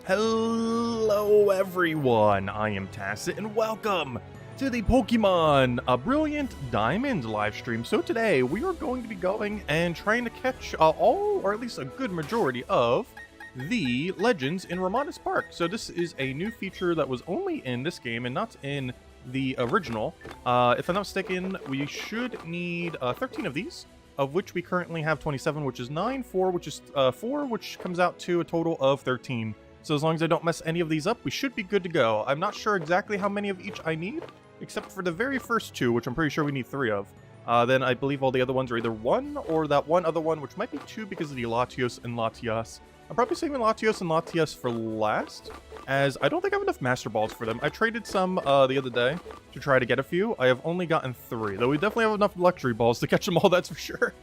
Hello everyone, I am Tacit and welcome to the Pokemon Brilliant Diamond livestream. So today we are going to be going and trying to catch all, or at least a good majority of, the legends in Ramanas Park. So this is a new feature that was only in this game and not in the original. If I'm not mistaken, we should need 13 of these, of which we currently have 27, which is 9, 4, which is 4, which comes out to a total of 13. So as long as I don't mess any of these up, we should be good to go. I'm not sure exactly how many of each I need, except for the very first two, which I'm pretty sure we need 3 of. Then I believe all the other ones are either 1 or that one other one, which might be 2 because of the Latios and Latias. I'm probably saving Latios and Latias for last, as I don't think I have enough Master Balls for them. I traded some the other day to try to get a few. I have only gotten 3, though we definitely have enough Luxury Balls to catch them all, that's for sure.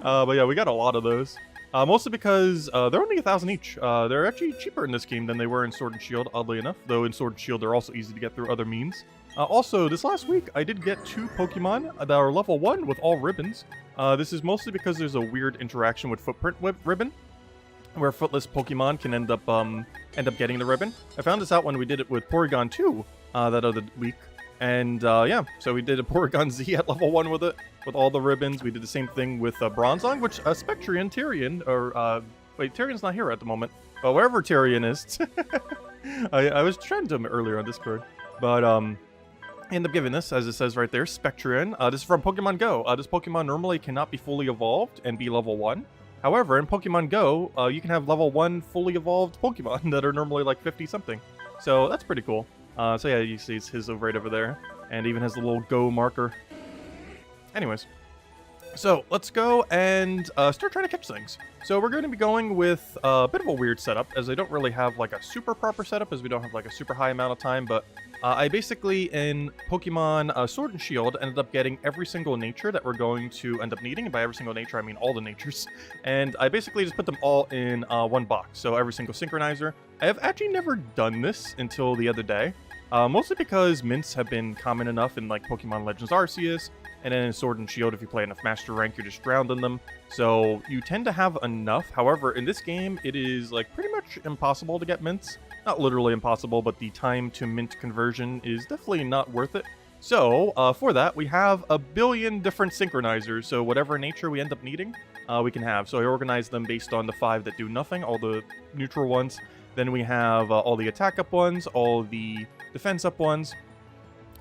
But yeah, we got a lot of those. Mostly because they're only 1,000 each. They're actually cheaper in this game than they were in Sword and Shield, oddly enough. Though in Sword and Shield, they're also easy to get through other means. Also, this last week, I did get 2 Pokemon that are level 1 with all ribbons. This is mostly because there's a weird interaction with Footprint Ribbon, where footless Pokemon can end up getting the ribbon. I found this out when we did it with Porygon 2 that other week. And yeah, so we did a Porygon Z at level 1 with it, with all the ribbons. We did the same thing with Bronzong, which Spectrian, Tyrion, or wait, Tyrion's not here at the moment. But wherever Tyrion is, I was trying to him earlier on Discord, but end up giving this, as it says right there, Spectrian. This is from Pokemon Go. This Pokemon normally cannot be fully evolved and be level 1. However, in Pokemon Go, you can have level 1 fully evolved Pokemon that are normally like 50 something. So that's pretty cool. So yeah, you see it's his right over there, and even has the little Go marker. Anyways, so let's go and start trying to catch things. So we're going to be going with a bit of a weird setup, as I don't really have like a super proper setup, as we don't have like a super high amount of time, but I basically, in Pokemon Sword and Shield, ended up getting every single nature that we're going to end up needing, and by every single nature, I mean all the natures, and I basically just put them all in one box, so every single synchronizer. I have actually never done this until the other day. Mostly because mints have been common enough in like Pokemon Legends Arceus, and then in Sword and Shield, if you play enough Master Rank, you're just drowned in them. So you tend to have enough. However, in this game, it is like pretty much impossible to get mints. Not literally impossible, but the time to mint conversion is definitely not worth it. So for that, we have a billion different synchronizers. So whatever nature we end up needing, we can have. So I organize them based on the 5 that do nothing, all the neutral ones. Then we have all the attack up ones, all the defense up ones,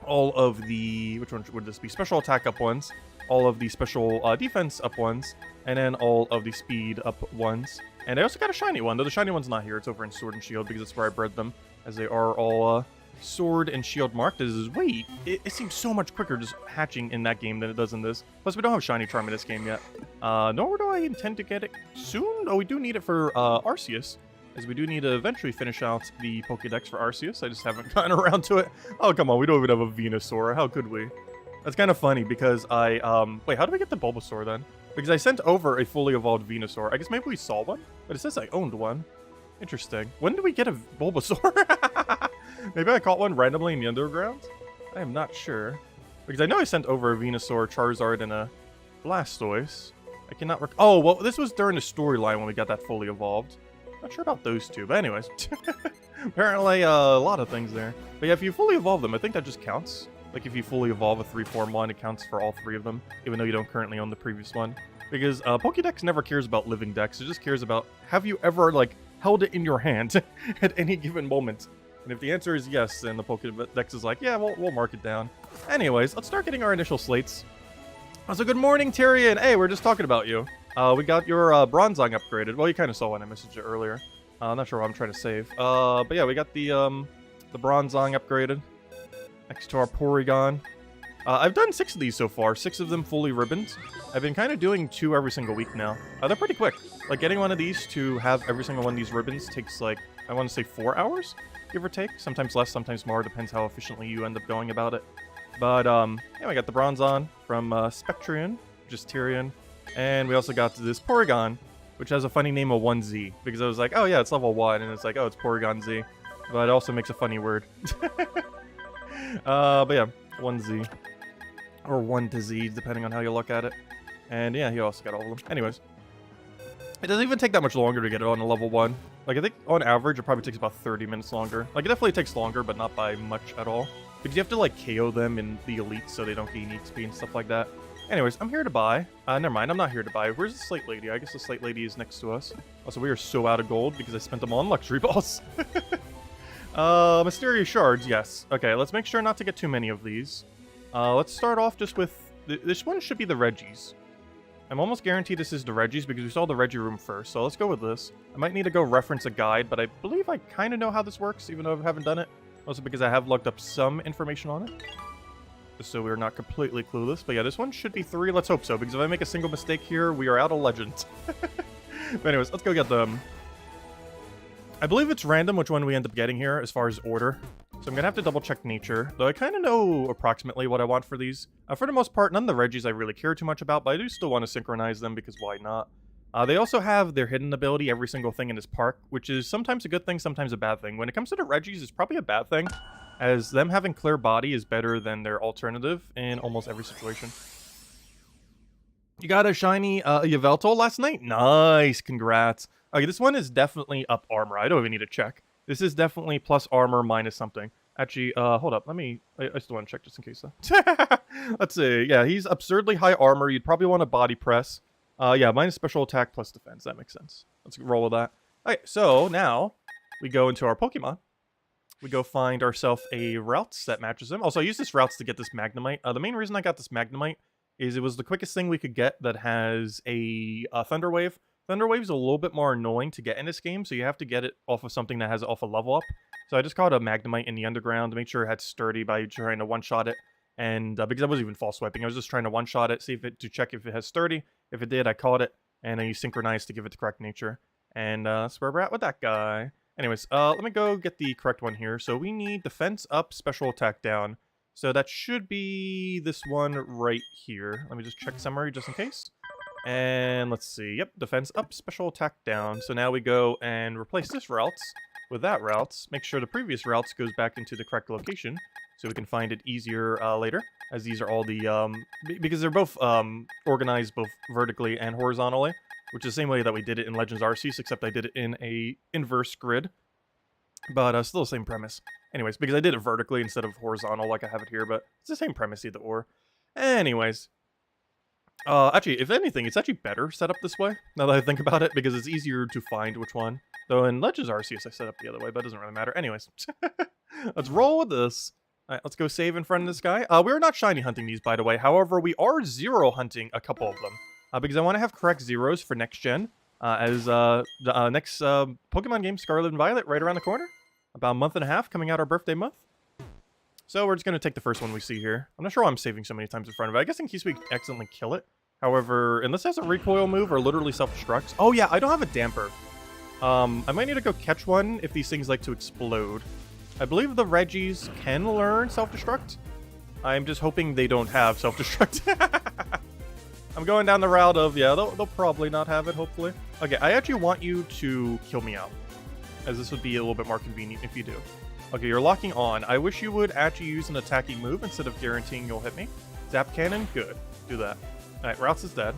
all of the, which one would this be, special attack up ones, all of the special defense up ones, and then all of the speed up ones. And I also got a shiny one, though the shiny one's not here. It's over in Sword and Shield because that's where I bred them, as they are all Sword and Shield marked. Wait, it seems so much quicker just hatching in that game than it does in this. Plus, we don't have shiny charm in this game yet. Nor do I intend to get it soon, though we do need it for Arceus, as we do need to eventually finish out the Pokédex for Arceus. I just haven't gotten around to it. Oh, come on, we don't even have a Venusaur. How could we? That's kind of funny, because I, wait, how did we get the Bulbasaur, then? Because I sent over a fully evolved Venusaur. I guess maybe we saw one, but it says I owned one. Interesting. When did we get a Bulbasaur? Maybe I caught one randomly in the underground? I am not sure. Because I know I sent over a Venusaur, Charizard, and a Blastoise. I cannot oh, well, this was during the storyline when we got that fully evolved. Not sure about those two, but anyways. Apparently, a lot of things there. But yeah, if you fully evolve them, I think that just counts. Like, if you fully evolve a 3-form one, it counts for all 3 of them, even though you don't currently own the previous one. Because Pokédex never cares about living decks, it just cares about, have you ever, like, held it in your hand at any given moment? And if the answer is yes, then the Pokédex is like, yeah, we'll mark it down. Anyways, let's start getting our initial slates. So good morning, Tyrion! Hey, we're just talking about you. We got your Bronzong upgraded. Well, you kind of saw when I messaged it earlier. I'm not sure what I'm trying to save. But yeah, we got the Bronzong upgraded next to our Porygon. I've done 6 of these so far, 6 of them fully ribboned. I've been kind of doing 2 every single week now. They're pretty quick. Like, getting one of these to have every single one of these ribbons takes, like, I want to say 4 hours, give or take. Sometimes less, sometimes more, depends how efficiently you end up going about it. But, yeah, we got the Bronzong from Spectrian, just Tyrion. And we also got this Porygon, which has a funny name of 1Z, because I was like, oh yeah, it's level 1, and it's like, oh, it's Porygon Z. But it also makes a funny word. But yeah, 1Z. Or 1 to Z, depending on how you look at it. And yeah, he also got all of them. Anyways. It doesn't even take that much longer to get it on a level 1. Like, I think on average, it probably takes about 30 minutes longer. Like, it definitely takes longer, but not by much at all. Because you have to, like, KO them in the elites so they don't gain XP and stuff like that. Anyways, I'm here to buy. Never mind, I'm not here to buy. Where's the Slate Lady? I guess the Slate Lady is next to us. Also, we are so out of gold because I spent them all on luxury balls. Mysterious shards, yes. Okay, let's make sure not to get too many of these. Let's start off just with... This one should be the Reggies. I'm almost guaranteed this is the Reggies because we saw the Reggie room first, so let's go with this. I might need to go reference a guide, but I believe I kind of know how this works, even though I haven't done it. Also because I have looked up some information on it. Just so we're not completely clueless. But yeah, this one should be 3. Let's hope so, because if I make a single mistake here, we are out of legend. But anyways, let's go get them. I believe it's random which one we end up getting here as far as order. So I'm going to have to double check nature, though I kind of know approximately what I want for these. For the most part, none of the Reggies I really care too much about, but I do still want to synchronize them because why not? They also have their hidden ability, every single thing in this park, which is sometimes a good thing, sometimes a bad thing. When it comes to the Reggies, it's probably a bad thing, as them having clear body is better than their alternative in almost every situation. You got a shiny Yveltal last night? Nice, congrats. Okay, this one is definitely up armor. I don't even need to check. This is definitely plus armor minus something. Actually, hold up. Let me... I still want to check just in case, though. Let's see. Yeah, he's absurdly high armor. You'd probably want to body press. Yeah, minus special attack plus defense. That makes sense. Let's roll with that. Okay, so now we go into our Pokemon. We go find ourselves a Routes that matches him. Also, I used this Routes to get this Magnemite. The main reason I got this Magnemite is it was the quickest thing we could get that has a Thunder Wave. Thunder Wave's a little bit more annoying to get in this game, so you have to get it off of something that has it off a level up. So I just caught a Magnemite in the underground to make sure it had sturdy by trying to one-shot it. And because I wasn't even false swiping, I was just trying to one-shot it, see if it to check if it has sturdy. If it did, I caught it, and then you synchronized to give it the correct nature. And that's where we're at with that guy. Anyways, let me go get the correct one here. So we need defense up, special attack down. So that should be this one right here. Let me just check summary just in case. And let's see. Yep, defense up, special attack down. So now we go and replace this Routes with that Routes. Make sure the previous Routes goes back into the correct location so we can find it easier later. As these are all the... because they're both organized both vertically and horizontally, which is the same way that we did it in Legends Arceus, except I did it in a inverse grid. But still the same premise. Anyways, because I did it vertically instead of horizontal like I have it here, but it's the same premise either or. Anyways. Actually, if anything, it's actually better set up this way, now that I think about it, because it's easier to find which one. Though in Legends Arceus I set up the other way, but it doesn't really matter. Anyways, let's roll with this. Alright, let's go save in front of this guy. We're not shiny hunting these, by the way. However, we are zero hunting a couple of them. Because I want to have correct zeros for next gen. As the next Pokemon game, Scarlet and Violet, right around the corner. About a month and a half, coming out our birthday month. So we're just going to take the first one we see here. I'm not sure why I'm saving so many times in front of it. I guess in case we accidentally kill it. However, unless it has a recoil move or literally self-destructs. Oh yeah, I don't have a damper. I might need to go catch one if these things like to explode. I believe the Reggies can learn self-destruct. I'm just hoping they don't have self-destruct. I'm going down the route of, yeah, they'll probably not have it, hopefully. Okay, I actually want you to kill me out, as this would be a little bit more convenient if you do. Okay, you're locking on. I wish you would actually use an attacking move instead of guaranteeing you'll hit me. Zap cannon, good. Do that. Alright, Routes is dead.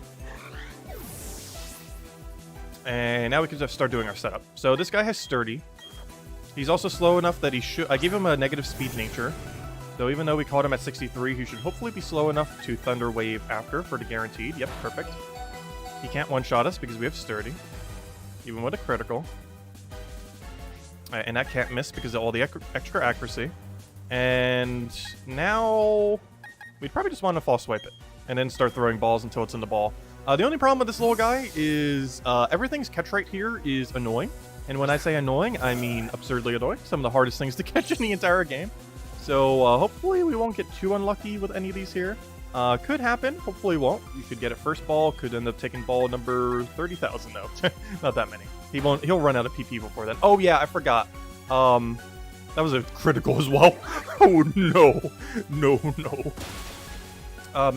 And now we can just start doing our setup. So this guy has sturdy. He's also slow enough that he should... I gave him a negative speed nature. So even though we caught him at 63, he should hopefully be slow enough to Thunder Wave after for the guaranteed. Yep, perfect. He can't one-shot us because we have sturdy. Even with a critical. And that can't miss because of all the extra accuracy. And now we'd probably just want to false swipe it. And then start throwing balls until it's in the ball. The only problem with this little guy is everything's catch rate here is annoying. And when I say annoying, I mean absurdly annoying. Some of the hardest things to catch in the entire game. So hopefully we won't get too unlucky with any of these here. Could happen. Hopefully won't. You could get it first ball. Could end up taking ball number 30,000 though. Not that many. He'll run out of PP before then. Oh yeah, I forgot. That was a critical as well. Oh no. No.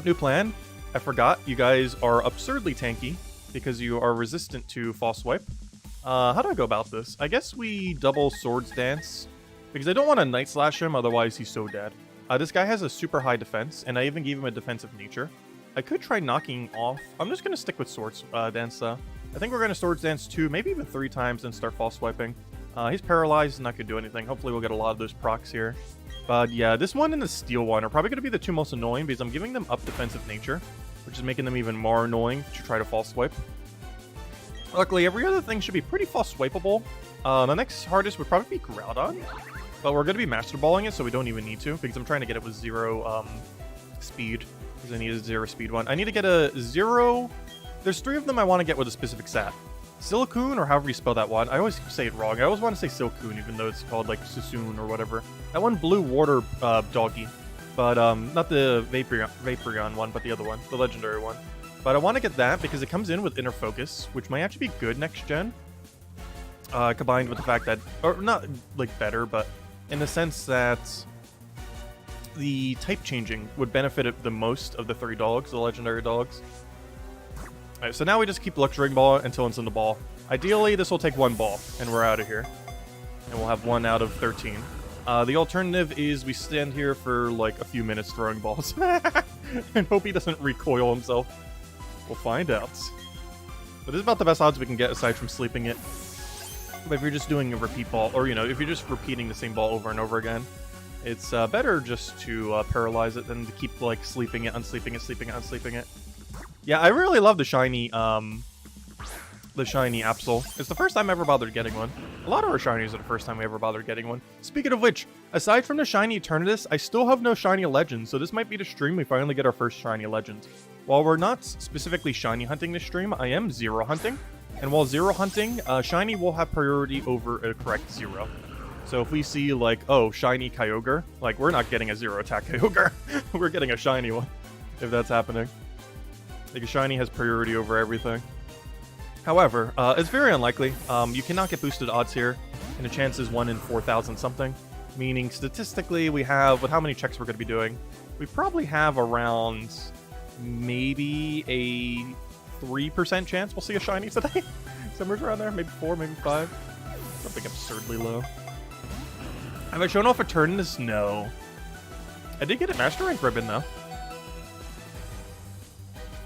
New plan. I forgot. You guys are absurdly tanky because you are resistant to false swipe. How do I go about this? I guess we double Swords Dance because I don't want to Night Slash him, otherwise he's so dead. This guy has a super high defense, and I even gave him a defensive nature. I could try knocking off. I'm just going to stick with Swords Dance, though. I think we're going to Swords Dance 2, maybe even 3 times, and start false swiping. He's paralyzed, not going to do anything. Hopefully we'll get a lot of those procs here. But yeah, this one and the Steel one are probably going to be the 2 most annoying because I'm giving them up defensive nature, which is making them even more annoying to try to false swipe. Luckily, every other thing should be pretty false swipeable. The next hardest would probably be Groudon, but we're going to be Master Balling it, so we don't even need to, because I'm trying to get it with 0 speed, because I need a 0 speed one. I need to get a 0... There's 3 of them I want to get with a specific stat. Silicoon, or however you spell that one. I always say it wrong. I always want to say Silcoon, even though it's called, like, Susoon or whatever. That one, blue water doggy. But, not the Vaporeon one, but the other one. The legendary one. But I want to get that because it comes in with Inner Focus, which might actually be good next gen. Combined with the fact that... Or, not, like, better, but in the sense that... the type changing would benefit it the most of the 3 dogs, the legendary dogs. Alright, so now we just keep lecturing ball until it's in the ball. Ideally, this will take 1 ball, and we're out of here. And we'll have 1 out of 13. The alternative is we stand here for, like, a few minutes throwing balls. And hope he doesn't recoil himself. We'll find out. But this is about the best odds we can get, aside from sleeping it. But if you're just doing a repeat ball, or, you know, if you're just repeating the same ball over and over again, it's better just to paralyze it than to keep, like, sleeping it, unsleeping it, sleeping it, unsleeping it. Yeah, I really love the shiny Absol. It's the first time I ever bothered getting one. A lot of our shinies are the first time we ever bothered getting one. Speaking of which, aside from the shiny Eternatus, I still have no shiny legends, so this might be the stream we finally get our first shiny legend. While we're not specifically shiny hunting this stream, I am 0 hunting. And while 0 hunting, shiny will have priority over a correct 0. So if we see, like, oh, shiny Kyogre, like, we're not getting a 0 attack Kyogre. We're getting a shiny one, if that's happening. Like, a shiny has priority over everything. However, it's very unlikely. You cannot get boosted odds here, and the chance is 1 in 4,000 something. Meaning, statistically, we have, with how many checks we're going to be doing, we probably have around maybe a 3% chance we'll see a shiny today. Somewhere around there, maybe 4, maybe 5. Something absurdly low. Have I shown off Eternatus? No. I did get a Master Rank ribbon, though.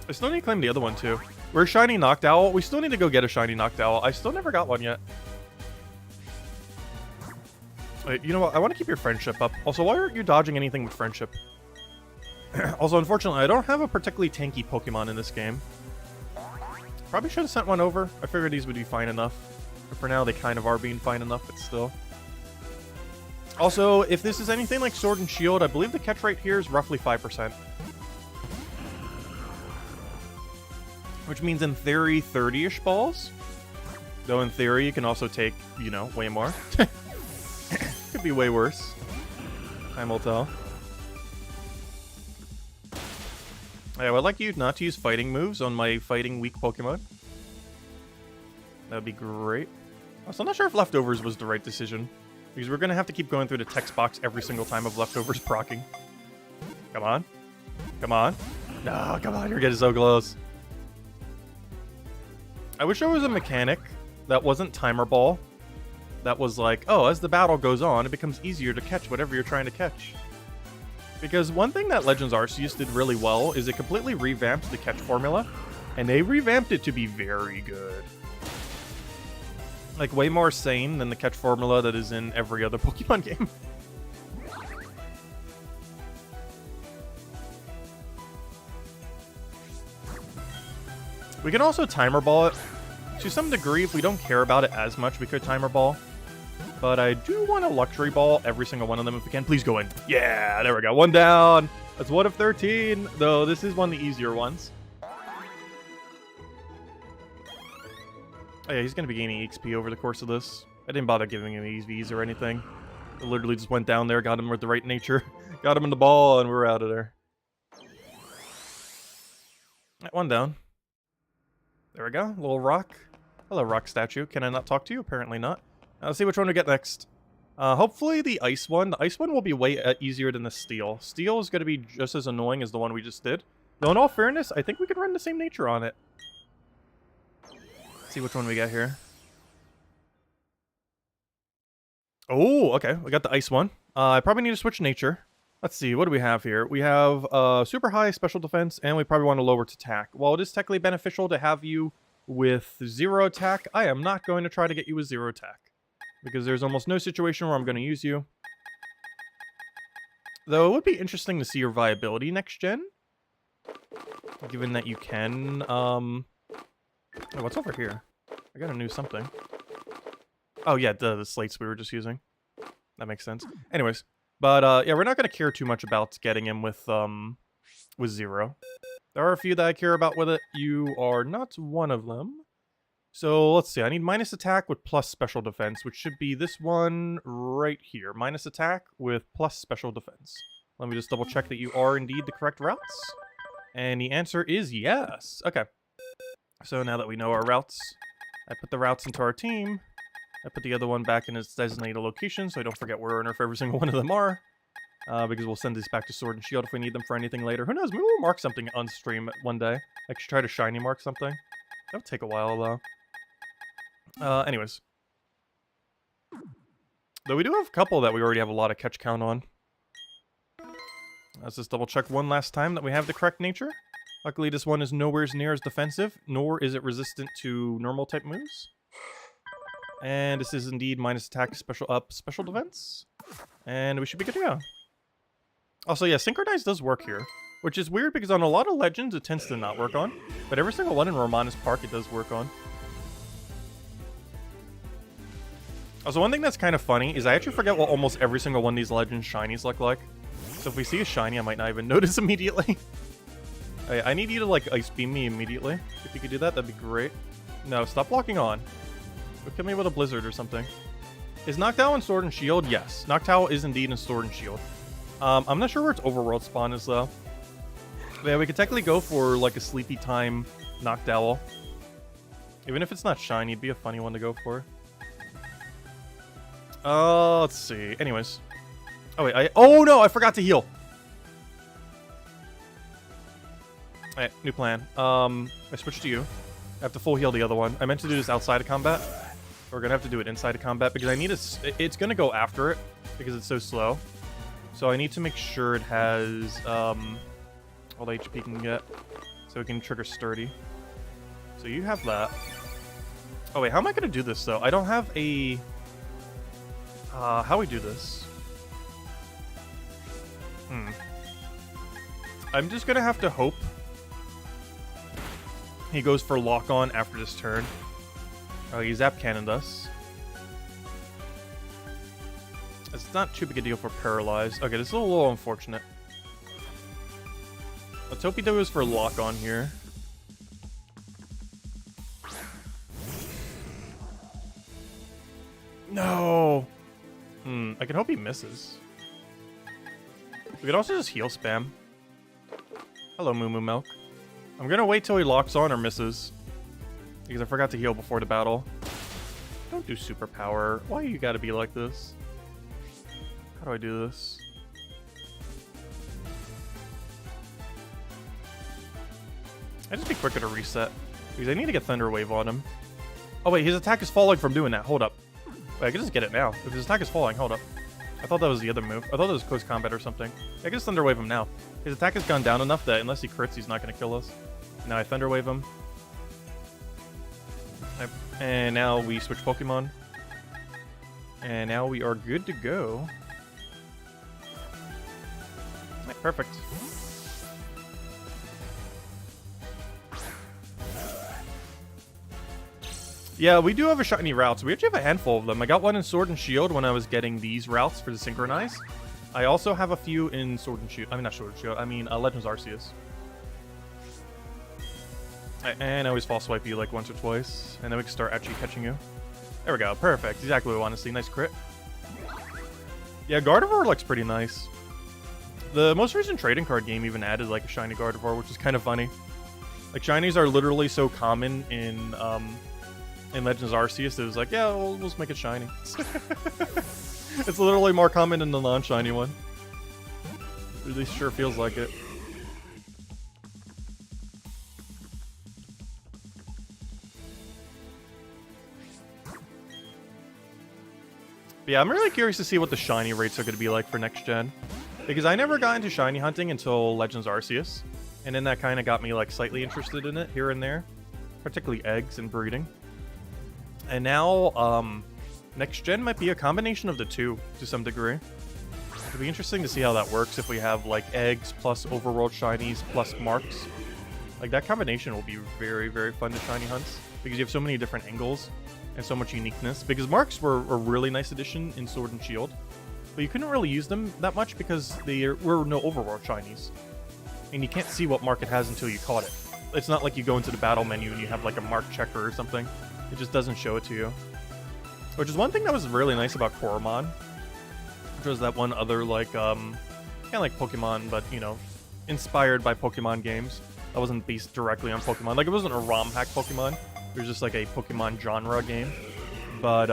I still need to claim the other one, too. We're a shiny Noctowl. We still need to go get a shiny Noctowl. I still never got one yet. Wait, you know what? I want to keep your friendship up. Also, why aren't you dodging anything with friendship? Also, unfortunately, I don't have a particularly tanky Pokemon in this game. Probably should have sent one over. I figured these would be fine enough. But for now, they kind of are being fine enough, but still. Also, if this is anything like Sword and Shield, I believe the catch rate here is roughly 5%. Which means, in theory, 30-ish balls. Though, in theory, you can also take, you know, way more. Could be way worse. Time will tell. I would like you not to use fighting moves on my fighting weak Pokemon. That would be great. Also, I'm not sure if Leftovers was the right decision. Because we're going to have to keep going through the text box every single time of Leftovers proccing. Come on. Come on. No, come on. You're getting so close. I wish there was a mechanic that wasn't Timer Ball. That was like, oh, as the battle goes on, it becomes easier to catch whatever you're trying to catch. Because one thing that Legends Arceus did really well is it completely revamped the catch formula. And they revamped it to be very good. Like, way more sane than the catch formula that is in every other Pokemon game. We can also Timer Ball it. To some degree, if we don't care about it as much, we could Timer Ball. But I do want to Luxury Ball every single one of them if we can. Please go in. Yeah, there we go. 1 down. That's 1 of 13. Though this is one of the easier ones. Oh yeah, he's going to be gaining XP over the course of this. I didn't bother giving him EVs or anything. I literally just went down there, got him with the right nature. Got him in the ball, and we're out of there. 1 down. There we go. Little rock. Hello, rock statue. Can I not talk to you? Apparently not. Now, let's see which one we get next. Hopefully the ice one. The ice one will be way easier than the steel. Steel is going to be just as annoying as the one we just did. Though, in all fairness, I think we could run the same nature on it. Let's see which one we get here. Oh, okay. We got the ice one. I probably need to switch nature. Let's see. What do we have here? We have super high special defense, and we probably want to lower its attack. While it is technically beneficial to have you with 0 attack. I am not going to try to get you with 0 attack, because there's almost no situation where I'm going to use you. Though it would be interesting to see your viability next gen, given that you can, oh, what's over here? I gotta know something. Oh yeah, the slates we were just using. That makes sense. Anyways, but yeah, we're not gonna care too much about getting him with 0. There are a few that I care about with it. You are not one of them. So let's see. I need minus attack with plus special defense, which should be this one right here. Minus attack with plus special defense. Let me just double check that you are indeed the correct routes. And the answer is yes. Okay. So now that we know our routes, I put the routes into our team. I put the other one back in its designated location so I don't forget where on earth every single one of them are. Because we'll send these back to Sword and Shield if we need them for anything later. Who knows? Maybe we'll mark something on stream one day. I should try to shiny mark something. That would take a while, though. Anyways. Though we do have a couple that we already have a lot of catch count on. Let's just double check one last time that we have the correct nature. Luckily, this one is nowhere near as defensive, nor is it resistant to normal type moves. And this is indeed minus attack, special defense. And we should be good to go. Also, yeah, Synchronize does work here, which is weird because on a lot of Legends it tends to not work on, but every single one in Ramanas Park it does work on. Also, one thing that's kind of funny is I actually forget what almost every single one of these Legends shinies look like. So if we see a shiny, I might not even notice immediately. I need you to, like, Ice Beam me immediately. If you could do that, that'd be great. No, stop locking on. Go kill me with a Blizzard or something. Is Noctowl in Sword and Shield? Yes. Noctowl is indeed in Sword and Shield. I'm not sure where its overworld spawn is, though. But yeah, we could technically go for, like, a Sleepy Time Noctowl. Even if it's not shiny, it'd be a funny one to go for. Let's see. Anyways. Oh, wait. Oh, no! I forgot to heal! Alright, new plan. I switched to you. I have to full heal the other one. I meant to do this outside of combat. We're gonna have to do it inside of combat because I need it's gonna go after it because it's so slow. So I need to make sure it has all the HP it can get, so it can trigger Sturdy. So you have that. Oh wait, how am I gonna do this though? I don't have a how we do this? I'm just gonna have to hope he goes for lock on after this turn. Oh, he zap cannoned us. It's not too big a deal for paralyzed. Okay, this is a little unfortunate. Let's hope he goes for lock on here. No. I can hope he misses. We could also just heal spam. Hello, Moo Moo Milk. I'm gonna wait till he locks on or misses. Because I forgot to heal before the battle. Don't do superpower. Why you gotta be like this? How do I do this? I'd just be quicker to reset. Because I need to get Thunder Wave on him. Oh wait, his attack is falling from doing that. Hold up. Wait, I can just get it now. If his attack is falling, hold up. I thought that was the other move. I thought that was close combat or something. I can just Thunder Wave him now. His attack has gone down enough that unless he crits, he's not going to kill us. Now I Thunder Wave him. And now we switch Pokemon. And now we are good to go. Right, perfect. Yeah, we do have a shiny routes. We actually have a handful of them. I got one in Sword and Shield when I was getting these routes for the Synchronize. I also have a few in Sword and Shield. I mean, not Sword and Shield. I mean, Legends Arceus. And I always false swipe you like once or twice. And then we can start actually catching you. There we go. Perfect. Exactly what we want to see. Nice crit. Yeah, Gardevoir looks pretty nice. The most recent trading card game even added like a shiny Gardevoir, which is kind of funny. Like, shinies are literally so common in Legends Arceus, it was like, yeah, we'll just make it shiny. It's literally more common than the non-shiny one. At least sure feels like it. But yeah, I'm really curious to see what the shiny rates are going to be like for next gen. Because I never got into shiny hunting until Legends Arceus. And then that kind of got me like slightly interested in it here and there. particularly eggs and breeding. And now, next gen might be a combination of the two to some degree. It'll be interesting to see how that works if we have like eggs plus overworld shinies plus marks. Like that combination will be very, very fun to shiny hunts because you have so many different angles and so much uniqueness. Because marks were a really nice addition in Sword and Shield, but you couldn't really use them that much because there were no overworld shinies. And you can't see what mark it has until you caught it. It's not like you go into the battle menu and you have like a mark checker or something. It just doesn't show it to you. Which is one thing that was really nice about Koromon. Which was that one other like, kind of like Pokemon, but you know, inspired by Pokemon games. That wasn't based directly on Pokemon. Like it wasn't a ROM hack Pokemon. It was just like a Pokemon genre game. But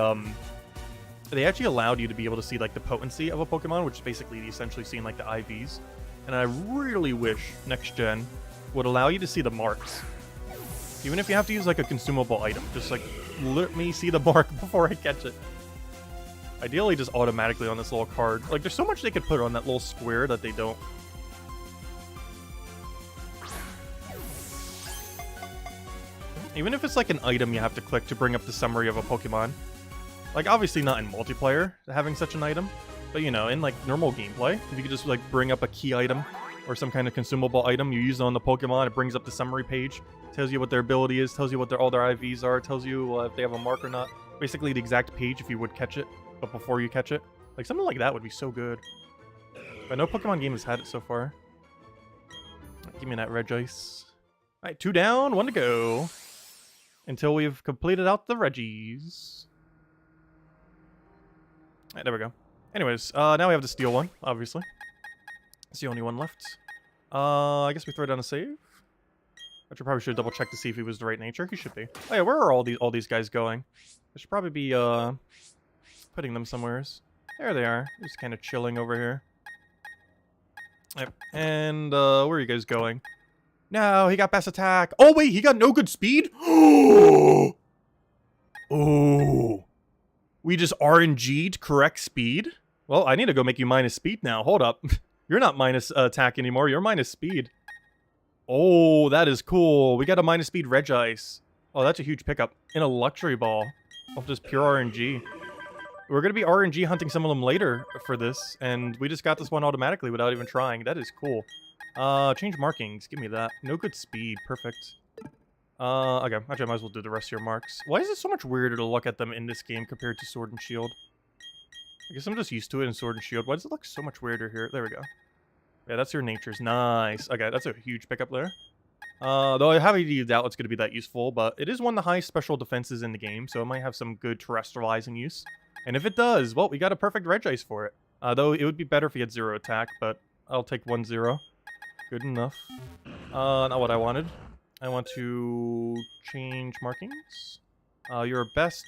they actually allowed you to be able to see like the potency of a Pokemon, which is basically essentially seeing like the IVs. And I really wish next gen would allow you to see the marks. Even if you have to use like a consumable item, just like let me see the mark before I catch it. Ideally just automatically on this little card. Like there's so much they could put on that little square that they don't. Even if it's like an item you have to click to bring up the summary of a Pokemon. Like obviously not in multiplayer having such an item, but you know, in like normal gameplay, if you could just like bring up a key item or some kind of consumable item you use on the Pokemon, it brings up the summary page, tells you what their ability is, tells you what all their IVs are, tells you if they have a mark or not. Basically the exact page if you would catch it, but before you catch it. Like something like that would be so good. But no Pokemon game has had it so far. Give me that Regice. Alright, 2 down, 1 to go. Until we've completed out the Reggies. Alright, there we go. Anyways, now we have the steel one, obviously. It's the only one left. I guess we throw down a save. I probably should double check to see if he was the right nature. He should be. Oh yeah, where are all these guys going? I should probably be putting them somewheres. There they are. Just kind of chilling over here. Yep. And where are you guys going? No, he got best attack. Oh wait, he got no good speed? Oh. We just RNG'd correct speed? Well, I need to go make you minus speed now. Hold up. You're not minus attack anymore. You're minus speed. Oh, that is cool. We got a minus speed Regice. Oh, that's a huge pickup. In a luxury ball. Of just pure RNG. We're going to be RNG hunting some of them later for this. And we just got this one automatically without even trying. That is cool. Change markings. Give me that. No good speed. Perfect. Okay. Actually, I might as well do the rest of your marks. Why is it so much weirder to look at them in this game compared to Sword and Shield? I guess I'm just used to it in Sword and Shield. Why does it look so much weirder here? There we go. Yeah, that's your natures. Nice. Okay, that's a huge pickup there. Though I have any doubt it's going to be that useful, but it is one of the highest special defenses in the game, so it might have some good terrestrializing use. And if it does, well, we got a perfect Regice for it. Though it would be better if he had 0 attack, but I'll take 1-0. Good enough. Not what I wanted. I want to change markings. You're best,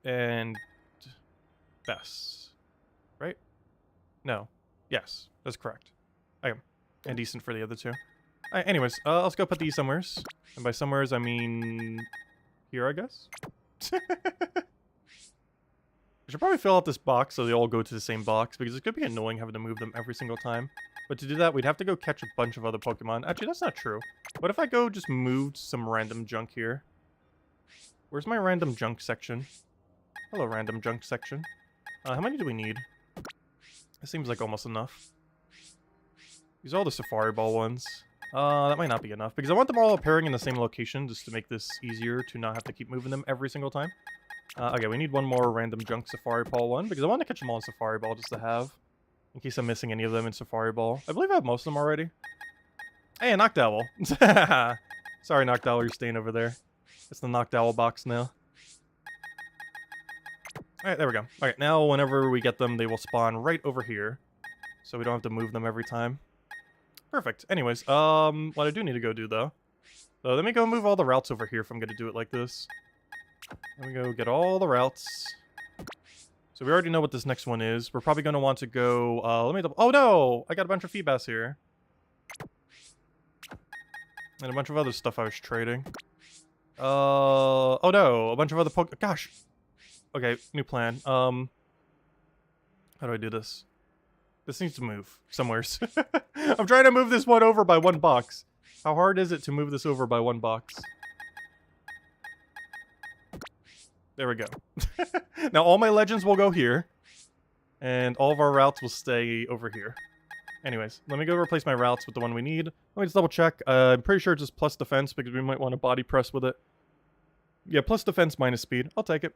and best. Right? No. Yes, that's correct. Okay. And decent for the other two. Alright, anyways, let's go put these somewheres. And by somewheres, I mean here, I guess? I should probably fill out this box so they all go to the same box, because it's going to be annoying having to move them every single time. But to do that, we'd have to go catch a bunch of other Pokemon. Actually, that's not true. What if I go just moved some random junk here? Where's my random junk section? Hello, random junk section. How many do we need? It seems like almost enough. These are all the Safari Ball ones. That might not be enough, because I want them all appearing in the same location, just to make this easier to not have to keep moving them every single time. Okay, we need one more random junk Safari Ball one, because I want to catch them all in Safari Ball just to have. In case I'm missing any of them in Safari Ball. I believe I have most of them already. Hey, a Noctowl. Sorry, Noctowl, you're staying over there. It's the Noctowl box now. Alright, there we go. Alright, now whenever we get them, they will spawn right over here. So we don't have to move them every time. Perfect. Anyways, what I do need to go do, though. So let me go move all the routes over here if I'm going to do it like this. Let me go get all the routes. So we already know what this next one is. We're probably going to want to go... oh, no! I got a bunch of Feebas here. And a bunch of other stuff I was trading. Oh, no! A bunch of other Gosh! Okay, new plan. How do I do this? This needs to move somewheres. I'm trying to move this one over by one box. How hard is it to move this over by one box? There we go. Now all my legends will go here. And all of our routes will stay over here. Anyways, let me go replace my routes with the one we need. Let me just double check. I'm pretty sure it's just plus defense because we might want to body press with it. Yeah, plus defense minus speed. I'll take it.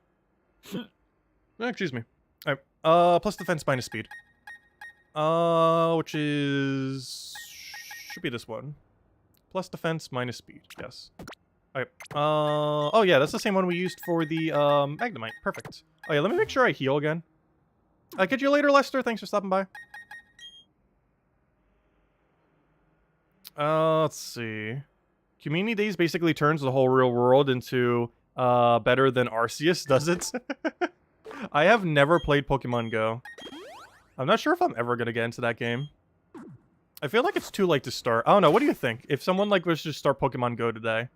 Excuse me. Alright, plus defense minus speed. Which is... should be this one. Plus defense minus speed, yes. Alright, oh yeah, that's the same one we used for the, Magnemite. Perfect. Oh yeah, let me make sure I heal again. I'll catch you later, Lester. Thanks for stopping by. Let's see. Community Days basically turns the whole real world into, better than Arceus does it. I have never played Pokemon Go. I'm not sure if I'm ever gonna get into that game. I feel like it's too late to start. I don't know, what do you think? If someone, like, was to start Pokemon Go today,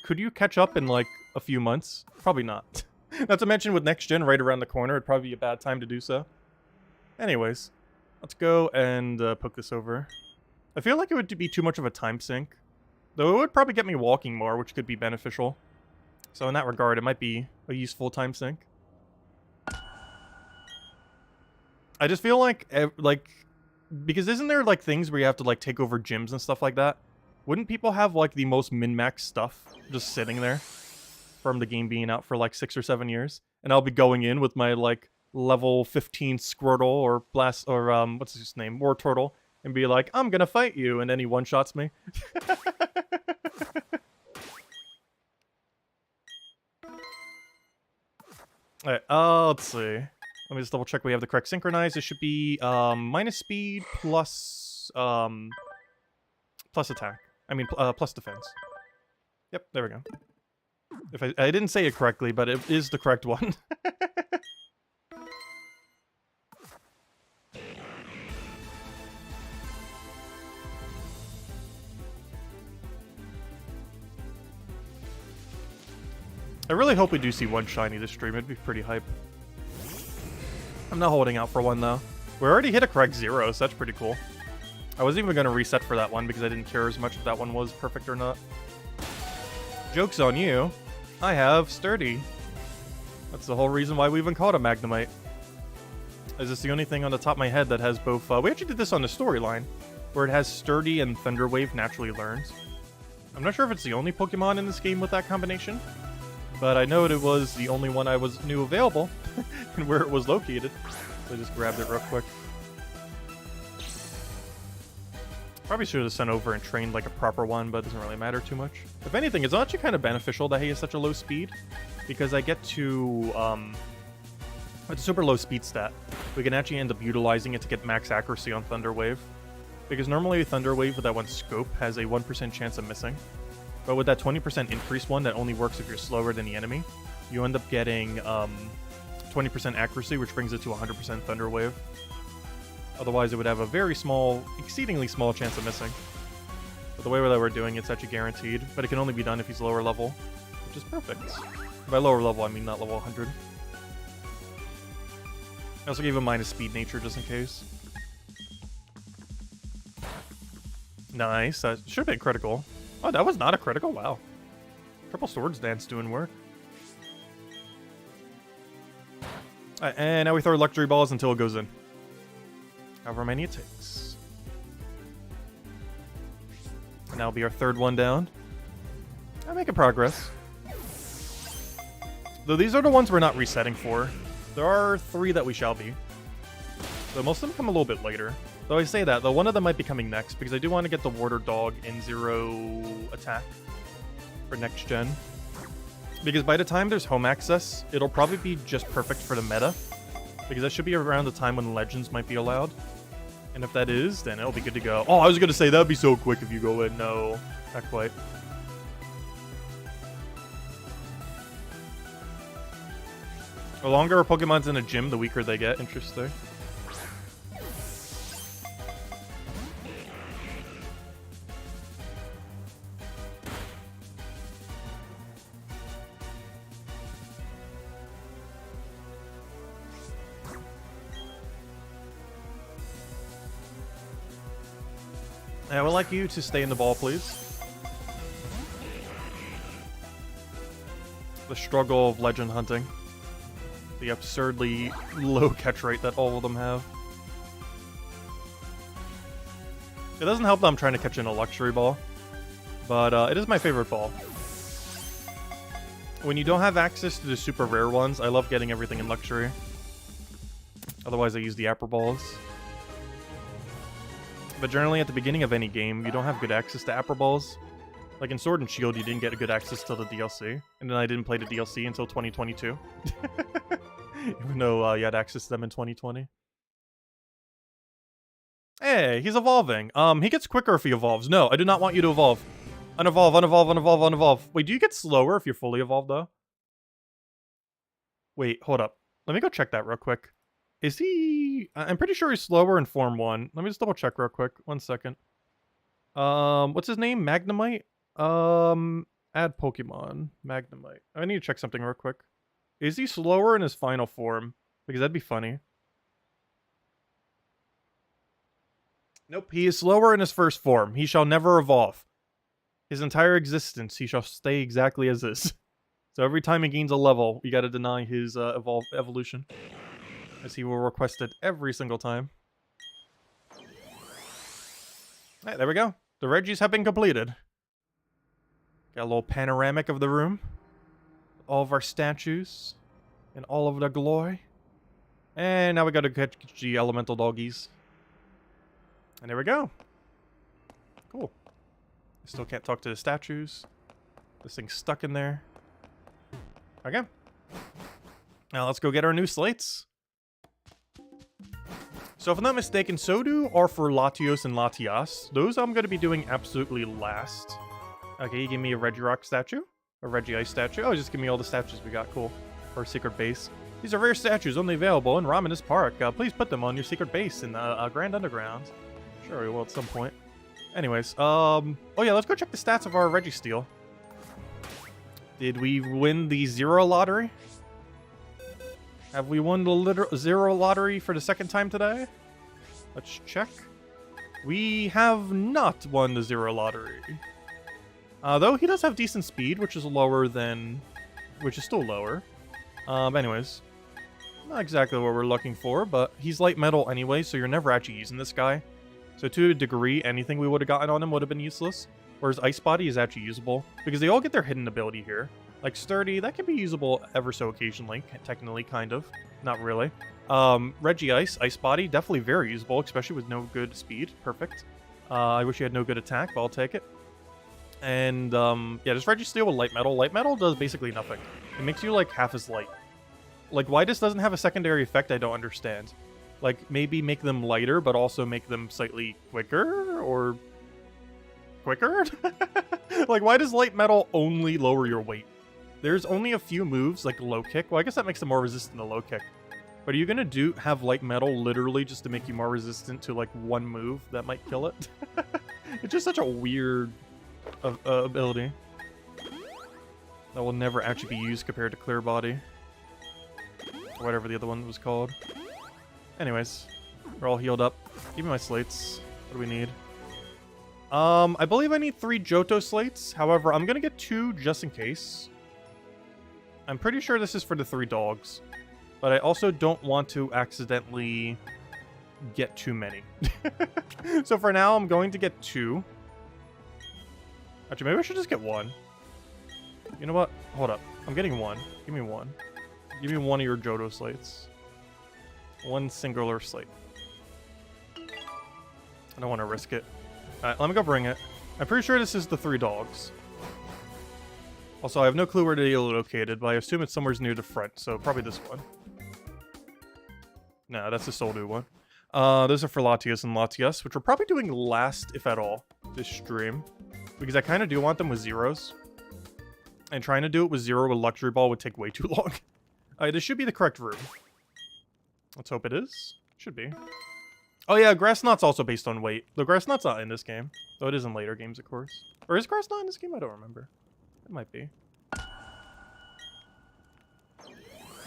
could you catch up in, like, a few months? Probably not. Not to mention with next gen right around the corner, it'd probably be a bad time to do so. Anyways, let's go and poke this over. I feel like it would be too much of a time sink. Though it would probably get me walking more, which could be beneficial. So in that regard, it might be a useful time sink. I just feel like, because isn't there, like, things where you have to, like, take over gyms and stuff like that? Wouldn't people have, like, the most min-max stuff just sitting there from the game being out for, like, 6 or 7 years? And I'll be going in with my, like, level 15 Squirtle or Blast, or, what's his name? Wartortle, and be like, I'm gonna fight you, and then he one-shots me. Alright, let's see. Let me just double check we have the correct synchronize. It should be, minus speed plus, plus attack. I mean, plus defense. Yep, there we go. If I didn't say it correctly, but it is the correct one. I really hope we do see one shiny this stream. It'd be pretty hype. I'm not holding out for one, though. We already hit a correct 0, so that's pretty cool. I wasn't even going to reset for that one because I didn't care as much if that one was perfect or not. Joke's on you. I have Sturdy. That's the whole reason why we even called it a Magnemite. Is this the only thing on the top of my head that has both... we actually did this on the storyline, where it has Sturdy and Thunder Wave naturally learns. I'm not sure if it's the only Pokemon in this game with that combination, but I know it was the only one I knew available, and where it was located. So I just grabbed it real quick. Probably should have sent over and trained like a proper one, but it doesn't really matter too much. If anything, it's actually kind of beneficial that he has such a low speed, because I get to, it's a super low speed stat. We can actually end up utilizing it to get max accuracy on Thunder Wave. Because normally Thunder Wave with that one scope has a 1% chance of missing. But with that 20% increase one that only works if you're slower than the enemy, you end up getting 20% accuracy, which brings it to 100% Thunder Wave. Otherwise, it would have a very small, exceedingly small chance of missing. But the way that we're doing it's actually guaranteed, but it can only be done if he's lower level, which is perfect. By lower level, I mean not level 100. I also gave him minus speed nature just in case. Nice, that should have been critical. Oh, that was not a critical? Wow. Triple Swords Dance doing work. Alright, and now we throw Luxury Balls until it goes in. However many it takes. And that'll be our third one down. I'm making progress. Though these are the ones we're not resetting for. There are 3 that we shall be. Though most of them come a little bit later. Though I say that, though one of them might be coming next, because I do want to get the Water Dog in 0 attack for next gen. Because by the time there's home access, it'll probably be just perfect for the meta. Because that should be around the time when Legends might be allowed. And if that is, then it'll be good to go. Oh, I was going to say, that'd be so quick if you go in. No, not quite. The longer a Pokemon's in a gym, the weaker they get. Interesting. I would like you to stay in the ball, please. The struggle of legend hunting. The absurdly low catch rate that all of them have. It doesn't help that I'm trying to catch in a luxury ball, but it is my favorite ball. When you don't have access to the super rare ones, I love getting everything in luxury. Otherwise, I use the Apple balls. But generally, at the beginning of any game, you don't have good access to Apple balls. Like in Sword and Shield, you didn't get good access to the DLC, and then I didn't play the DLC until 2022. Even though you had access to them in 2020. Hey, he's evolving. He gets quicker if he evolves. No, I do not want you to evolve. Unevolve, unevolve, unevolve, unevolve. Wait, do you get slower if you're fully evolved, though? Wait, hold up. Let me go check that real quick. Is he... I'm pretty sure he's slower in Form 1. Let me just double check real quick. 1 second. What's his name? Magnemite? Add Pokemon. Magnemite. I need to check something real quick. Is he slower in his final form? Because that'd be funny. Nope, he is slower in his first form. He shall never evolve. His entire existence, he shall stay exactly as is. So every time he gains a level, you gotta deny his evolution. As he will request it every single time. Alright, there we go. The Reggies have been completed. Got a little panoramic of the room. All of our statues. In all of their glory. And now we gotta catch the elemental doggies. And there we go. Cool. I still can't talk to the statues. This thing's stuck in there. Okay. Now let's go get our new slates. So if I'm not mistaken, so do are for Latios and Latias. Those I'm going to be doing absolutely last. Okay, you give me a Regirock statue. A Regice statue. Oh, just give me all the statues we got. Cool. For a secret base. These are rare statues only available in Ramanas Park. Please put them on your secret base in the Grand Underground. Sure we will at some point. Anyways, oh yeah, let's go check the stats of our Registeel. Did we win the Zero Lottery? Have we won the Zero Lottery for the second time today? Let's check. We have not won the Zero Lottery. Though he does have decent speed, which is lower than... which is still lower. Anyways. Not exactly what we're looking for, but he's light metal anyway, so you're never actually using this guy. So to a degree, anything we would have gotten on him would have been useless. Whereas Ice Body is actually usable, because they all get their hidden ability here. Like Sturdy, that can be usable ever so occasionally, technically, kind of. Not really. Regice, Ice Body, definitely very usable, especially with no good speed. Perfect. I wish he had no good attack, but I'll take it. And, yeah, just Registeel with Light Metal. Light Metal does basically nothing. It makes you, like, half as light. Like, why this doesn't have a secondary effect, I don't understand. Like, maybe make them lighter, but also make them slightly quicker, or... quicker? Like, why does Light Metal only lower your weight? There's only a few moves, like Low Kick. Well, I guess that makes them more resistant to Low Kick. But are you gonna have Light Metal literally just to make you more resistant to, like, one move that might kill it? It's just such a weird ability. That will never actually be used compared to Clear Body. Or whatever the other one was called. Anyways, we're all healed up. Give me my slates. What do we need? I believe I need 3 Johto slates. However, I'm gonna get 2 just in case. I'm pretty sure this is for the 3 dogs. But I also don't want to accidentally get too many. So for now, I'm going to get 2. Actually, maybe I should just get 1. You know what? Hold up. I'm getting 1. Give me 1. Give me 1 of your Johto slates. 1 singular slate. I don't want to risk it. Alright, let me go bring it. I'm pretty sure this is the 3 dogs. Also, I have no clue where they're located, but I assume it's somewhere near the front, so probably this one. No, that's the Soldu one. Those are for Latias and Latias, which we're probably doing last, if at all, this stream. Because I kind of do want them with zeros. And trying to do it with 0 with Luxury Ball would take way too long. Alright, this should be the correct room. Let's hope it is. Should be. Oh yeah, Grass Knot's also based on weight. The Grass Knot's not in this game. Though it is in later games, of course. Or is Grass Knot in this game? I don't remember. It might be.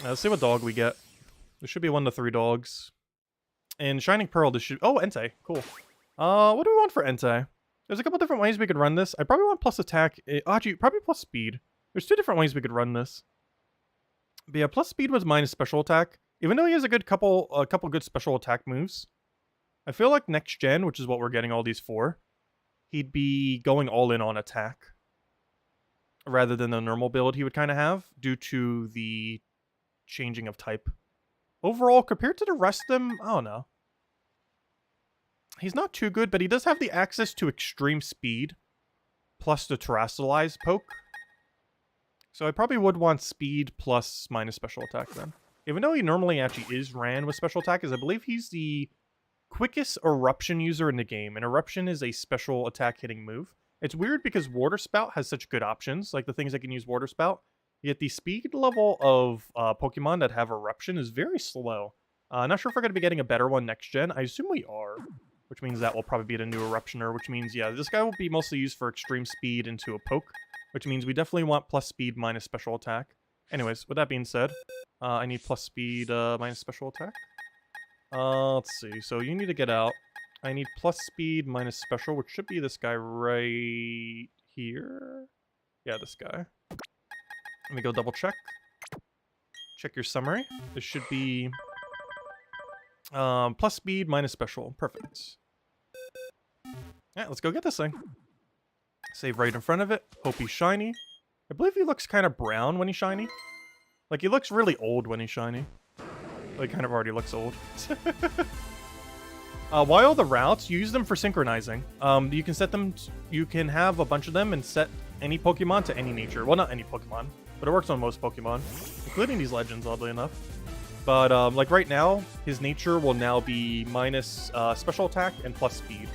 Now, let's see what dog we get. There should be 1 to 3 dogs. And Shining Pearl, this should... Oh, Entei. Cool. What do we want for Entei? There's a couple different ways we could run this. I probably want plus attack. Actually, probably plus speed. There's 2 different ways we could run this. But yeah, plus speed with minus special attack. Even though he has a couple good special attack moves, I feel like next gen, which is what we're getting all these for, he'd be going all in on attack rather than the normal build he would kind of have due to the changing of type. Overall, compared to the rest of them, I don't know. He's not too good, but he does have the access to extreme speed plus the terrestrialize poke. So I probably would want speed plus minus special attack then. Even though he normally actually is ran with special attack, as I believe he's the quickest eruption user in the game. And eruption is a special attack hitting move. It's weird because water spout has such good options, like the things that can use water spout. Yet the speed level of Pokemon that have eruption is very slow. Not sure if we're going to be getting a better one next gen. I assume we are, which means that will probably be the new eruptioner, which means, yeah, this guy will be mostly used for extreme speed into a poke, which means we definitely want plus speed minus special attack. Anyways, with that being said, I need plus speed minus special attack. Let's see. So you need to get out. I need plus speed minus special, which should be this guy right here. Yeah, this guy. Let me go double check. Check your summary. This should be plus speed minus special. Perfect. Yeah, let's go get this thing. Save right in front of it. Hope he's shiny. I believe he looks kind of brown when he's shiny. Like, he looks really old when he's shiny. Well, he kind of already looks old. While the routes, use them for synchronizing. You can set them... You can have a bunch of them and set any Pokemon to any nature. Well, not any Pokemon, but it works on most Pokemon, including these legends, oddly enough. But, like, right now, his nature will now be minus special attack and plus speed.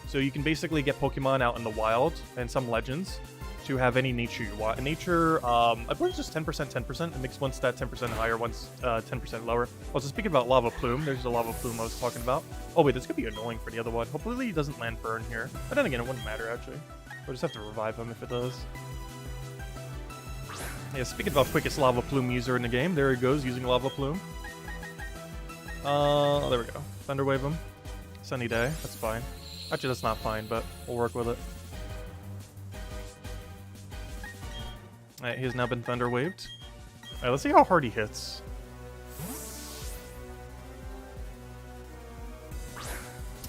So you can basically get Pokemon out in the wild and some legends to have any nature you want. And nature, I believe it's just 10%, 10%. It makes one stat 10% higher, one's 10% lower. Also, speaking about Lava Plume, there's the Lava Plume I was talking about. Oh wait, this could be annoying for the other one. Hopefully he doesn't land burn here. But then again, it wouldn't matter, actually. We'll just have to revive him if it does. Yeah, speaking about quickest Lava Plume user in the game, there he goes, using Lava Plume. There we go. Thunder Wave him. Sunny day, that's fine. Actually, that's not fine, but we'll work with it. Alright, he has now been Thunder Waved. Alright, let's see how hard he hits.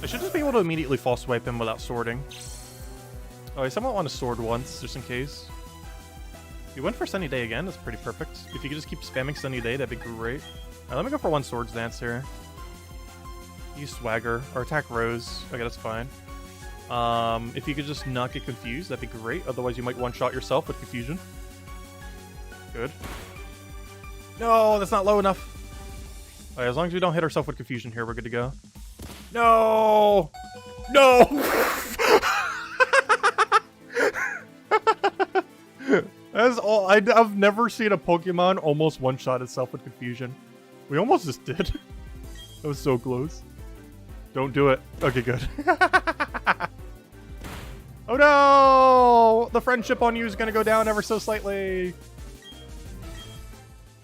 I should just be able to immediately false swipe him without swording. Oh, I somewhat want to sword once, just in case. He went for Sunny Day again, that's pretty perfect. If you could just keep spamming Sunny Day, that'd be great. Alright, let me go for one Swords Dance here. Use Swagger, or attack Rose. Okay, that's fine. If you could just not get confused, that'd be great. Otherwise, you might one-shot yourself with confusion. Good. No, that's not low enough. Alright, as long as we don't hit ourselves with confusion here, we're good to go. No! No! That's all. I've never seen a Pokemon almost one-shot itself with confusion. We almost just did. That was so close. Don't do it. Okay, good. Oh no! The friendship on you is gonna go down ever so slightly.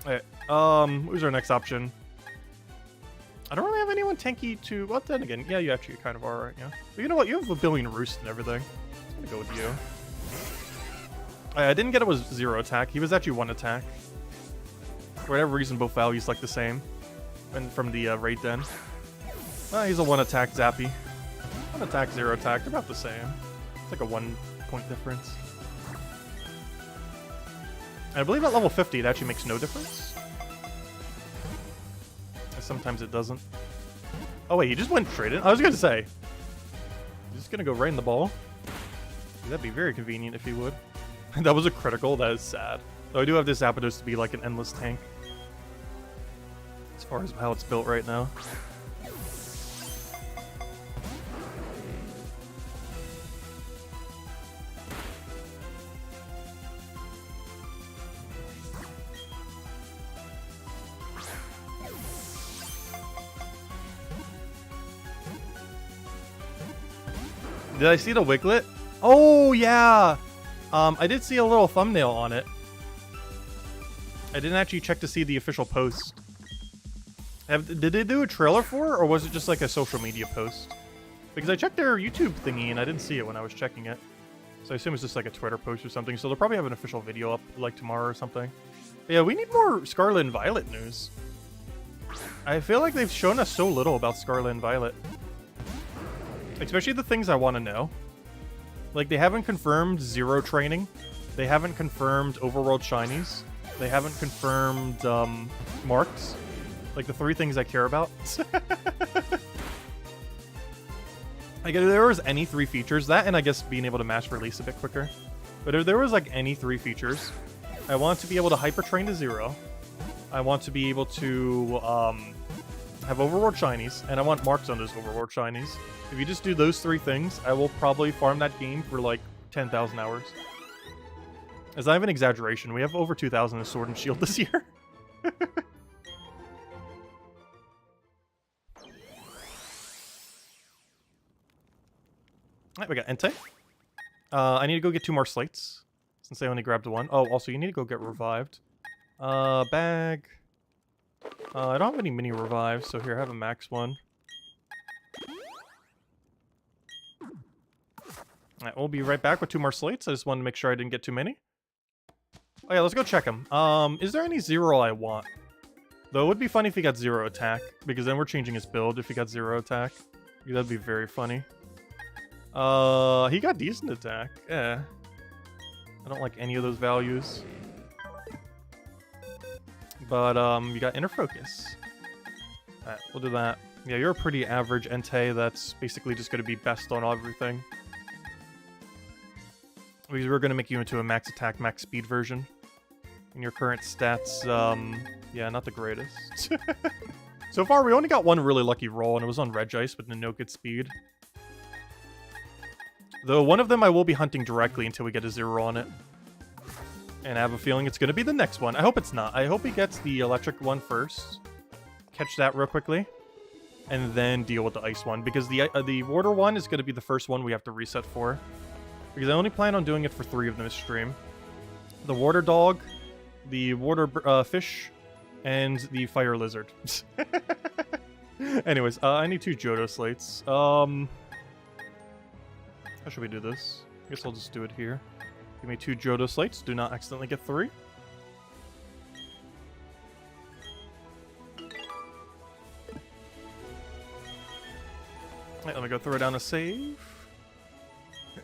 Alright, who's our next option? I don't really have anyone tanky to... Well, then again, yeah, you actually kind of are, right? Yeah. But you know what? You have a billion roosts and everything. I'm gonna go with you. I didn't get it with 0 attack. He was actually 1 attack. For whatever reason, both values like the same. And from the raid den. He's a 1 attack Zappy. 1 attack, 0 attack. They're about the same. It's like a 1 point difference. And I believe at level 50 it actually makes no difference. Sometimes it doesn't. Oh wait, he just went straight in? I was gonna say. He's just gonna go right in the ball. That'd be very convenient if he would. That was a critical, that is sad. Though I do have this Zapdos to be like an endless tank. As far as how it's built right now. Did I see the Wiglet? Oh, yeah! I did see a little thumbnail on it. I didn't actually check to see the official post. Did they do a trailer for it, or was it just like a social media post? Because I checked their YouTube thingy and I didn't see it when I was checking it. So I assume it's just like a Twitter post or something. So they'll probably have an official video up like tomorrow or something. Yeah, we need more Scarlet and Violet news. I feel like they've shown us so little about Scarlet and Violet. Especially the things I want to know. Like, they haven't confirmed Zero training. They haven't confirmed Overworld Shinies. They haven't confirmed, Marks. Like, the 3 things I care about. Like, if there was any 3 features, that and I guess being able to mass release a bit quicker. But if there was, like, any 3 features, I want to be able to Hyper Train to Zero. I want to be able to, have Overworld Shinies, and I want Marks on those Overworld Shinies. If you just do those 3 things, I will probably farm that game for, like, 10,000 hours. As I have an exaggeration, we have over 2,000 in Sword and Shield this year. Alright, we got Entei. I need to go get 2 more slates, since I only grabbed 1. Oh, also, you need to go get revived. Bag. I don't have any mini revives, so here, have a max one. Alright, we'll be right back with 2 more slates. I just wanted to make sure I didn't get too many. Oh yeah, let's go check him. Is there any Zero I want? Though it would be funny if he got 0 attack, because then we're changing his build if he got 0 attack. That'd be very funny. He got decent attack. Yeah. I don't like any of those values. But, you got Inner Focus. Alright, we'll do that. Yeah, you're a pretty average Entei that's basically just going to be best on everything. Because we're going to make you into a max attack, max speed version. And your current stats, yeah, not the greatest. So far, we only got 1 really lucky roll, and it was on Regice with no good speed. Though one of them I will be hunting directly until we get a 0 on it. And I have a feeling it's going to be the next one. I hope it's not. I hope he gets the electric one first. Catch that real quickly. And then deal with the ice one. Because the water one is going to be the first one we have to reset for. Because I only plan on doing it for 3 of them this stream. The water dog, the water fish, and the fire lizard. Anyways, I need 2 Johto slates. How should we do this? I guess I'll just do it here. Give me 2 Johto slates. Do not accidentally get 3. Alright, let me go throw down a save.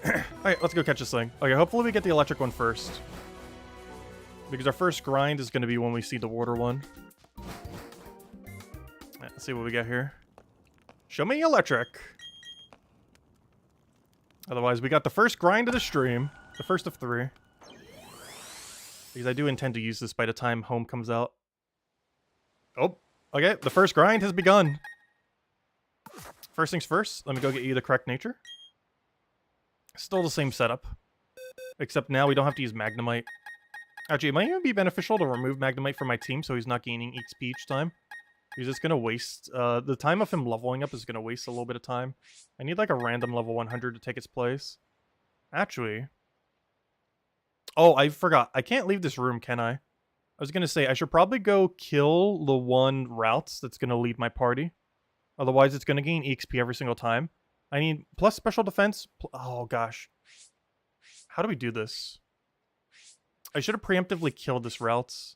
Alright, let's go catch this thing. Okay, hopefully we get the electric one first. Because our first grind is going to be when we see the water one. Alright, let's see what we got here. Show me electric. Otherwise, we got the first grind of the stream. The first of 3. Because I do intend to use this by the time home comes out. Oh, okay. The first grind has begun. First things first, let me go get you the correct nature. Still the same setup. Except now we don't have to use Magnemite. Actually, it might even be beneficial to remove Magnemite from my team so he's not gaining XP each time. He's just going to waste... the time of him leveling up is going to waste a little bit of time. I need like a random level 100 to take its place. Actually... Oh, I forgot. I can't leave this room, can I? I was going to say, I should probably go kill the one routes that's going to lead my party. Otherwise, it's going to gain EXP every single time. I need plus special defense. Oh, gosh. How do we do this? I should have preemptively killed this routes.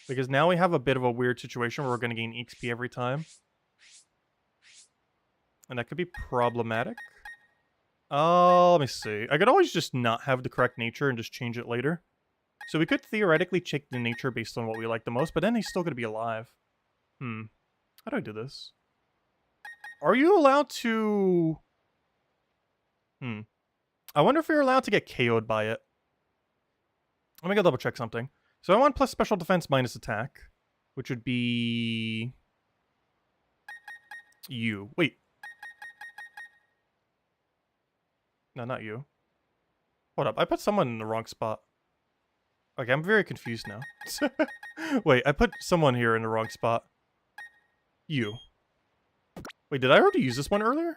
Because now we have a bit of a weird situation where we're going to gain EXP every time. And that could be problematic. Let me see. I could always just not have the correct nature and just change it later. So we could theoretically check the nature based on what we like the most, but then he's still going to be alive. How do I do this? Are you allowed to... I wonder if you're allowed to get KO'd by it. Let me go double check something. So I want plus special defense minus attack, which would be... you. Wait. No, not you. Hold up, I put someone in the wrong spot. Okay, I'm very confused now. Wait, I put someone here in the wrong spot. You. Wait, did I already use this one earlier?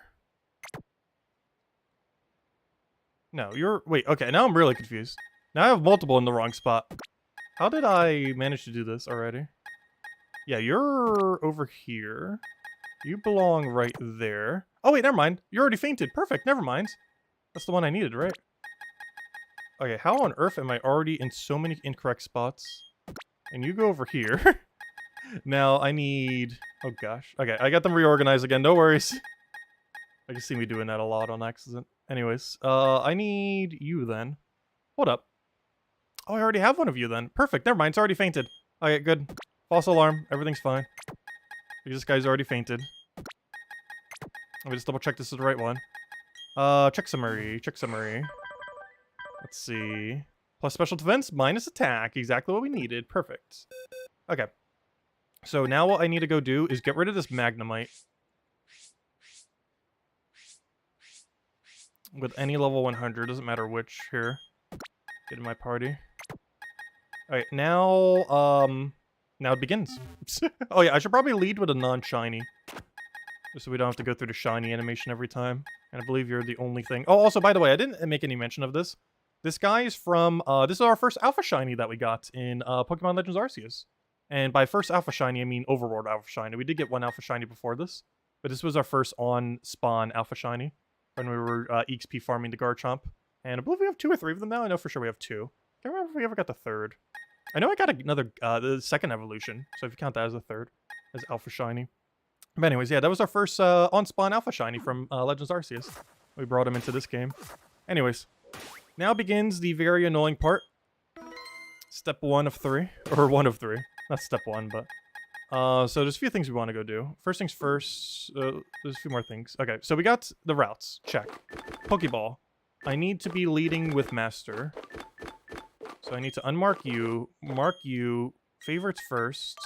No, you're... Wait, okay, now I'm really confused. Now I have multiple in the wrong spot. How did I manage to do this already? Yeah, you're over here. You belong right there. Oh, wait, never mind. You already fainted. Perfect, never mind. That's the one I needed, right? Okay, how on earth am I already in so many incorrect spots? And you go over here. Now I need... Oh gosh. Okay, I got them reorganized again. No worries. I just see me doing that a lot on accident. Anyways, I need you then. Hold up. Oh, I already have one of you then. Perfect. Never mind. It's already fainted. Okay, good. False alarm. Everything's fine. This guy's already fainted. Let me just double check this is the right one. Check summary. Check summary. Let's see. Plus special defense, minus attack. Exactly what we needed. Perfect. Okay. So now what I need to go do is get rid of this Magnemite. With any level 100. Doesn't matter which. Here. Get in my party. Alright, now, now it begins. Oh yeah, I should probably lead with a non-shiny. Just so we don't have to go through the shiny animation every time. And I believe you're the only thing. Oh, also, by the way, I didn't make any mention of this. This guy is from, this is our first Alpha Shiny that we got in Pokemon Legends Arceus. And by first Alpha Shiny, I mean Overworld Alpha Shiny. We did get one Alpha Shiny before this. But this was our first on-spawn Alpha Shiny. When we were EXP farming the Garchomp. And I believe we have 2 or 3 of them now. I know for sure we have 2. Can't remember if we ever got the 3rd. I know I got another, the 2nd evolution. So if you count that as the 3rd. As Alpha Shiny. But anyways, yeah, that was our first on-spawn Alpha Shiny from Legends Arceus. We brought him into this game. Anyways. Now begins the very annoying part. Step 1 of 3. Or 1 of 3. Not step 1, but... so there's a few things we want to go do. First things first, there's a few more things. Okay, so we got the routes. Check. Pokeball. I need to be leading with Master. So I need to unmark you, mark you, favorites first.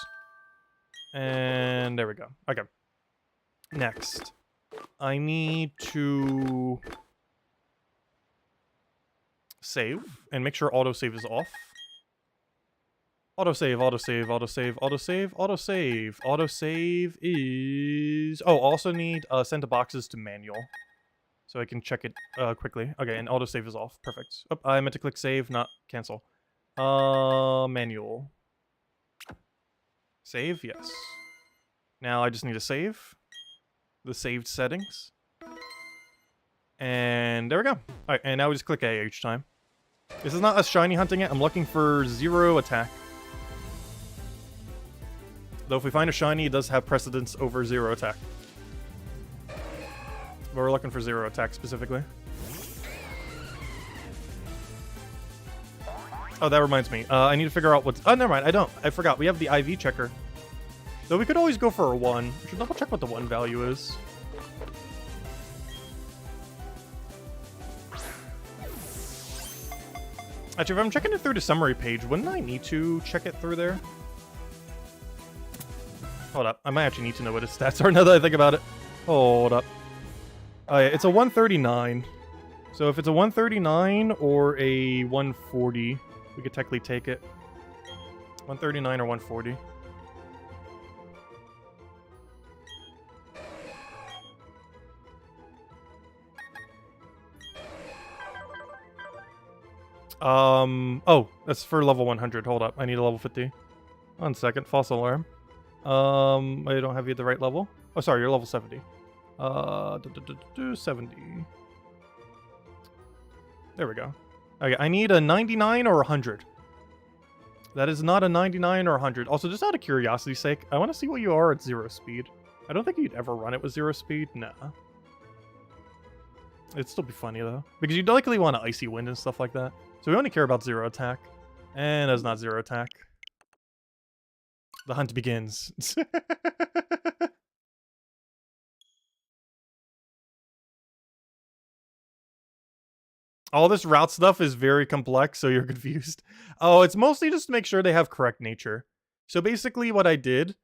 And there we go. Okay. Next. I need to... save, and make sure autosave is off. Autosave, autosave, autosave, autosave, autosave. Autosave is... Oh, also need send to boxes to manual. So I can check it quickly. Okay, and autosave is off. Perfect. Oh, I meant to click save, not cancel. Manual. Save, yes. Now I just need to save. The saved settings. And there we go. Alright, and now we just click A each time. This is not us shiny hunting it. I'm looking for 0 attack. Though if we find a shiny, it does have precedence over 0 attack. But we're looking for 0 attack specifically. Oh, that reminds me. I need to figure out what's... Oh, never mind. I don't. I forgot. We have the IV checker. Though we could always go for a 1. We should double check what the 1 value is. Actually, if I'm checking it through the summary page, wouldn't I need to check it through there? Hold up. I might actually need to know what its stats are now that I think about it. Hold up. Oh yeah, it's a 139. So if it's a 139 or a 140, we could technically take it. 139 or 140. Oh, that's for level 100. Hold up. I need a level 50. 1 second. False alarm. I don't have you at the right level. Oh, sorry. You're level 70. 70. There we go. Okay, I need a 99 or 100. That is not a 99 or 100. Also, just out of curiosity's sake, I want to see what you are at 0 speed. I don't think you'd ever run it with 0 speed. Nah. It'd still be funny, though. Because you'd likely want an Icy Wind and stuff like that. So we only care about 0 attack. And that's not 0 attack. The hunt begins. All this route stuff is very complex, so you're confused. Oh, it's mostly just to make sure they have correct nature. So basically what I did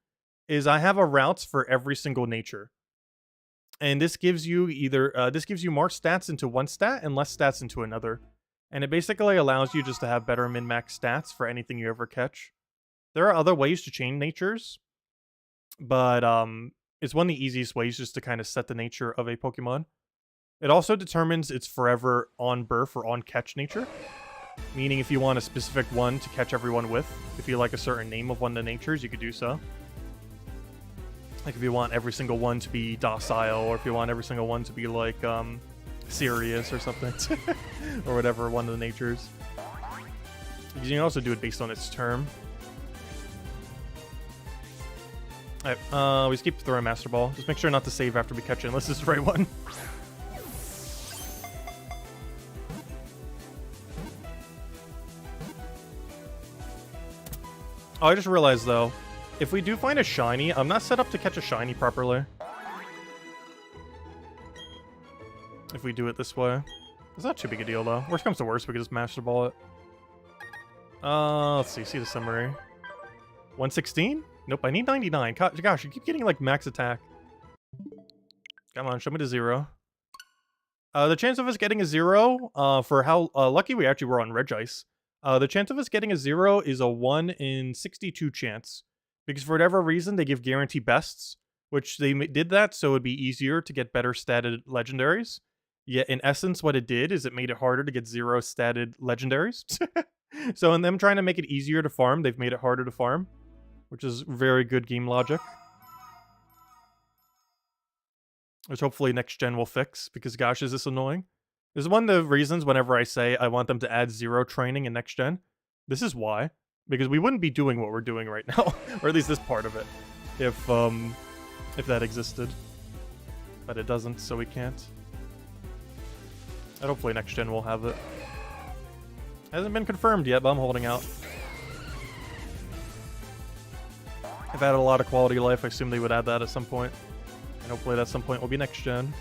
is I have a routes for every single nature. And this gives you either, this gives you more stats into one stat and less stats into another. And it basically allows you just to have better min-max stats for anything you ever catch. There are other ways to change natures, but it's one of the easiest ways just to kind of set the nature of a Pokemon. It also determines its forever on birth or on catch nature. Meaning if you want a specific one to catch everyone with, if you like a certain name of one of the natures, you could do so. Like if you want every single one to be docile, or if you want every single one to be like serious or something. Or whatever one of the natures. You can also do it based on its term. Alright, we just keep throwing Master Ball. Just make sure not to save after we catch it unless it's the right one. Oh, I just realized though, if we do find a shiny, I'm not set up to catch a shiny properly. If we do it this way. It's not too big a deal though. Worst comes to worst, we can just Master Ball it. Let's see the summary. 116? Nope, I need 99. Gosh, you keep getting like max attack. Come on, show me the 0. The chance of us getting a 0, for how lucky we actually were on Regice. The chance of us getting a 0 is a 1 in 62 chance. Because for whatever reason, they give guarantee bests, which they did that so it'd be easier to get better statted legendaries. Yet in essence, what it did is it made it harder to get 0 statted legendaries. So in them trying to make it easier to farm, they've made it harder to farm, which is very good game logic. Which hopefully next gen will fix, because gosh, is this annoying. This is one of the reasons whenever I say I want them to add 0 training in next gen. This is why. Because we wouldn't be doing what we're doing right now. Or at least this part of it. If that existed. But it doesn't, so we can't. And hopefully next gen will have it. Hasn't been confirmed yet, but I'm holding out. I've added a lot of quality of life. I assume they would add that at some point. And hopefully that some point will be next gen.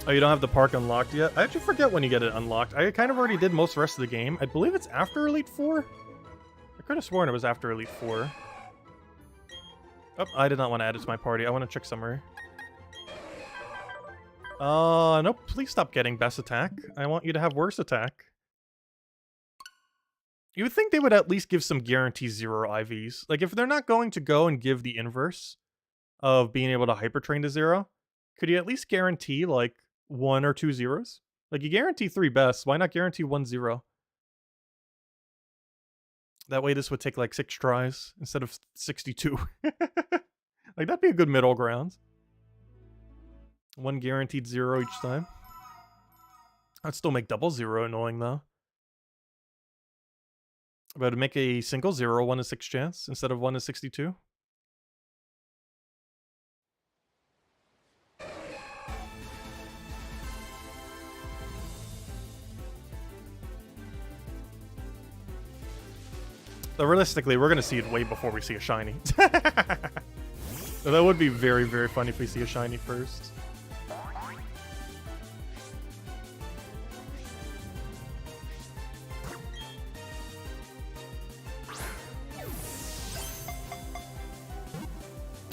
Oh, you don't have the park unlocked yet? I actually forget when you get it unlocked. I kind of already did most of the rest of the game. I believe it's after Elite 4? I could have sworn it was after Elite 4. Oh, I did not want to add it to my party. I want to check summary. Nope. Please stop getting best attack. I want you to have worse attack. You would think they would at least give some guarantee 0 IVs. Like, if they're not going to go and give the inverse of being able to hyper train to 0, could you at least guarantee, like, 1 or 2 zeros? Like, you guarantee 3 bests. Why not guarantee 1 0? That way this would take, like, 6 tries instead of 62. Like, that'd be a good middle ground. 1 guaranteed 0 each time. I'd still make double 0 annoying, though. But it'd make a single 0 1 in 6 chance instead of 1 in 62. So realistically, we're going to see it way before we see a shiny. So that would be very, very funny if we see a shiny first.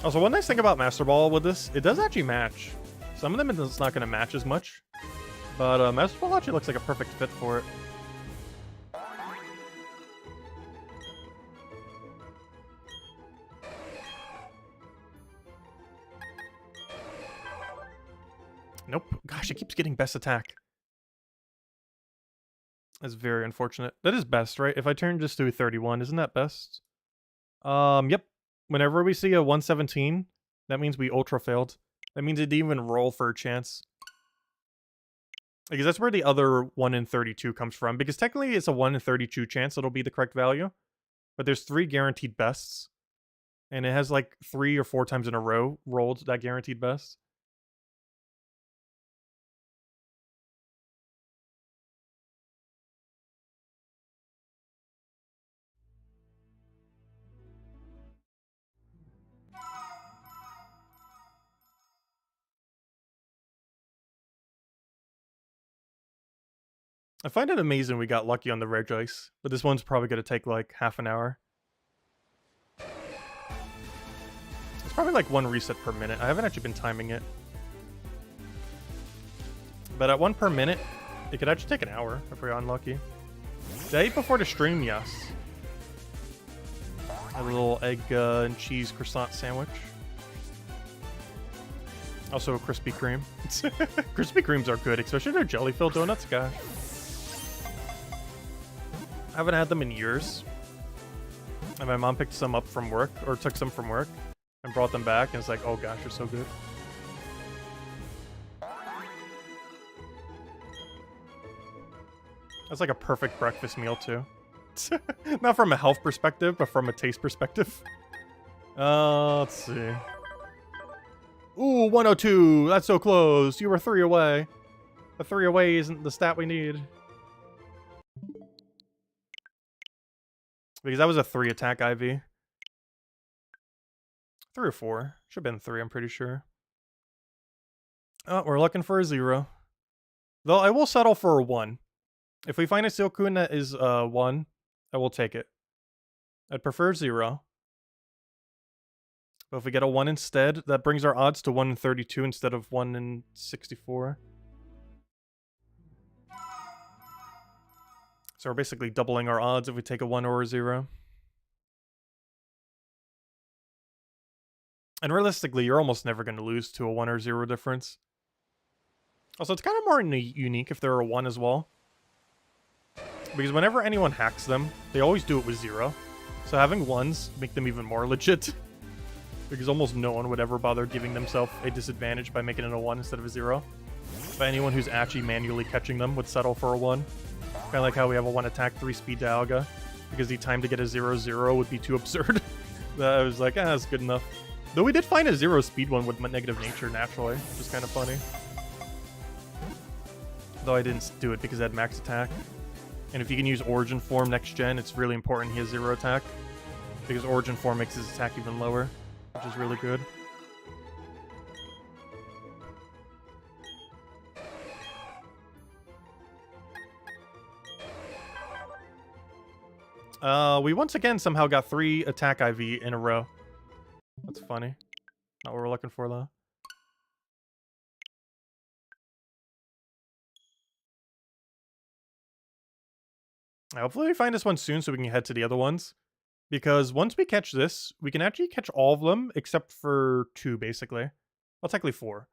Also, one nice thing about Master Ball with this, it does actually match. Some of them it's not going to match as much. But Master Ball actually looks like a perfect fit for it. Nope. Gosh, it keeps getting best attack. That's very unfortunate. That is best, right? If I turn just to a 31, isn't that best? Yep. Whenever we see a 117, that means we ultra failed. That means it didn't even roll for a chance. Because that's where the other 1 in 32 comes from. Because technically it's a 1 in 32 chance it'll be the correct value. But there's 3 guaranteed bests. And it has like 3 or 4 times in a row rolled that guaranteed best. I find it amazing we got lucky on the Regice, but this one's probably going to take like half an hour. It's probably like 1 reset per minute. I haven't actually been timing it. But at 1 per minute, it could actually take an hour if we're unlucky. Did I eat before the stream? Yes. A little egg and cheese croissant sandwich. Also a Krispy Kreme. Krispy Kremes are good, especially their jelly-filled donuts, gosh. I haven't had them in years. And my mom picked some up from work, or took some from work, and brought them back, and it's like, oh gosh, they're so good. That's like a perfect breakfast meal, too. Not from a health perspective, but from a taste perspective. Let's see. Ooh, 102. That's so close. You were 3 away. The 3 away isn't the stat we need. Because that was a 3 attack IV. 3 or 4. Should have been 3, I'm pretty sure. Oh, we're looking for a 0. Though I will settle for a 1. If we find a Silcoon that is 1, I will take it. I'd prefer 0. But if we get a 1 instead, that brings our odds to 1 in 32 instead of 1 in 64. So we're basically doubling our odds if we take a 1 or a 0. And realistically, you're almost never going to lose to a 1 or 0 difference. Also, it's kind of more unique if they're a 1 as well. Because whenever anyone hacks them, they always do it with 0. So having 1s make them even more legit. Because almost no one would ever bother giving themselves a disadvantage by making it a 1 instead of a 0. But anyone who's actually manually catching them would settle for a 1. Kind of like how we have a 1 attack, 3 speed Dialga. Because the time to get a 0-0 would be too absurd. I was like, that's good enough. Though we did find a 0 speed one with negative nature naturally, which is kind of funny. Though I didn't do it because it had max attack. And if you can use Origin Form next gen, it's really important he has 0 attack. Because Origin Form makes his attack even lower, which is really good. We once again somehow got 3 attack IV in a row. That's funny. Not what we're looking for, though. Hopefully we find this one soon so we can head to the other ones. Because once we catch this, we can actually catch all of them except for 2, basically. Well, technically 4.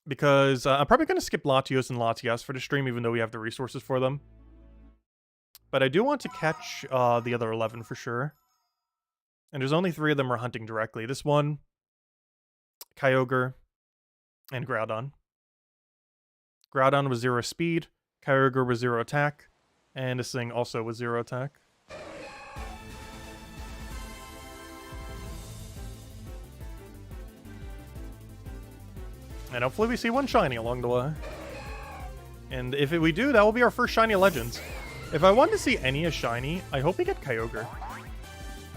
Because I'm probably going to skip Latios and Latias for the stream, even though we have the resources for them. But I do want to catch the other 11 for sure. And there's only 3 of them we're hunting directly. This one, Kyogre, and Groudon. Groudon was 0 speed, Kyogre was 0 attack, and this thing also was 0 attack. And hopefully we see one shiny along the way. And if we do, that will be our first shiny Legends. If I want to see any a shiny, I hope we get Kyogre.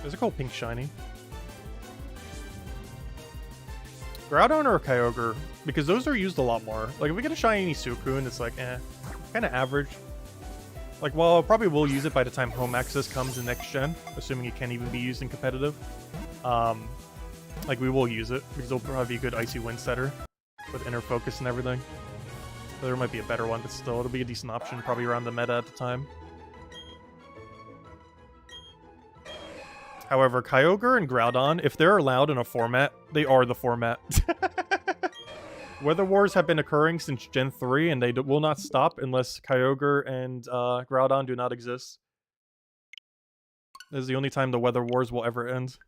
There's a cool pink shiny. Groudon or Kyogre, because those are used a lot more. Like, if we get a shiny Suicune, it's like, kind of average. Like, well, I probably will use it by the time home access comes in next gen, assuming it can't even be used in competitive. Like, we will use it, because it'll probably be a good Icy Wind setter with inner focus and everything. So there might be a better one, but still, it'll be a decent option, probably around the meta at the time. However, Kyogre and Groudon, if they're allowed in a format, they are the format. Weather Wars have been occurring since Gen 3, and they will not stop unless Kyogre and Groudon do not exist. This is the only time the Weather Wars will ever end.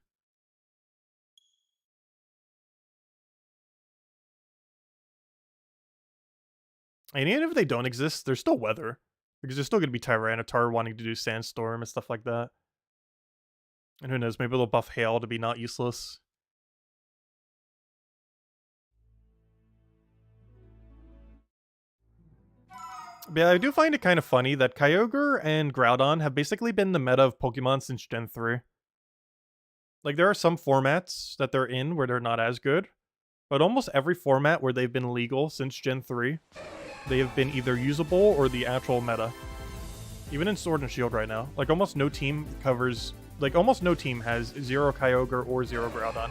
And even if they don't exist, there's still weather. Because there's still going to be Tyranitar wanting to do Sandstorm and stuff like that. And who knows, maybe they'll buff Hail to be not useless. But yeah, I do find it kind of funny that Kyogre and Groudon have basically been the meta of Pokemon since Gen 3. Like, there are some formats that they're in where they're not as good. But almost every format where they've been legal since Gen 3, they have been either usable or the actual meta. Even in Sword and Shield right now. Like, almost no team covers... Like, almost no team has 0 Kyogre or 0 Groudon.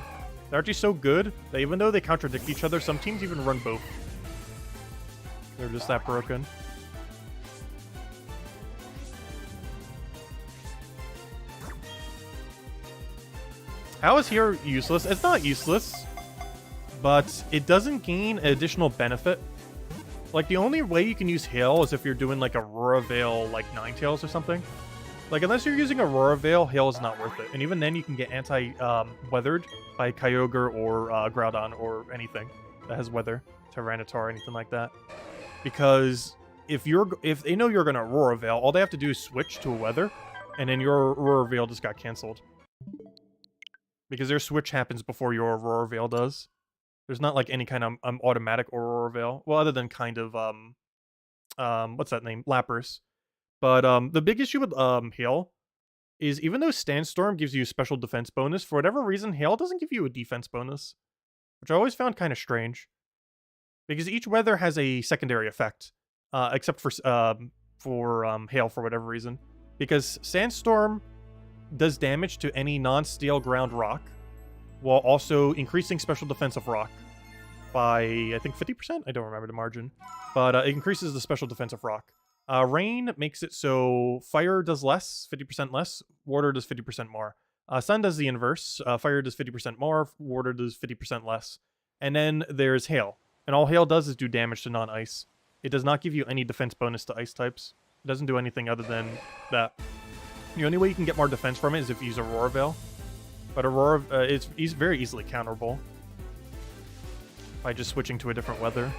They're actually so good that even though they contradict each other, some teams even run both. They're just that broken. How is here useless? It's not useless, but it doesn't gain additional benefit. Like, the only way you can use Hail is if you're doing, like, Aurora Veil, like, Ninetales or something. Like, unless you're using Aurora Veil, Hail is not worth it. And even then, you can get anti-weathered by Kyogre or Groudon or anything that has weather, Tyranitar, anything like that. because if they know you're gonna Aurora Veil, all they have to do is switch to a weather, and then your Aurora Veil just got canceled. Because their switch happens before your Aurora Veil does. There's not like any kind of automatic Aurora Veil. Well, other than kind of what's that name? Lapras. But the big issue with Hail is even though Sandstorm gives you a special defense bonus, for whatever reason, Hail doesn't give you a defense bonus, which I always found kind of strange. Because each weather has a secondary effect, except for Hail for whatever reason. Because Sandstorm does damage to any non-steel ground rock, while also increasing special defense of rock by, I think, 50%? I don't remember the margin. But it increases the special defense of rock. Rain makes it so fire does less, 50% less, water does 50% more. Sun does the inverse, fire does 50% more, water does 50% less. And then there's hail. And all hail does is do damage to non-ice. It does not give you any defense bonus to ice types. It doesn't do anything other than that. The only way you can get more defense from it is if you use Aurora Veil. But Aurora, it's very easily counterable by just switching to a different weather.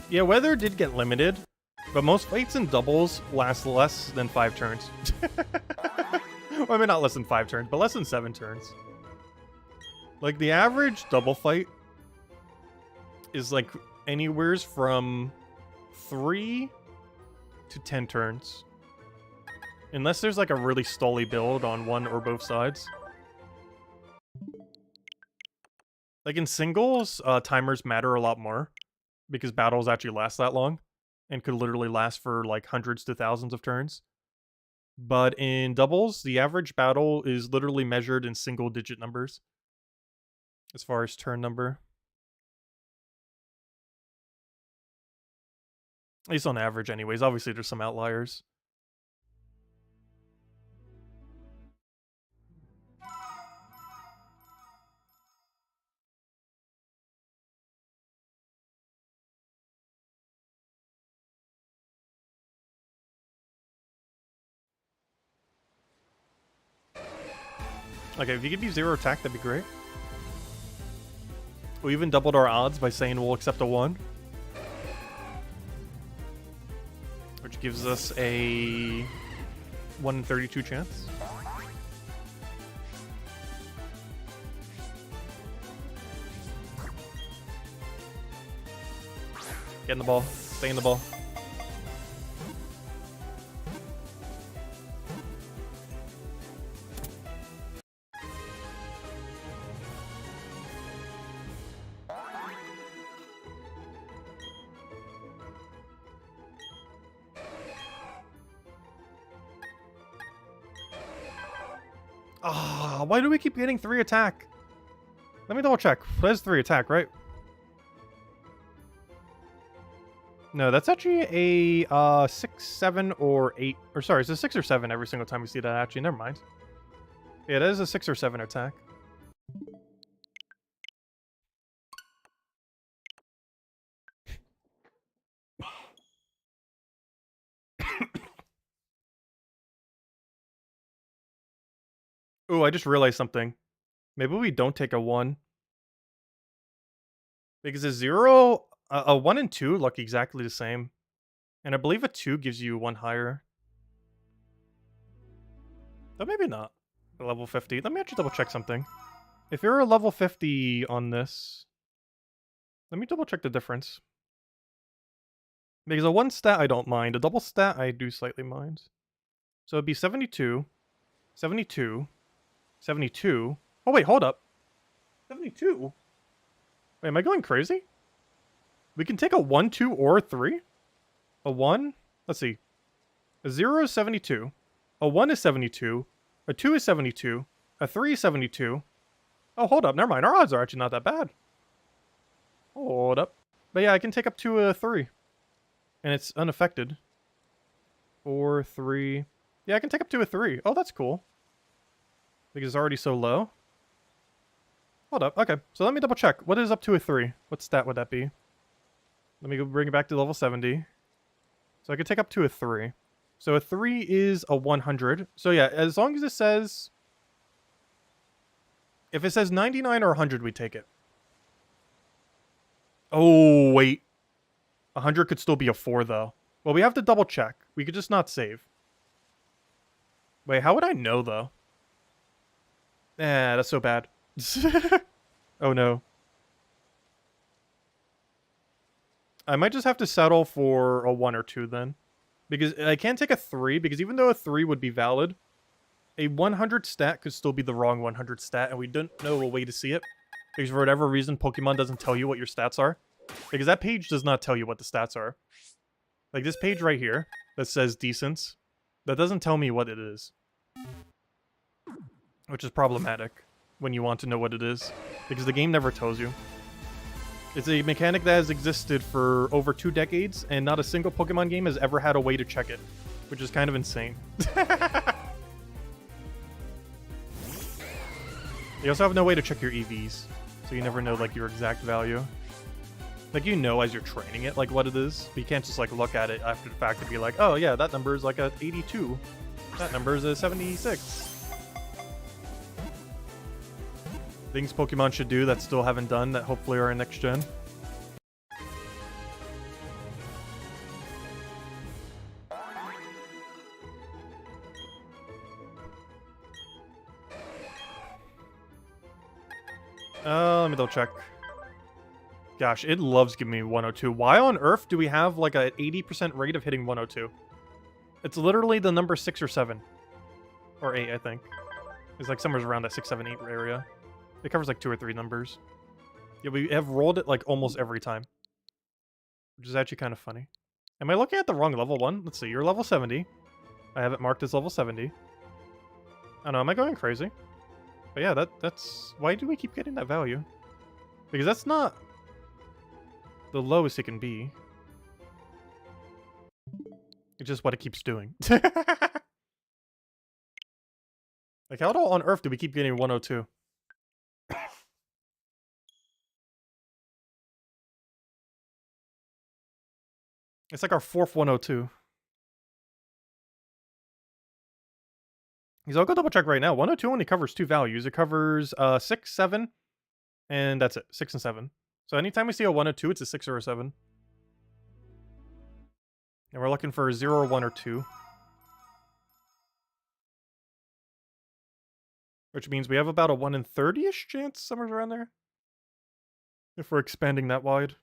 Yeah, weather did get limited, but most fights in doubles last less than 5 turns. Well, I mean, not less than 5 turns, but less than 7 turns. Like, the average double fight is, like, anywhere from 3 to 10 turns. Unless there's, like, a really stally build on one or both sides. Like, in singles, timers matter a lot more, because battles actually last that long, and could literally last for, like, hundreds to thousands of turns. But in doubles, the average battle is literally measured in single-digit numbers, as far as turn number. At least on average, anyways. Obviously, there's some outliers. Okay, if you give me 0 attack, that'd be great. We even doubled our odds by saying we'll accept a 1. Which gives us a 1 in 32 chance. Get in the ball. Stay in the ball. Ah, why do we keep getting 3 attack? Let me double check. That's 3 attack, right? No, that's actually a 6, 7, or 8. Or sorry, it's a 6 or 7 every single time we see that, actually. Never mind. Yeah, that is a 6 or 7 attack. Ooh, I just realized something. Maybe we don't take a 1. Because a 0, a 1 and 2 look exactly the same. And I believe a 2 gives you 1 higher. But maybe not. Level 50. Let me actually double check something. If you're a level 50 on this, let me double check the difference. Because a 1 stat I don't mind. A double stat I do slightly mind. So it'd be 72, 72, 72. Oh wait, hold up. 72? Wait, am I going crazy? We can take a 1, 2, or 3? A 1? Let's see. A 0 is 72. A 1 is 72. A 2 is 72. A 3 is 72. Oh, hold up. Never mind. Our odds are actually not that bad. Hold up. But yeah, I can take up to a 3. And it's unaffected. 4, 3. Yeah, I can take up to a 3. Oh, that's cool. Because it's already so low. Hold up. Okay, so let me double check. What is up to a 3? What stat would that be? Let me go bring it back to level 70. So I could take up to a 3. So a 3 is a 100. So yeah, as long as it says... If it says 99 or 100, we take it. Oh, wait. 100 could still be a 4, though. Well, we have to double check. We could just not save. Wait, how would I know, though? That's so bad. Oh, no. I might just have to settle for a 1 or 2, then. Because I can't take a 3, because even though a 3 would be valid, a 100 stat could still be the wrong 100 stat, and we don't know a way to see it. Because for whatever reason, Pokemon doesn't tell you what your stats are. Because that page does not tell you what the stats are. Like this page right here, that says decent, that doesn't tell me what it is. Which is problematic when you want to know what it is. Because the game never tells you. It's a mechanic that has existed for over 2 decades, and not a single Pokemon game has ever had a way to check it. Which is kind of insane. You also have no way to check your EVs. So you never know, like, your exact value. Like, you know as you're training it, like, what it is. But you can't just, like, look at it after the fact and be like, oh, yeah, that number is, like, a 82. That number is a 76. Things Pokemon should do that still haven't done that hopefully are in next gen. Let me double check. Gosh, it loves giving me 102. Why on earth do we have like a 80% rate of hitting 102? It's literally the number 6 or 7. Or 8, I think. It's like somewhere around that 6, 7, 8 area. It covers like 2 or 3 numbers. Yeah, we have rolled it like almost every time. Which is actually kind of funny. Am I looking at the wrong level one? Let's see, you're level 70. I have it marked as level 70. I don't know, am I going crazy? But yeah, that's... Why do we keep getting that value? Because that's not the lowest it can be. It's just what it keeps doing. Like, how on earth do we keep getting 102? It's like our 4th 102. So I'll go double check right now. 102 only covers 2 values. It covers 6, 7, and that's it. 6 and 7. So anytime we see a 102, it's a 6 or a 7. And we're looking for a 0 or 1 or 2. Which means we have about a 1 in 30-ish chance, somewhere around there. If we're expanding that wide.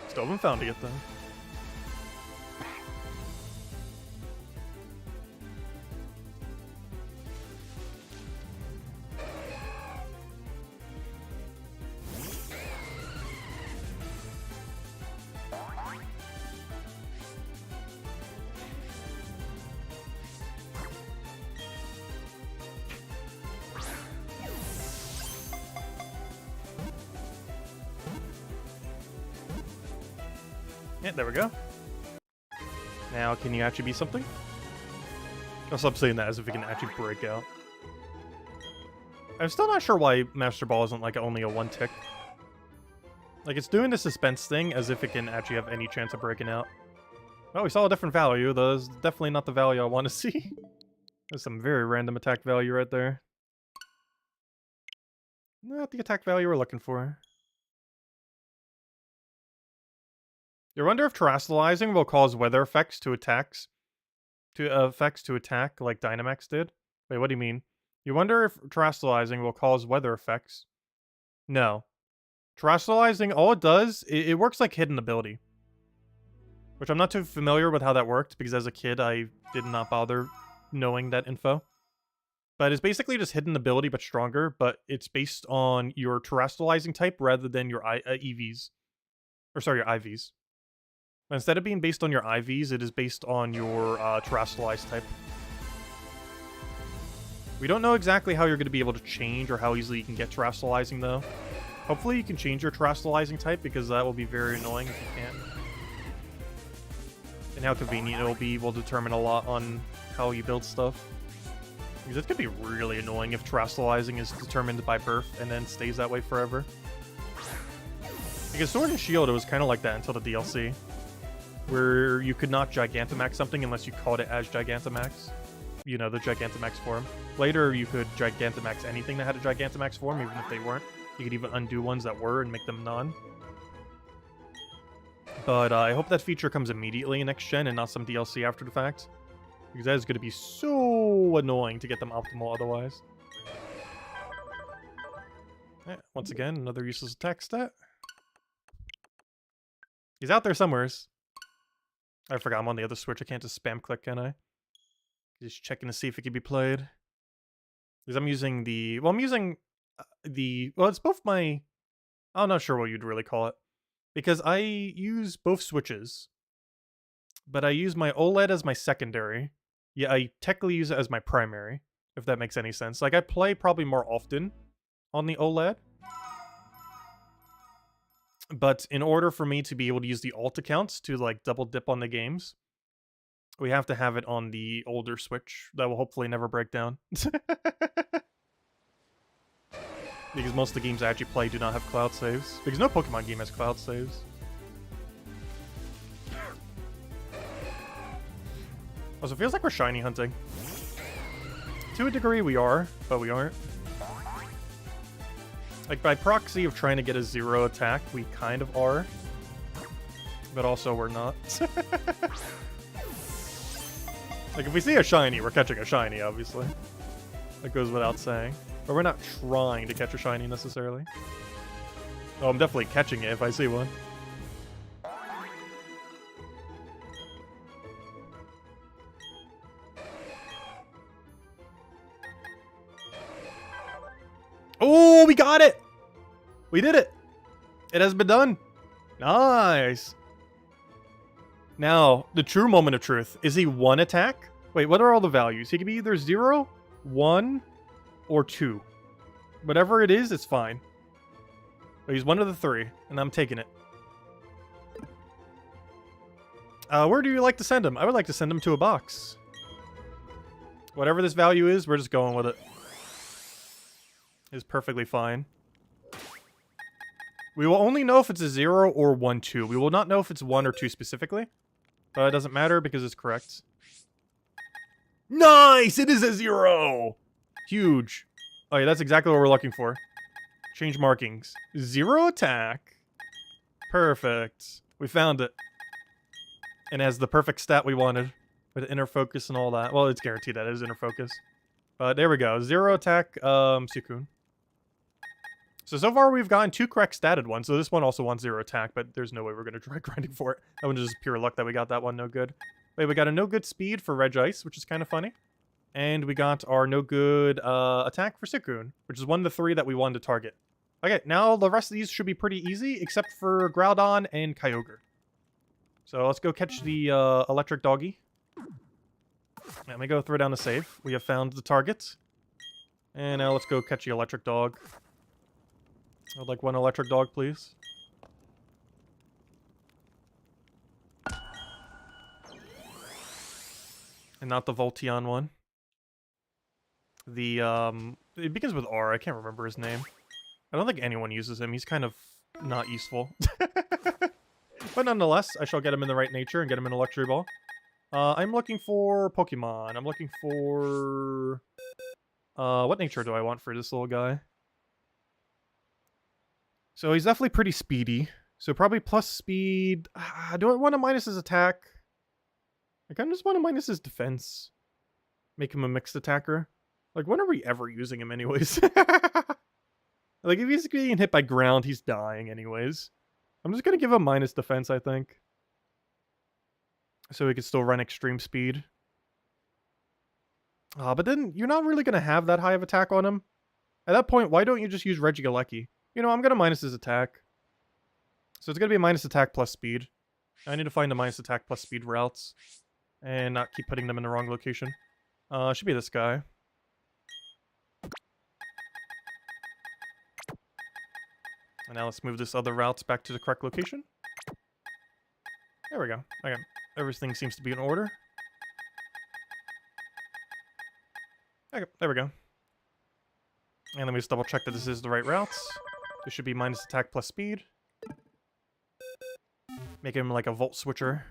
Still haven't found it yet, though. Yeah, there we go. Now, can you actually be something? I'll stop saying that as if it can actually break out. I'm still not sure why Master Ball isn't like only a 1 tick. Like, it's doing the suspense thing as if it can actually have any chance of breaking out. Oh, we saw a different value. That's definitely not the value I want to see. There's some very random attack value right there. Not the attack value we're looking for. You wonder if terrestrializing will cause weather effects to attacks. Effects to attack like Dynamax did? Wait, what do you mean? You wonder if terrestrializing will cause weather effects? No. Terrestrializing, all it does, it works like hidden ability. Which I'm not too familiar with how that worked, because as a kid I did not bother knowing that info. But it's basically just hidden ability, but stronger, but it's based on your terrestrializing type rather than your EVs. Or sorry, your IVs. But instead of being based on your IVs, it is based on your terrestrialized type. We don't know exactly how you're going to be able to change or how easily you can get terrestrializing, though. Hopefully you can change your terrestrializing type, because that will be very annoying if you can't. And how convenient it will be will determine a lot on how you build stuff. Because it could be really annoying if terrestrializing is determined by birth and then stays that way forever. Because Sword and Shield, it was kind of like that until the DLC. Where you could not Gigantamax something unless you called it as Gigantamax. You know, the Gigantamax form. Later, you could Gigantamax anything that had a Gigantamax form, even if they weren't. You could even undo ones that were and make them none. But I hope that feature comes immediately in next gen and not some DLC after the fact. Because that is going to be so annoying to get them optimal otherwise. Once again, another useless attack stat. He's out there somewheres. I forgot I'm on the other switch. I can't just spam click, can I? Just checking to see if it can be played. Because I'm using the... Well, I'm using the... Well, it's both my... I'm not sure what you'd really call it. Because I use both switches. But I use my OLED as my secondary. Yeah, I technically use it as my primary, if that makes any sense. Like, I play probably more often on the OLED. But in order for me to be able to use the alt accounts to, like, double dip on the games, we have to have it on the older Switch that will hopefully never break down. Because most of the games I actually play do not have cloud saves. Because no Pokemon game has cloud saves. Also, it feels like we're shiny hunting. To a degree we are, but we aren't. Like, by proxy of trying to get a 0 attack, we kind of are. But also we're not. Like, if we see a shiny, we're catching a shiny, obviously. That goes without saying. But we're not trying to catch a shiny, necessarily. Oh, I'm definitely catching it if I see one. Oh, we got it! We did it! It has been done. Nice. Now, the true moment of truth. Is he 1 attack? Wait, what are all the values? He can be either 0, 1, or 2. Whatever it is, it's fine. But he's one of the 3, and I'm taking it. Where do you like to send him? I would like to send him to a box. Whatever this value is, we're just going with it. Is perfectly fine. We will only know if it's a 0 or 1, 2. We will not know if it's 1 or 2 specifically. But it doesn't matter because it's correct. Nice! It is a 0! Huge. Oh yeah, that's exactly what we're looking for. Change markings. 0 attack. Perfect. We found it. And it has the perfect stat we wanted. With inner focus and all that. Well, it's guaranteed that it is inner focus. But there we go. 0 attack, Suicune. So far we've gotten 2 correct statted ones. So this one also wants 0 attack, but there's no way we're going to try grinding for it. That one is just pure luck that we got that one no good. Wait, we got a no good speed for Regice, which is kind of funny. And we got our no good attack for Suicune, which is one of the 3 that we wanted to target. Okay, now the rest of these should be pretty easy, except for Groudon and Kyogre. So let's go catch the electric doggy. Let me go throw down the save. We have found the target. And now let's go catch the electric dog. I'd like 1 electric dog, please. And not the Voltion one. The, it begins with R. I can't remember his name. I don't think anyone uses him. He's kind of not useful. But nonetheless, I shall get him in the right nature and get him in a luxury ball. I'm looking for Pokemon. I'm looking for... what nature do I want for this little guy? So he's definitely pretty speedy. So probably plus speed. Do I want to minus his attack? I kind of just want to minus his defense. Make him a mixed attacker. Like, when are we ever using him anyways? Like, if he's getting hit by ground, he's dying anyways. I'm just going to give him minus defense, I think. So he can still run extreme speed. But then you're not really going to have that high of attack on him. At that point, why don't you just use Regieleki? You know, I'm going to minus his attack. So it's going to be a minus attack plus speed. I need to find the minus attack plus speed routes. And not keep putting them in the wrong location. Should be this guy. And now let's move this other routes back to the correct location. There we go. Okay. Everything seems to be in order. Okay, there we go. And let me just double check that this is the right route. This should be minus attack plus speed. Make him like a volt switcher.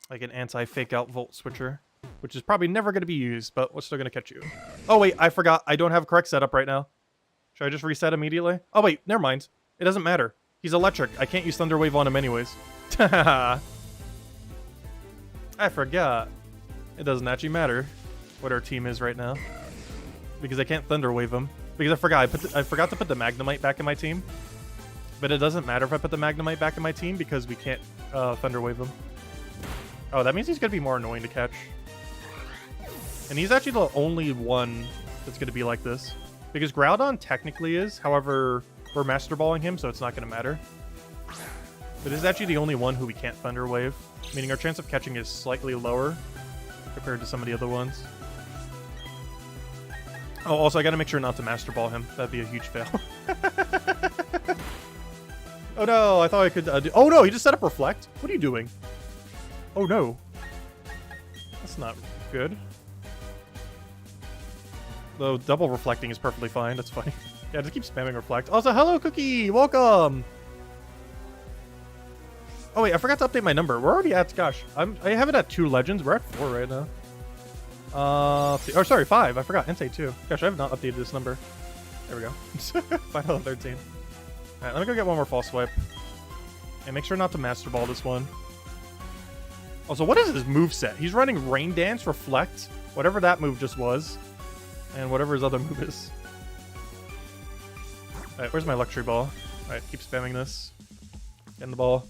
Like an anti-fake out volt switcher. Which is probably never going to be used, but we're still going to catch you. Oh wait, I forgot. I don't have correct setup right now. Should I just reset immediately? Oh wait, never mind. It doesn't matter. He's electric. I can't use Thunder Wave on him anyways. I forgot. It doesn't actually matter what our team is right now. Because I can't Thunder Wave him. Because I forgot. I forgot to put the Magnemite back in my team. But it doesn't matter if I put the Magnemite back in my team because we can't Thunder Wave him. Oh, that means he's going to be more annoying to catch. And he's actually the only one that's going to be like this. Because Groudon technically is, however, we're Master Balling him, so it's not going to matter. But this is actually the only one who we can't Thunder Wave, meaning our chance of catching is slightly lower compared to some of the other ones. Oh, also, I got to make sure not to Master Ball him. That'd be a huge fail. Oh no, I thought I could oh no, he just set up Reflect? What are you doing? Oh no. That's not good. Though double reflecting is perfectly fine. That's funny. Yeah, just keep spamming Reflect. Also, hello, Cookie! Welcome! Oh, wait, I forgot to update my number. We're already at, gosh, I have it at 2 legends. We're at 4 right now. Oh, sorry, 5. I forgot. Entei 2. Gosh, I have not updated this number. There we go. Final 13. Alright, let me go get one more false swipe. And make sure not to Master Ball this one. Also, what is his moveset? He's running Rain Dance, Reflect, whatever that move just was. And whatever his other move is. Alright, where's my Luxury Ball? Alright, keep spamming this. Getting the ball.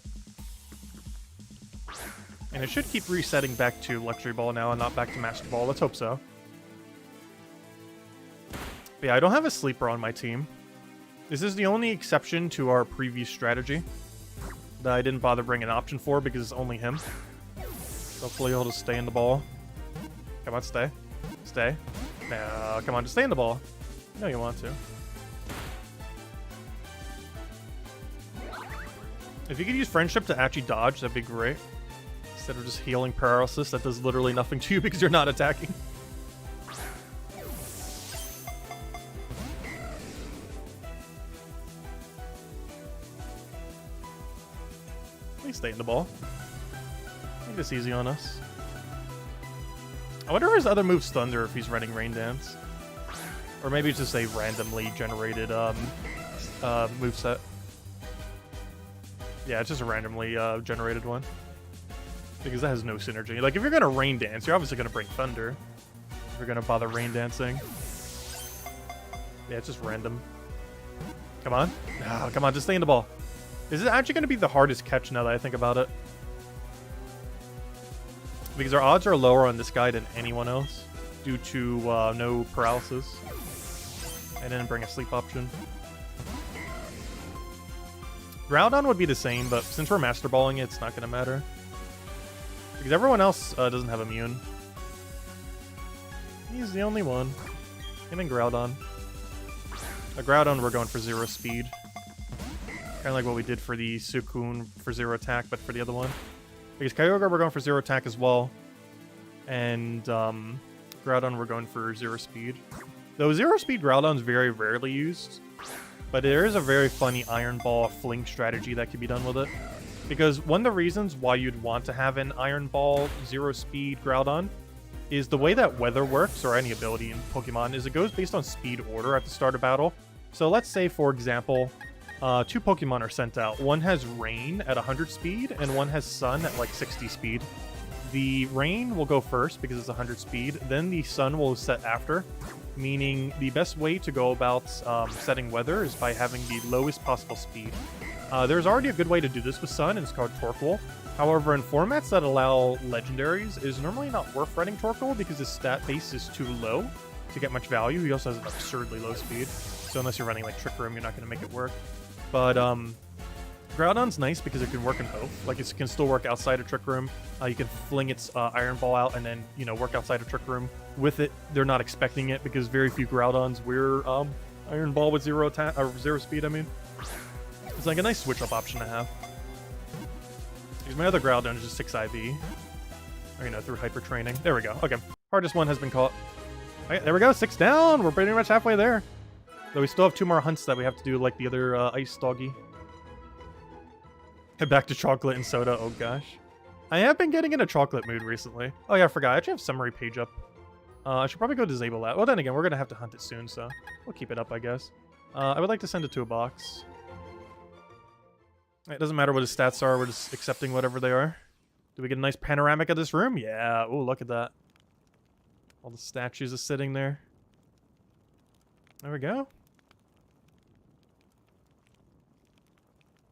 And it should keep resetting back to Luxury Ball now and not back to Master Ball. Let's hope so. But yeah, I don't have a sleeper on my team. This is the only exception to our previous strategy that I didn't bother bringing an option for because it's only him. Hopefully he'll just stay in the ball. Come on, stay. Stay. No, come on, just stay in the ball. I know you want to. If you could use Friendship to actually dodge, that'd be great. Instead of just healing Paralysis that does literally nothing to you because you're not attacking. Please stay in the ball. Make this easy on us. I wonder if his other move's Thunder if he's running Rain Dance. Or maybe it's just a randomly generated moveset. Yeah, it's just a randomly generated one. Because that has no synergy. Like, if you're going to Rain Dance, you're obviously going to bring Thunder. If you're going to bother Rain Dancing. Yeah, it's just random. Come on. Oh, come on, just stay in the ball. This is actually going to be the hardest catch now that I think about it. Because our odds are lower on this guy than anyone else due to no paralysis. And then bring a sleep option. Groudon would be the same, but since we're Master Balling it, it's not going to matter. Because everyone else doesn't have immune. He's the only one. Him and Groudon. Groudon, we're going for 0 speed. Kind of like what we did for the Suicune for 0 attack, but for the other one. Because Kyogre, we're going for 0 attack as well. And Groudon, we're going for 0 speed. Though 0 speed Groudon is very rarely used. But there is a very funny Iron Ball fling strategy that can be done with it. Because one of the reasons why you'd want to have an Iron Ball 0 speed Groudon is the way that weather works, or any ability in Pokemon, is it goes based on speed order at the start of battle. So let's say, for example, 2 Pokemon are sent out. One has Rain at 100 speed, and one has Sun at like 60 speed. The Rain will go first because it's 100 speed, then the Sun will set after, meaning the best way to go about setting weather is by having the lowest possible speed. There's already a good way to do this with Sun, and it's called Torkoal. However, in formats that allow legendaries, it is normally not worth running Torkoal because his stat base is too low to get much value. He also has an absurdly low speed, so unless you're running like Trick Room, you're not going to make it work. But Groudon's nice because it can work in both. Like, it can still work outside of Trick Room. You can fling its Iron Ball out and then, you know, work outside of Trick Room with it. They're not expecting it because very few Groudons wear Iron Ball with 0 attack or 0 speed. I mean, it's like a nice switch up option to have. Because my other Groudon is just 6 IV. Or, you know, through hyper training. There we go. Okay. Hardest one has been caught. Okay, there we go. 6 down. We're pretty much halfway there. Though we still have 2 more hunts that we have to do, like the other ice doggy. Head back to chocolate and soda. Oh, gosh. I have been getting in a chocolate mood recently. Oh, yeah, I forgot. I actually have summary page up. I should probably go disable that. Well, then again, we're going to have to hunt it soon, so we'll keep it up, I guess. I would like to send it to a box. It doesn't matter what his stats are. We're just accepting whatever they are. Do we get a nice panoramic of this room? Yeah. Oh, look at that. All the statues are sitting there. There we go.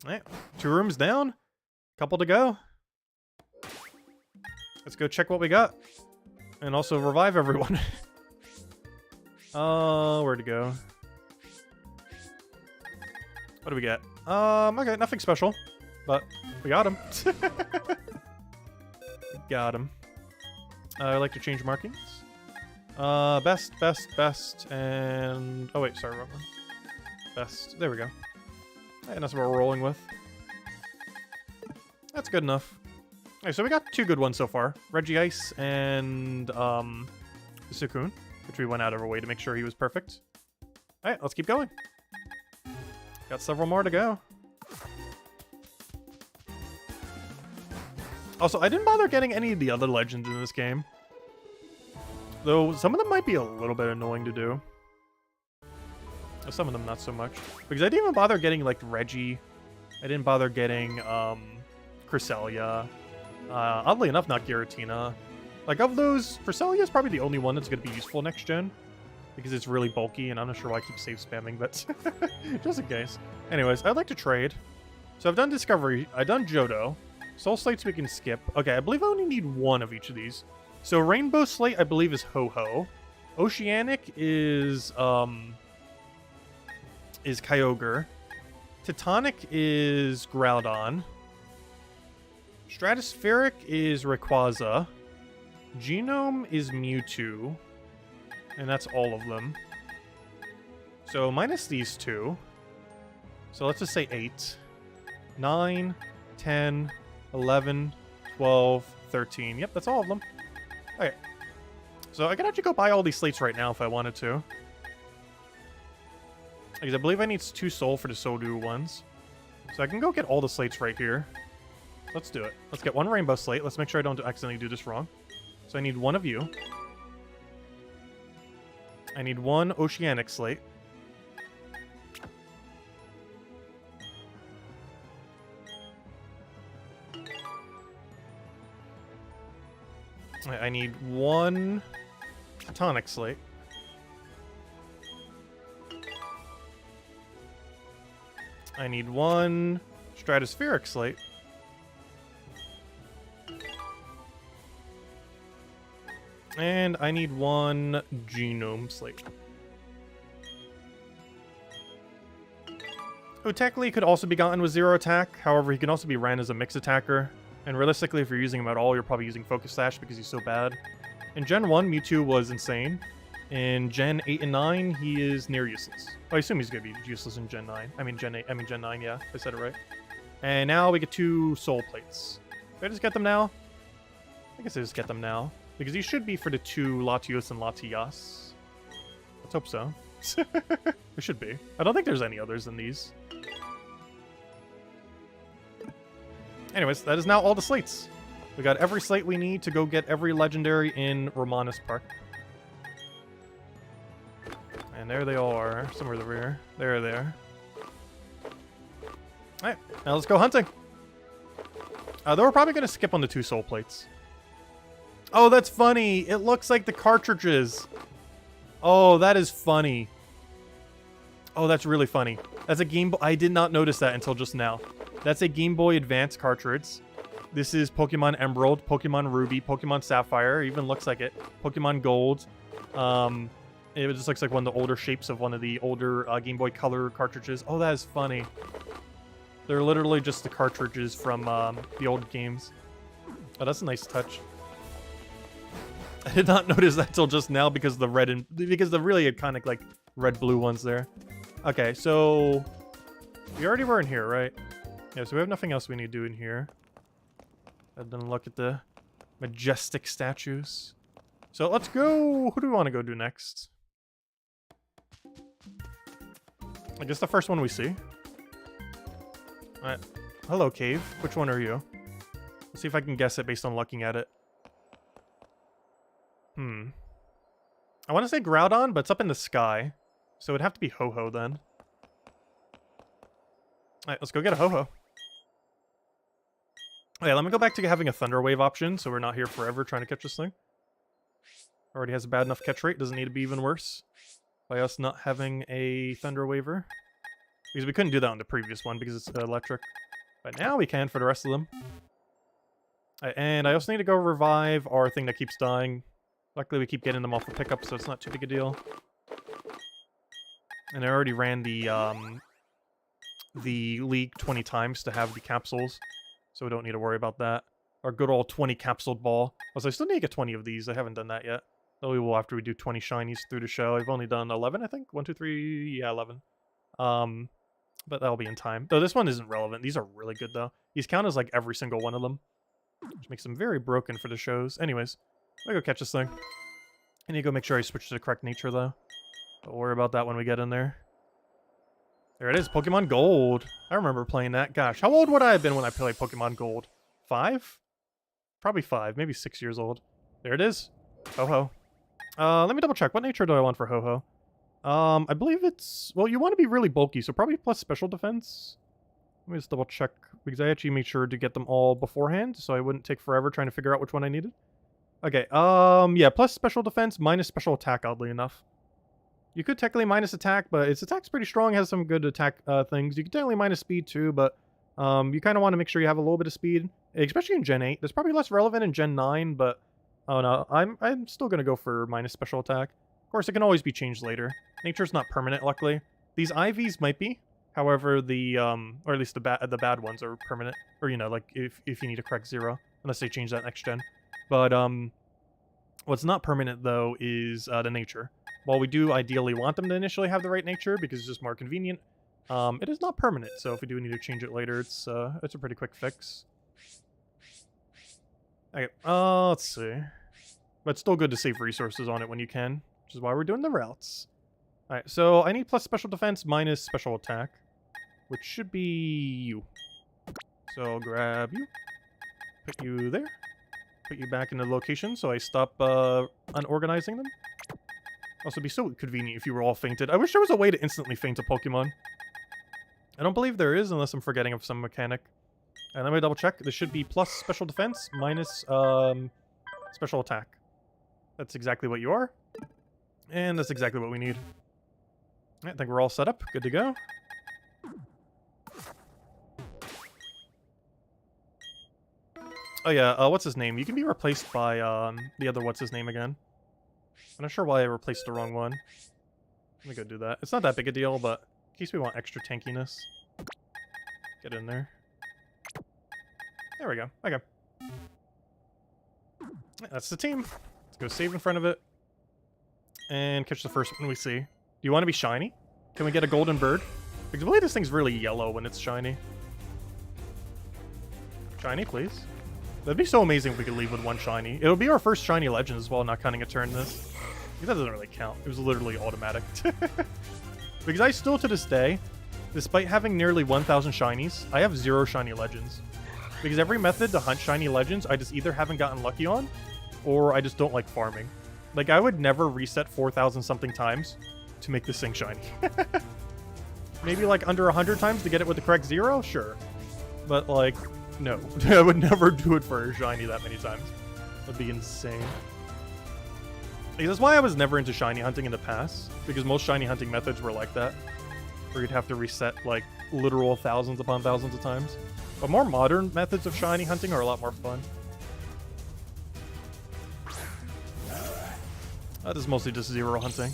Alright, 2 rooms down. Couple to go. Let's go check what we got. And also revive everyone. Where'd it go? What do we get? Okay, nothing special. But we got him. Got him. I like to change markings. Best, and... Oh, wait, sorry, wrong one. Best. There we go. And that's what we're rolling with. That's good enough. Okay, so we got 2 good ones so far. Reggie Ice and, Suicune, which we went out of our way to make sure he was perfect. Alright, let's keep going. Got several more to go. Also, I didn't bother getting any of the other legends in this game. Though, some of them might be a little bit annoying to do. Some of them not so much. Because I didn't even bother getting, like, Reggie. I didn't bother getting, Cresselia. Oddly enough, not Giratina. Like, of those, Cresselia is probably the only one that's going to be useful next gen. Because it's really bulky, and I'm not sure why I keep save spamming, but just in case. Anyways, I'd like to trade. So I've done Discovery. I've done Johto. Soul Slates we can skip. Okay, I believe I only need 1 of each of these. So Rainbow Slate, I believe, is Ho-Ho. Oceanic is Kyogre. Tectonic is Groudon. Stratospheric is Rayquaza. Genome is Mewtwo. And that's all of them. So minus these 2. So let's just say 8. 9, 10, 11, 12, 13. Yep, that's all of them. Okay. So I could actually go buy all these slates right now if I wanted to. Because I believe I need 2 soul for the Sodu ones. So I can go get all the slates right here. Let's do it. Let's get 1 rainbow slate. Let's make sure I don't accidentally do this wrong. So I need 1 of you. I need 1 oceanic slate. I need 1 tonic slate. I need 1 stratospheric slate. And I need 1 genome slate. Who technically could also be gotten with 0 attack. However, he can also be ran as a mix attacker. And realistically, if you're using him at all, you're probably using Focus Sash because he's so bad. In Gen 1, Mewtwo was insane. In Gen 8 and 9, he is near useless. I assume he's going to be useless in Gen 9. I mean Gen 8. I mean Gen 9, yeah. I said it right. And now we get 2 Soul Plates. Did I just get them now? I guess I just get them now. Because he should be for the 2 Latios and Latias. Let's hope so. There should be. I don't think there's any others than these. Anyways, that is now all the slates. We got every slate we need to go get every legendary in Ramanas Park. And there they all are. Somewhere in the rear. There they are. Alright, now let's go hunting. Though we're probably going to skip on the 2 soul plates. Oh, that's funny. It looks like the cartridges. Oh, that is funny. Oh, that's really funny. That's a Game Boy. I did not notice that until just now. That's a Game Boy Advance cartridge. This is Pokemon Emerald, Pokemon Ruby, Pokemon Sapphire. It even looks like it. Pokemon Gold. It just looks like one of the older shapes of one of the older Game Boy Color cartridges. Oh, that is funny. They're literally just the cartridges from the old games. Oh, that's a nice touch. I did not notice that till just now because of the red and because the really iconic like red-blue ones there. Okay, so we already were in here, right? Yeah, so we have nothing else we need to do in here. And then look at the Majestic statues. So let's go. Who do we want to go do next? I guess the first one we see. Alright. Hello, cave. Which one are you? Let's see if I can guess it based on looking at it. I want to say Groudon, but it's up in the sky. So it'd have to be Ho-Ho then. Alright, let's go get a Ho-Ho. Okay, let me go back to having a Thunder Wave option, so we're not here forever trying to catch this thing. Already has a bad enough catch rate, doesn't need to be even worse by us not having a Thunder Waver. Because we couldn't do that on the previous one because it's electric. But now we can for the rest of them. And I also need to go revive our thing that keeps dying. Luckily we keep getting them off the pickup, so it's not too big a deal. And I already ran the league 20 times to have the capsules. So we don't need to worry about that. Our good old 20 capsuled ball. Also, I still need to get 20 of these. I haven't done that yet. Though we will after we do 20 shinies through the show. I've only done 11, I think. 1, 2, 3... Yeah, 11. But that'll be in time. Though this one isn't relevant. These are really good, though. These count as, like, every single one of them. Which makes them very broken for the shows. Anyways, let me go catch this thing. I need to go make sure I switch to the correct nature, though. Don't worry about that when we get in there. There it is, Pokemon Gold. I remember playing that. Gosh, how old would I have been when I played Pokemon Gold? 5? Probably 5, maybe 6 years old. There it is. Ho-Ho. Let me double check. What nature do I want for Ho-Ho? I believe it's... Well, you want to be really bulky, so probably plus special defense. Let me just double check, because I actually made sure to get them all beforehand, so I wouldn't take forever trying to figure out which one I needed. Okay, yeah, plus special defense, minus special attack, oddly enough. You could technically minus attack, but its attack's pretty strong, has some good attack things. You can technically minus speed too, but you kind of want to make sure you have a little bit of speed, especially in Gen 8. That's probably less relevant in Gen 9, but oh no, I'm still going to go for minus special attack. Of course, it can always be changed later. Nature's not permanent, luckily. These IVs might be. However, the, or at least the bad ones are permanent. Or, you know, like, if you need a correct 0. Unless they change that next gen. But, what's not permanent, though, is the nature. While we do ideally want them to initially have the right nature, because it's just more convenient, it is not permanent. So if we do need to change it later, it's a pretty quick fix. Okay, let's see. But it's still good to save resources on it when you can, which is why we're doing the routes. Alright, so I need plus special defense minus special attack, which should be you. So I'll grab you, put you there, put you back in the location so I stop unorganizing them. Also, it'd be so convenient if you were all fainted. I wish there was a way to instantly faint a Pokemon. I don't believe there is, unless I'm forgetting of some mechanic. And let me double check. This should be plus special defense minus special attack. That's exactly what you are. And that's exactly what we need. I think we're all set up. Good to go. Oh yeah, what's his name? You can be replaced by the other what's his name again. I'm not sure why I replaced the wrong one. Let me go do that. It's not that big a deal, but in case we want extra tankiness. Get in there. There we go. Okay. That's the team. Let's go save in front of it. And catch the first one we see. Do you want to be shiny? Can we get a golden bird? Because I believe this thing's really yellow when it's shiny. Shiny, please. That'd be so amazing if we could leave with one shiny. It'll be our first shiny legend as well, not counting a turn this. That doesn't really count. It was literally automatic. Because I still, to this day, despite having nearly 1,000 shinies, I have 0 shiny legends. Because every method to hunt shiny legends, I just either haven't gotten lucky on, or I just don't like farming. Like, I would never reset 4,000 something times to make this thing shiny. Maybe like under 100 times to get it with the correct 0? Sure. But like, no. I would never do it for a shiny that many times. That'd be insane. That's why I was never into shiny hunting in the past, because most shiny hunting methods were like that, where you'd have to reset like literal thousands upon thousands of times. But more modern methods of shiny hunting are a lot more fun. That is mostly just 0 hunting.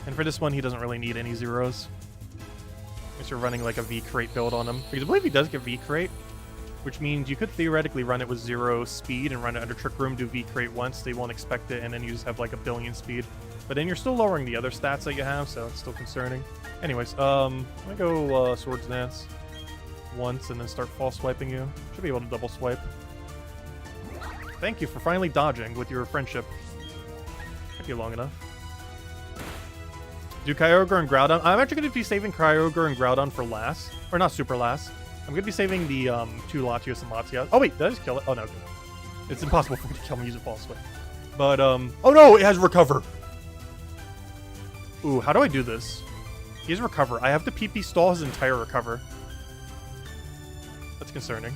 And for this one, he doesn't really need any 0s. Unless you're running like a V-Crate build on him. Because I believe he does get V-Crate, which means you could theoretically run it with 0 speed and run it under Trick Room, do V-Crate once, they won't expect it, and then you just have like a billion speed. But then you're still lowering the other stats that you have, so it's still concerning. Anyways, let me go Swords Dance once and then start false swiping you. Should be able to double swipe. Thank you for finally dodging with your friendship. Took you long enough. Do Kyogre and Groudon. I'm actually going to be saving Kyogre and Groudon for last. Or not super last. I'm going to be saving the 2 Latios and Latias. Oh wait, did I just kill it? Oh no. It's impossible for me to kill him and use a false switch. But, oh no, it has Recover. Ooh, how do I do this? He has Recover. I have to PP stall his entire Recover. That's concerning.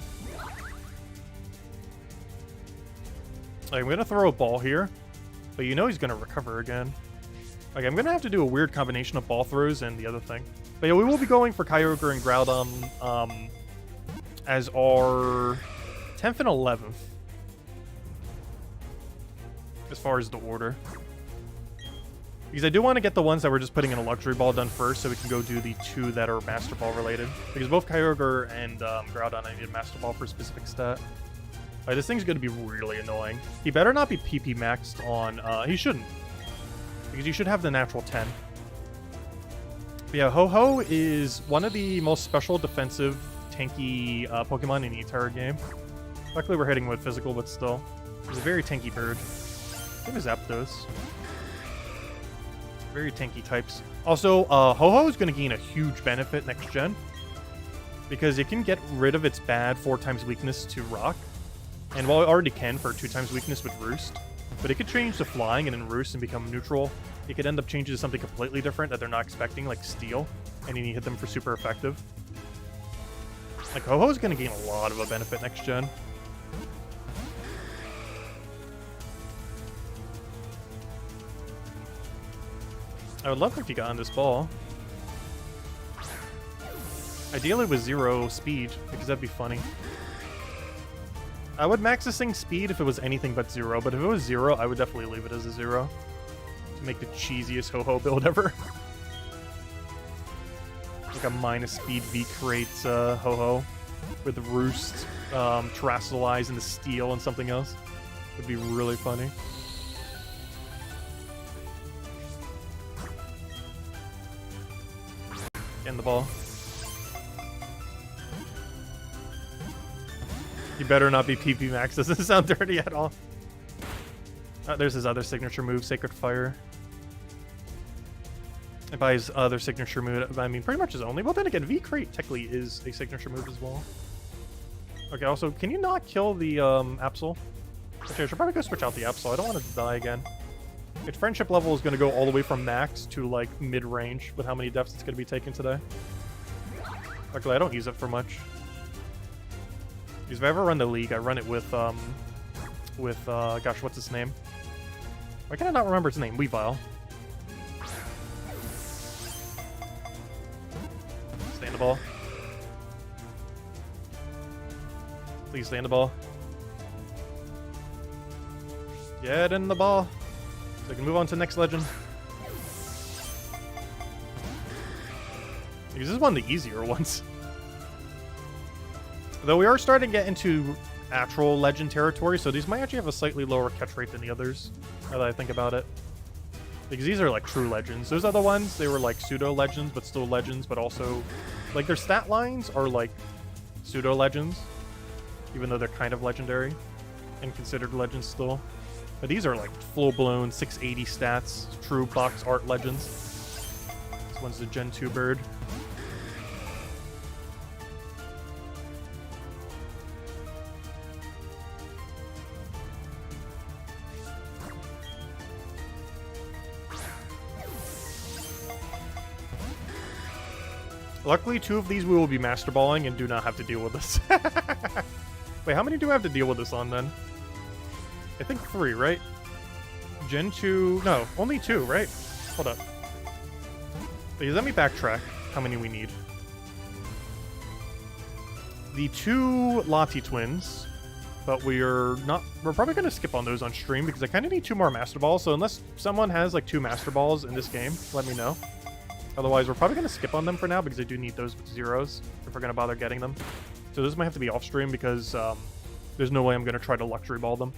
Like, I'm gonna throw a ball here, but you know he's gonna recover again. Like, I'm gonna have to do a weird combination of ball throws and the other thing. But yeah, we will be going for Kyogre and Groudon as our 10th and 11th. As far as the order. Because I do want to get the ones that we're just putting in a Luxury Ball done first, so we can go do the 2 that are Master Ball related. Because both Kyogre and Groudon, I need a Master Ball for a specific stat. Alright, this thing's going to be really annoying. He better not be PP maxed on... he shouldn't. Because you should have the natural 10. But yeah, Ho-Ho is one of the most special defensive, tanky Pokemon in the entire game. Luckily we're hitting with physical, but still. He's a very tanky bird. Same as Zapdos. Very tanky types. Also, Ho-Ho is going to gain a huge benefit next gen. Because it can get rid of its bad 4 times weakness to Rock. And while it already can for 2 times weakness with Roost, but it could change to Flying and then Roost and become neutral. It could end up changing to something completely different that they're not expecting, like Steel, and then you hit them for super effective. Like, Ho-Ho is going to gain a lot of a benefit next gen. I would love if he got on this ball. Ideally with 0 speed, because that'd be funny. I would max this thing's speed if it was anything but 0, but if it was 0, I would definitely leave it as a 0. To make the cheesiest Ho-Ho build ever. Like a minus speed V creates Ho-Ho with Roost, Terrestrialize, and the Steel and something else. Would be really funny. Getting the ball. You better not be PP max. Doesn't sound dirty at all. There's his other signature move, Sacred Fire. And by his other signature move, I mean pretty much his only. Well, then again, V-Crate technically is a signature move as well. Okay, also, can you not kill the Absol? Okay, I should probably go switch out the Absol. I don't want it to die again. Its friendship level is going to go all the way from max to, like, mid-range with how many deaths it's going to be taking today. Luckily, I don't use it for much. Because if I ever run the league, I run it with, gosh, what's his name? Why can I not remember his name? Weavile. Stay in the ball. Please stay in the ball. Get in the ball. So I can move on to the next legend. Because this is one of the easier ones. Though we are starting to get into actual legend territory, so these might actually have a slightly lower catch rate than the others, now that I think about it. Because these are like true legends. Those other ones, they were like pseudo-legends, but still legends, but also... Like, their stat lines are like pseudo-legends, even though they're kind of legendary and considered legends still. But these are like full-blown 680 stats, true box art legends. This one's the Gen 2 bird. Luckily, 2 of these we will be Master Balling and do not have to deal with this. Wait, how many do I have to deal with this on, then? I think 3, right? Gen 2... No, only 2, right? Hold up. Wait, let me backtrack how many we need. The 2 Lati twins, but we're probably going to skip on those on stream because I kind of need 2 more Master Balls, so unless someone has, like, 2 Master Balls in this game, let me know. Otherwise, we're probably going to skip on them for now because I do need those with 0s if we're going to bother getting them. So those might have to be off-stream because there's no way I'm going to try to Luxury Ball them.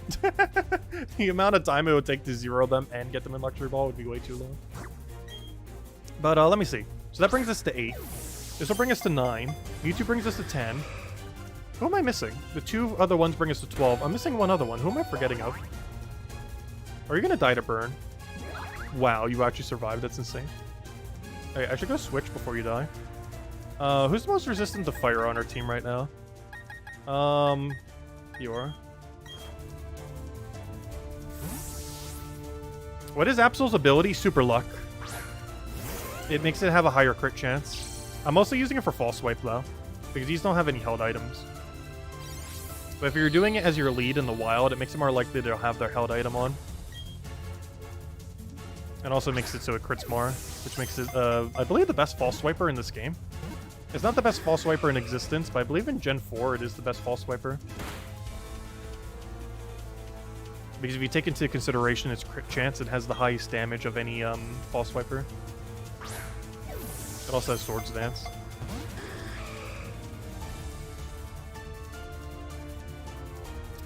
The amount of time it would take to 0 them and get them in Luxury Ball would be way too long. But let me see. So that brings us to 8. This will bring us to 9. Mewtwo brings us to 10. Who am I missing? The 2 other ones bring us to 12. I'm missing one other one. Who am I forgetting of? Are you gonna die to burn? Wow, you actually survived. That's insane. Hey, I should go switch before you die. Who's the most resistant to fire on our team right now? You are. What is Absol's ability? Super Luck. It makes it have a higher crit chance. I'm mostly using it for False Swipe, though, because these don't have any held items. But if you're doing it as your lead in the wild, it makes it more likely to have their held item on. And also makes it so it crits more, which makes it, I believe, the best False Swiper in this game. It's not the best False Swiper in existence, but I believe in Gen 4 it is the best False Swiper. Because if you take into consideration its crit chance, it has the highest damage of any False Swiper. It also has Swords Dance.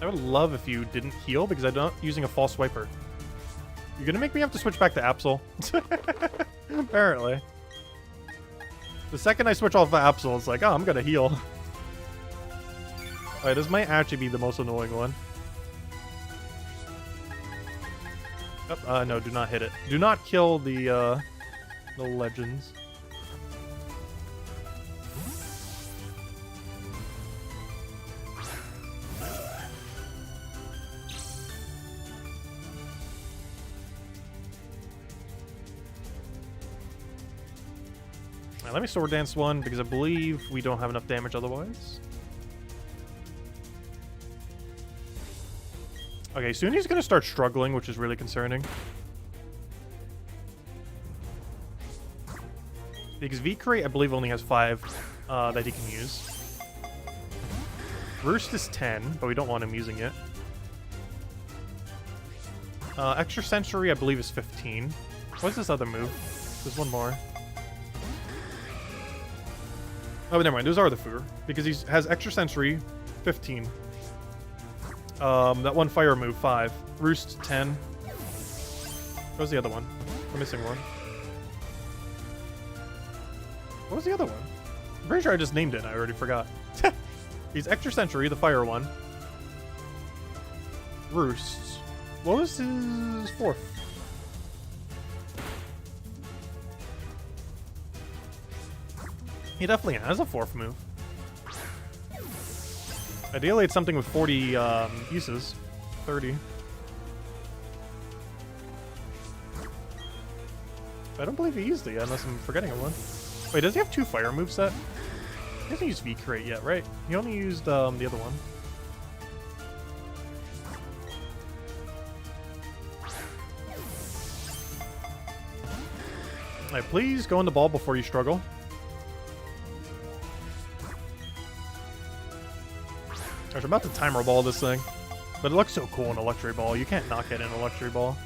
I would love if you didn't heal, because I'm not using a False Swiper. You're gonna make me have to switch back to Absol. Apparently. The second I switch off of Absol, it's like, oh, I'm gonna heal. Alright, this might actually be the most annoying one. Oh, no, do not hit it. Do not kill the legends. Let me Sword Dance one, because I believe we don't have enough damage otherwise. Okay, soon he's going to start struggling, which is really concerning. Because V-Crate, I believe, only has 5 that he can use. Roost is 10, but we don't want him using it. Extra Sensory, I believe, is 15. What's this other move? There's one more. Oh, but never mind. Those are the Fur. Because he has Extra Sensory, 15. That one Fire move, 5. Roost, 10. What was the other one? I'm missing one. What was the other one? I'm pretty sure I just named it. I already forgot. He's Extra Sensory, the Fire one. Roosts. What was his 4th? He definitely has a 4th move. Ideally, it's something with 40 uses. 30. I don't believe he used it yet, unless I'm forgetting one. Wait, does he have 2 fire moveset? He hasn't used V-Crate yet, right? He only used the other one. Alright, please go in the ball before you struggle. I was about to timer ball this thing, but it looks so cool in Electro Ball. You can't knock it in Electro Ball.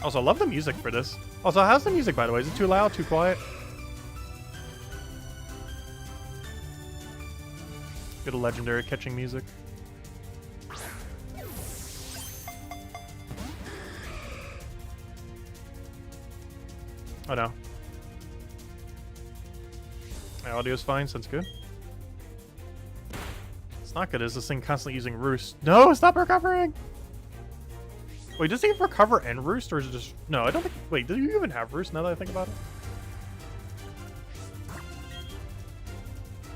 Also, I love the music for this. Also, how's the music, by the way? Is it too loud, too quiet? Good legendary catching music. Oh no. My audio's fine, sounds good. It's not good, is this thing constantly using Roost? No, stop recovering! Wait, does he recover and Roost, or is it just... No, I don't think... Wait, do you even have Roost now that I think about it?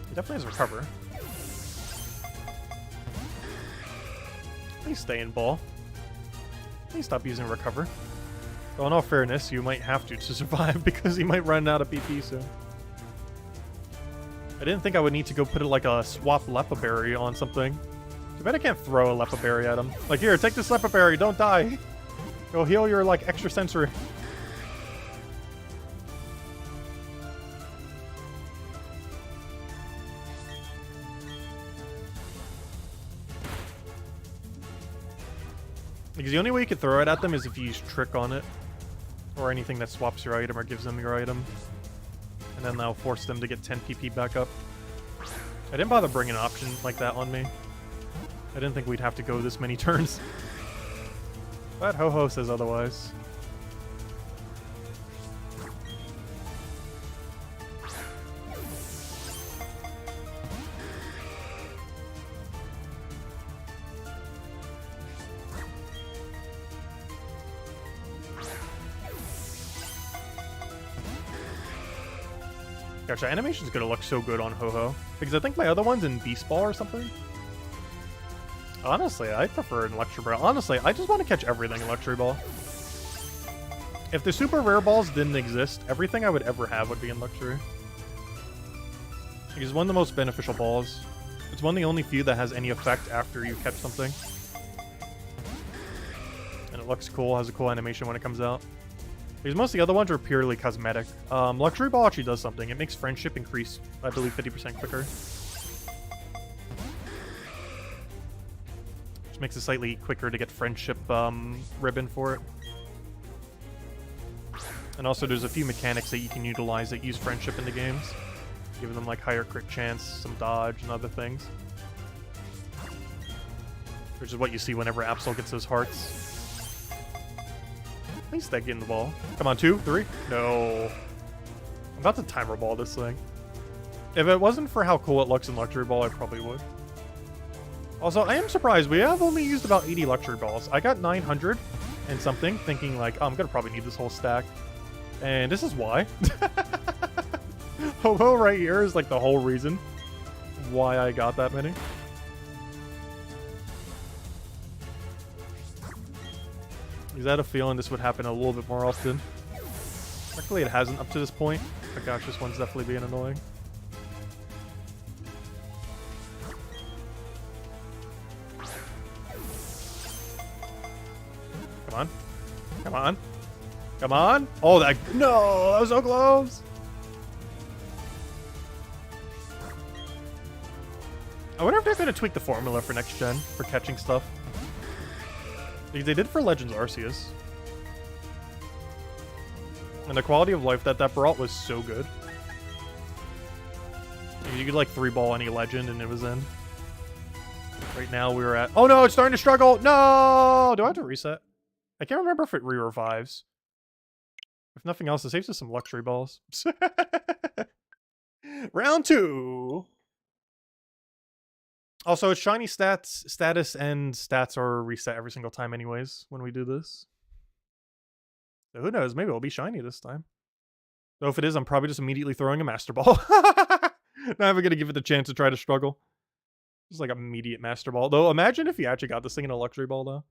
He definitely has Recover. Please stay in ball. Please stop using Recover. Though in all fairness, you might have to survive because he might run out of PP soon. I didn't think I would need to go put it like a swap Lepa Berry on something. Too bad I can't throw a Lepa Berry at him. Like, here, take this Lepa Berry, don't die. Go heal your, like, Extra Sensory. Because the only way you can throw it at them is if you use Trick on it. Or anything that swaps your item or gives them your item. And then that'll force them to get 10 PP back up. I didn't bother bringing an option like that on me. I didn't think we'd have to go this many turns. But Ho-Ho says otherwise. Gosh, the animation's gonna look so good on Ho-Ho. Because I think my other one's in Beast Ball or something. Honestly, I prefer in Luxury Ball. Honestly, I just want to catch everything in Luxury Ball. If the super rare balls didn't exist, everything I would ever have would be in Luxury. It's one of the most beneficial balls. It's one of the only few that has any effect after you catch something. And it looks cool, has a cool animation when it comes out. Because most of the other ones are purely cosmetic. Luxury Ball actually does something. It makes friendship increase, I believe, 50% quicker. Which makes it slightly quicker to get friendship ribbon for it. And also there's a few mechanics that you can utilize that use friendship in the games. Give them like higher crit chance, some dodge, and other things. Which is what you see whenever Absol gets those hearts. At least that get in the ball. Come on, 2, 3. No. I'm about to timer ball this thing. If it wasn't for how cool it looks in Luxury Ball, I probably would. Also, I am surprised. We have only used about 80 Luxury Balls. I got 900 and something, thinking like, oh, I'm going to probably need this whole stack. And this is why. Ho-Ho right here is like the whole reason why I got that many. Because I had a feeling this would happen a little bit more often. Luckily it hasn't up to this point. But gosh, this one's definitely being annoying. Come on. Come on. Come on. Oh, that... No! That was so close! I wonder if they're going to tweak the formula for next gen for catching stuff. Because they did for Legends Arceus. And the quality of life that brought was so good. You could like 3-ball any legend and it was in. Right now we were at... Oh no, it's starting to struggle! No! Do I have to reset? I can't remember if it re-revives. If nothing else, it saves us some luxury balls. Round 2! Also, its shiny status and stats are reset every single time anyways when we do this. So who knows? Maybe it'll be shiny this time. Though if it is, I'm probably just immediately throwing a Master Ball. Not even going to give it the chance to try to struggle. Just like immediate Master Ball. Though imagine if you actually got this thing in a Luxury Ball though.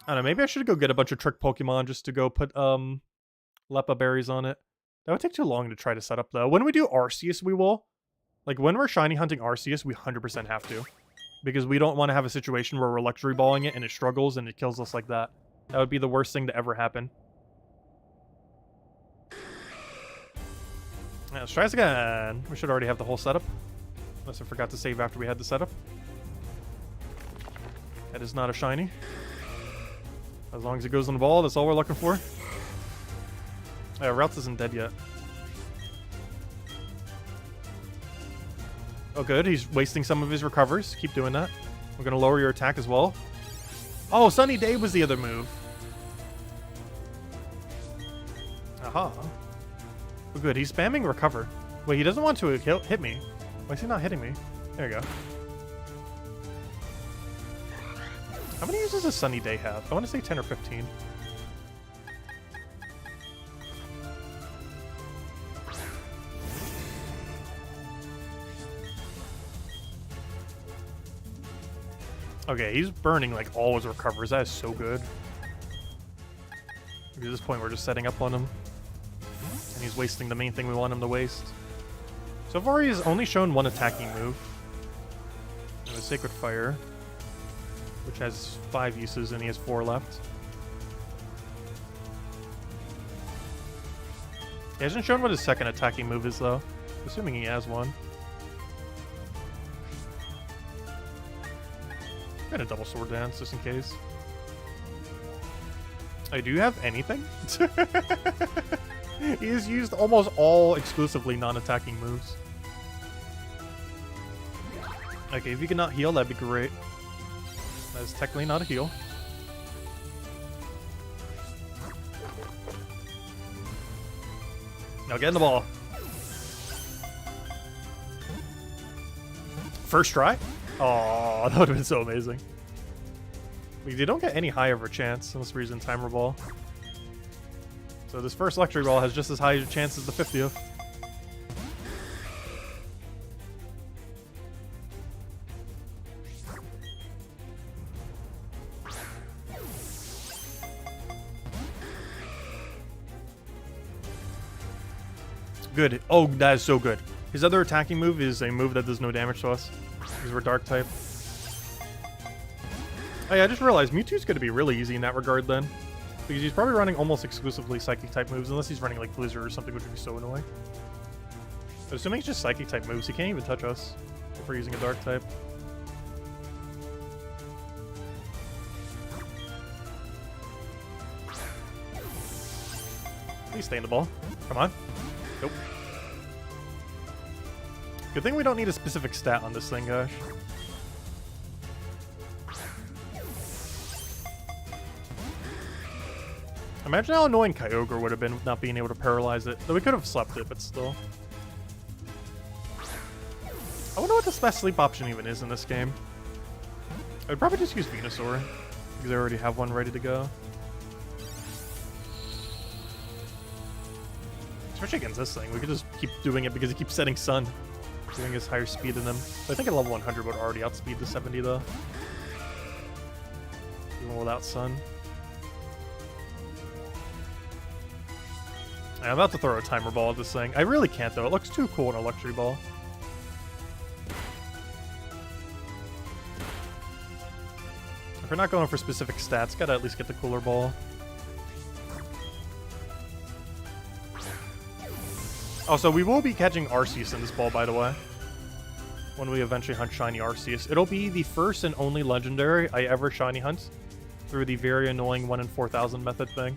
I don't know, maybe I should go get a bunch of trick Pokemon just to go put Lepa berries on it. That would take too long to try to set up though. When we do Arceus, we will. Like, when we're shiny hunting Arceus, we 100% have to. Because we don't want to have a situation where we're luxury balling it and it struggles and it kills us like that. That would be the worst thing to ever happen. Yeah, let's try this again. We should already have the whole setup. Unless I forgot to save after we had the setup. That is not a shiny. As long as it goes on the ball, that's all we're looking for. Routes isn't dead yet. Oh good, he's wasting some of his recovers. Keep doing that. We're going to lower your attack as well. Oh, Sunny Day was the other move. Aha. Oh good, he's spamming recover. Wait, he doesn't want to hit me. Why is he not hitting me? There you go. How many uses does Sunny Day have? I want to say 10 or 15. Okay, he's burning like all his recovers. That is so good. At this point, we're just setting up on him. And he's wasting the main thing we want him to waste. So far, he's only shown one attacking move. And a Sacred Fire. Which has 5 uses and he has 4 left. He hasn't shown what his second attacking move is though. Assuming he has one. I'm gonna double sword dance just in case. I do have anything? He has used almost all exclusively non-attacking moves. Okay, if you can not heal, that'd be great. That is technically not a heal. Now get in the ball. First try? Oh, that would have been so amazing. We don't get any higher of a chance unless we're using Timer Ball. So this first Luxury Ball has just as high a chance as the 50th. Good. Oh, that is so good. His other attacking move is a move that does no damage to us, because we're dark type. Oh yeah, I just realized Mewtwo's going to be really easy in that regard then. Because he's probably running almost exclusively Psychic type moves, unless he's running like Blizzard or something, which would be so annoying. But assuming it's just Psychic type moves, he can't even touch us if we're using a Dark type. Please stay in the ball. Come on. Nope. Good thing we don't need a specific stat on this thing, gosh. Imagine how annoying Kyogre would have been not being able to paralyze it. Though we could have slept it, but still. I wonder what the best sleep option even is in this game. I would probably just use Venusaur, because I already have one ready to go. Especially against this thing. We could just keep doing it because it keeps setting Sun. Doing his higher speed than him. I think at level 100 would already outspeed the 70 though. Even without Sun. I'm about to throw a timer ball at this thing. I really can't though. It looks too cool in a luxury ball. If we're not going for specific stats, gotta at least get the cooler ball. Oh, so we will be catching Arceus in this ball, by the way. When we eventually hunt Shiny Arceus. It'll be the first and only Legendary I ever Shiny hunt through the very annoying 1 in 4,000 method thing.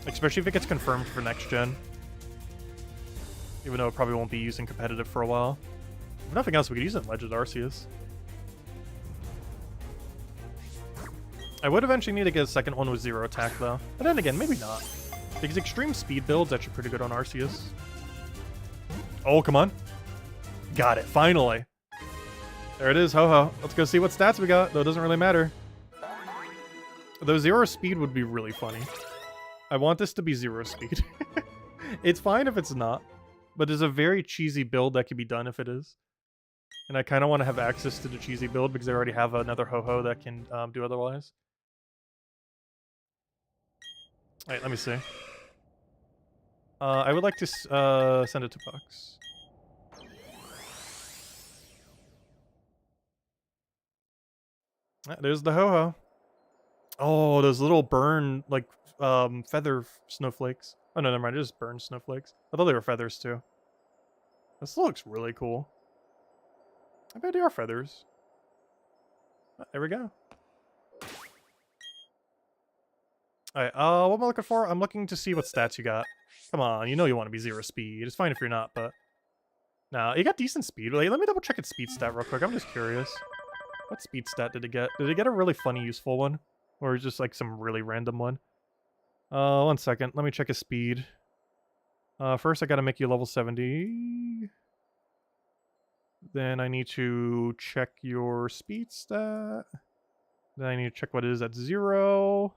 Especially if it gets confirmed for next gen. Even though it probably won't be used in competitive for a while. If nothing else, we could use it in Legend Arceus. I would eventually need to get a second one with 0 attack, though. But then again, maybe not. Because extreme speed build's actually pretty good on Arceus. Oh, come on. Got it, finally. There it is, ho-ho. Let's go see what stats we got, though it doesn't really matter. Though 0 speed would be really funny. I want this to be 0 speed. It's fine if it's not, but there's a very cheesy build that can be done if it is. And I kind of want to have access to the cheesy build because I already have another ho-ho that can do otherwise. Alright, let me see. I would like to send it to Bucks. There's the ho-ho. Oh, those little burn, like, feather snowflakes. Oh, no, never mind. Just burn snowflakes. I thought they were feathers, too. This looks really cool. I bet they are feathers. There we go. Alright, what am I looking for? I'm looking to see what stats you got. Come on, you know you want to be 0 speed. It's fine if you're not, but... Nah, you got decent speed. Like, let me double check its speed stat real quick. I'm just curious. What speed stat did it get? Did it get a really funny, useful one? Or just, like, some really random one? 1 second. Let me check his speed. First, I gotta make you level 70. Then I need to check your speed stat. Then I need to check what it is at 0.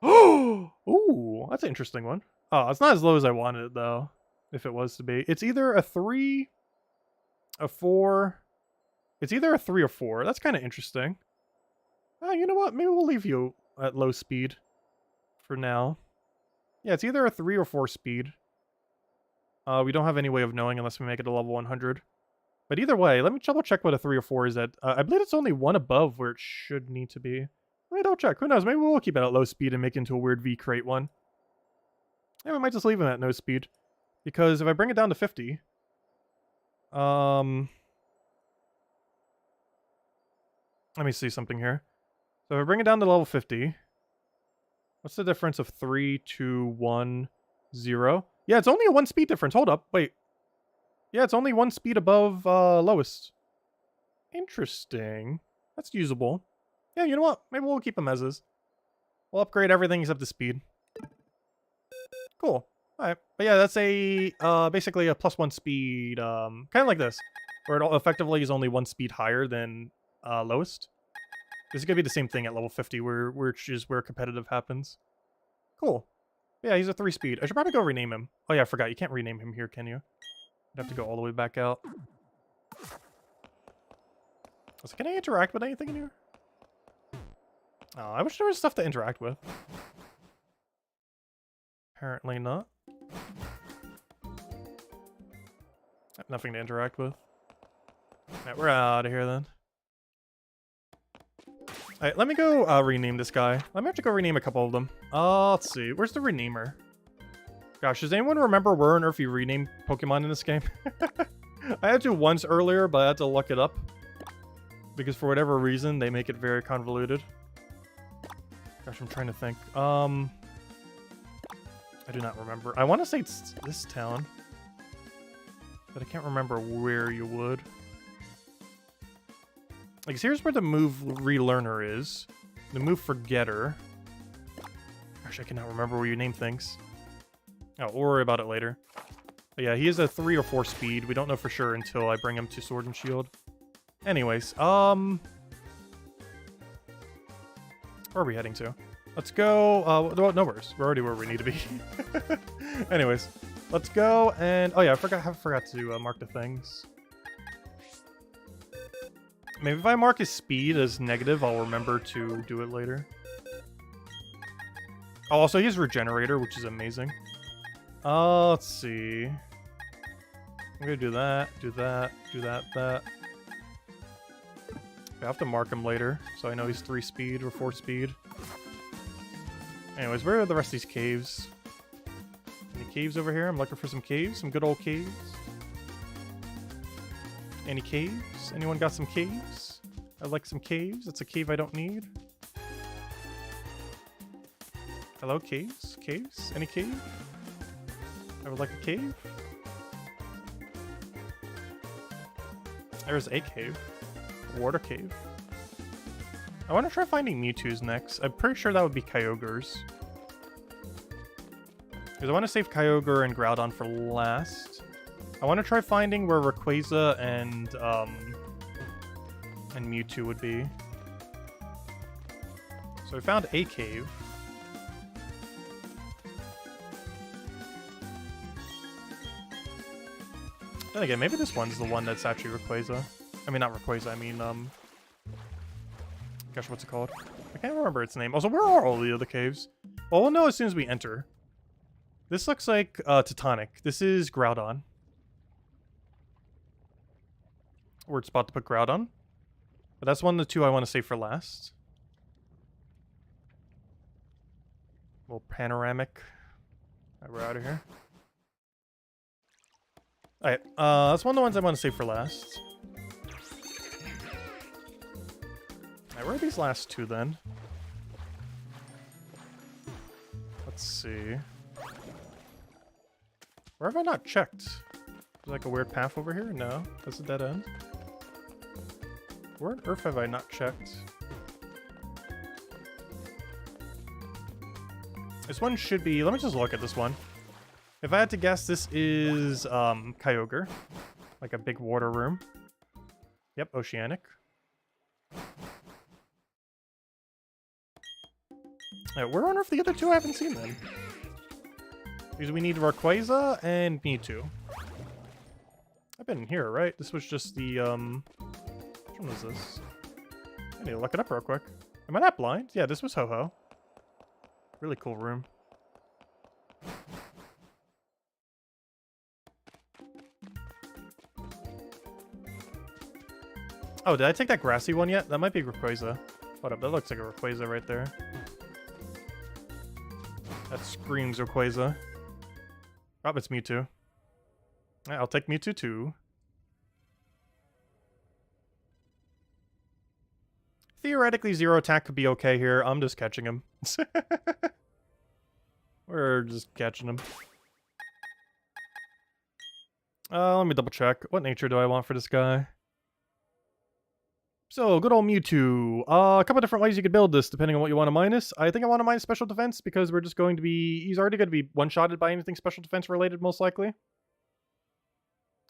Ooh, that's an interesting one. Oh, it's not as low as I wanted it, though. If it was to be. It's either a 3, a 4. It's either a 3 or 4. That's kind of interesting. You know what? Maybe we'll leave you at low speed for now. Yeah, it's either a 3 or 4 speed. We don't have any way of knowing unless we make it a level 100. But either way, let me double check what a 3 or 4 is at. I believe it's only one above where it should need to be. Let me double check. Who knows? Maybe we'll keep it at low speed and make it into a weird V-crate one. Yeah, we might just leave him at no speed. Because if I bring it down to 50... Let me see something here. So if I bring it down to level 50... What's the difference of 3, 2, 1, 0? Yeah, it's only a 1 speed difference. Hold up. Wait. Yeah, it's only 1 speed above lowest. Interesting. That's usable. Yeah, you know what? Maybe we'll keep them as is. We'll upgrade everything except the speed. Cool. Alright. But yeah, that's a basically a +1 speed. Kind of like this. Where it effectively is only 1 speed higher than lowest. This is going to be the same thing at level 50, which is where competitive happens. Cool. Yeah, he's a 3 speed. I should probably go rename him. Oh yeah, I forgot. You can't rename him here, can you? I'd have to go all the way back out. So can I interact with anything in here? Oh, I wish there was stuff to interact with. Apparently not. Nothing to interact with. Alright, we're out of here then. Alright, let me go rename this guy. Let me have to go rename a couple of them. Let's see. Where's the renamer? Gosh, does anyone remember where on earth you rename Pokemon in this game? I had to once earlier, but I had to look it up. Because for whatever reason, they make it very convoluted. Gosh, I'm trying to think. I do not remember. I want to say it's this town. But I can't remember where you would. Like, here's where the move relearner is. The move forgetter. Gosh, I cannot remember where you name things. Oh, we'll worry about it later. But yeah, he is a 3 or 4 speed. We don't know for sure until I bring him to Sword and Shield. Anyways, where are we heading to? Let's go, nowhere. We're already where we need to be. Anyways, let's go and, oh yeah, I forgot to mark the things. Maybe if I mark his speed as negative, I'll remember to do it later. Oh, also, he has Regenerator, which is amazing. Let's see. I'm gonna do that, that. I have to mark him later, so I know he's 3 speed or 4 speed. Anyways, where are the rest of these caves? Any caves over here? I'm looking for some caves, some good old caves. Any caves? Anyone got some caves? I'd like some caves. It's a cave I don't need. Hello, caves? Caves? Any cave? I would like a cave. There's a cave. Water cave. I want to try finding Mewtwo's next. I'm pretty sure that would be Kyogre's. Because I want to save Kyogre and Groudon for last. I want to try finding where Rayquaza and Mewtwo would be. So I found a cave. Then again, maybe this one's the one that's actually Rayquaza. I mean, not Rayquaza, I mean, gosh, what's it called? I can't remember its name. Also, where are all the other caves? Well, we'll know as soon as we enter. This looks like, Teutonic. This is Groudon. Weird spot to put Groudon. But that's one of the two I want to save for last. Little panoramic. Alright, we're out of here. Alright, that's one of the ones I want to save for last. Alright, where are these last two then? Let's see. Where have I not checked? Is there like a weird path over here? No, that's a dead end. Where on earth have I not checked? This one should be... Let me just look at this one. If I had to guess, this is Kyogre. Like a big water room. Yep, Oceanic. Alright, where on earth are the other two I haven't seen then? Because we need Rayquaza and Mewtwo. I've been in here, right? This was just the, which one was this? I need to look it up real quick. Am I not blind? Yeah, this was Ho-Ho. Really cool room. Oh, did I take that grassy one yet? That might be Rayquaza. Hold up, that looks like a Rayquaza right there. That screams Rayquaza. Oh, it's Mewtwo. Alright, I'll take Mewtwo too. Theoretically, zero attack could be okay here. I'm just catching him. We're just catching him. Let me double check. What nature do I want for this guy? So, good old Mewtwo. A couple different ways you could build this, depending on what you want to minus. I think I want to minus special defense, because we're just going to be... He's already going to be one-shotted by anything special defense related, most likely.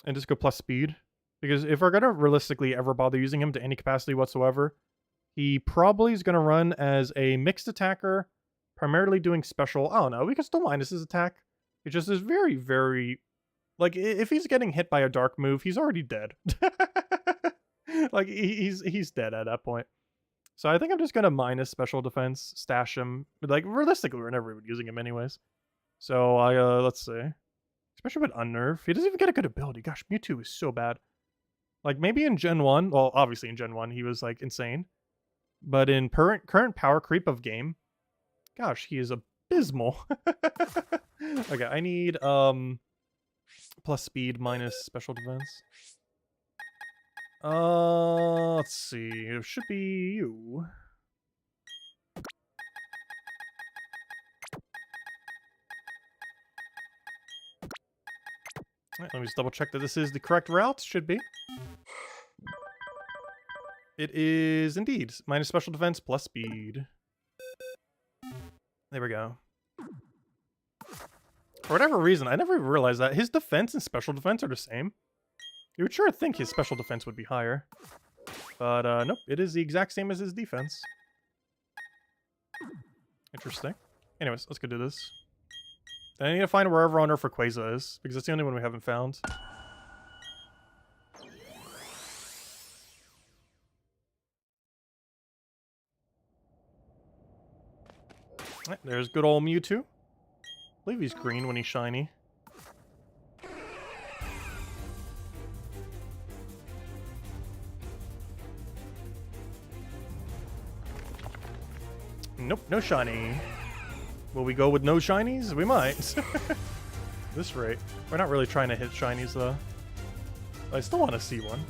And just go plus speed. Because if we're going to realistically ever bother using him to any capacity whatsoever, he probably is going to run as a mixed attacker, primarily doing special... I don't know, we can still minus his attack. It just is very, very... Like, if he's getting hit by a dark move, he's already dead. Like, he's dead at that point. So I think I'm just gonna minus special defense, stash him. Like, realistically, we're never even using him anyways. So let's see. Especially with Unnerve. He doesn't even get a good ability. Gosh, Mewtwo is so bad. Like, maybe in Gen 1, well, obviously in Gen 1, he was, like, insane. But in current power creep of game, gosh, he is abysmal. Okay, I need, plus speed minus special defense. Let's see. It should be you. Alright, let me just double check that this is the correct route. Should be. It is indeed. Minus special defense plus speed. There we go. For whatever reason, I never realized that his defense and special defense are the same. You would sure think his special defense would be higher. But nope, it is the exact same as his defense. Interesting. Anyways, let's go do this. I need to find wherever on Earth Rayquaza is, because it's the only one we haven't found. Right, there's good old Mewtwo. I believe he's green when he's shiny. Nope, no shiny. Will we go with no shinies? We might. This rate. We're not really trying to hit shinies, though. I still want to see one.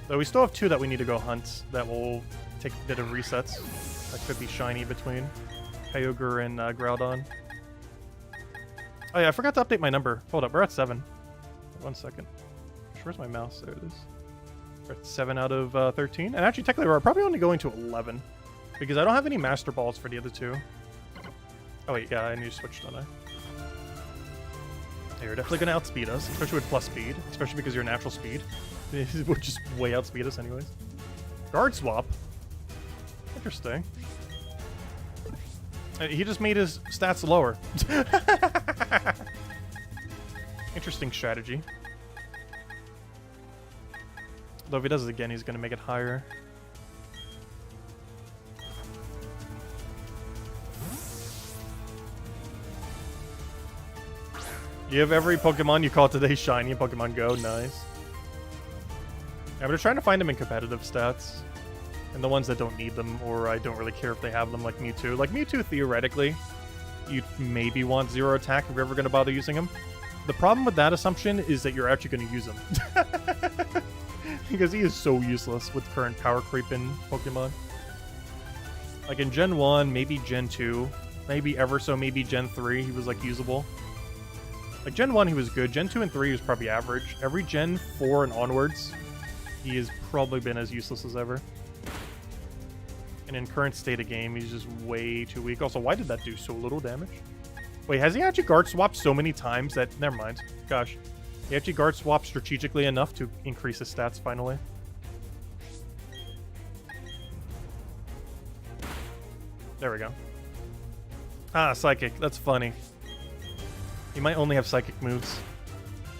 Though we still have two that we need to go hunt that will take a bit of resets. That could be shiny between Kyogre and Groudon. Oh yeah, I forgot to update my number. Hold up, we're at 7. 1 second. Where's my mouse? There it is. We're at 7 out of 13. And actually, technically, we're probably only going to 11. Because I don't have any Master Balls for the other two. Oh wait, yeah, I need to switch, don't I? You're definitely going to outspeed us, especially with plus speed. Especially because you're natural speed. It would just way outspeed us anyways. Guard swap. Interesting. He just made his stats lower. Interesting strategy. Though if he does it again, he's going to make it higher. You have every Pokemon you caught today shiny in Pokemon Go. Nice. Yeah, I'm just trying to find them in competitive stats. And the ones that don't need them, or I don't really care if they have them, like Mewtwo. Like Mewtwo, theoretically, you'd maybe want 0 attack if you're ever going to bother using him. The problem with that assumption is that you're actually going to use him. Because he is so useless with current power creep in Pokemon. Like in Gen 1, maybe Gen 2, maybe ever so maybe Gen 3, he was like usable. Like Gen 1 he was good, Gen 2 and 3 he was probably average. Every Gen 4 and onwards, he has probably been as useless as ever. And in current state of game, he's just way too weak. Also, why did that do so little damage? Wait, has he actually guard swapped so many times that... Never mind. Gosh. He actually guard swapped strategically enough to increase his stats finally. There we go. Ah, Psychic. That's funny. He might only have Psychic moves.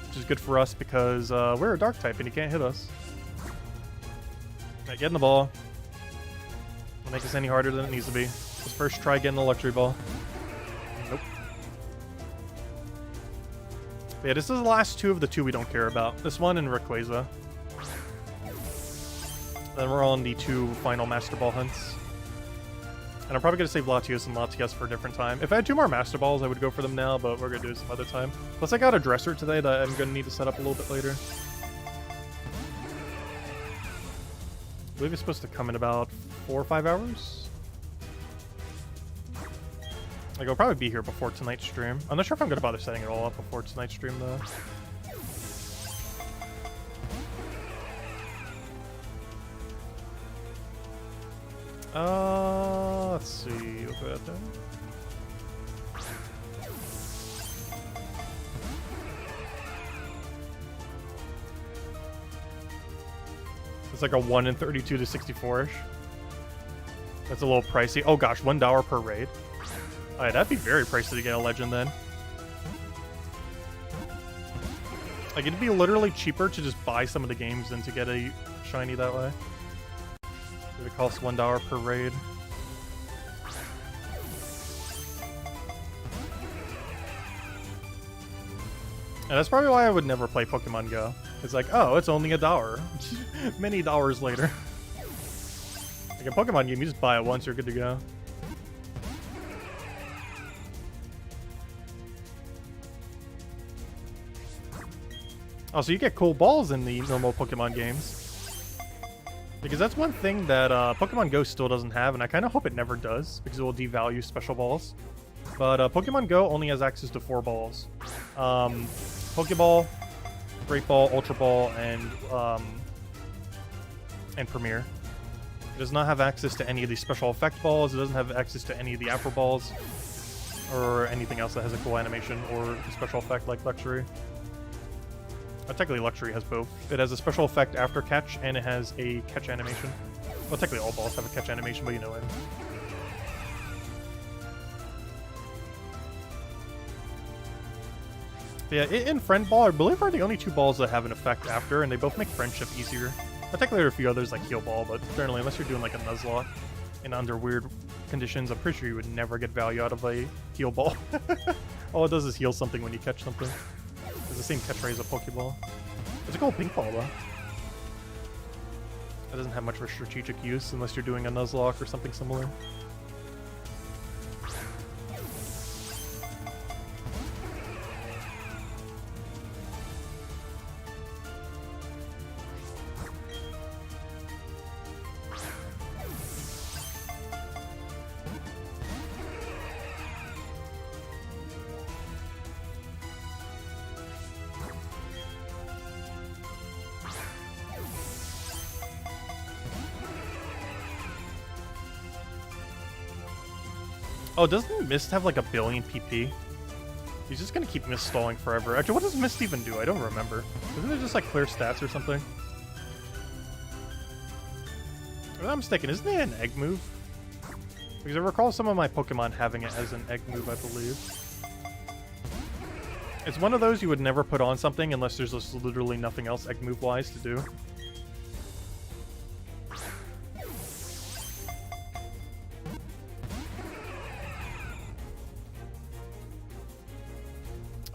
Which is good for us because we're a Dark type and he can't hit us. Alright, get in the ball. Don't make this any harder than it needs to be. Let's first try getting the Luxury Ball. Nope. But yeah, this is the last two of the two we don't care about. This one and Rayquaza. Then we're on the 2 final Master Ball hunts. And I'm probably going to save Latios and Latias for a different time. If I had 2 more Master Balls, I would go for them now, but we're going to do it some other time. Plus, I got a Dresser today that I'm going to need to set up a little bit later. I believe it's supposed to come in about 4 or 5 hours. Like, I'll probably be here before tonight's stream. I'm not sure if I'm going to bother setting it all up before tonight's stream, though. Let's see. We'll put that there. It's like a 1 in 32 to 64-ish. That's a little pricey. Oh gosh, $1 per raid. Alright, that'd be very pricey to get a legend then. Like, it'd be literally cheaper to just buy some of the games than to get a shiny that way. It costs $1 per raid. And that's probably why I would never play Pokemon Go. It's like, oh, it's only $1. Many dollars later. Like a Pokemon game, you just buy it once, you're good to go. Oh, so you get cool balls in the normal Pokemon games. Because that's one thing that Pokemon Go still doesn't have, and I kind of hope it never does, because it will devalue special balls. But Pokemon Go only has access to 4 balls. Pokeball, Great Ball, Ultra Ball, and Premier. It does not have access to any of the special effect balls. It doesn't have access to any of the Afro balls, or anything else that has a cool animation or special effect like Luxury. Technically, Luxury has both. It has a special effect after catch, and it has a catch animation. Well, technically all balls have a catch animation, but you know it. Yeah, in Friend Ball, I believe are the only 2 balls that have an effect after, and they both make friendship easier. Technically, there are a few others like Heal Ball, but generally, unless you're doing like a Nuzlocke and under weird conditions, I'm pretty sure you would never get value out of a Heal Ball. All it does is heal something when you catch something. It's the same catch rate as a Pokeball. It's a cool pink ball, though. It doesn't have much for strategic use unless you're doing a Nuzlocke or something similar. Oh, doesn't Mist have like 1 billion PP? He's just gonna keep Mist stalling forever. Actually, what does Mist even do? I don't remember. Isn't it just like clear stats or something? If I'm mistaken, isn't it an egg move? Because I recall some of my Pokemon having it as an egg move, I believe. It's one of those you would never put on something unless there's just literally nothing else egg move-wise to do.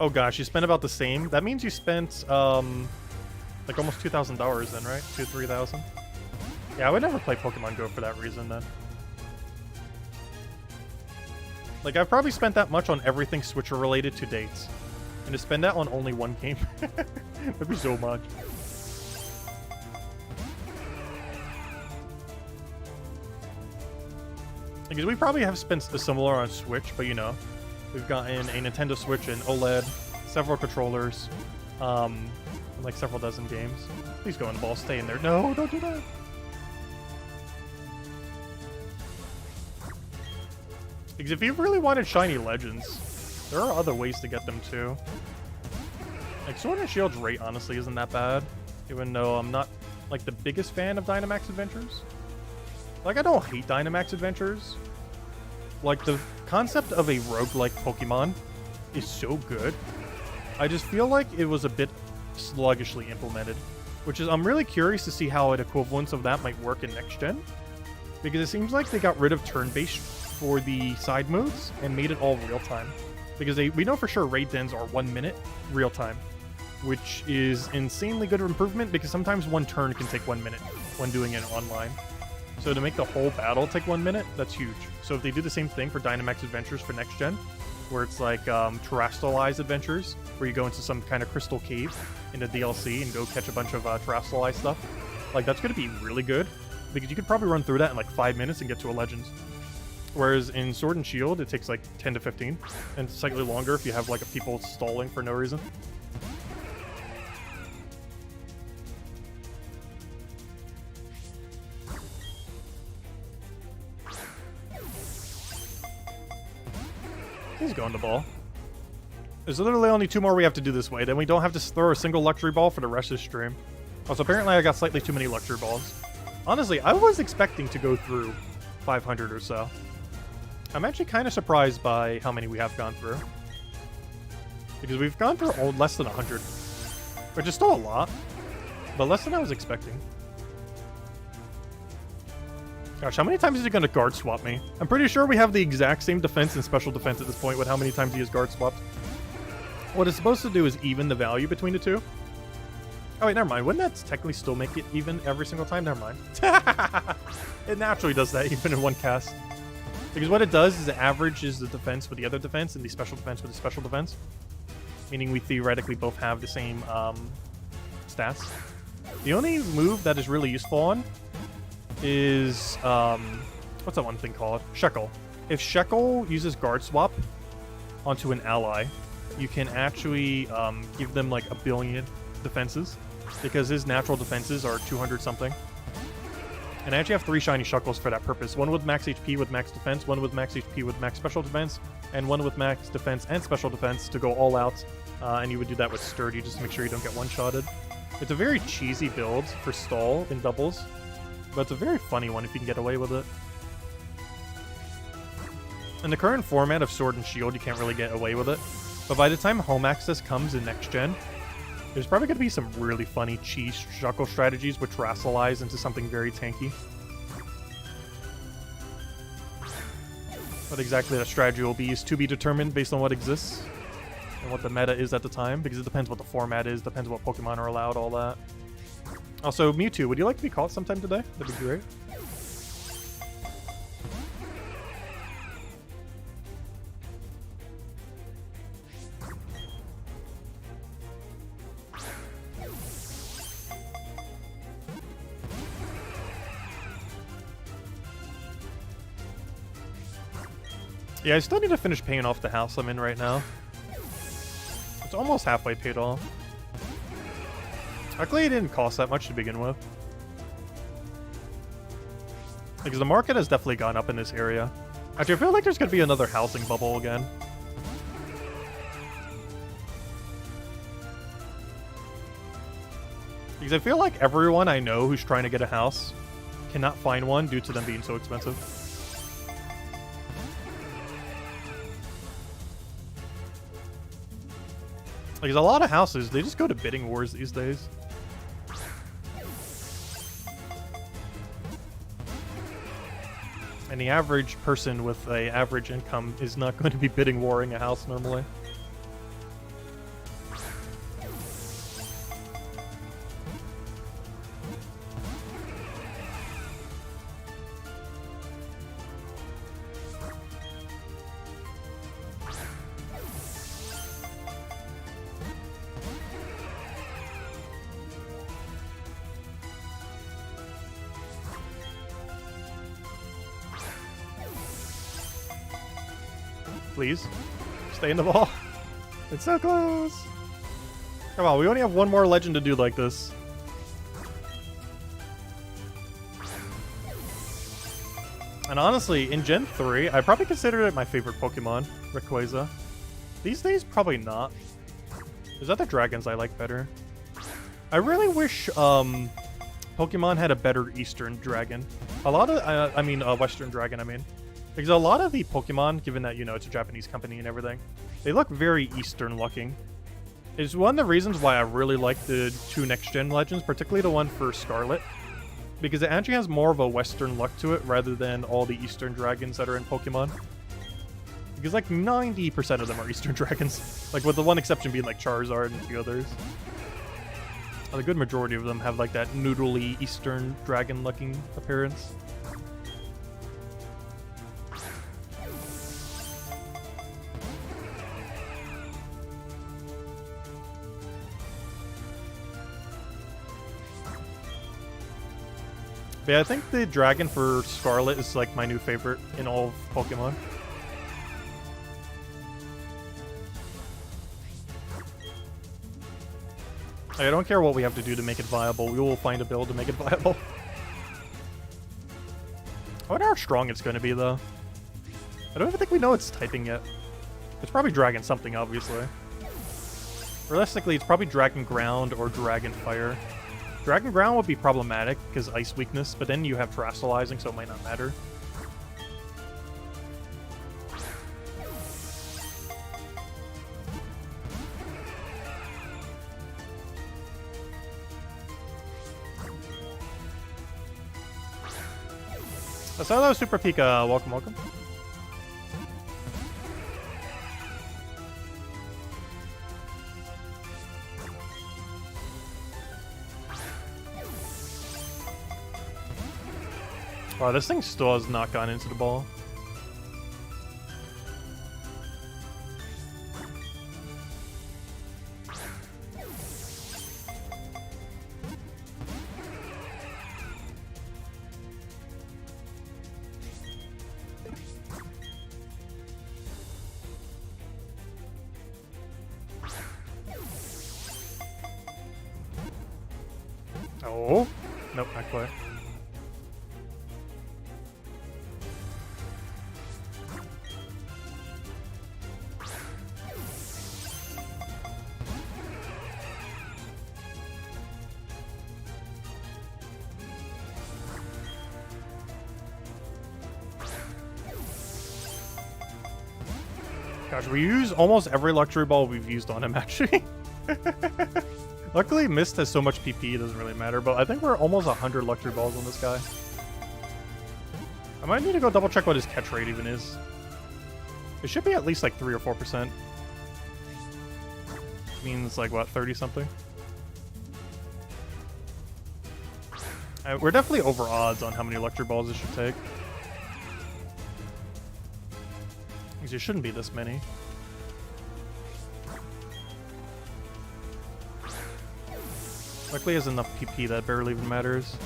Oh gosh, you spent about the same. That means you spent like almost $2,000 then, right? 2,000-3,000. Yeah, I would never play Pokemon Go for that reason then. Like I've probably spent that much on everything Switcher related to date, and to spend that on only one game, that'd be so much. Because we probably have spent similar on Switch, but you know. We've gotten a Nintendo Switch and OLED, several controllers, like several dozen games. Please go in the ball, stay in there. No, don't do that. Because if you really wanted shiny Legends, there are other ways to get them too. Like Sword and Shield's rate honestly isn't that bad, even though I'm not like the biggest fan of Dynamax Adventures. Like I don't hate Dynamax Adventures. Like, the concept of a roguelike Pokemon is so good. I just feel like it was a bit sluggishly implemented. Which is, I'm really curious to see how an equivalence of that might work in next gen. Because it seems like they got rid of turn-based for the side moves and made it all real-time. Because we know for sure raid dens are 1 minute real-time. Which is insanely good improvement because sometimes one turn can take 1 minute when doing it online. So to make the whole battle take 1 minute, that's huge. So if they do the same thing for Dynamax Adventures for next gen, where it's like Terrestrialized Adventures, where you go into some kind of crystal cave in the DLC and go catch a bunch of Terrestrialized stuff, like that's going to be really good, because you could probably run through that in like 5 minutes and get to a Legends. Whereas in Sword and Shield, it takes like 10 to 15, and it's slightly longer if you have like people stalling for no reason. He's going to ball. There's literally only 2 more we have to do this way, then we don't have to throw a single luxury ball for the rest of the stream. Also, apparently I got slightly too many luxury balls. Honestly, I was expecting to go through 500 or so. I'm actually kind of surprised by how many we have gone through. Because we've gone through less than 100. Which is still a lot, but less than I was expecting. Gosh, how many times is he going to guard swap me? I'm pretty sure we have the exact same defense and special defense at this point with how many times he has guard swapped. What it's supposed to do is even the value between the two. Oh wait, never mind. Wouldn't that technically still make it even every single time? Never mind. It naturally does that even in one cast. Because what it does is it averages the defense with the other defense and the special defense with the special defense. Meaning we theoretically both have the same stats. The only move that is really useful on is, what's that one thing called? Shekel. If Shekel uses guard swap onto an ally, you can actually give them like 1 billion defenses, because his natural defenses are 200 something. And I actually have 3 shiny Shekels for that purpose. One with max HP with max defense, one with max HP with max special defense, and one with max defense and special defense to go all out. And you would do that with Sturdy just to make sure you don't get one-shotted. It's a very cheesy build for stall in doubles, but it's a very funny one if you can get away with it. In the current format of Sword and Shield, you can't really get away with it. But by the time home access comes in next gen, there's probably going to be some really funny cheese Shuckle strategies which racialize into something very tanky. What exactly that strategy will be is to be determined based on what exists and what the meta is at the time, because it depends what the format is, depends what Pokemon are allowed, all that. Also, Mewtwo, would you like to be caught sometime today? That'd be great. Yeah, I still need to finish paying off the house I'm in right now. It's almost halfway paid off. Luckily, it didn't cost that much to begin with. Because the market has definitely gone up in this area. Actually, I feel like there's going to be another housing bubble again. Because I feel like everyone I know who's trying to get a house cannot find one due to them being so expensive. Like, a lot of houses, they just go to bidding wars these days. And the average person with an average income is not going to be bidding warring a house normally. Please. Stay in the ball. It's so close. Come on, we only have one more legend to do like this. And honestly, in Gen 3, I probably consider it my favorite Pokemon, Rayquaza. These days, probably not. Is that the dragons I like better? I really wish Pokemon had a better Eastern dragon. A lot of, Western dragon, I mean. Because a lot of the Pokemon, given that, you know, it's a Japanese company and everything, they look very Eastern looking. It's one of the reasons why I really like the 2 next-gen legends, particularly the one for Scarlet. Because it actually has more of a Western look to it, rather than all the Eastern dragons that are in Pokemon. Because like 90% of them are Eastern dragons. Like with the one exception being like Charizard and a few others. A good majority of them have like that noodly Eastern dragon looking appearance. But yeah, I think the dragon for Scarlet is like my new favorite in all of Pokemon. Like, I don't care what we have to do to make it viable. We will find a build to make it viable. I wonder how strong it's going to be, though. I don't even think we know its typing yet. It's probably Dragon something, obviously. Realistically, it's probably Dragon Ground or Dragon Fire. Dragon Ground would be problematic because ice weakness, but then you have terastallizing, so it might not matter. So hello, Super Pika. Welcome, welcome. Wow, this thing still has not gone into the ball. Oh, nope, not quite. Gosh, we use almost every luxury ball we've used on him, actually. Luckily, Mist has so much PP, it doesn't really matter, but I think we're almost 100 luxury balls on this guy. I might need to go double check what his catch rate even is. It should be at least like 3 or 4%. Which means like, what, 30 something? We're definitely over odds on how many luxury balls this should take. Because it shouldn't be this many. Luckily, he has enough PP that barely even matters.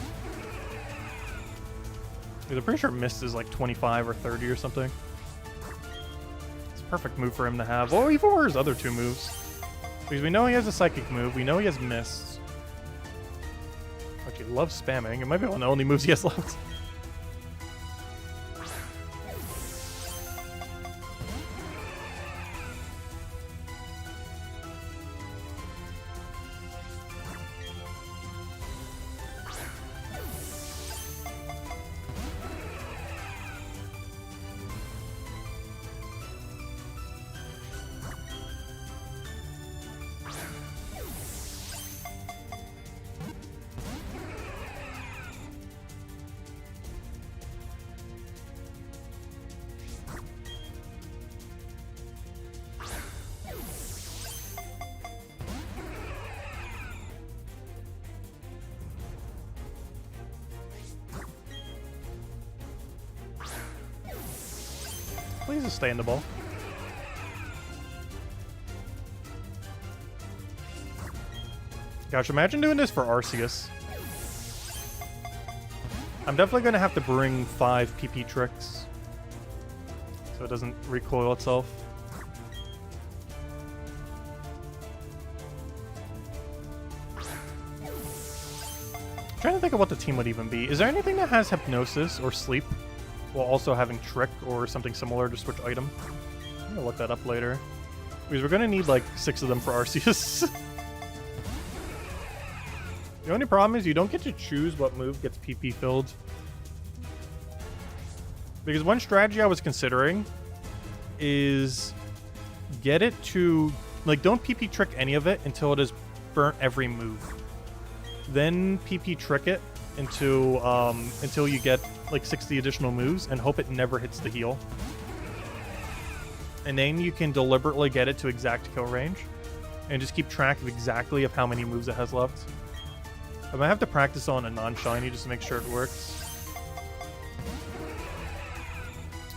I'm pretty sure Mist is like 25 or 30 or something. It's a perfect move for him to have. Oh, even for his other two moves. Because we know he has a Psychic move. We know he has Mist. Which he loves spamming. It might be one of the only moves he has left. Please just stay in the ball. Gosh, imagine doing this for Arceus. I'm definitely going to have to bring 5 PP tricks so it doesn't recoil itself. I'm trying to think of what the team would even be. Is there anything that has Hypnosis or Sleep while also having Trick or something similar to switch item? I'm gonna look that up later. Because we're gonna need like 6 of them for Arceus. The only problem is you don't get to choose what move gets PP filled. Because one strategy I was considering is get it to, like, don't PP trick any of it until it has burnt every move. Then PP trick it until you get like 60 additional moves and hope it never hits the heal. And then you can deliberately get it to exact kill range and just keep track of exactly of how many moves it has left. I might have to practice on a non-shiny just to make sure it works.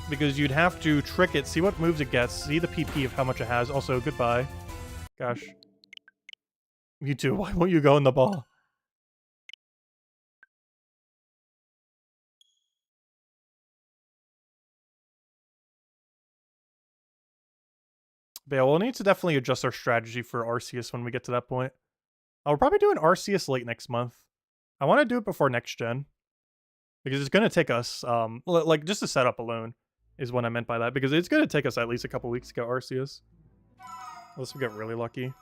Because you'd have to trick it, see what moves it gets, see the PP of how much it has. Also, goodbye. Gosh. Mewtwo, why won't you go in the ball? But yeah, we'll need to definitely adjust our strategy for Arceus when we get to that point. I'll probably do an Arceus late next month. I want to do it before next gen. Because it's going to take us, like, just the setup alone is what I meant by that. Because it's going to take us at least a couple weeks to get Arceus. Unless we get really lucky.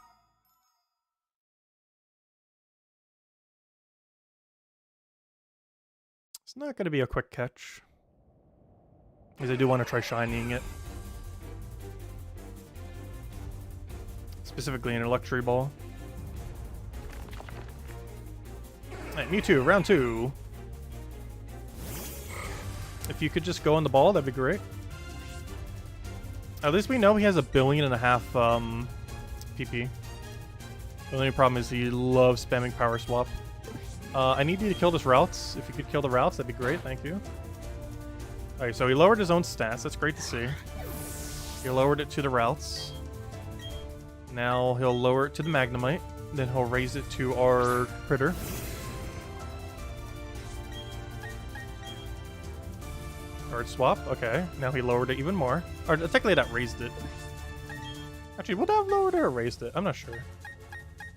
It's not going to be a quick catch. Because I do want to try shining it. Specifically in a luxury ball. Alright, Mewtwo, round 2. If you could just go on the ball, that'd be great. At least we know he has 1.5 billion PP. The only problem is he loves spamming Power Swap. I need you to kill this Routes. If you could kill the Routes, that'd be great, thank you. Alright, so he lowered his own stats. That's great to see. He lowered it to the routes. Now he'll lower it to the Magnemite. Then he'll raise it to our critter. Card swap. Okay. Now he lowered it even more. Or technically that raised it. Actually, would that have lowered it or raised it? I'm not sure.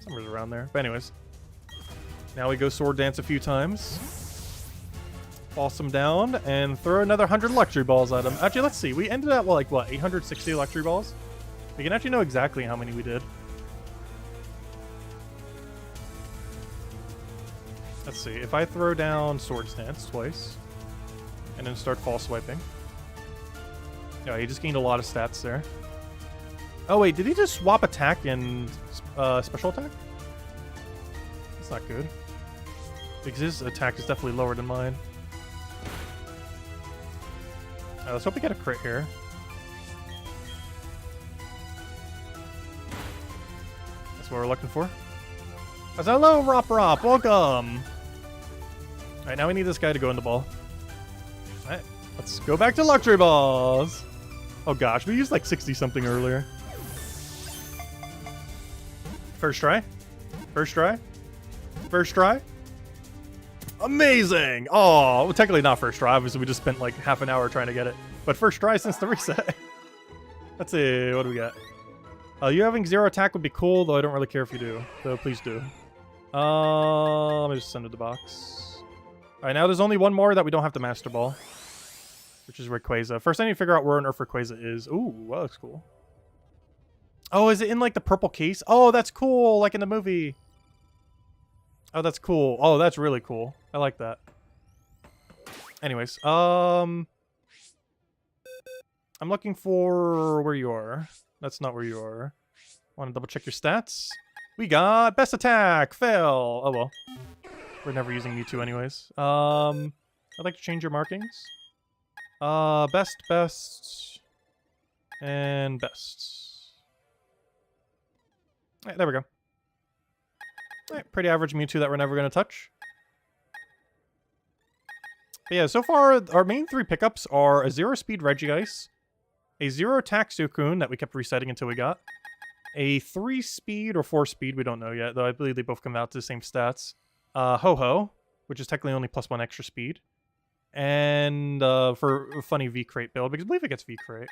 Somewhere's around there. But anyways. Now we go Sword Dance a few times. Boss him down and throw another 100 Electri Balls at him. Actually, let's see. We ended at, well, like, what, 860 Electri Balls? We can actually know exactly how many we did. Let's see. If I throw down Sword Stance twice and then start Fall Swiping. Yeah, he just gained a lot of stats there. Oh, wait. Did he just swap attack and special attack? That's not good. Because his attack is definitely lower than mine. Let's hope we get a crit here. That's what we're looking for. Hello, Rop. Welcome. Alright, now we need this guy to go in the ball. Alright, let's go back to Luxury Balls. Oh gosh, we used like 60-something earlier. First try. First try. First try. Amazing! Oh, well, technically not first try. Obviously, we just spent like half an hour trying to get it. But first try since the reset. Let's see, what do we got? You having 0 attack would be cool, though I don't really care if you do. So please do. Let me just send it to the box. Alright, now there's only one more that we don't have to Master Ball. Which is Rayquaza. First I need to figure out where on Earth Rayquaza is. Ooh, that looks cool. Oh, is it in like the purple case? Oh, that's cool, like in the movie. Oh, that's cool. Oh, that's really cool. I like that. Anyways, I'm looking for where you are. That's not where you are. Want to double check your stats? We got best attack. Fail. Oh well. We're never using Mewtwo anyways. I'd like to change your markings. Best, and best. Alright, there we go. Alright, pretty average Mewtwo that we're never going to touch. But yeah, so far, our main 3 pickups are a 0-speed Regice, a 0-attack Suicune that we kept resetting until we got, a 3-speed or 4-speed, we don't know yet, though I believe they both come out to the same stats, Ho-Ho, which is technically only +1 extra speed, and for a funny V-Crate build, because I believe it gets V-Crate.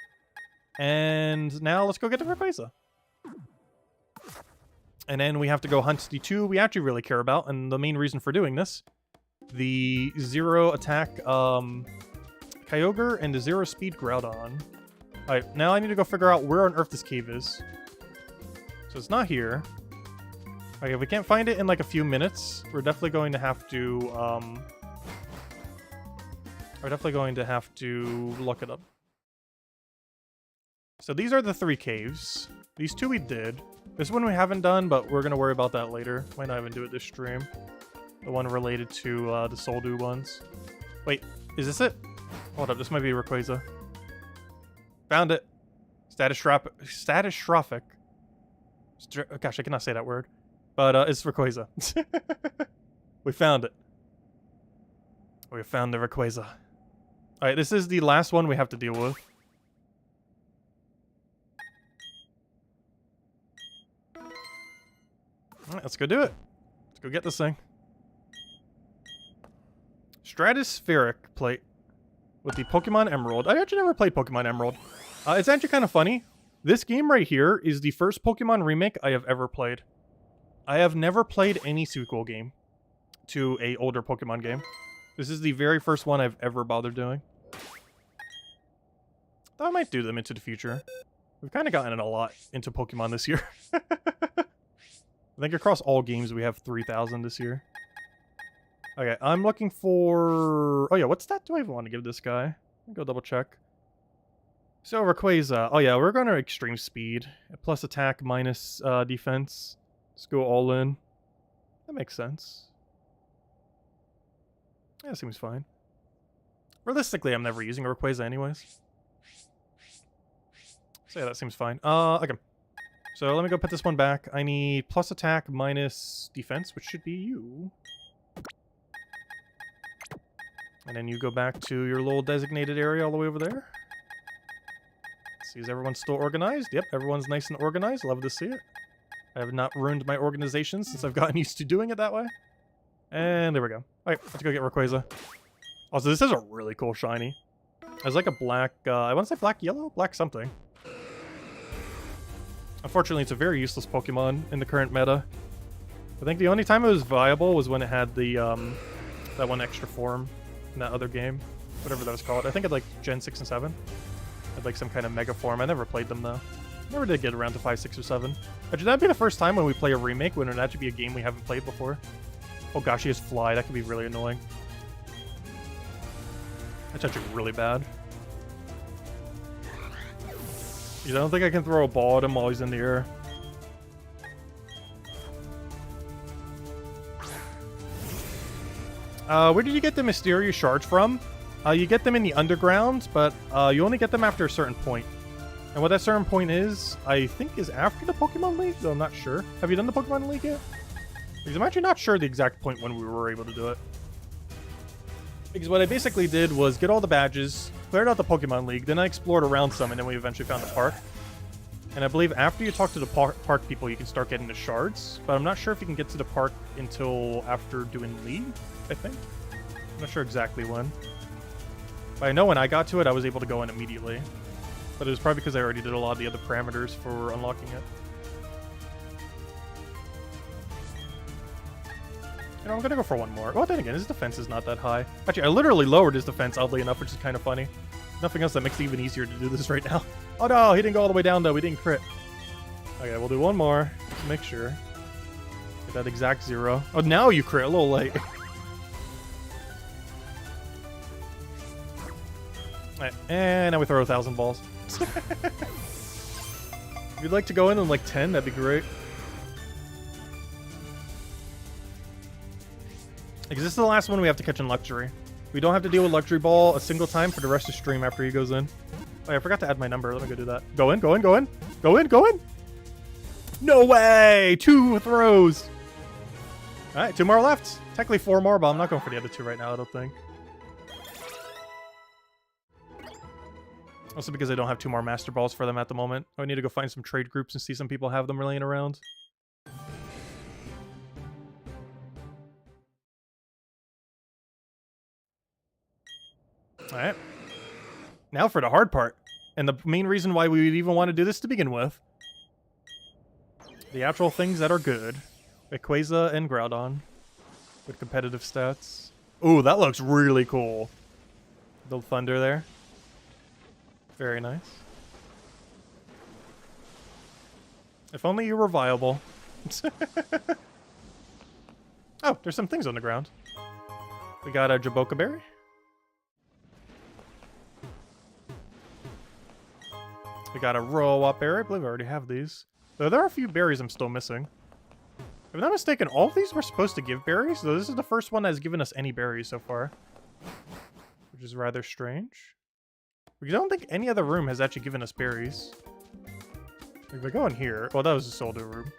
And now let's go get the Rayquaza. And then we have to go hunt the 2 we actually really care about, and the main reason for doing this, the 0-attack Kyogre and the 0-speed Groudon. Alright, now I need to go figure out where on Earth this cave is. So it's not here. Okay, if we can't find it in like a few minutes, we're definitely going to have to, look it up. So these are the 3 caves. These 2 we did. This one we haven't done, but we're going to worry about that later. Might not even do it this stream. The one related to the Soldu ones. Wait, is this it? Hold up, this might be Rayquaza. Found it. Statistrophic. Gosh, I cannot say that word. But it's Rayquaza. We found it. We found the Rayquaza. Alright, this is the last one we have to deal with. Alright, let's go do it. Let's go get this thing. Stratospheric plate with the Pokemon Emerald. I actually never played Pokemon Emerald. It's actually kind of funny. This game right here is the first Pokemon remake I have ever played. I have never played any sequel game to a older Pokemon game. This is the very first one I've ever bothered doing. Though I might do them into the future. We've kind of gotten a lot into Pokemon this year. I think across all games we have 3,000 this year. Okay, I'm looking for... Oh yeah, what stat do I even want to give this guy? Let me go double check. So Rayquaza. Oh yeah, we're going to extreme speed. Plus attack, minus defense. Let's go all in. That makes sense. Yeah, seems fine. Realistically, I'm never using a Rayquaza anyways. So yeah, that seems fine. Okay. So let me go put this one back. I need plus attack, minus defense, which should be you. And then you go back to your little designated area all the way over there. See, is everyone still organized? Yep, everyone's nice and organized. Love to see it. I have not ruined my organization since I've gotten used to doing it that way. And there we go. Alright, let's go get Rayquaza. Also, this is a really cool shiny. It's like a black, I want to say black yellow? Black something. Unfortunately, it's a very useless Pokemon in the current meta. I think the only time it was viable was when it had the, that one extra form in that other game. Whatever that was called. I think it's like Gen 6 and 7. Had like some kind of mega form. I never played them though. Never did get around to 5, 6, or 7. Actually, that'd be the first time when we play a remake when it'd actually be a game we haven't played before. Oh gosh, he has Fly. That could be really annoying. That's actually really bad. I don't think I can throw a ball at him while he's in the air. Where did you get the mysterious shards from? You get them in the underground, but you only get them after a certain point. And what that certain point is, I think is after the Pokemon League, though I'm not sure. Have you done the Pokemon League yet? Because I'm actually not sure the exact point when we were able to do it. Because what I basically did was get all the badges, cleared out the Pokemon League, then I explored around some, and then we eventually found the park. And I believe after you talk to the park people, you can start getting the shards. But I'm not sure if you can get to the park until after doing League, I think. I'm not sure exactly when. But I know when I got to it, I was able to go in immediately. But it was probably because I already did a lot of the other parameters for unlocking it. You know, I'm gonna go for one more. Oh, then again, his defense is not that high. Actually, I literally lowered his defense, oddly enough, which is kind of funny. Nothing else that makes it even easier to do this right now. Oh no, he didn't go all the way down though. We didn't crit. Okay, we'll do one more. Just to make sure. Get that exact 0. Oh, now you crit. A little late. Alright, and now we throw 1,000 balls. If you'd like to go in on like 10, that'd be great. Because this is the last one we have to catch in Luxury. We don't have to deal with Luxury Ball a single time for the rest of the stream after he goes in. Oh, yeah, I forgot to add my number. Let me go do that. Go in, go in, go in. Go in, go in. No way! 2 throws. Alright, 2 more left. Technically 4 more, but I'm not going for the other 2 right now, I don't think. Also because I don't have 2 more Master Balls for them at the moment. I need to go find some trade groups and see some people have them laying around. Alright. Now for the hard part. And the main reason why we would even want to do this to begin with. The actual things that are good. Rayquaza and Groudon. With competitive stats. Ooh, that looks really cool. The thunder there. Very nice. If only you were viable. Oh, there's some things on the ground. We got a Jaboka Berry. We got a Roll-Up Berry. I believe I already have these. Though there are a few berries I'm still missing. If I'm not mistaken, all of these were supposed to give berries, though this is the first one that has given us any berries so far. Which is rather strange. Because I don't think any other room has actually given us berries. If I go in here... Well, that was a Soldo room.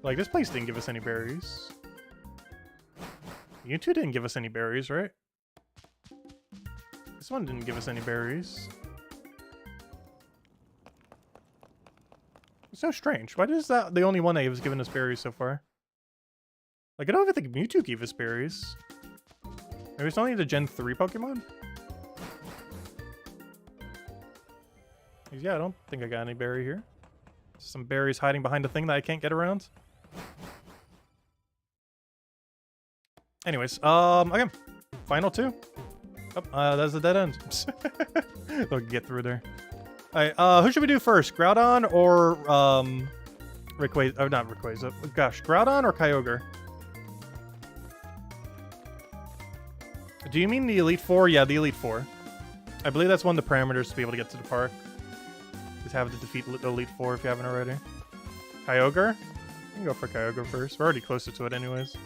Like, this place didn't give us any berries. You two didn't give us any berries, right? This one didn't give us any berries. It's so strange. Why is that the only one that has given us berries so far? Like, I don't even think Mewtwo gave us berries. Maybe it's only the Gen 3 Pokemon? Yeah, I don't think I got any berry here. Some berries hiding behind a thing that I can't get around. Anyways, okay. Final 2. Oh, that's a dead end. They'll get through there. Alright, who should we do first? Groudon or, Rayquaza? Oh, not Rayquaza. Gosh, Groudon or Kyogre? Do you mean the Elite Four? Yeah, the Elite Four. I believe that's one of the parameters to be able to get to the park. Just have to defeat the Elite Four if you haven't already. Kyogre? You can go for Kyogre first. We're already closer to it anyways.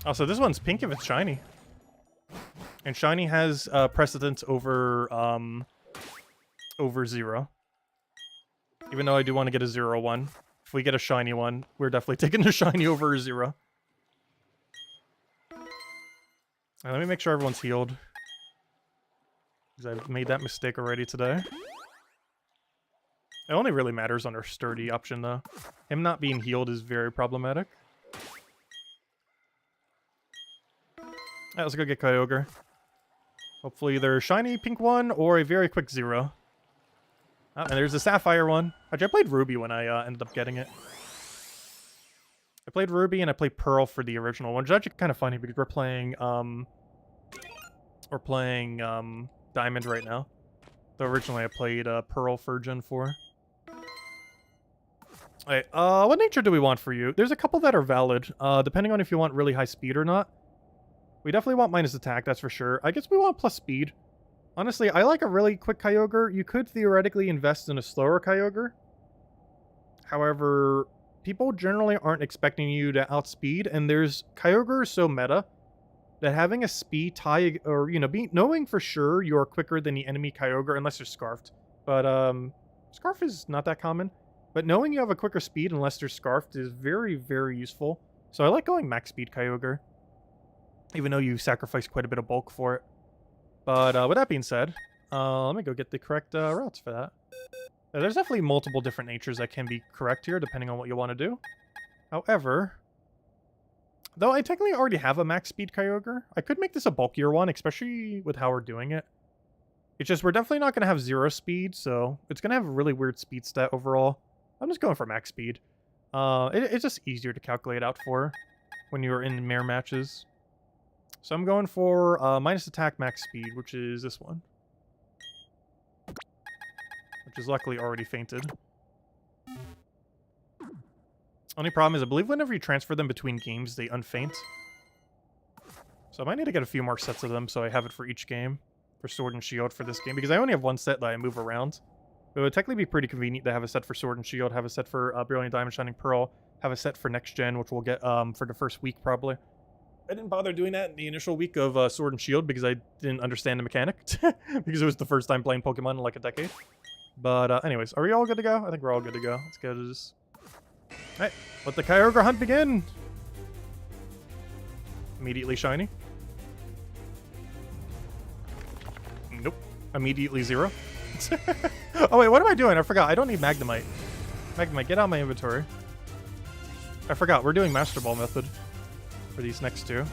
Also, this one's pink if it's shiny. And shiny has precedence over over 0. Even though I do want to get a 0-1. If we get a shiny one, we're definitely taking the shiny over a 0. Right, let me make sure everyone's healed. Because I've made that mistake already today. It only really matters on our sturdy option, though. Him not being healed is very problematic. Alright, let's go get Kyogre. Hopefully either shiny pink one or a very quick 0. Oh, and there's a sapphire one. Actually, I played Ruby when I ended up getting it. I played Ruby and I played Pearl for the original one, which is actually kind of funny because we're playing Diamond right now. Though originally I played Pearl for Gen 4. Alright, what nature do we want for you? There's a couple that are valid, depending on if you want really high speed or not. We definitely want minus attack, that's for sure. I guess we want plus speed. Honestly, I like a really quick Kyogre. You could theoretically invest in a slower Kyogre. However, people generally aren't expecting you to outspeed, and Kyogre is so meta that having a speed tie, or, you know, knowing for sure you're quicker than the enemy Kyogre, unless you're Scarfed. But, Scarf is not that common. But knowing you have a quicker speed unless they're Scarfed is very, very useful. So I like going max speed Kyogre, even though you sacrifice quite a bit of bulk for it. But with that being said, let me go get the correct routes for that. There's definitely multiple different natures that can be correct here, depending on what you want to do. However, though I technically already have a max speed Kyogre, I could make this a bulkier one, especially with how we're doing it. It's just we're definitely not going to have 0 speed, so it's going to have a really weird speed stat overall. I'm just going for max speed. It's just easier to calculate out for when you're in mare matches. So I'm going for minus attack max speed, which is this one. Which is luckily already fainted. Only problem is I believe whenever you transfer them between games, they unfaint. So I might need to get a few more sets of them so I have it for each game. For Sword and Shield for this game, because I only have one set that I move around. It would technically be pretty convenient to have a set for Sword and Shield, have a set for Brilliant Diamond, Shining Pearl, have a set for next gen, which we'll get for the first week probably. I didn't bother doing that in the initial week of Sword and Shield because I didn't understand the mechanic. Because it was the first time playing Pokemon in like a decade. But anyways, are we all good to go? I think we're all good to go. Let's go to this. Alright, let the Kyogre hunt begin! Immediately shiny. Nope. Immediately 0. Oh wait, what am I doing? I forgot. I don't need Magnemite. Magnemite, get out of my inventory. I forgot. We're doing Master Ball method for these next two.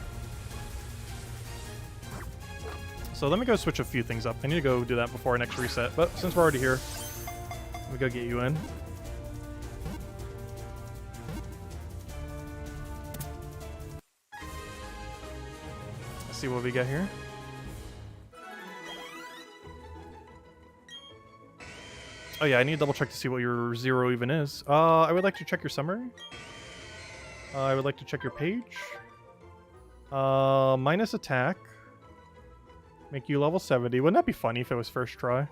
So let me go switch a few things up. I need to go do that before our next reset. But since we're already here, let me go get you in. Let's see what we get here. Oh yeah, I need to double check to see what your 0 even is. I would like to check your summary. I would like to check your page. Minus attack. Make you level 70. Wouldn't that be funny if it was first try?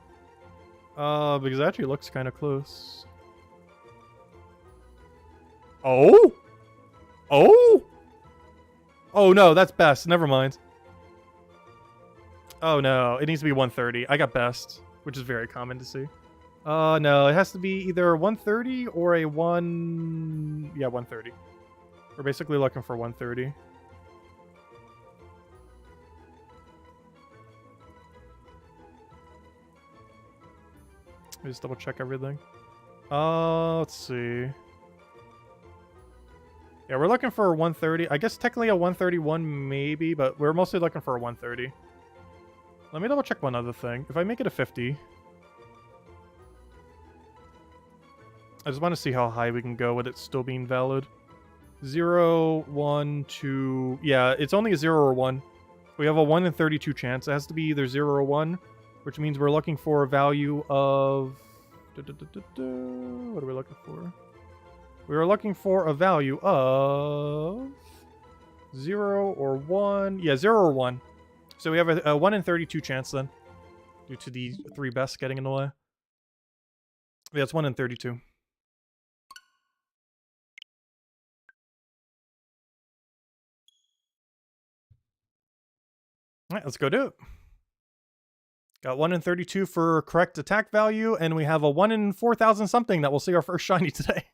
Because it actually looks kind of close. Oh? Oh? Oh no, that's best. Never mind. Oh no, it needs to be 130. I got best, which is very common to see. No, it has to be either 130 or a 130. We're basically looking for 130. Let me just double check everything. Let's see. Yeah, we're looking for a 130. I guess technically a 131 maybe, but we're mostly looking for a 130. Let me double check one other thing. If I make it a 50... I just want to see how high we can go with it still being valid. 0, 1, 2... Yeah, it's only a 0 or 1. We have a 1 in 32 chance. It has to be either 0 or 1, which means we're looking for a value of... What are we looking for? We are looking for a value of... 0 or 1... Yeah, 0 or 1. So we have a 1 in 32 chance then, due to the 3 best getting in the way. Yeah, it's 1 in 32. Alright, let's go do it. Got 1 in 32 for correct attack value, and we have a 1 in 4,000 something that we'll see our first shiny today.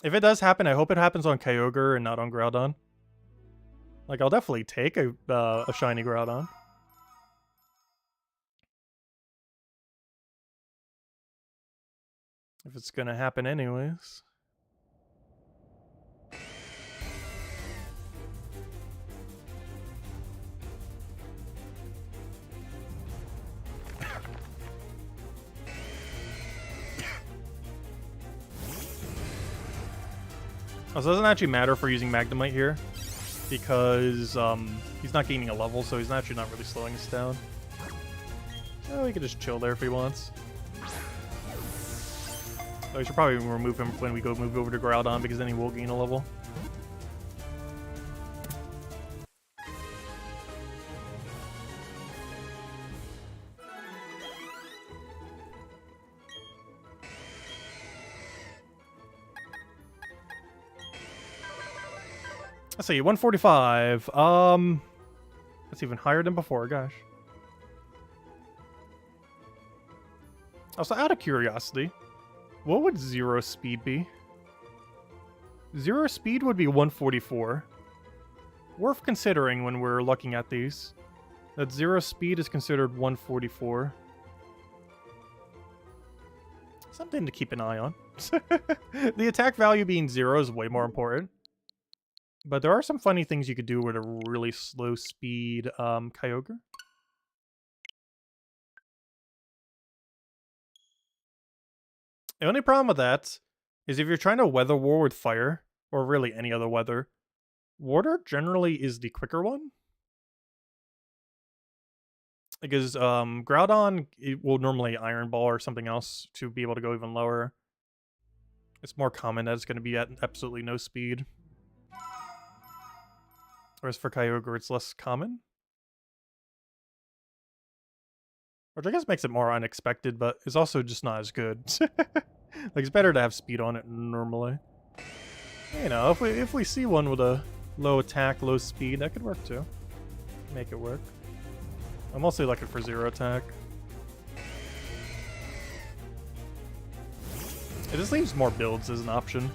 If it does happen, I hope it happens on Kyogre and not on Groudon. Like, I'll definitely take a shiny Groudon. If it's gonna happen anyways. Oh, so it doesn't actually matter for using Magnemite here, because he's not gaining a level, so he's actually not really slowing us down. So he can just chill there if he wants. Oh, we should probably remove him when we go move over to Groudon, because then he will gain a level. Let's see, 145. That's even higher than before, gosh. Also, out of curiosity, what would 0 speed be? 0 speed would be 144. Worth considering when we're looking at these. That 0 speed is considered 144. Something to keep an eye on. The attack value being 0 is way more important. But there are some funny things you could do with a really slow speed Kyogre. The only problem with that is if you're trying to weather war with fire, or really any other weather, water generally is the quicker one. Because Groudon it will normally Iron Ball or something else to be able to go even lower. It's more common that it's going to be at absolutely no speed. Whereas for Kyogre, it's less common. Which I guess makes it more unexpected, but it's also just not as good. Like, it's better to have speed on it normally. You know, if we see one with a low attack, low speed, that could work too. Make it work. I'm mostly looking for 0 attack. It just leaves more builds as an option.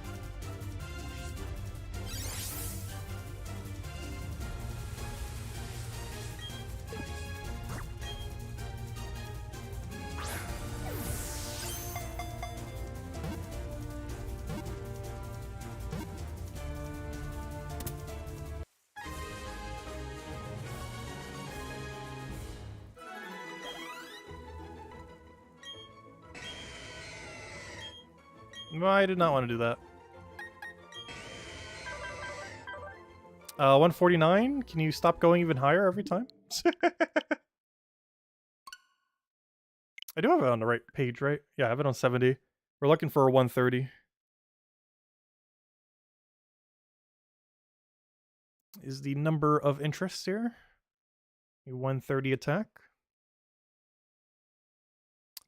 No, I did not want to do that. 149? Can you stop going even higher every time? I do have it on the right page, right? Yeah, I have it on 70. We're looking for a 130. Is the number of interest here? A 130 attack.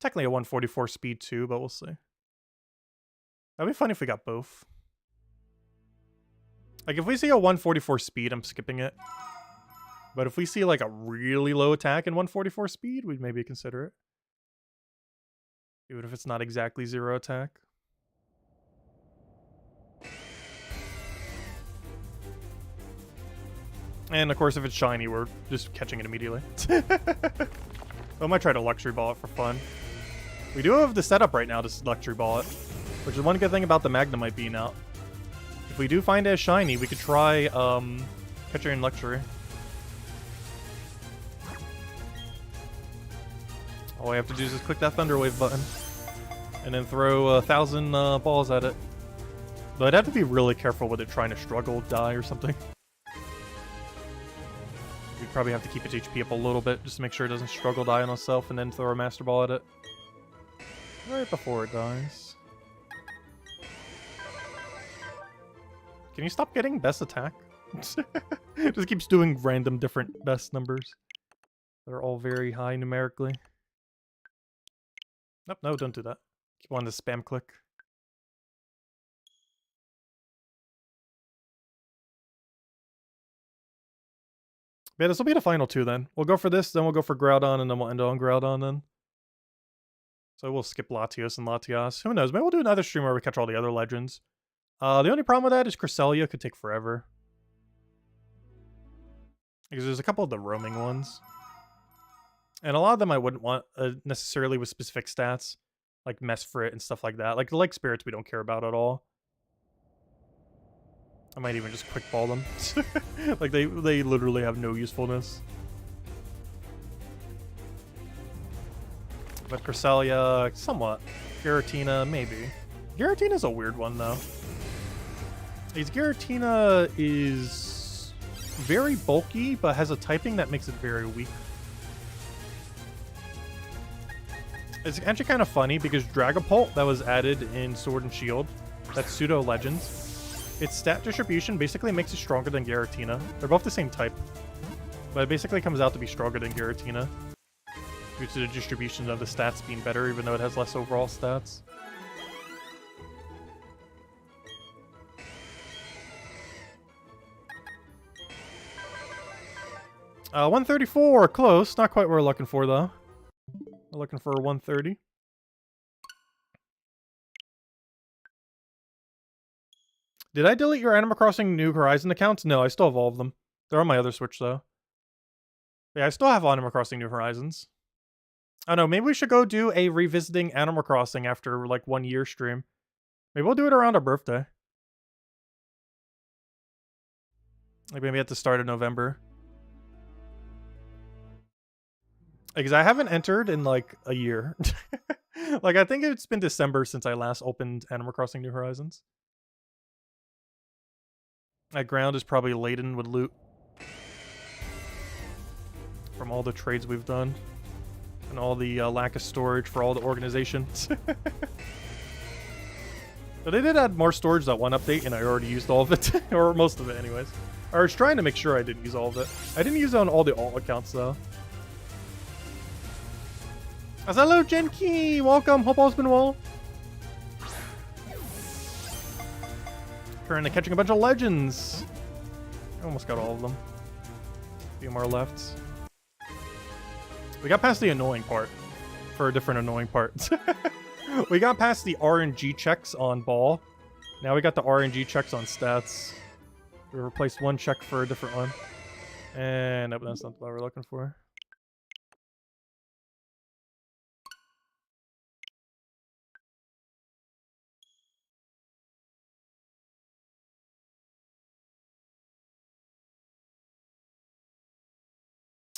Technically a 144 speed too, but we'll see. That'd be fun if we got both. Like, if we see a 144 speed, I'm skipping it. But if we see, like, a really low attack and 144 speed, we'd maybe consider it. Even if it's not exactly 0 attack. And, of course, if it's shiny, we're just catching it immediately. I might try to Luxury Ball it for fun. We do have the setup right now to Luxury Ball it. Which is one good thing about the Magnemite being out. If we do find it as shiny, we could try catching in Luxury. All we have to do is just click that Thunder Wave button. And then throw 1,000 balls at it. But I'd have to be really careful with it trying to struggle, die, or something. We'd probably have to keep its HP up a little bit just to make sure it doesn't struggle die on itself and then throw a Master Ball at it. Right before it dies. Can you stop getting best attack? It just keeps doing random different best numbers. They're all very high numerically. Nope, no, don't do that. Keep on the spam click. Yeah, this will be the final two then. We'll go for this, then we'll go for Groudon, and then we'll end on Groudon then. So we'll skip Latios and Latias. Who knows? Maybe we'll do another stream where we catch all the other legends. The only problem with that is Cresselia could take forever. Because there's a couple of the roaming ones. And a lot of them I wouldn't want necessarily with specific stats. Like Mesfrit and stuff like that. Like the Lake Spirits we don't care about at all. I might even just quick ball them. Like they literally have no usefulness. But Cresselia, somewhat. Giratina, maybe. Giratina's a weird one though. Giratina is very bulky, but has a typing that makes it very weak. It's actually kind of funny because Dragapult that was added in Sword and Shield, that's Pseudo Legends, its stat distribution basically makes it stronger than Giratina. They're both the same type, but it basically comes out to be stronger than Giratina due to the distribution of the stats being better, even though it has less overall stats. Uh, 134, close. Not quite what we're looking for, though. We're looking for 130. Did I delete your Animal Crossing New Horizon accounts? No, I still have all of them. They're on my other Switch, though. Yeah, I still have Animal Crossing New Horizons. I don't know, maybe we should go do a revisiting Animal Crossing after, like, 1 year stream. Maybe we'll do it around our birthday. Like, maybe at the start of November. Because I haven't entered in, like, a year. Like, I think it's been December since I last opened Animal Crossing New Horizons. That ground is probably laden with loot. From all the trades we've done. And all the lack of storage for all the organizations. But they did add more storage that one update, and I already used all of it. Or most of it, anyways. I was trying to make sure I didn't use all of it. I didn't use it on all the alt accounts, though. Hello, Genki! Welcome! Hope all's been well. Currently catching a bunch of legends. I almost got all of them. A few more left. We got past the annoying part. For a different annoying part. We got past the RNG checks on ball. Now we got the RNG checks on stats. We replaced one check for a different one. And nope, that's not what we're looking for.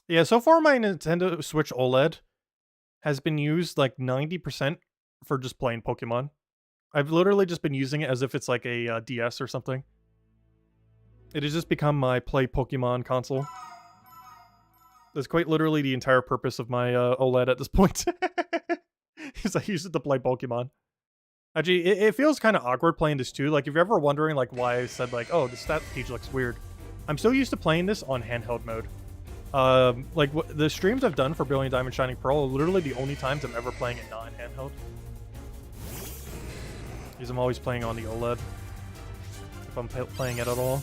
Yeah, so far my Nintendo Switch OLED has been used like 90% for just playing Pokemon. I've literally just been using it as if it's like a DS or something. It has just become my play Pokemon console. That's quite literally the entire purpose of my OLED at this point. Is I use it to play Pokemon. Actually, it feels kind of awkward playing this too. Like, if you're ever wondering like why I said like, oh, the stat page looks weird. I'm so used to playing this on handheld mode. Like the streams I've done for Brilliant Diamond Shining Pearl are literally the only times I'm ever playing it not in handheld. Because I'm always playing on the OLED. If I'm playing it at all.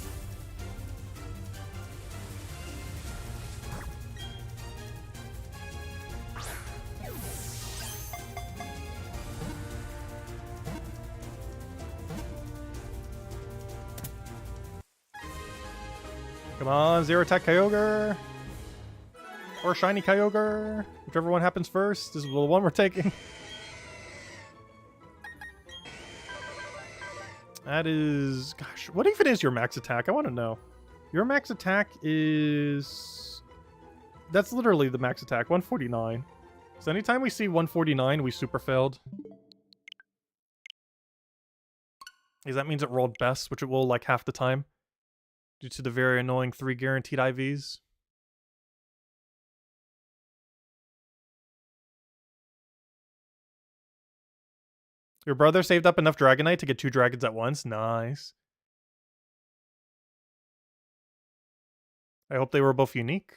Come on, Zero Attack Kyogre! Or Shiny Kyogre! Whichever one happens first. This is the one we're taking. That is... Gosh, what even is your max attack? I want to know. Your max attack is... That's literally the max attack, 149. So anytime we see 149, we super failed. Because that means it rolled best, which it will like half the time. Due to the very annoying 3 guaranteed IVs. Your brother saved up enough Dragonite to get 2 dragons at once? Nice. I hope they were both unique.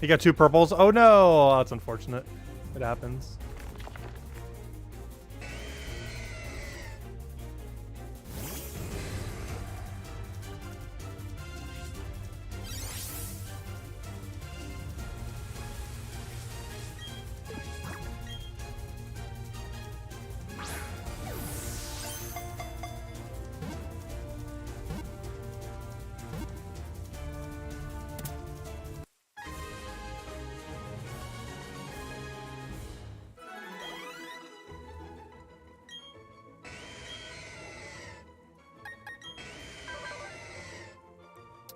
He got 2 purples? Oh no! That's unfortunate. It happens.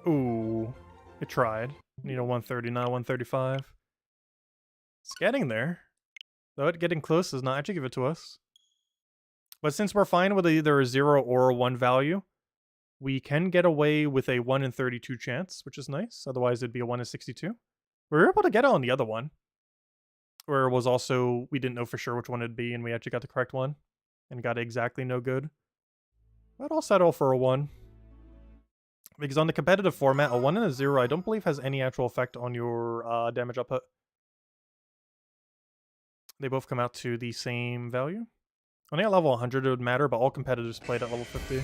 Ooh, it tried. Need a 130, not a 135. It's getting there. Though it getting close does not actually give it to us. But since we're fine with either a 0 or a 1 value, we can get away with a 1 in 32 chance, which is nice. Otherwise, it'd be a 1 in 62. We were able to get it on the other one, where it was also, we didn't know for sure which one it'd be, and we actually got the correct one, and got exactly no good. But I'll settle for a 1. Because on the competitive format, a 1 and a 0 I don't believe has any actual effect on your damage output. They both come out to the same value. Only at level 100 it would matter, but all competitors played at level 50.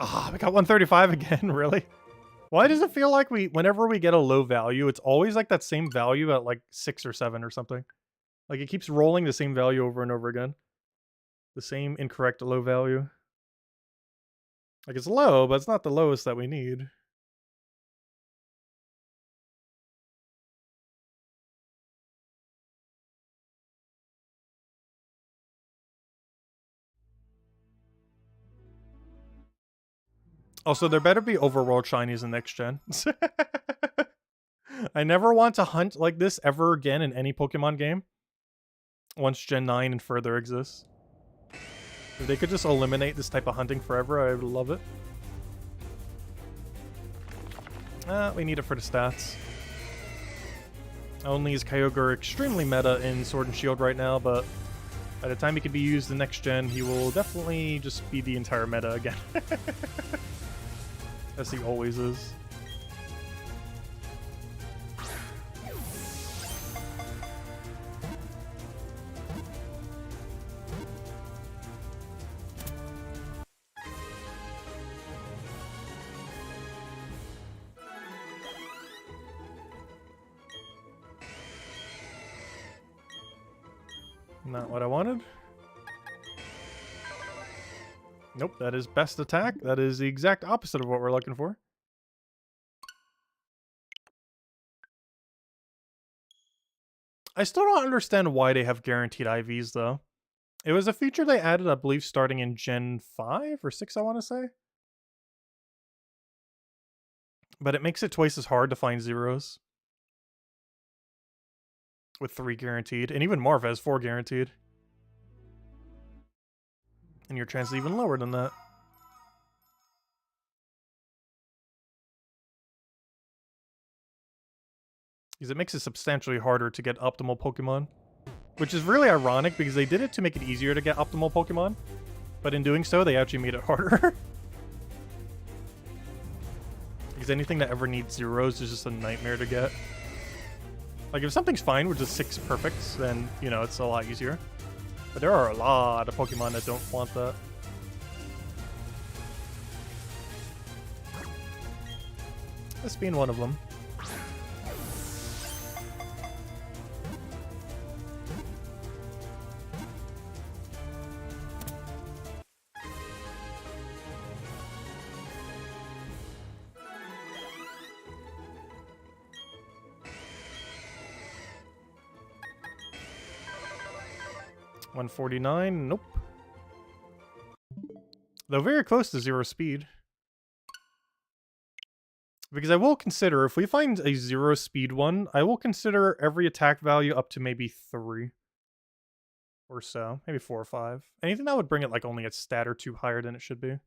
Ah, we got 135 again, really? Why does it feel like whenever we get a low value, it's always like that same value at like 6 or 7 or something? Like it keeps rolling the same value over and over again. The same incorrect low value. Like it's low, but it's not the lowest that we need. Also, there better be overworld shinies in next gen. I never want to hunt like this ever again in any Pokemon game. Once Gen 9 and further exists. If they could just eliminate this type of hunting forever, I would love it. We need it for the stats. Only is Kyogre extremely meta in Sword and Shield right now, but by the time he can be used in next gen, he will definitely just be the entire meta again. As he always is. Not what I wanted. Nope, that is best attack. That is the exact opposite of what we're looking for. I still don't understand why they have guaranteed IVs, though. It was a feature they added, I believe, starting in Gen 5 or 6, I want to say. But it makes it twice as hard to find zeros. With 3 guaranteed. And even Marv has 4 guaranteed. And your chance is even lower than that. Because it makes it substantially harder to get optimal Pokemon. Which is really ironic because they did it to make it easier to get optimal Pokemon. But in doing so, they actually made it harder. Because anything that ever needs zeros is just a nightmare to get. Like, if something's fine with just 6 perfects, then, you know, it's a lot easier. But there are a lot of Pokemon that don't want that. This being one of them. $149, nope. Though very close to 0 speed. Because I will consider, if we find a 0 speed one, I will consider every attack value up to maybe 3. Or so. Maybe 4 or 5. Anything that would bring it like only a stat or 2 higher than it should be.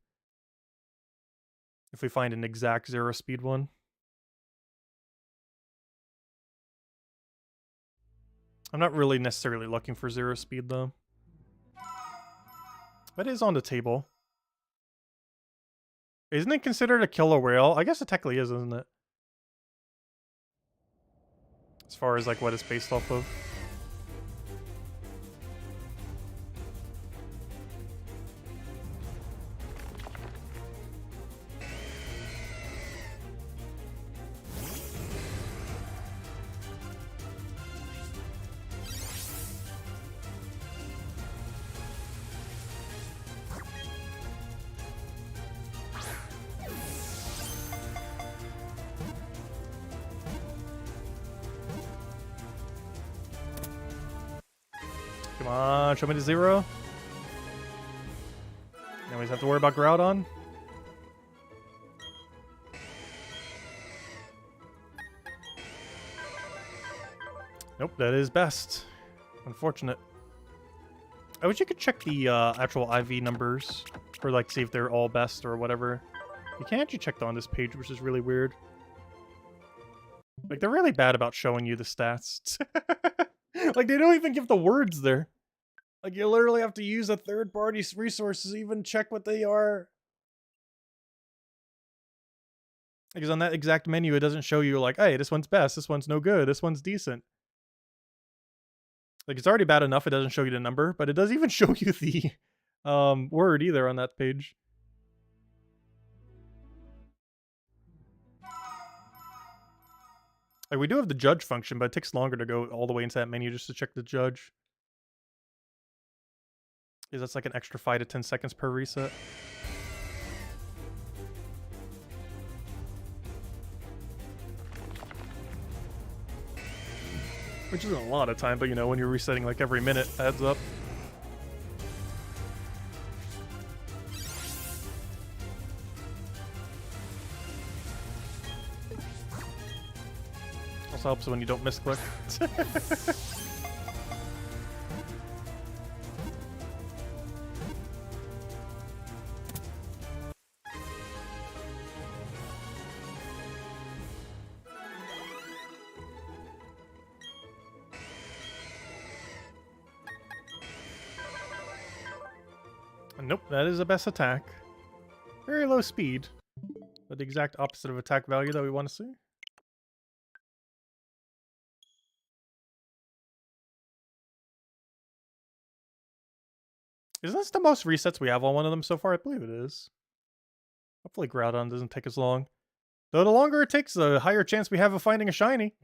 If we find an exact 0 speed one. I'm not really necessarily looking for 0 speed though. But it is on the table. Isn't it considered a killer whale? I guess it technically is, isn't it? as far as like what it's based off of. Come on, show me the 0. Now we just have to worry about Groudon. Nope, that is best. Unfortunate. I wish you could check the actual IV numbers for like see if they're all best or whatever. You can't actually check on this page, which is really weird. Like they're really bad about showing you the stats. Like they don't even give the words there. Like you literally have to use a third-party resource to even check what they are. Because on that exact menu, it doesn't show you like, hey, this one's best, this one's no good, this one's decent. Like it's already bad enough it doesn't show you the number, but it doesn't even show you the word either on that page. Like we do have the judge function, but it takes longer to go all the way into that menu just to check the judge. Because that's like an extra 5 to 10 seconds per reset. Which isn't a lot of time, but you know, when you're resetting like every minute, adds up. Also helps when you don't misclick. Nope, that is the best attack. Very low speed, but the exact opposite of attack value that we want to see. Isn't this the most resets we have on one of them so far? I believe it is. Hopefully Groudon doesn't take as long. Though the longer it takes, the higher chance we have of finding a shiny.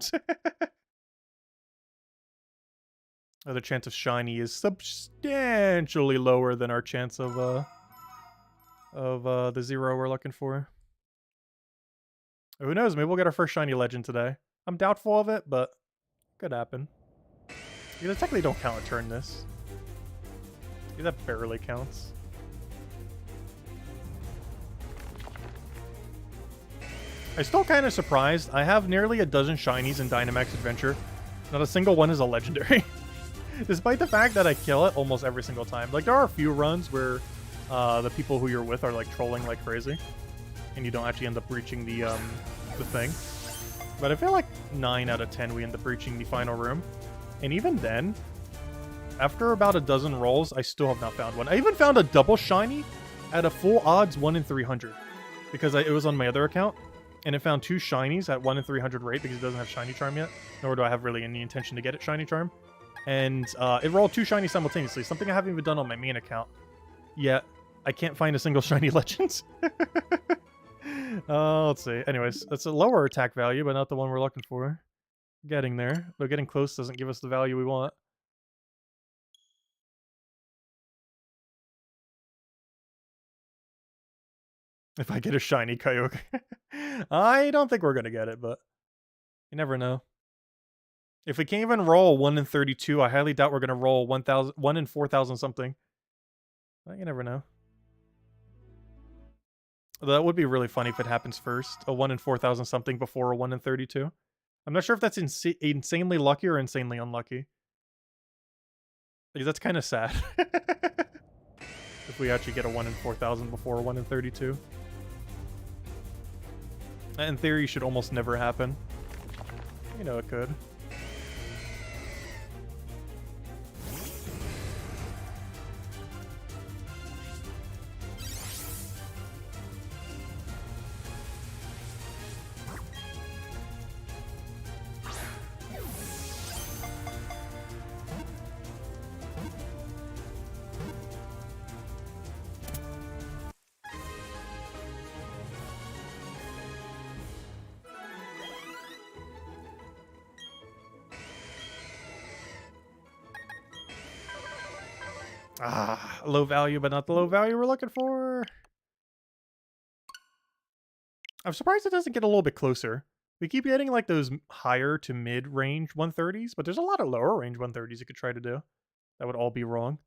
The chance of shiny is substantially lower than our chance of the 0 we're looking for. Who knows? Maybe we'll get our first shiny legend today. I'm doubtful of it, but could happen. You technically don't count a turn this. Yeah, that barely counts. I'm still kind of surprised. I have nearly a dozen shinies in Dynamax Adventure. Not a single one is a legendary. Despite the fact that I kill it almost every single time. Like, there are a few runs where the people who you're with are, like, trolling like crazy. And you don't actually end up reaching the thing. But I feel like 9 out of 10 we end up reaching the final room. And even then, after about a dozen rolls, I still have not found one. I even found a double shiny at a full odds 1 in 300. Because it was on my other account. And it found 2 shinies at 1 in 300 rate because it doesn't have shiny charm yet. Nor do I have really any intention to get it shiny charm. And it rolled 2 shinies simultaneously, something I haven't even done on my main account. Yet, I can't find a single shiny legend. Let's see. Anyways, that's a lower attack value, but not the one we're looking for. Getting there. But getting close doesn't give us the value we want. If I get a shiny Kyogre. I don't think we're going to get it, but you never know. If we can't even roll 1 in 32, I highly doubt we're going to roll 1 in 4,000 something. But you never know. That would be really funny if it happens first. A 1 in 4,000 something before a 1 in 32. I'm not sure if that's insanely lucky or insanely unlucky. Because that's kind of sad. If we actually get a 1 in 4,000 before a 1 in 32. That in theory should almost never happen. You know it could. Ah, low value, but not the low value we're looking for. I'm surprised it doesn't get a little bit closer. We keep getting like those higher to mid range 130s, but there's a lot of lower range 130s you could try to do. That would all be wrong.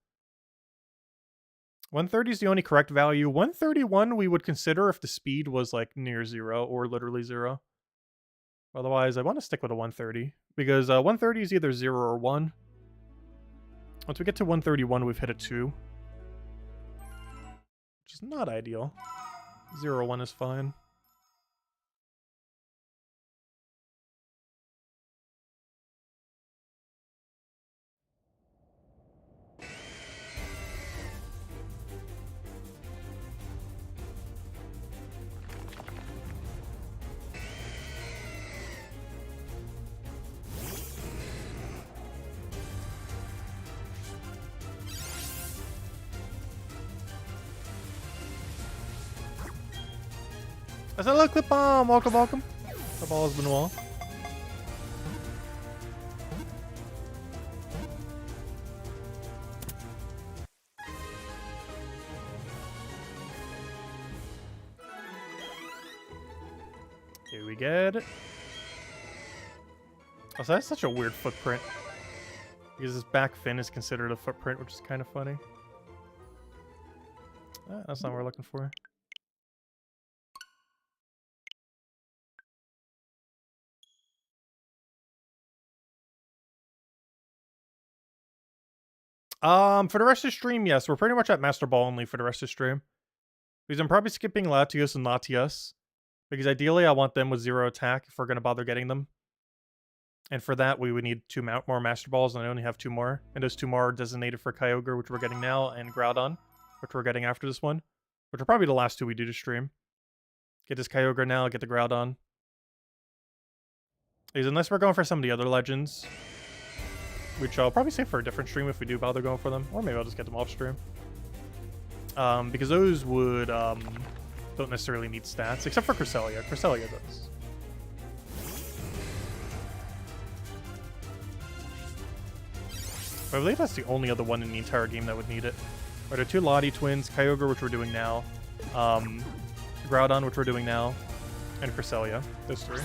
130 is the only correct value. 131 we would consider if the speed was like near 0 or literally 0. Otherwise, I want to stick with a 130 because 130 is either 0 or 1. Once we get to 131, we've hit a 2, which is not ideal. 0 or 1 is fine. I said, hello, Clip Bomb! Welcome, welcome. The ball has been wall. Here we get it. Also, that's such a weird footprint. Because his back fin is considered a footprint, which is kind of funny. That's not what we're looking for. For the rest of the stream, yes, we're pretty much at Master Ball only for the rest of the stream. Because I'm probably skipping Latios and Latias. Because ideally I want them with 0 attack if we're going to bother getting them. And for that, we would need 2 more Master Balls, and I only have 2 more. And those 2 more are designated for Kyogre, which we're getting now, and Groudon, which we're getting after this one. Which are probably the last 2 we do to stream. Get this Kyogre now, get the Groudon. Because unless we're going for some of the other legends, which I'll probably save for a different stream if we do bother going for them. Or maybe I'll just get them off stream. Because those would, don't necessarily need stats, except for Cresselia. Cresselia does. But I believe that's the only other one in the entire game that would need it. Are there 2 Lottie twins, Kyogre, which we're doing now, Groudon, which we're doing now, and Cresselia. Those 3. Or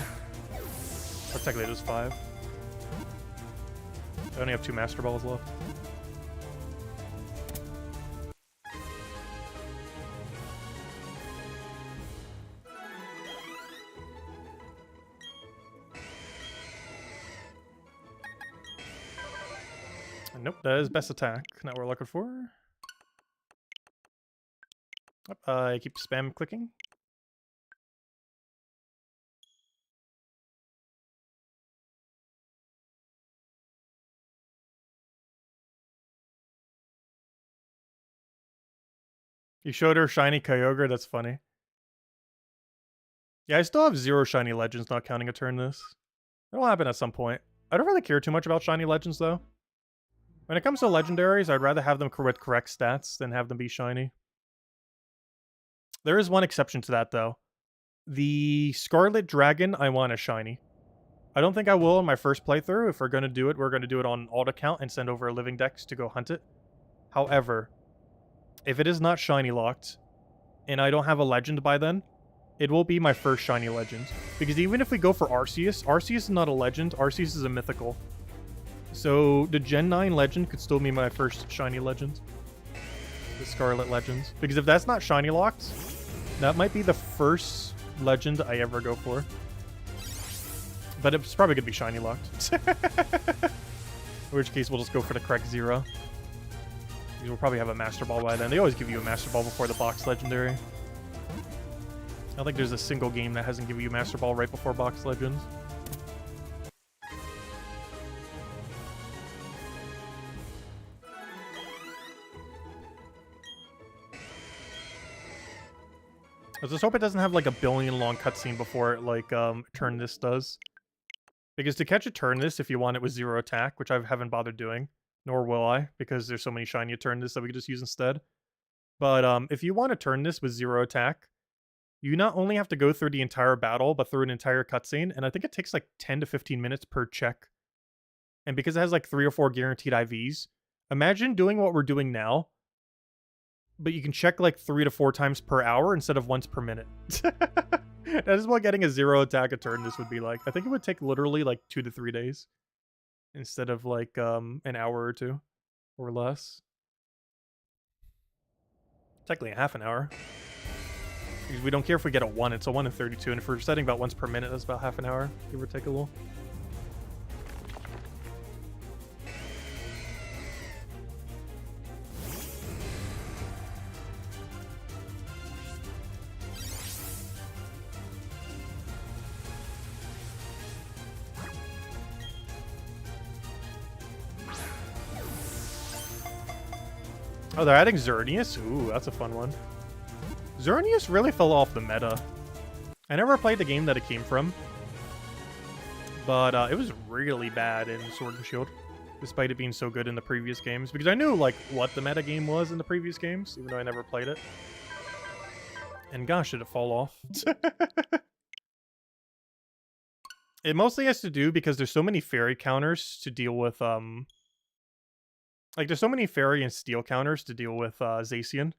technically there's 5. I only have 2 Master Balls left. Nope, that is best attack. Not what we're looking for. I keep spam clicking. You showed her shiny Kyogre, that's funny. Yeah, I still have 0 shiny legends, not counting a turn this. It'll happen at some point. I don't really care too much about shiny legends, though. When it comes to legendaries, I'd rather have them with correct stats than have them be shiny. There is one exception to that, though. The Scarlet Dragon, I want a shiny. I don't think I will in my first playthrough. If we're going to do it, we're going to do it on alt account and send over a living dex to go hunt it. However, if it is not shiny locked, and I don't have a legend by then, it will be my first shiny legend. Because even if we go for Arceus, Arceus is not a legend, Arceus is a mythical. So the Gen 9 legend could still be my first shiny legend. The Scarlet Legend. Because if that's not shiny locked, that might be the first legend I ever go for. But it's probably going to be shiny locked. In which case we'll just go for the correct 0. Because we'll probably have a Master Ball by then. They always give you a Master Ball before the box legendary. I don't think there's a single game that hasn't given you Master Ball right before box legends. I just hope it doesn't have like a billion long cutscene before it like turn this does. Because to catch a turn this, if you want it with 0 attack, which I haven't bothered doing, nor will I, because there's so many shiny turn this that we could just use instead. But if you want to turn this with 0 attack, you not only have to go through the entire battle, but through an entire cutscene, and I think it takes like 10 to 15 minutes per check. And because it has like 3 or 4 guaranteed IVs, imagine doing what we're doing now, but you can check like 3 to 4 times per hour instead of once per minute. That is what getting a 0 attack a turn this would be like. I think it would take literally like 2 to 3 days instead of like an hour or 2 or less. Technically half an hour. Because we don't care if we get a 1, it's a 1 in 32, and if we're setting about once per minute, that's about half an hour, give or take a little. Oh, they're adding Xerneas? Ooh, that's a fun one. Xerneas really fell off the meta. I never played the game that it came from, but it was really bad in Sword and Shield, despite it being so good in the previous games, because I knew like what the meta game was in the previous games, even though I never played it. And gosh, did it fall off. It mostly has to do because there's so many fairy counters to deal with, like there's so many fairy and steel counters to deal with Zacian,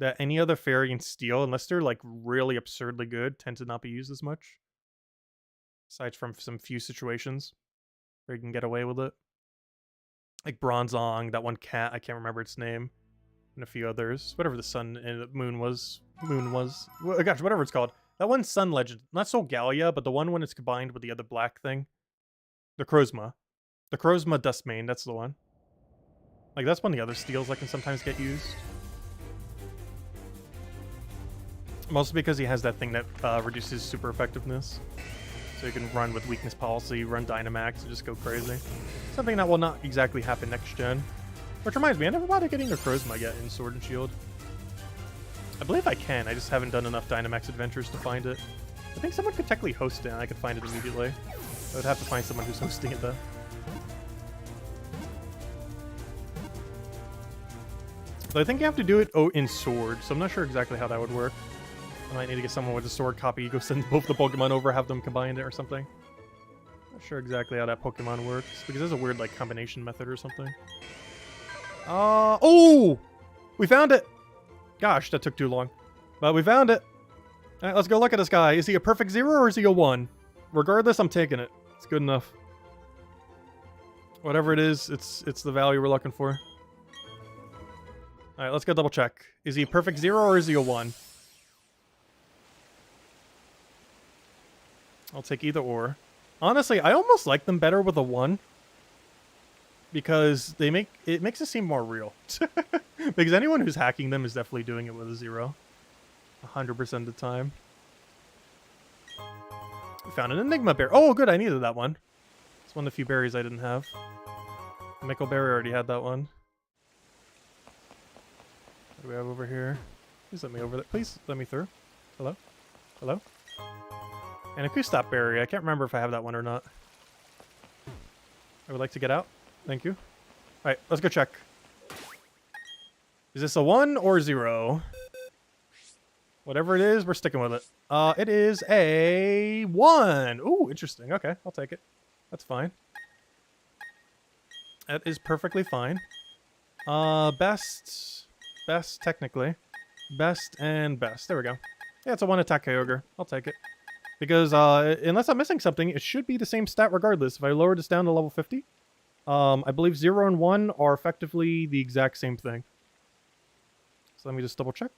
that any other fairy and steel, unless they're like really absurdly good, tend to not be used as much. Aside from some few situations where you can get away with it. Like Bronzong, that one cat, I can't remember its name, and a few others. Whatever the sun and moon was. Well, gosh, whatever it's called. That one Sun Legend. Not Solgalea, but the one when it's combined with the other black thing. The Krozma. The Krozma Dustmane, that's the one. Like, that's one of the other steels that can sometimes get used. Mostly because he has that thing that reduces super effectiveness. So you can run with weakness policy, run Dynamax, and just go crazy. Something that will not exactly happen next gen. Which reminds me, I never bothered getting a Krozma yet in Sword and Shield. I believe I can, I just haven't done enough Dynamax adventures to find it. I think someone could technically host it and I could find it immediately. I would have to find someone who's hosting it though. So I think you have to do it in Sword, so I'm not sure exactly how that would work. I might need to get someone with a Sword copy, go send both the Pokemon over, have them combine it or something. Not sure exactly how that Pokemon works, because there's a weird like combination method or something. Oh! We found it! Gosh, that took too long. But we found it! Alright, let's go look at this guy. Is he a perfect 0 or is he a 1? Regardless, I'm taking it. It's good enough. Whatever it is, it's the value we're looking for. Alright, let's go double check. Is he a perfect 0 or is he a 1? I'll take either or. Honestly, I almost like them better with a 1. Because it makes it seem more real. Because anyone who's hacking them is definitely doing it with a 0. 100% of the time. We found an Enigma Berry. Oh, good, I needed that one. It's one of the few berries I didn't have. Mickle Berry already had that one. What do we have over here? Please let me over there. Please let me through. Hello? Hello? And a Kustap Berry. I can't remember if I have that one or not. I would like to get out. Thank you. Alright, let's go check. Is this a 1 or 0? Whatever it is, we're sticking with it. It is a 1. Ooh, interesting. Okay, I'll take it. That's fine. That is perfectly fine. Best, technically. Best and best. There we go. Yeah, it's a 1 attack Kyogre. I'll take it. Because, unless I'm missing something, it should be the same stat regardless. If I lower this down to level 50, I believe 0 and 1 are effectively the exact same thing. So let me just double check.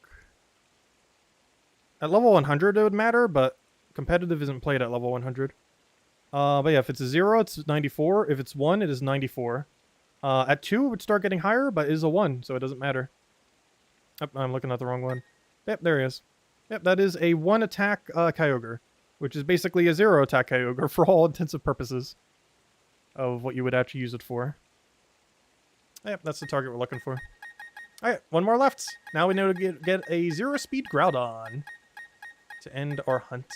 At level 100 it would matter, but competitive isn't played at level 100. But yeah, if it's a 0, it's 94. If it's 1, it is 94. At 2, it would start getting higher, but it is a 1, so it doesn't matter. Oh, I'm looking at the wrong one. Yep, there he is. Yep, that is a 1 attack Kyogre, which is basically a 0 attack Kyogre for all intensive purposes of what you would actually use it for. Yep, that's the target we're looking for. Alright, one more left. Now we know to get a 0 speed Groudon to end our hunt.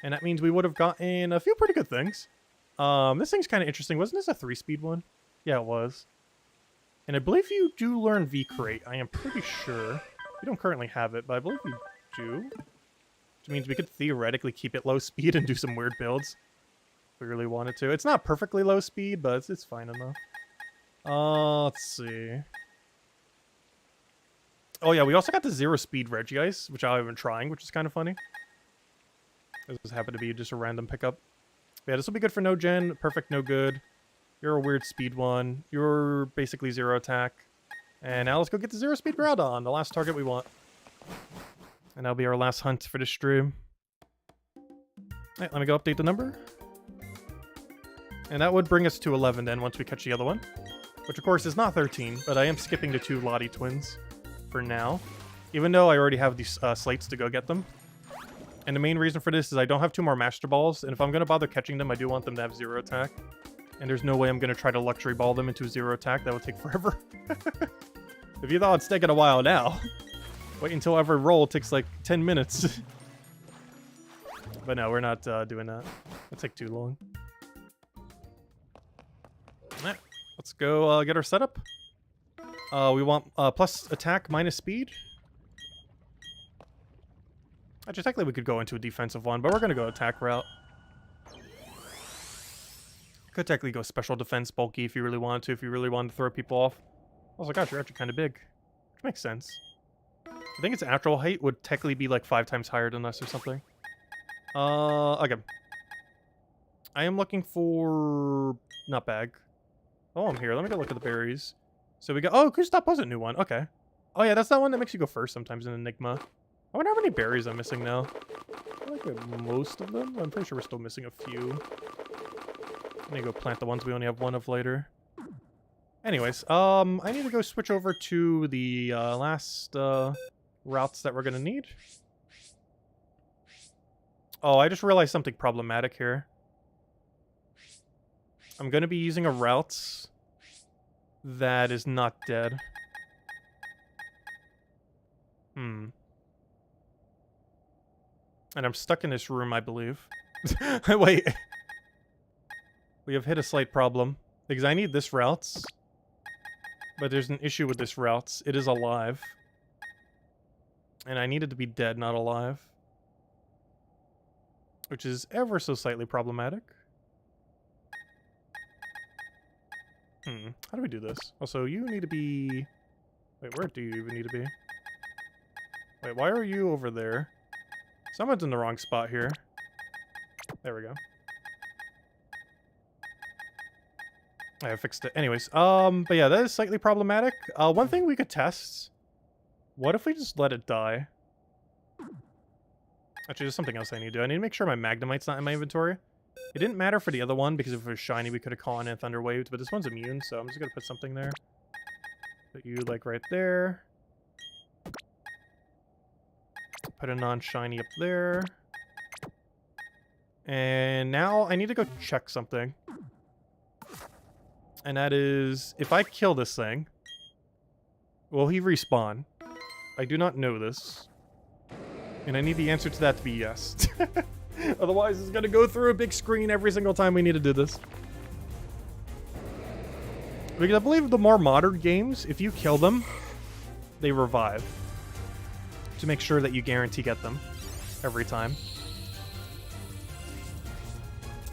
And that means we would have gotten a few pretty good things. This thing's kind of interesting. Wasn't this a 3-speed one? Yeah, it was. And I believe you do learn V-Crate. I am pretty sure. We don't currently have it, but I believe we do. Which means we could theoretically keep it low speed and do some weird builds. If we really wanted to. It's not perfectly low speed, but it's fine enough. Let's see. Oh yeah, we also got the 0 speed Regice, which I've been trying, which is kind of funny. This happened to be just a random pickup. Yeah, this will be good for no gen. Perfect, no good. You're a weird speed one. You're basically 0 attack. And now let's go get the 0 speed Groudon, the last target we want. And that'll be our last hunt for this stream. Alright, let me go update the number. And that would bring us to 11 then once we catch the other one. Which of course is not 13, but I am skipping the 2 Lottie twins for now. Even though I already have these slates to go get them. And the main reason for this is I don't have 2 more Master Balls, and if I'm going to bother catching them, I do want them to have 0 attack. And there's no way I'm going to try to luxury ball them into 0 attack. That would take forever. If you thought it's taking a while now, wait until every roll takes like 10 minutes. But no, we're not doing that. That'll take too long. Alright, let's go get our setup. We want plus attack minus speed. Actually, technically we could go into a defensive one, but we're going to go attack route. Could technically go special defense bulky if you really wanted to, if you really wanted to throw people off. Also, gosh, you're actually kind of big. Which makes sense. I think its actual height would technically be like 5 times higher than us or something. Okay. I am looking for... not bag. Oh, I'm here. Let me go look at the berries. So we got... oh, Kustop was a new one. Okay. Oh yeah, that's that one that makes you go first sometimes in Enigma. I wonder how many berries I'm missing now. I feel like we have most of them. I'm pretty sure we're still missing a few. I need to go plant the ones we only have 1 of later. Anyways, I need to go switch over to the last routes that we're gonna need. Oh, I just realized something problematic here. I'm gonna be using a route that is not dead. And I'm stuck in this room, I believe. Wait. We have hit a slight problem. Because I need this route. But there's an issue with this route. It is alive. And I need it to be dead, not alive. Which is ever so slightly problematic. How do we do this? Also, you need to be... wait, where do you even need to be? Wait, why are you over there? Someone's in the wrong spot here. There we go. I fixed it. Anyways, but yeah, that is slightly problematic. One thing we could test. What if we just let it die? Actually, there's something else I need to do. I need to make sure my Magnemite's not in my inventory. It didn't matter for the other one, because if it was shiny, we could have caught in Thunder Waved, but this one's immune, so I'm just gonna put something there. Put you, like, right there. Put a non-shiny up there. And now I need to go check something. And that is, if I kill this thing, will he respawn? I do not know this. And I need the answer to that to be yes. Otherwise, it's going to go through a big screen every single time we need to do this. Because I believe the more modern games, if you kill them, they revive. To make sure that you guarantee get them every time.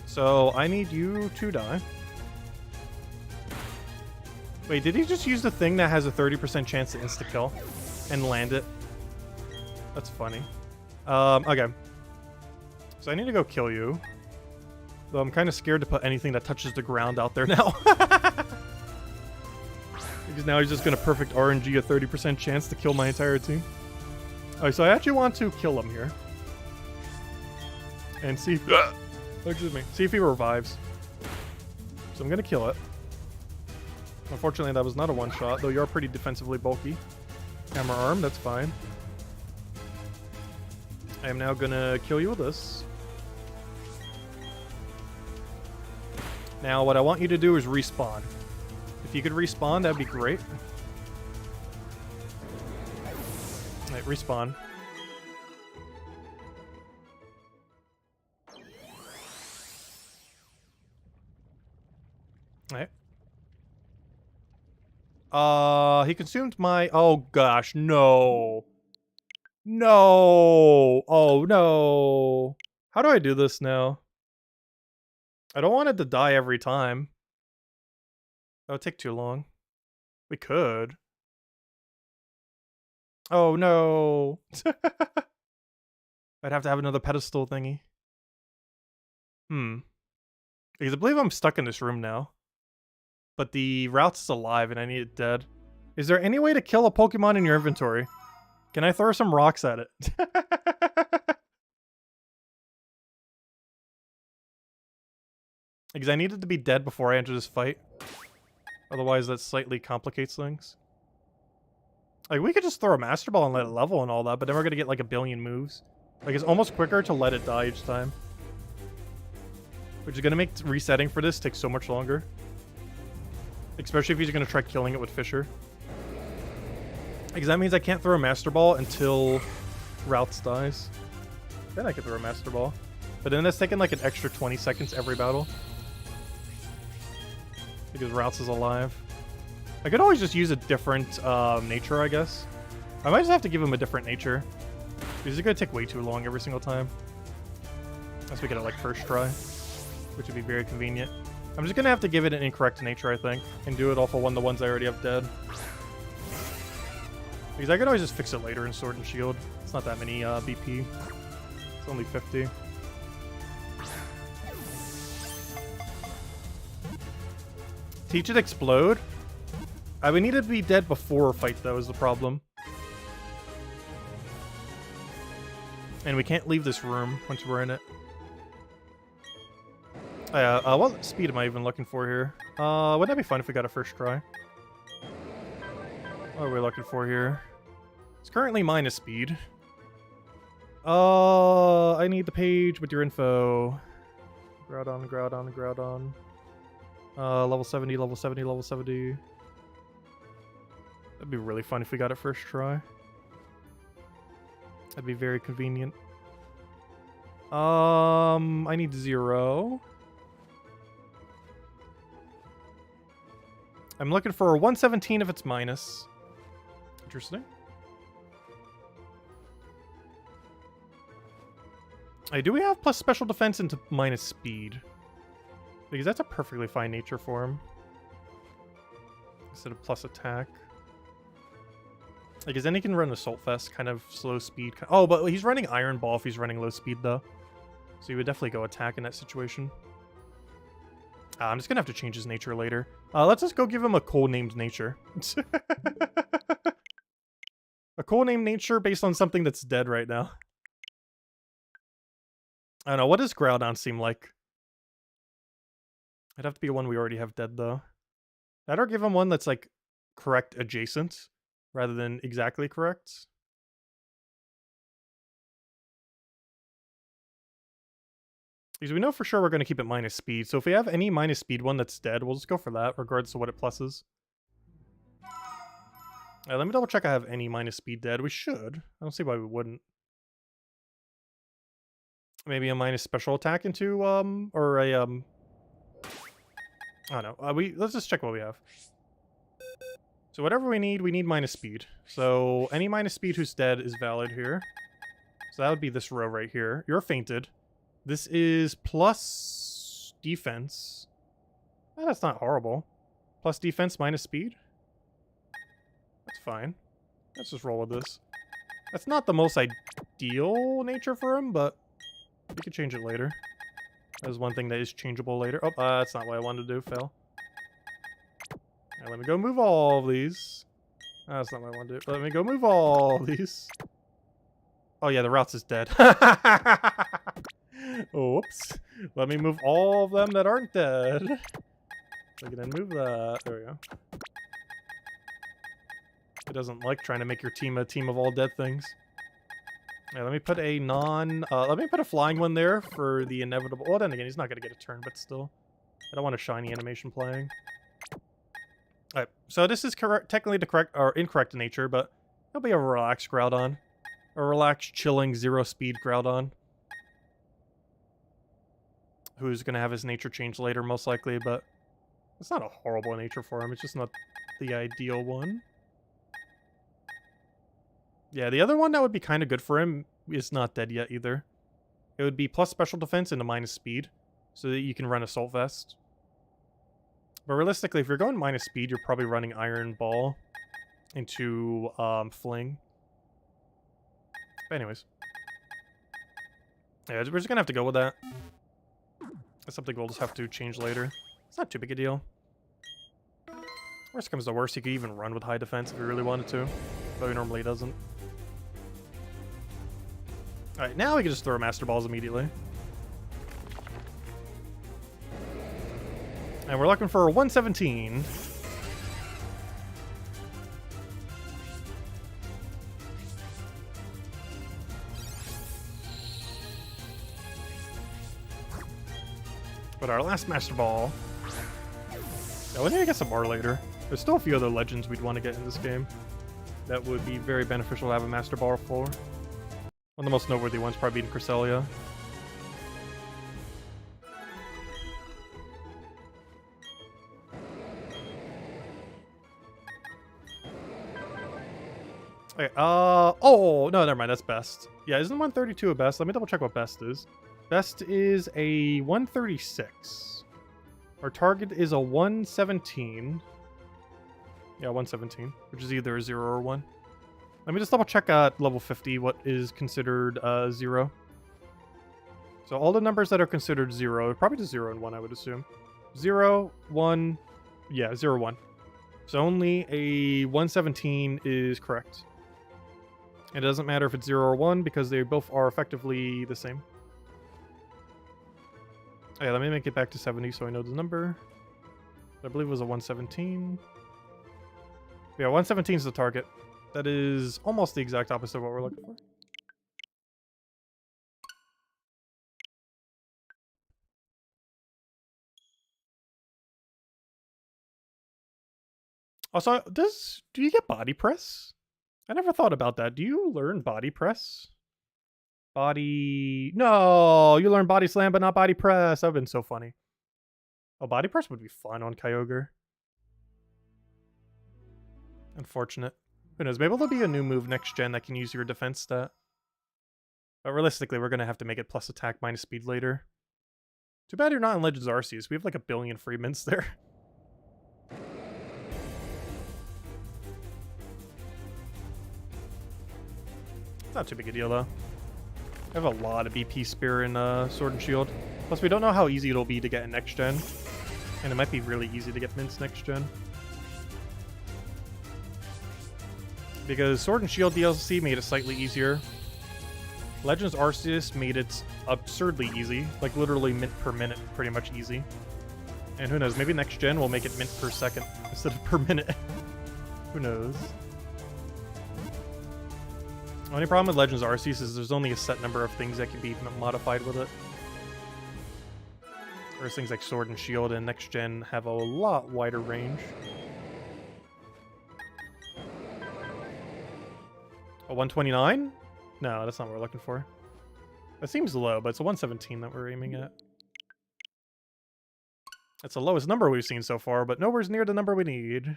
So, I need you to die. Wait, did he just use the thing that has a 30% chance to insta-kill? And land it? That's funny. Okay. So I need to go kill you. Though I'm kind of scared to put anything that touches the ground out there now. Because now he's just going to perfect RNG a 30% chance to kill my entire team. Alright, so I actually want to kill him here. And see if... excuse me. See if he revives. So I'm going to kill it. Unfortunately, that was not a one-shot, though you're pretty defensively bulky. Hammer arm, that's fine. I am now gonna kill you with this. Now, what I want you to do is respawn. If you could respawn, that'd be great. Alright, respawn. Alright. He consumed my... oh gosh, no. No! Oh no! How do I do this now? I don't want it to die every time. That would take too long. We could. Oh no. I'd have to have another pedestal thingy. Because I believe I'm stuck in this room now. But the route's alive and I need it dead. Is there any way to kill a Pokemon in your inventory? Can I throw some rocks at it? Because I need it to be dead before I enter this fight. Otherwise that slightly complicates things. Like, we could just throw a Master Ball and let it level and all that, but then we're gonna get like a billion moves. Like, it's almost quicker to let it die each time. Which is gonna make resetting for this take so much longer. Especially if he's gonna try killing it with Fisher. Because that means I can't throw a Master Ball until Routes dies. Then I could throw a Master Ball. But then that's taking like an extra 20 seconds every battle. Because Routes is alive. I could always just use a different nature, I guess. I might just have to give him a different nature. Because it's gonna take way too long every single time. Unless we get it like first try. Which would be very convenient. I'm just gonna have to give it an incorrect nature, I think. And do it all for one of the ones I already have dead. Because I could always just fix it later in Sword and Shield. It's not that many BP. It's only 50. Teach it Explode? We need it to be dead before fight, though, is the problem. And we can't leave this room once we're in it. What speed am I even looking for here? Wouldn't that be fun if we got a first try? What are we looking for here? It's currently minus speed. I need the page with your info. Groudon, Groudon, Groudon. Level 70, level 70, level 70. That'd be really fun if we got it first try. That'd be very convenient. I need 0. I'm looking for a 117 if it's minus. Interesting. Do we have plus special defense into minus speed? Because that's a perfectly fine nature for him. Instead of plus attack. Because then he can run Assault Vest, kind of slow speed. Oh, but he's running Iron Ball if he's running low speed, though. So he would definitely go attack in that situation. I'm just going to have to change his nature later. Let's just go give him a cool-named nature. A cool-named nature based on something that's dead right now. I don't know. What does Groudon seem like? It'd have to be one we already have dead, though. That or give him one that's, like, correct adjacent, rather than exactly correct. Because we know for sure we're going to keep it minus speed, so if we have any minus speed one that's dead, we'll just go for that, regardless of what it pluses. Let me double check I have any minus speed dead. We should. I don't see why we wouldn't. Maybe a minus special attack into, or a, I don't know. Let's just check what we have. So whatever we need minus speed. So any minus speed who's dead is valid here. So that would be this row right here. You're fainted. This is plus defense. That's not horrible. Plus defense minus speed. That's fine. Let's just roll with this. That's not the most ideal nature for him, but we could change it later. There's one thing that is changeable later. Oh, that's not what I wanted to do. Fail. Right, let me go move all of these. That's not what I wanted to do. Let me go move all of these. Oh yeah, the routes is dead. Oops. Let me move all of them that aren't dead. We can then move that. There we go. It doesn't like trying to make your team a team of all dead things. Yeah, let me put a let me put a flying one there for the inevitable. Well, then again, he's not going to get a turn, but still. I don't want a shiny animation playing. Alright, so this is technically the correct, or incorrect nature, but it'll be a relaxed Groudon. A relaxed, chilling, zero-speed Groudon. Who's going to have his nature change later, most likely, but it's not a horrible nature for him. It's just not the ideal one. Yeah, the other one that would be kind of good for him is not dead yet either. It would be plus special defense and a minus speed, so that you can run Assault Vest. But realistically, if you're going minus speed, you're probably running Iron Ball into Fling. But anyways. Yeah, we're just gonna have to go with that. That's something we'll just have to change later. It's not too big a deal. Worst comes to worst, he could even run with high defense if he really wanted to. But he normally doesn't. Alright, now we can just throw Master Balls immediately. And we're looking for a 117. But our last Master Ball. Yeah, we need to get some more later. There's still a few other legends we'd want to get in this game. That would be very beneficial to have a Master Ball for. One of the most noteworthy ones probably being Cresselia. Okay, oh, no, never mind, that's best. Yeah, isn't 132 a best? Let me double check what best is. Best is a 136. Our target is a 117. Yeah, 117, which is either a 0 or 1. Let me just double check at level 50 what is considered 0. So all the numbers that are considered 0, probably just 0 and 1, I would assume. 0, 1, yeah, 0, 1. So only a 117 is correct. It doesn't matter if it's 0 or 1 because they both are effectively the same. Okay, let me make it back to 70 so I know the number. I believe it was a 117. Yeah, 117 is the target. That is almost the exact opposite of what we're looking for. Also, do you get body press? I never thought about that. Do you learn body press? No, you learn body slam, but not body press. That would have been so funny. Oh, body press would be fun on Kyogre. Unfortunate. Who knows? Maybe there'll be a new move next gen that can use your defense stat. But realistically, we're going to have to make it plus attack minus speed later. Too bad you're not in Legends Arceus. We have like 1 billion free mints there. It's not too big a deal, though. I have a lot of BP Spear in Sword and Shield. Plus, we don't know how easy it'll be to get in next gen. And it might be really easy to get mints next gen. Because Sword and Shield DLC made it slightly easier. Legends Arceus made it absurdly easy. Like, literally mint per minute, pretty much easy. And who knows, maybe next gen will make it mint per second instead of per minute. Who knows? The only problem with Legends Arceus is there's only a set number of things that can be modified with it. Whereas things like Sword and Shield and next gen have a lot wider range. A 129? No, that's not what we're looking for. That seems low, but it's a 117 that we're aiming at. That's the lowest number we've seen so far, but nowhere's near the number we need.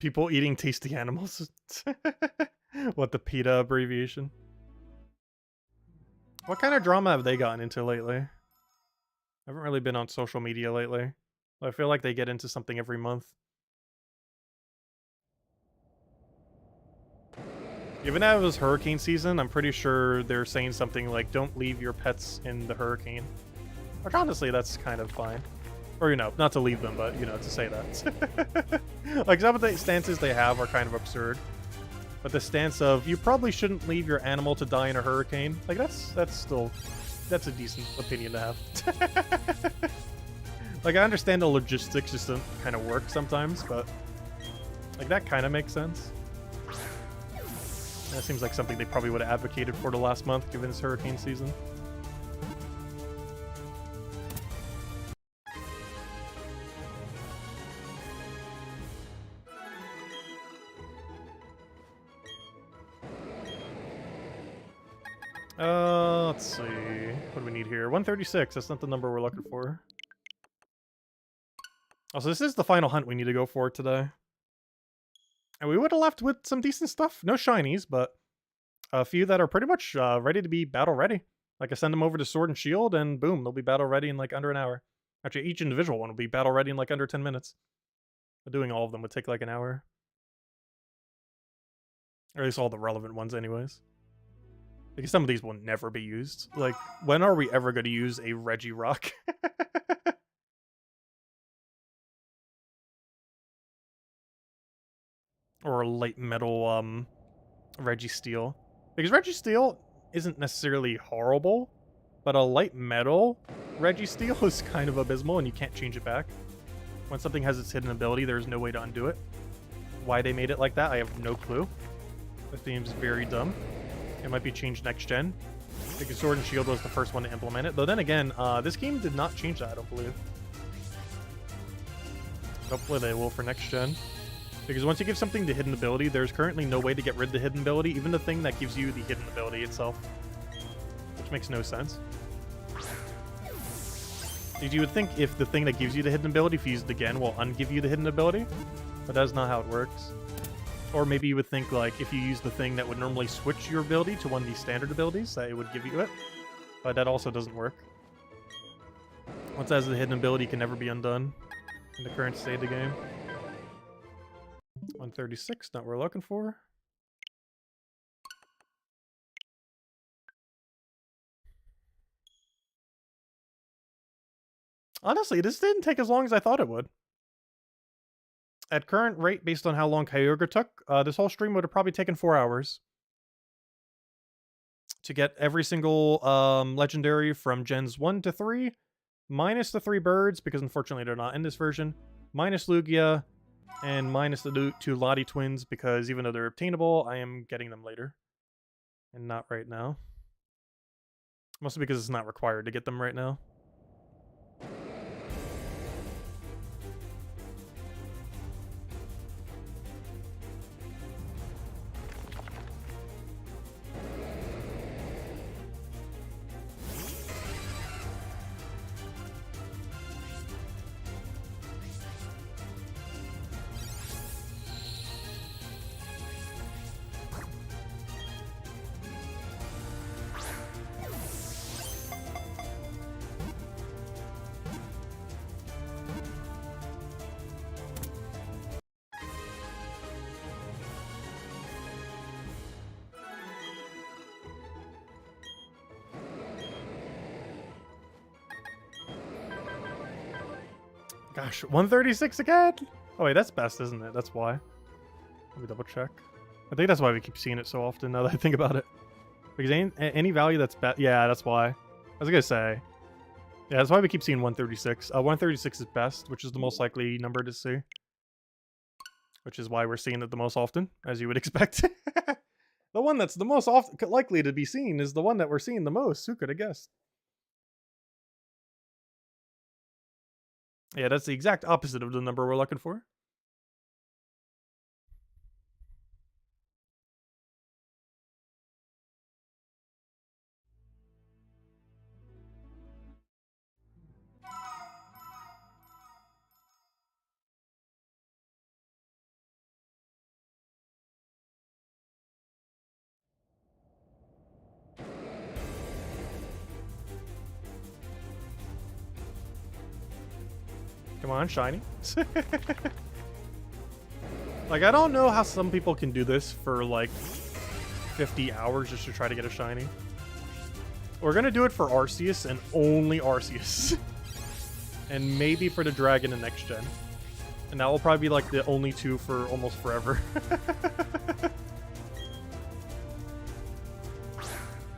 People eating tasty animals. What, the PETA abbreviation? What kind of drama have they gotten into lately? I haven't really been on social media lately. I feel like they get into something every month. Even though it was hurricane season, I'm pretty sure they're saying something like, don't leave your pets in the hurricane. Which honestly, that's kind of fine. Or, you know, not to leave them, but, you know, to say that. Like, some of the stances they have are kind of absurd. But the stance of, you probably shouldn't leave your animal to die in a hurricane, like, that's a decent opinion to have. Like, I understand the logistics just don't kind of work sometimes, but, like, that kind of makes sense. That seems like something they probably would have advocated for the last month, given it's hurricane season. Let's see. What do we need here? 136. That's not the number we're looking for. Also, this is the final hunt we need to go for today. And we would have left with some decent stuff. No shinies, but a few that are pretty much ready to be battle ready. Like I send them over to Sword and Shield, and boom, they'll be battle ready in like under an hour. Actually, each individual one will be battle ready in like under 10 minutes. But doing all of them would take like an hour. Or at least all the relevant ones anyways. Because some of these will never be used. Like, when are we ever going to use a Regirock? Or a light metal, Registeel. Because Registeel isn't necessarily horrible, but a light metal Registeel is kind of abysmal and you can't change it back. When something has its hidden ability, there's no way to undo it. Why they made it like that, I have no clue. This seems very dumb. It might be changed next gen. Because Sword and Shield was the first one to implement it. Though then again, this game did not change that, I don't believe. Hopefully they will for next gen. Because once you give something the hidden ability, there's currently no way to get rid of the hidden ability, even the thing that gives you the hidden ability itself. Which makes no sense. Because you would think if the thing that gives you the hidden ability, if used again, will ungive you the hidden ability. But that's not how it works. Or maybe you would think, like, if you use the thing that would normally switch your ability to one of these standard abilities, that it would give you it. But that also doesn't work. Once it has the hidden ability, it can never be undone in the current state of the game. 136, not what we're looking for. Honestly, this didn't take as long as I thought it would. At current rate, based on how long Kyogre took, this whole stream would have probably taken 4 hours. To get every single legendary from gens 1 to 3, minus the 3 birds, because unfortunately they're not in this version, minus Lugia, and minus the 2 Lottie twins, because even though they're obtainable, I am getting them later. And not right now. Mostly because it's not required to get them right now. Gosh, 136 again? Oh wait, that's best, isn't it? That's why. Let me double check. I think that's why we keep seeing it so often now that I think about it. Because any value that's best, yeah, that's why. I was gonna say. Yeah, that's why we keep seeing 136. 136 is best, which is the most likely number to see. Which is why we're seeing it the most often, as you would expect. The one that's the most likely to be seen is the one that we're seeing the most. Who could have guessed? Yeah, that's the exact opposite of the number we're looking for. Come on, shiny. Like, I don't know how some people can do this for, like, 50 hours just to try to get a shiny. We're gonna do it for Arceus and only Arceus. And maybe for the Dragon in next gen. And that will probably be, like, the only two for almost forever.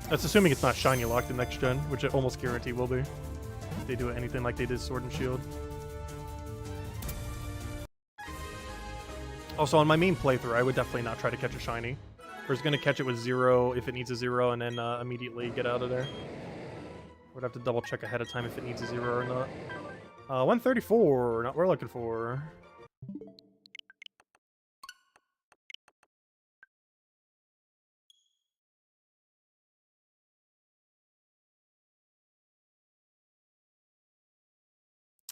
That's assuming it's not shiny locked in next gen, which I almost guarantee will be. If they do anything like they did Sword and Shield. Also, on my main playthrough, I would definitely not try to catch a shiny. We're just going to catch it with 0 if it needs a 0 and then immediately get out of there. Would have to double check ahead of time if it needs a 0 or not. 134, not what we're looking for.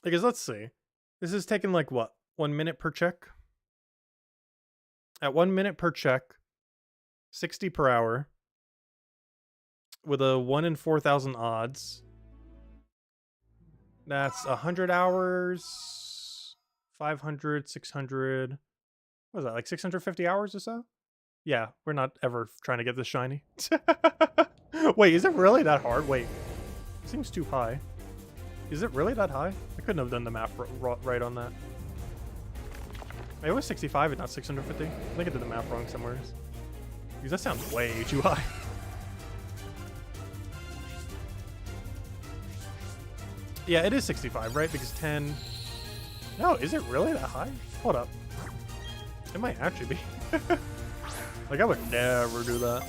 Because let's see. This is taking like what? 1 minute per check? At 1 minute per check, 60 per hour. with a 1 in 4,000 odds. That's 100 hours, 500, 600. What was that, like 650 hours or so? Yeah, we're not ever trying to get this shiny. Wait, is it really that hard? Wait, it seems too high. Is it really that high? I couldn't have done the math right on that. It was 65 and not 650. I think I did the math wrong somewhere. Because that sounds way too high. Yeah, it is 65, right? Because 10... No, is it really that high? Hold up. It might actually be. Like, I would never do that.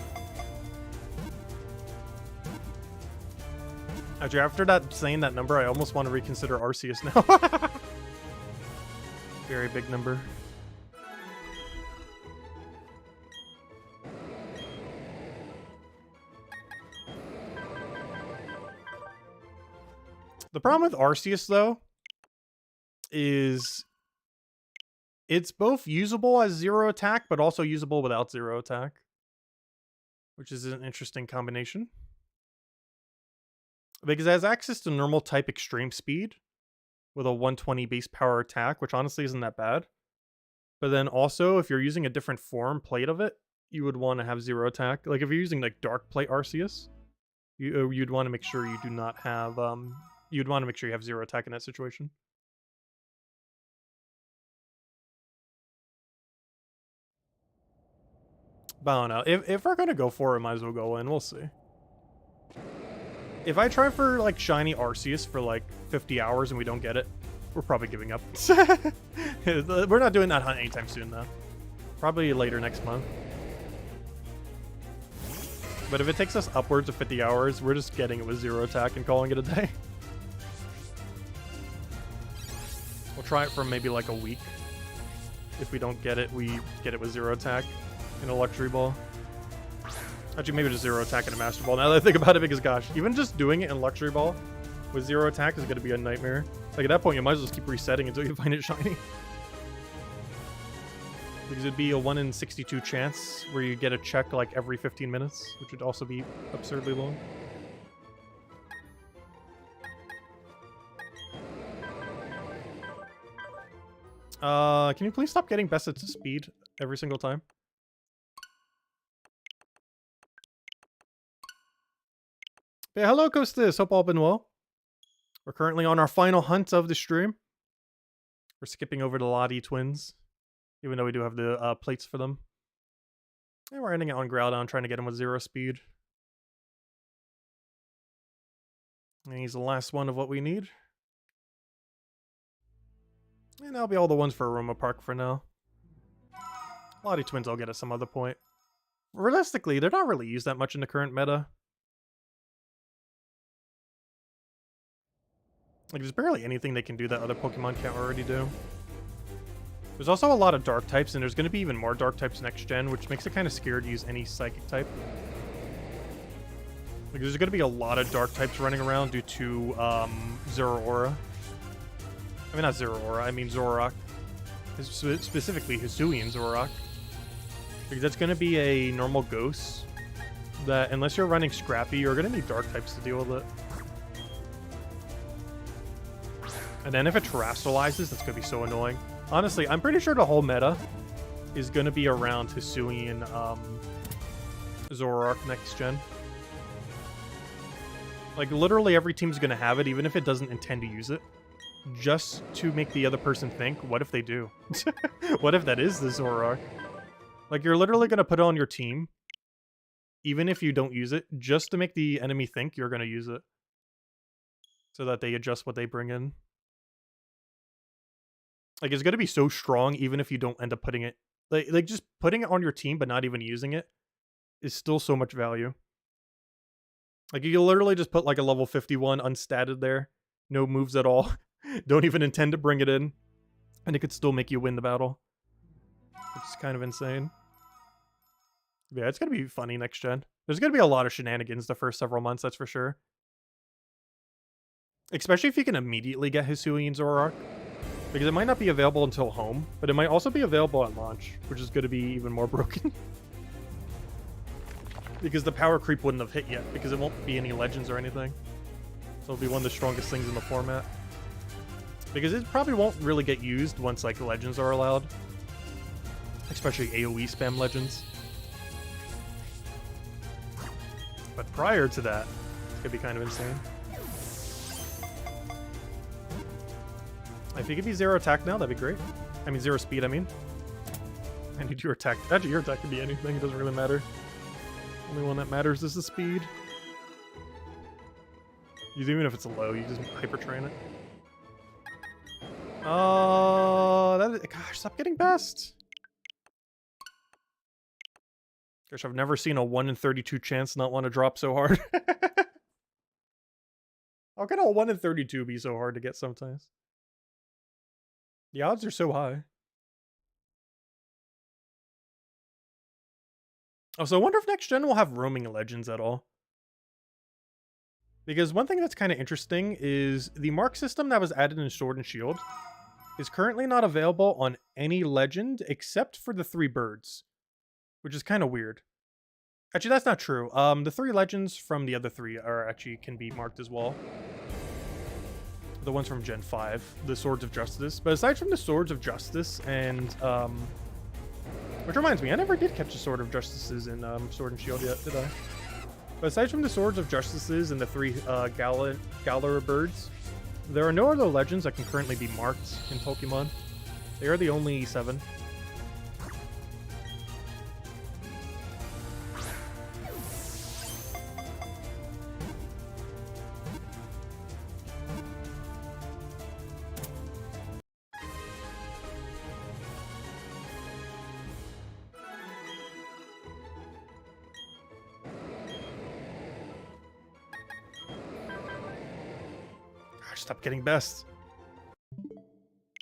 Actually, after that saying that number, I almost want to reconsider Arceus now. Very big number. The problem with Arceus, though, is it's both usable as 0 attack, but also usable without 0 attack, which is an interesting combination. Because it has access to normal type extreme speed with a 120 base power attack, which honestly isn't that bad. But then also, if you're using a different form plate of it, you would want to have 0 attack. Like if you're using like Dark Plate Arceus, you'd want to make sure you do not have you'd want to make sure you have 0 attack in that situation. But I don't know. If we're gonna go for it, might as well go in. We'll see. If I try for like shiny Arceus for like 50 hours and we don't get it, we're probably giving up. We're not doing that hunt anytime soon though. Probably later next month. But if it takes us upwards of 50 hours, we're just getting it with 0 attack and calling it a day. We'll try it for maybe like a week. If we don't get it, we get it with 0 attack in a luxury ball. Actually, maybe just 0 attack in a master ball. Now that I think about it, because gosh, even just doing it in luxury ball with 0 attack is going to be a nightmare. Like at that point, you might as well just keep resetting until you find it shiny. Because it'd be a 1 in 62 chance where you get a check like every 15 minutes, which would also be absurdly long. Can you please stop getting bested to speed every single time? Yeah, hello, Costas. Hope all been well. We're currently on our final hunt of the stream. We're skipping over the Lottie twins, even though we do have the plates for them. And we're ending it on Groudon, trying to get him with 0 speed. And he's the last one of what we need. And that'll be all the ones for Aroma Park for now. Lottie twins I'll get at some other point. Realistically, they're not really used that much in the current meta. Like, there's barely anything they can do that other Pokemon can't already do. There's also a lot of Dark types, and there's going to be even more Dark types next gen, which makes it kind of scary to use any Psychic type. Like, there's going to be a lot of Dark types running around due to Zoroark. I mean, not Zoroark, I mean Zoroark. Specifically Hisuian Zoroark. Because that's going to be a normal ghost that, unless you're running Scrappy, you're going to need Dark types to deal with it. And then if it terrestrializes, that's going to be so annoying. Honestly, I'm pretty sure the whole meta is going to be around Hisuian Zoroark next gen. Like, literally every team's going to have it, even if it doesn't intend to use it. Just to make the other person think, what if they do? What if that is the Zoroark? Like, you're literally going to put it on your team, even if you don't use it, just to make the enemy think you're going to use it. So that they adjust what they bring in. Like, it's going to be so strong, even if you don't end up putting it... Like, just putting it on your team, but not even using it, is still so much value. Like, you can literally just put, like, a level 51 unstatted there. No moves at all. Don't even intend to bring it in. And it could still make you win the battle. Which is kind of insane. Yeah, it's going to be funny next gen. There's going to be a lot of shenanigans the first several months, that's for sure. Especially if you can immediately get Hisuian Zoroark. Because it might not be available until home, but it might also be available at launch, which is going to be even more broken. Because the power creep wouldn't have hit yet, because it won't be any legends or anything. So it'll be one of the strongest things in the format. Because it probably won't really get used once like legends are allowed. Especially AoE spam legends. But prior to that, it's gonna be kind of insane. If you could be 0 attack now, that'd be great. I mean 0 speed, I mean. I need your attack. Actually, your attack could be anything, it doesn't really matter. Only one that matters is the speed. Even if it's low, you just hyper train it. Gosh, stop getting best. Gosh, I've never seen a 1 in 32 chance not want to drop so hard. How can a 1 in 32 be so hard to get sometimes? The odds are so high. Oh, so I wonder if next gen will have roaming legends at all. Because one thing that's kind of interesting is the mark system that was added in Sword and Shield is currently not available on any legend except for the 3 birds, which is kind of weird. Actually, that's not true. The 3 legends from the other 3 are actually can be marked as well. The ones from Gen 5, the Swords of Justice. But aside from the Swords of Justice and which reminds me, I never did catch the Sword of Justices in Sword and Shield yet, did I? But aside from the Swords of Justices and the 3 Galar birds, there are no other legends that can currently be marked in Pokemon. They are the only 7. Stop getting best.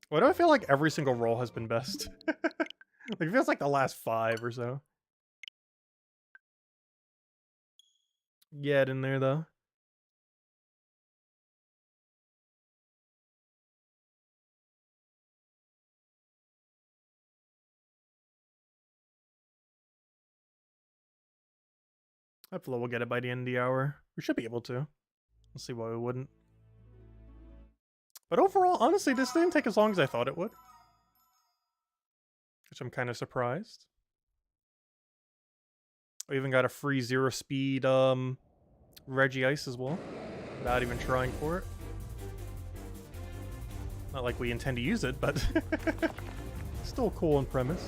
Why do I feel like every single roll has been best? Like it feels like the last 5 or so. Get in there though. Hopefully we'll get it by the end of the hour. We should be able to. Let's see why we wouldn't. But overall, honestly, this didn't take as long as I thought it would. Which I'm kind of surprised. I even got a free 0 speed Reggie Ice as well. Without even trying for it. Not like we intend to use it, but still cool in premise.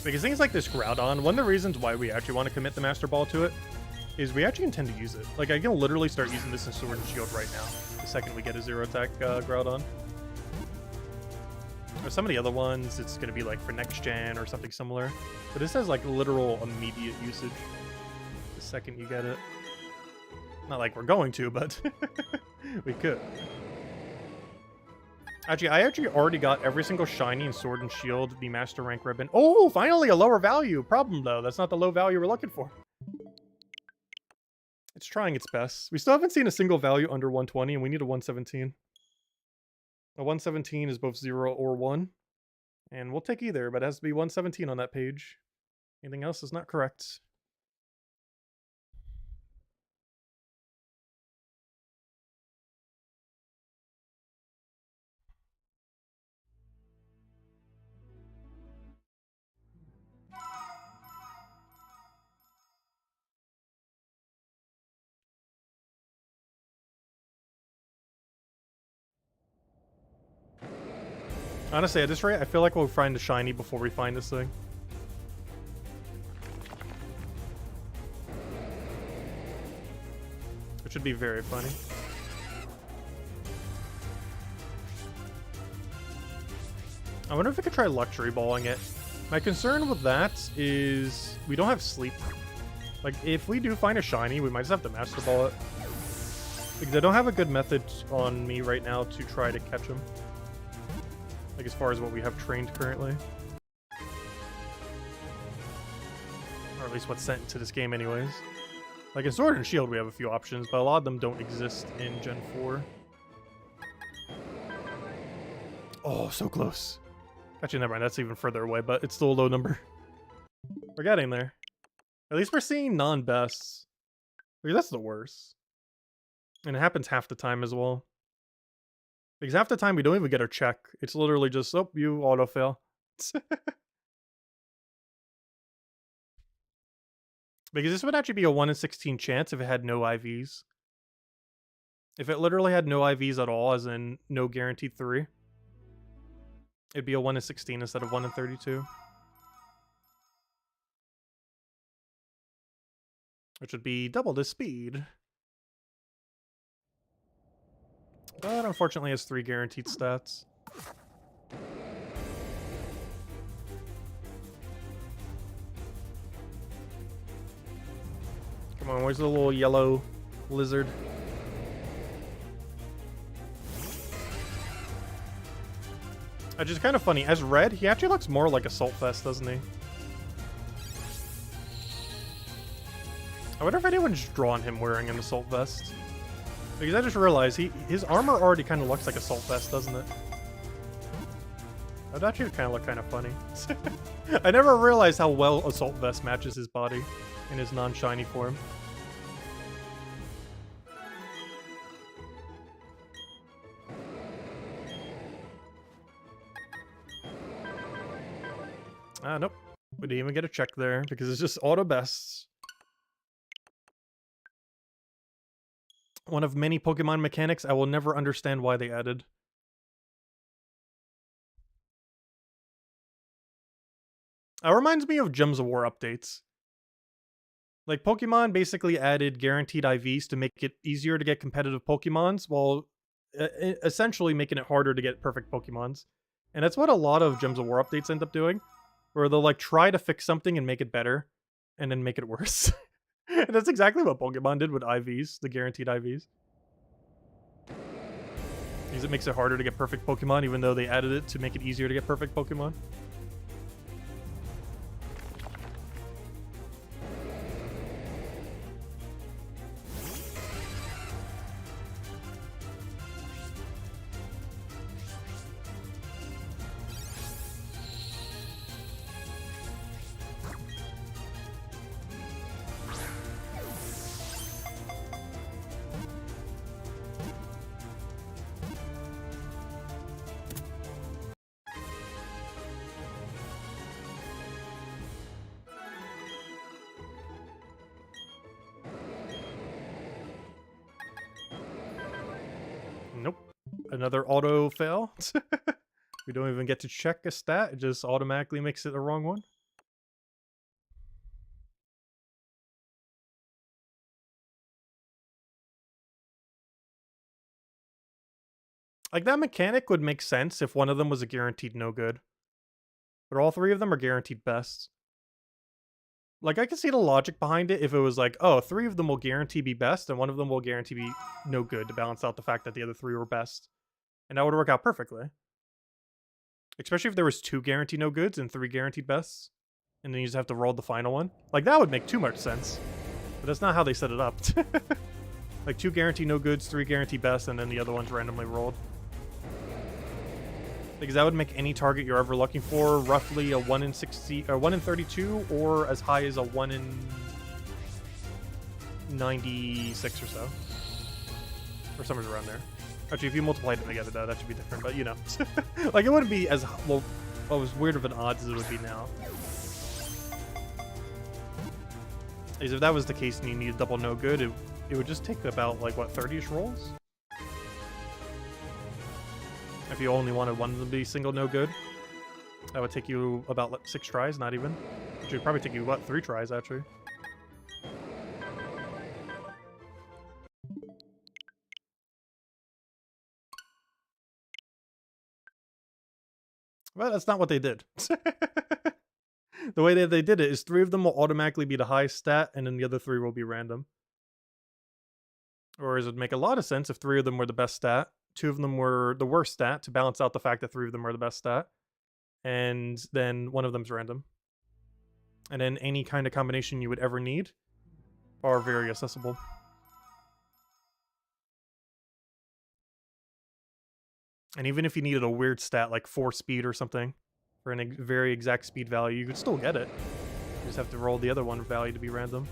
Because things like this Groudon, one of the reasons why we actually want to commit the Master Ball to it is we actually intend to use it. Like, I can literally start using this in Sword and Shield right now, the second we get a 0 attack Groudon. Or some of the other ones, it's going to be like for next gen or something similar. But this has like literal immediate usage the second you get it. Not like we're going to, but we could. Actually, I already got every single shiny in Sword and Shield, the Master Rank ribbon. Oh, finally a lower value. Problem though, that's not the low value we're looking for. It's trying its best. We still haven't seen a single value under 120, and we need a 117. A 117 is both 0 or 1. And we'll take either, but it has to be 117 on that page. Anything else is not correct. Honestly, at this rate, I feel like we'll find the shiny before we find this thing. Which would be very funny. I wonder if we could try luxury balling it. My concern with that is we don't have sleep. Like, if we do find a shiny, we might just have to master ball it. Because I don't have a good method on me right now to try to catch him. Like, as far as what we have trained currently. Or at least what's sent into this game anyways. Like, in Sword and Shield we have a few options, but a lot of them don't exist in Gen 4. Oh, so close. Actually, never mind. That's even further away, but it's still a low number. We're getting there. At least we're seeing non-bests. Like, that's the worst. And it happens half the time as well. Because half the time we don't even get a check. It's literally just, oh, you auto-fail. Because this would actually be a 1 in 16 chance if it had no IVs. If it literally had no IVs at all, as in no guaranteed 3, it'd be a 1 in 16 instead of 1 in 32. Which would be double the speed. But unfortunately has 3 guaranteed stats. Come on, where's the little yellow lizard? Which is kind of funny. As red, he actually looks more like Assault Vest, doesn't he? I wonder if anyone's drawn him wearing an Assault Vest. Because I just realized his armor already kind of looks like Assault Vest, doesn't it? That'd actually kind of look kind of funny. I never realized how well Assault Vest matches his body in his non-shiny form. Ah, nope. We didn't even get a check there because it's just auto bests. One of many Pokemon mechanics I will never understand why they added. That reminds me of Gems of War updates. Like, Pokemon basically added guaranteed IVs to make it easier to get competitive Pokemons, while essentially making it harder to get perfect Pokemons. And that's what a lot of Gems of War updates end up doing, where they'll, like, try to fix something and make it better, and then make it worse. And that's exactly what Pokemon did with IVs, the guaranteed IVs. Because it makes it harder to get perfect Pokemon, even though they added it to make it easier to get perfect Pokemon. Nope. Another auto fail. We don't even get to check a stat. It just automatically makes it the wrong one. Like, that mechanic would make sense if one of them was a guaranteed no good. But all 3 of them are guaranteed bests. Like, I can see the logic behind it if it was like, oh, 3 of them will guarantee be best, and 1 of them will guarantee be no good to balance out the fact that the other 3 were best. And that would work out perfectly. Especially if there was 2 guaranteed no goods and 3 guaranteed bests. And then you just have to roll the final one. Like, that would make too much sense. But that's not how they set it up. Like, 2 guaranteed no goods, 3 guaranteed bests, and then the other one's randomly rolled. Because that would make any target you're ever looking for roughly a 1 in 60, or 1 in 32, or as high as a 1 in 96 or so. Or somewhere around there. Actually, if you multiplied them together, that should be different, but you know. Like, it wouldn't be as well, as weird of an odds as it would be now. Because if that was the case and you needed double no good, it would just take about, like, what, 30-ish rolls? If you only wanted one of them to be single no good, that would take you about, like, 6 tries, not even. Which would probably take you, what, 3 tries, actually. Well, that's not what they did. The way that they did it is 3 of them will automatically be the highest stat, and then the other 3 will be random. Or it would make a lot of sense if 3 of them were the best stat, 2 of them were the worst stat, to balance out the fact that 3 of them are the best stat, and then 1 of them's random. And then any kind of combination you would ever need are very accessible. And even if you needed a weird stat like 4 speed or something for a very exact speed value, you could still get it. You just have to roll the other one value to be random.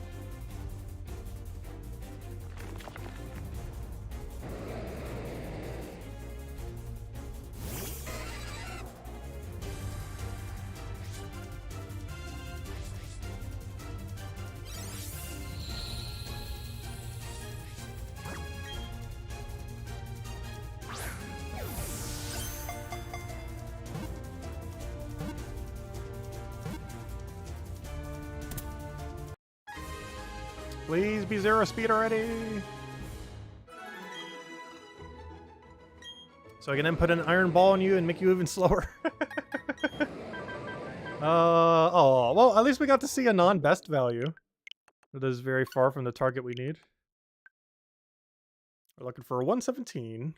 Please be 0 speed already. So I can then put an iron ball on you and make you even slower. Oh, well, at least we got to see a non-best value. That is very far from the target we need. We're looking for a 117.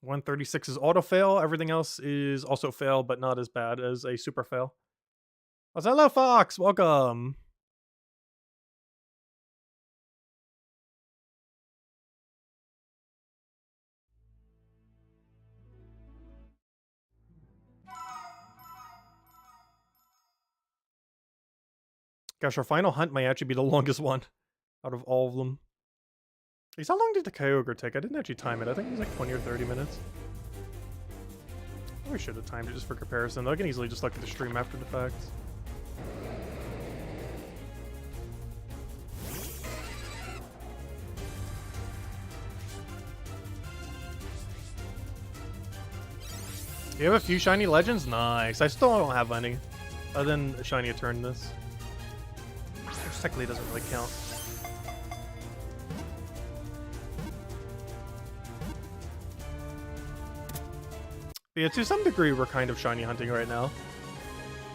136 is auto fail. Everything else is also fail, but not as bad as a super fail. Oh, hello, Fox. Welcome. Gosh, our final hunt might actually be the longest one out of all of them. At least how long did the Kyogre take? I didn't actually time it. I think it was like 20 or 30 minutes. We should have timed it just for comparison, though. I can easily just look at the stream after the fact. You have a few shiny legends? Nice. I still don't have any. Other than a shiny Eternus. Which technically doesn't really count. But yeah, to some degree, we're kind of shiny hunting right now.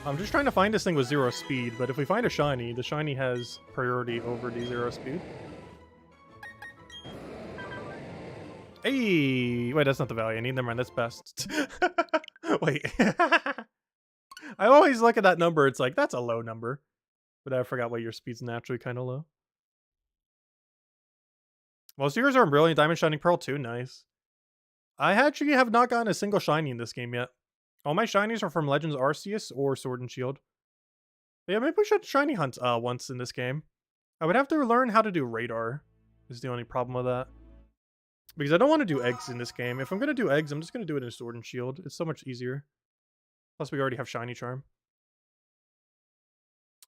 I'm just trying to find this thing with 0 speed, but if we find a shiny, the shiny has priority over the 0 speed. Hey! Wait, that's not the value I need. Never mind, that's best. Wait. I always look at that number, it's like, that's a low number. But I forgot what your speed's naturally kind of low. Most of yours are in Brilliant Diamond Shining Pearl too, nice. I actually have not gotten a single shiny in this game yet. All my shinies are from Legends Arceus or Sword and Shield. But yeah, maybe we should shiny hunt once in this game. I would have to learn how to do radar, is the only problem with that. Because I don't want to do eggs in this game. If I'm going to do eggs, I'm just going to do it in Sword and Shield. It's so much easier. Plus, we already have Shiny Charm.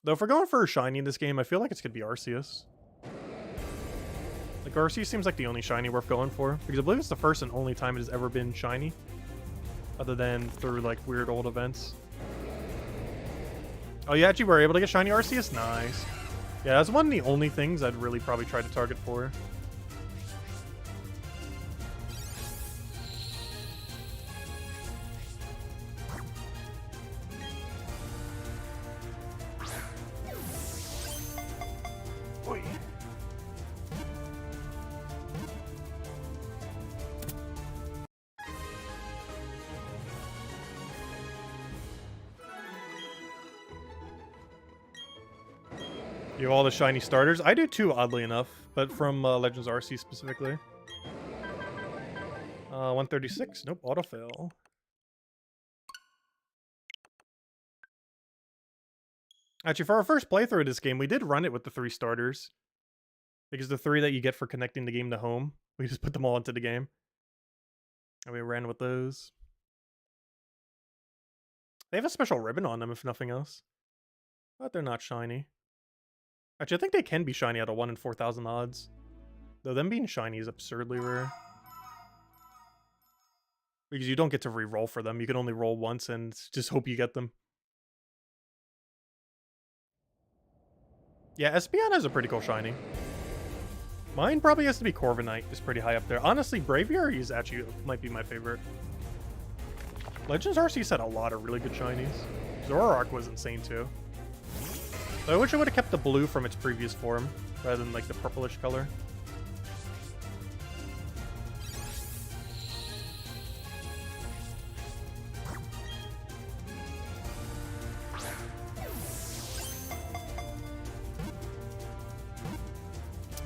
Though, if we're going for a shiny in this game, I feel like it's going to be Arceus. Like, Arceus seems like the only shiny worth going for. Because I believe it's the first and only time it has ever been shiny. Other than through, like, weird old events. Oh, you actually were able to get shiny Arceus? Nice. Yeah, that's one of the only things I'd really probably try to target for. You have all the shiny starters? I do too, oddly enough, but from Legends Arceus specifically. 136? Nope, autofail. Actually, for our first playthrough of this game, we did run it with the 3 starters. Because the 3 that you get for connecting the game to home, we just put them all into the game. And we ran with those. They have a special ribbon on them, if nothing else. But they're not shiny. Actually, I think they can be shiny at a 1 in 4,000 odds. Though them being shiny is absurdly rare. Because you don't get to re-roll for them. You can only roll once and just hope you get them. Yeah, Espeon has a pretty cool shiny. Mine probably has to be Corviknight. It's pretty high up there. Honestly, Braviary is actually might be my favorite. Legends Arceus had a lot of really good shinies. Zoroark was insane too. So I wish I would have kept the blue from its previous form, rather than like the purplish color.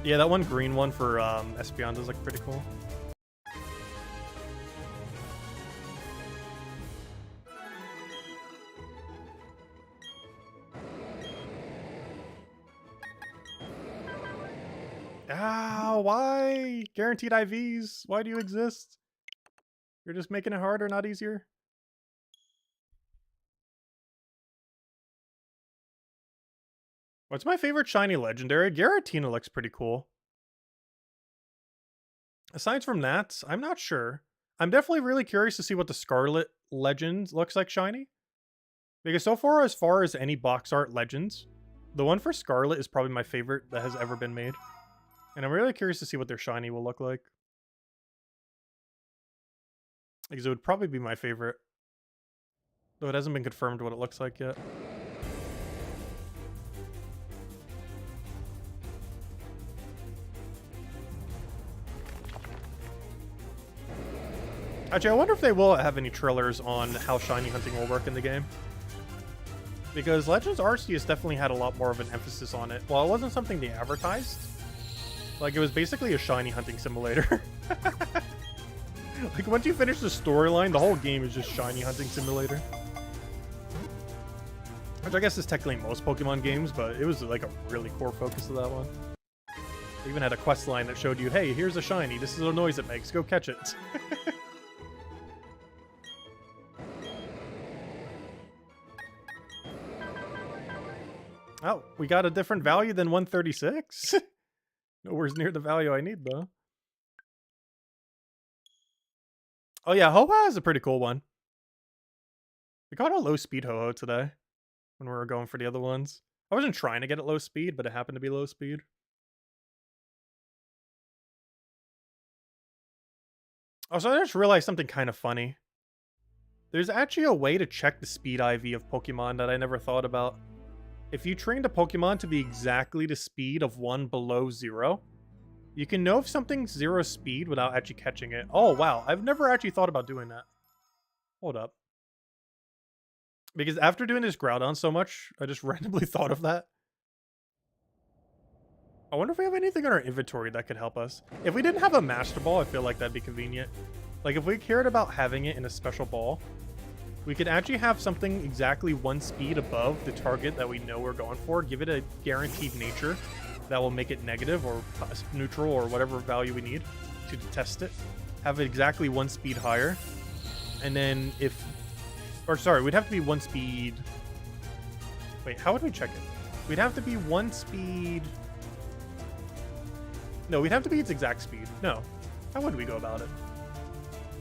Yeah, that one green one for Espeon does look pretty cool. Ah, why? Guaranteed IVs. Why do you exist? You're just making it harder, not easier. What's my favorite shiny legendary? Giratina looks pretty cool. Aside from that, I'm not sure. I'm definitely really curious to see what the Scarlet Legend looks like shiny. Because so far as any box art legends, the one for Scarlet is probably my favorite that has ever been made. And I'm really curious to see what their shiny will look like. Because it would probably be my favorite. Though it hasn't been confirmed what it looks like yet. Actually, I wonder if they will have any trailers on how shiny hunting will work in the game. Because Legends Arceus definitely had a lot more of an emphasis on it. While it wasn't something they advertised, like it was basically a shiny hunting simulator. Like once you finish the storyline, the whole game is just shiny hunting simulator. Which I guess is technically most Pokemon games, but it was like a really core focus of that one. They even had a quest line that showed you, hey, here's a shiny, this is the noise it makes, go catch it. Oh, we got a different value than 136? Nowhere's near the value I need, though. Oh yeah, Ho-Ha is a pretty cool one. We got a low speed Ho-Ho today when we were going for the other ones. I wasn't trying to get it low speed, but it happened to be low speed. Also, I just realized something kind of funny. There's actually a way to check the speed IV of Pokemon that I never thought about. If you trained a Pokemon to be exactly the speed of one below 0, you can know if something's 0 speed without actually catching it. Oh, wow. I've never actually thought about doing that. Hold up. Because after doing this Groudon so much, I just randomly thought of that. I wonder if we have anything in our inventory that could help us. If we didn't have a Master Ball, I feel like that'd be convenient. Like, if we cared about having it in a special ball, we could actually have something exactly 1 speed above the target that we know we're going for. Give it a guaranteed nature that will make it negative or neutral or whatever value we need to test it. Have it exactly 1 speed higher. And then if... Or sorry, we'd have to be 1 speed... Wait, how would we check it? We'd have to be 1 speed... No, we'd have to be its exact speed. No. How would we go about it?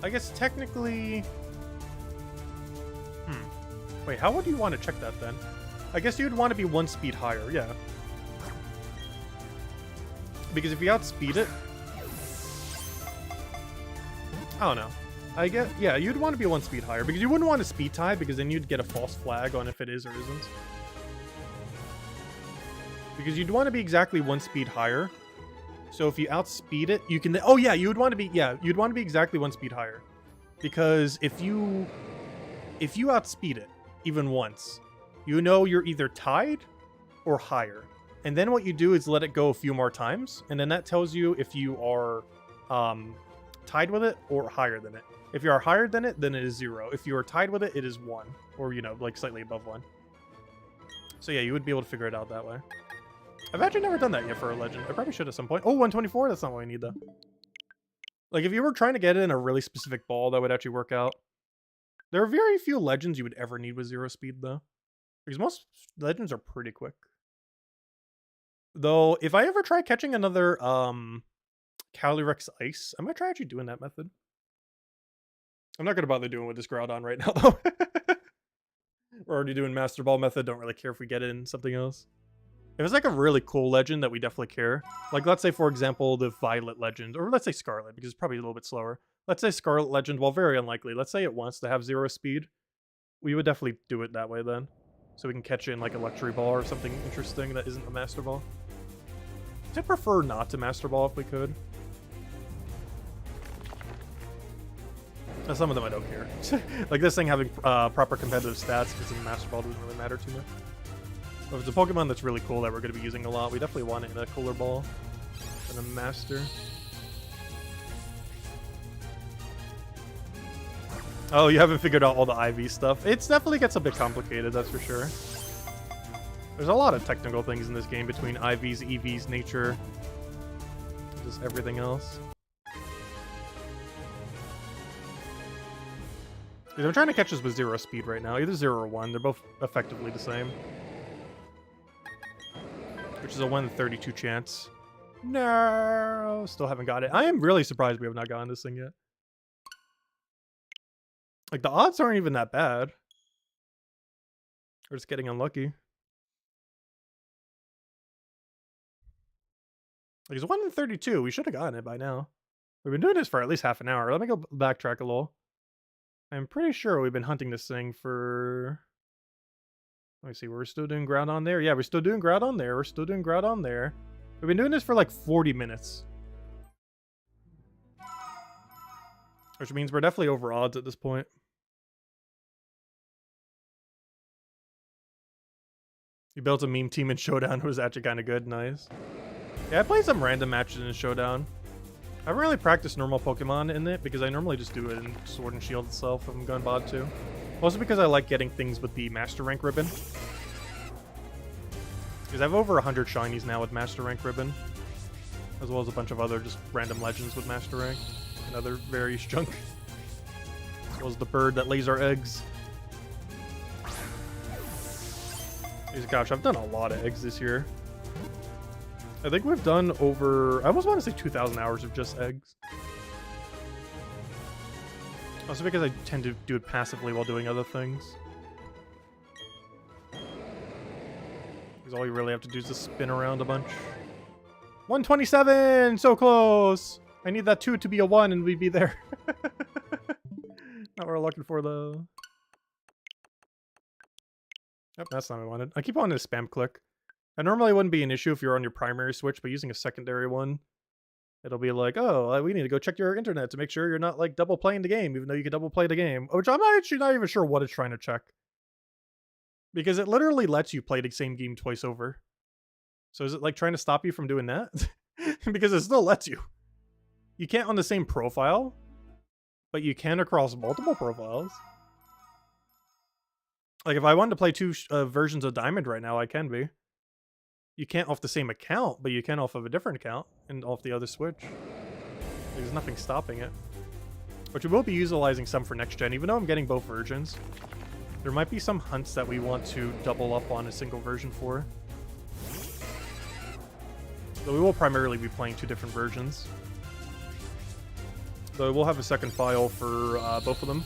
I guess technically... Wait, how would you want to check that then? I guess you'd want to be 1 speed higher, yeah. Because if you outspeed it... I don't know. I guess, yeah, you'd want to be 1 speed higher, because you wouldn't want to speed tie, because then you'd get a false flag on if it is or isn't. Because you'd want to be exactly 1 speed higher. So if you outspeed it, you can... Oh yeah, you'd want to be... Yeah, you'd want to be exactly 1 speed higher. Because if you outspeed it, even once, you know you're either tied or higher. And then what you do is let it go a few more times, and then that tells you if you are tied with it or higher than it. If you are higher than it, then it is 0. If you are tied with it, it is 1. Or, you know, like slightly above 1. So yeah, you would be able to figure it out that way. I've actually never done that yet for a legend. I probably should at some point. Oh, 124? That's not what I need, though. Like, if you were trying to get it in a really specific ball, that would actually work out. There are very few legends you would ever need with 0 speed, though. Because most legends are pretty quick. Though, if I ever try catching another Calyrex Ice, I might try actually doing that method. I'm not going to bother doing with this Groudon right now, though. We're already doing Master Ball method. Don't really care if we get in something else. If it's like a really cool legend that we definitely care. Like, let's say, for example, the Violet legend. Or let's say Scarlet, because it's probably a little bit slower. Let's say Scarlet Legend, well, very unlikely. Let's say it wants to have 0 speed. We would definitely do it that way then. So we can catch it in like a Luxury Ball or something interesting that isn't a Master Ball. I'd prefer not to Master Ball if we could. Now, some of them I don't care. Like this thing having proper competitive stats because the Master Ball doesn't really matter too much. But if it's a Pokemon that's really cool that we're going to be using a lot, we definitely want it in a cooler ball than a Master. Oh, you haven't figured out all the IV stuff? It definitely gets a bit complicated, that's for sure. There's a lot of technical things in this game between IVs, EVs, nature. just everything else. Because I'm trying to catch this with 0 speed right now. Either 0 or 1. They're both effectively the same. Which is a 1 in 32 chance. No! Still haven't got it. I am really surprised we have not gotten this thing yet. Like, the odds aren't even that bad. We're just getting unlucky. Like, it's 1 in 32. We should have gotten it by now. We've been doing this for at least half an hour. Let me go backtrack a little. I'm pretty sure we've been hunting this thing for... Let me see, we're still doing Groudon there? Yeah, we're still doing Groudon there. We're still doing Groudon there. We've been doing this for like 40 minutes. Which means we're definitely over odds at this point. We built a meme team in Showdown. It was actually kind of good. Nice. Yeah, I played some random matches in Showdown. I haven't really practiced normal Pokemon in it because I normally just do it in Sword and Shield itself if I'm going bot too. Also because I like getting things with the Master Rank ribbon. Because I have over 100 shinies now with Master Rank ribbon. As well as a bunch of other just random legends with Master Rank. And other various junk. As well as the bird that lays our eggs. Gosh, I've done a lot of eggs this year. I think we've done over... I almost want to say 2,000 hours of just eggs. Also because I tend to do it passively while doing other things. Because all you really have to do is just spin around a bunch. 127! So close! I need that 2 to be a 1 and we'd be there. Not what we're looking for though. Yep, that's not what I wanted. I keep wanting to spam click. That normally wouldn't be an issue if you're on your primary switch, but using a secondary one, it'll be like, oh, we need to go check your internet to make sure you're not like double playing the game, even though you can double play the game. Which I'm actually not even sure what it's trying to check. Because it literally lets you play the same game twice over. So is it like trying to stop you from doing that? Because it still lets you. You can't on the same profile, but you can across multiple profiles. Like if I wanted to play 2 versions of Diamond right now, I can be. You can't off the same account, but you can off of a different account and off the other Switch. There's nothing stopping it. Which we will be utilizing some for next gen, even though I'm getting both versions. There might be some hunts that we want to double up on a single version for. So we will primarily be playing 2 different versions. So we'll have a second file for both of them,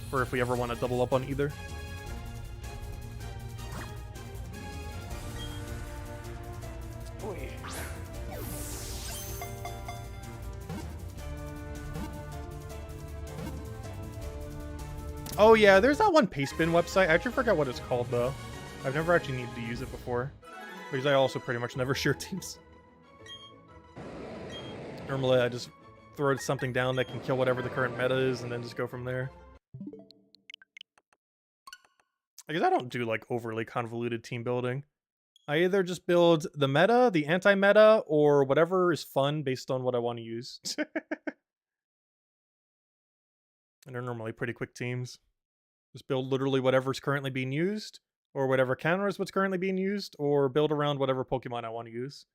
for if we ever want to double up on either. Oh yeah, there's that one Pastebin website. I actually forgot what it's called though. I've never actually needed to use it before. Because I also pretty much never share teams. Normally I just throw something down that can kill whatever the current meta is and then just go from there. Because I don't do like overly convoluted team building. I either just build the meta, the anti-meta, or whatever is fun based on what I want to use. And they're normally pretty quick teams. Just build literally whatever's currently being used, or whatever counters what's currently being used, or build around whatever Pokemon I want to use.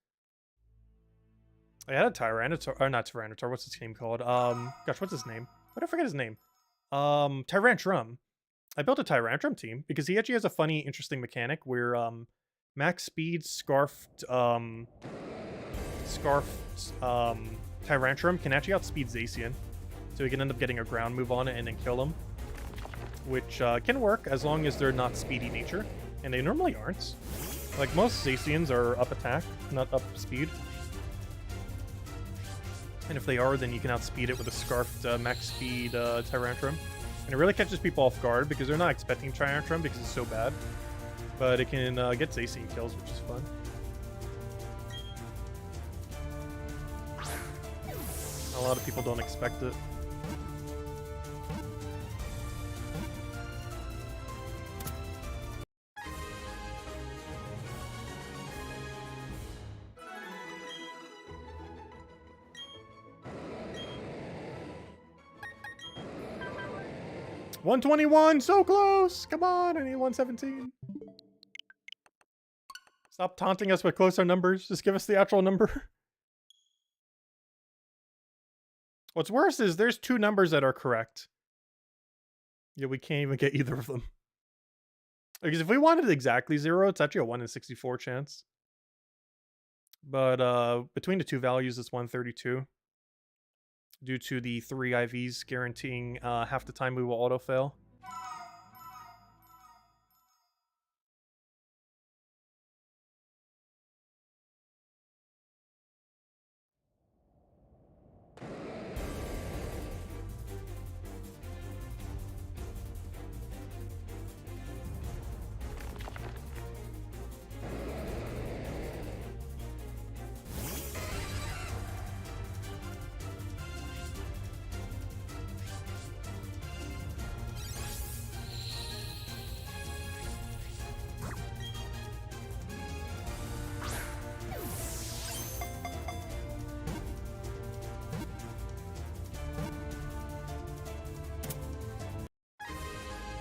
I had a Tyranitar, or not Tyranitar, what's his name called? Gosh, what's his name? Why did I forget his name? Tyrantrum. I built a Tyrantrum team, because he actually has a funny, interesting mechanic where, max speed Scarfed Tyrantrum can actually outspeed Zacian. So we can end up getting a ground move on it and then kill them. Which can work as long as they're not speedy nature. And they normally aren't. Like most Zacians are up attack, not up speed. And if they are, then you can outspeed it with a Scarfed max speed Tyrantrum. And it really catches people off guard because they're not expecting Tyrantrum because it's so bad. But it can get Zacian kills, which is fun. A lot of people don't expect it. $121, so close! Come on, I need 117. Stop taunting us with closer numbers. Just give us the actual number. What's worse is there's 2 numbers that are correct. Yeah, we can't even get either of them. Because if we wanted exactly 0, it's actually a 1 in 64 chance. But between the 2 values, it's 132. Due to the 3 IVs guaranteeing half the time we will auto-fail.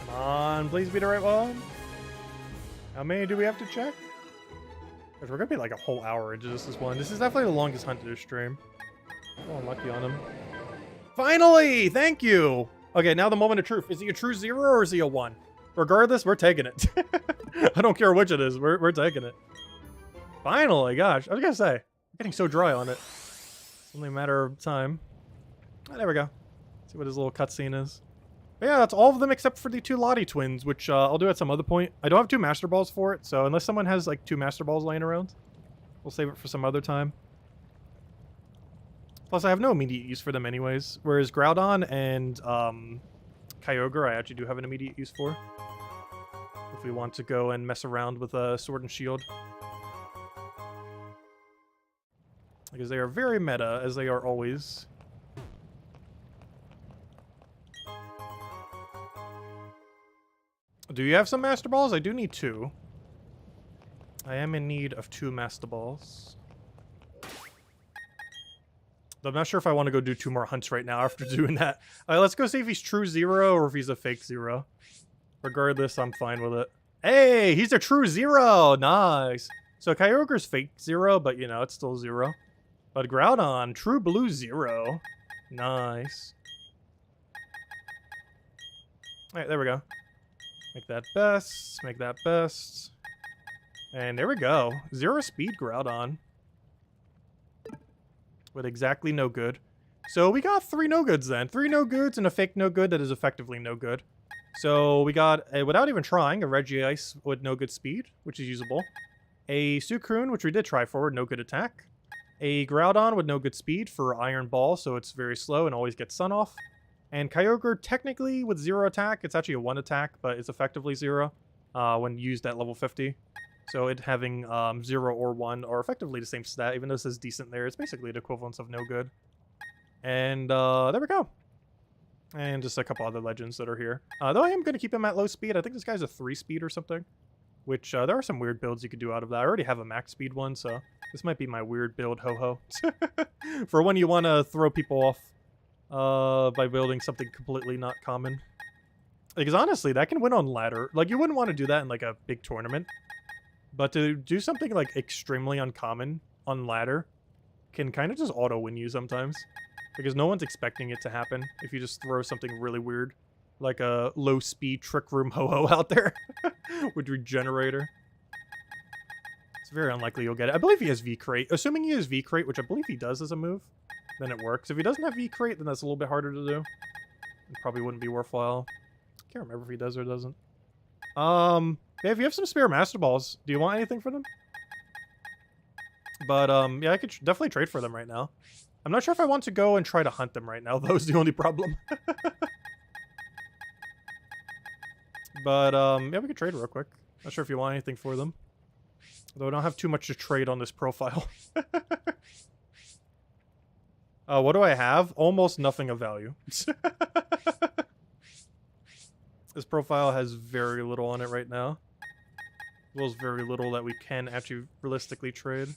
Come on, please be the right one. How many do we have to check? Because we're gonna be like a whole hour into this one. This is definitely the longest hunt to this stream. Oh, unlucky on him. Finally! Thank you! Okay, now the moment of truth. Is he a true 0 or is he a 1? Regardless, we're taking it. I don't care which it is. We're taking it. Finally, gosh. I was gonna say, I'm getting so dry on it. It's only a matter of time. Oh, there we go. See what his little cutscene is. But yeah, that's all of them except for the 2 Lottie twins, which I'll do at some other point. I don't have 2 Master Balls for it, so unless someone has like 2 Master Balls laying around, we'll save it for some other time. Plus, I have no immediate use for them anyways. Whereas Groudon and Kyogre, I actually do have an immediate use for. If we want to go and mess around with a Sword and Shield. Because they are very meta, as they are always. Do you have some Master Balls? I do need 2. I am in need of 2 Master Balls. I'm not sure if I want to go do 2 more hunts right now after doing that. Let's go see if he's true 0 or if he's a fake 0. Regardless, I'm fine with it. Hey, he's a true 0! Nice! So Kyogre's fake 0, but you know, it's still 0. But Groudon, true blue 0. Nice. Alright, there we go. Make that best. Make that best. And there we go. 0 speed Groudon. With exactly no good. So we got 3 no goods then. 3 no goods and a fake no good that is effectively no good. So we got, without even trying, a Regice with no good speed, which is usable. A Suicune, which we did try forward, no good attack. A Groudon with no good speed for Iron Ball, so it's very slow and always gets Sun off. And Kyogre, technically, with 0 attack, it's actually a 1 attack, but it's effectively 0 when used at level 50. So it having 0 or 1 are effectively the same stat, even though it says decent there. It's basically the equivalence of no good. And there we go. And just a couple other legends that are here. Though I am going to keep him at low speed. I think this guy's a 3 speed or something. Which, there are some weird builds you could do out of that. I already have a max speed one, so this might be my weird build ho-ho. For when you want to throw people off by building something completely not common. Because honestly, that can win on ladder. Like, you wouldn't want to do that in, like, a big tournament. But to do something, like, extremely uncommon on ladder can kind of just auto-win you sometimes. Because no one's expecting it to happen if you just throw something really weird. Like a low-speed Trick Room ho-ho out there with Regenerator. It's very unlikely you'll get it. I believe he has V-Crate. Assuming he has V-Crate, which I believe he does as a move, then it works. If he doesn't have V-Crate, then that's a little bit harder to do. It probably wouldn't be worthwhile. Can't remember if he does or doesn't. Yeah, if you have some spare Master Balls, do you want anything for them? But, yeah, I could definitely trade for them right now. I'm not sure if I want to go and try to hunt them right now. That was the only problem. But, yeah, we could trade real quick. Not sure if you want anything for them. Although I don't have too much to trade on this profile. What do I have? Almost nothing of value. This profile has very little on it right now. As well as very little that we can actually realistically trade.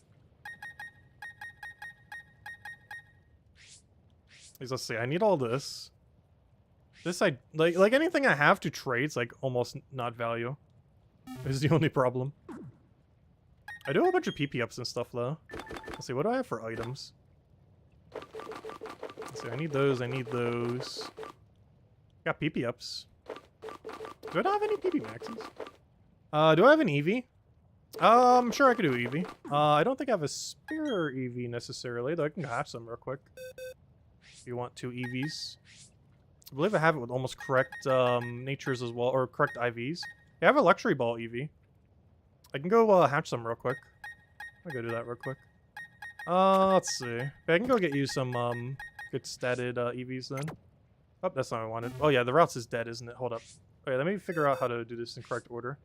Let's see, I need all this. This I like anything I have to trade is like almost not value. This is the only problem. I do have a bunch of PP ups and stuff though. Let's see, what do I have for items? So I need those. I need those. Got PP ups. Do I not have any PP maxes? Do I have an Eevee? Sure I could do Eevee. I don't think I have a spare Eevee necessarily, though I can hatch some real quick. If you want 2 Eevees. I believe I have it with almost correct natures as well, or correct IVs. Yeah, I have a Luxury Ball Eevee. I can go hatch some real quick. I'll go do that real quick. Let's see. I can go get you some good statted EVs then. Oh, that's not what I wanted. Oh yeah, the routes is dead, isn't it? Hold up. Okay, let me figure out how to do this in correct order.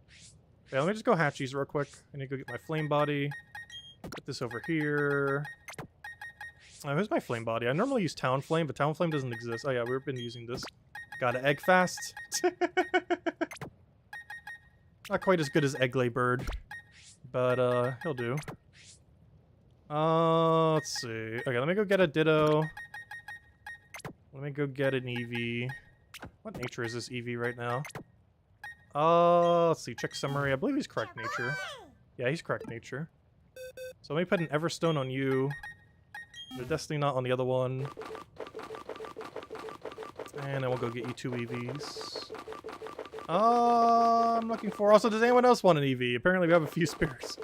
Yeah, let me just go hatch these real quick. I need to go get my flame body. Put this over here. Oh, where's my flame body? I normally use Town Flame, but Town Flame doesn't exist. Oh yeah, we've been using this. Gotta egg fast. Not quite as good as Egglay Bird, but he'll do. Let's see. Okay, let me go get a Ditto. Let me go get an Eevee. What nature is this Eevee right now? Let's see. Check summary. I believe he's correct nature. Yeah, he's correct nature. So let me put an Everstone on you. The Destiny Knot on the other one. And then we'll go get you 2 EVs. I'm looking for... Also, does anyone else want an EV? Apparently we have a few spares.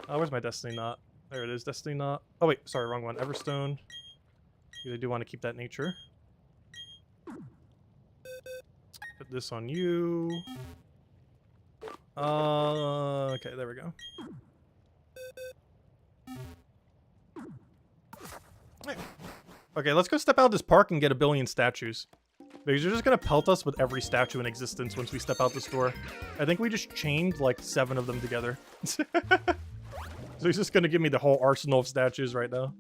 Where's my Destiny Knot? There it is, Destiny Knot. Oh wait, sorry, wrong one. Everstone. Because I do want to keep that nature. Put this on you. Okay, there we go. Okay, let's go step out of this park and get a billion statues. Because you're just gonna pelt us with every statue in existence once we step out this door. I think we just chained like 7 of them together. So he's just gonna give me the whole arsenal of statues right now.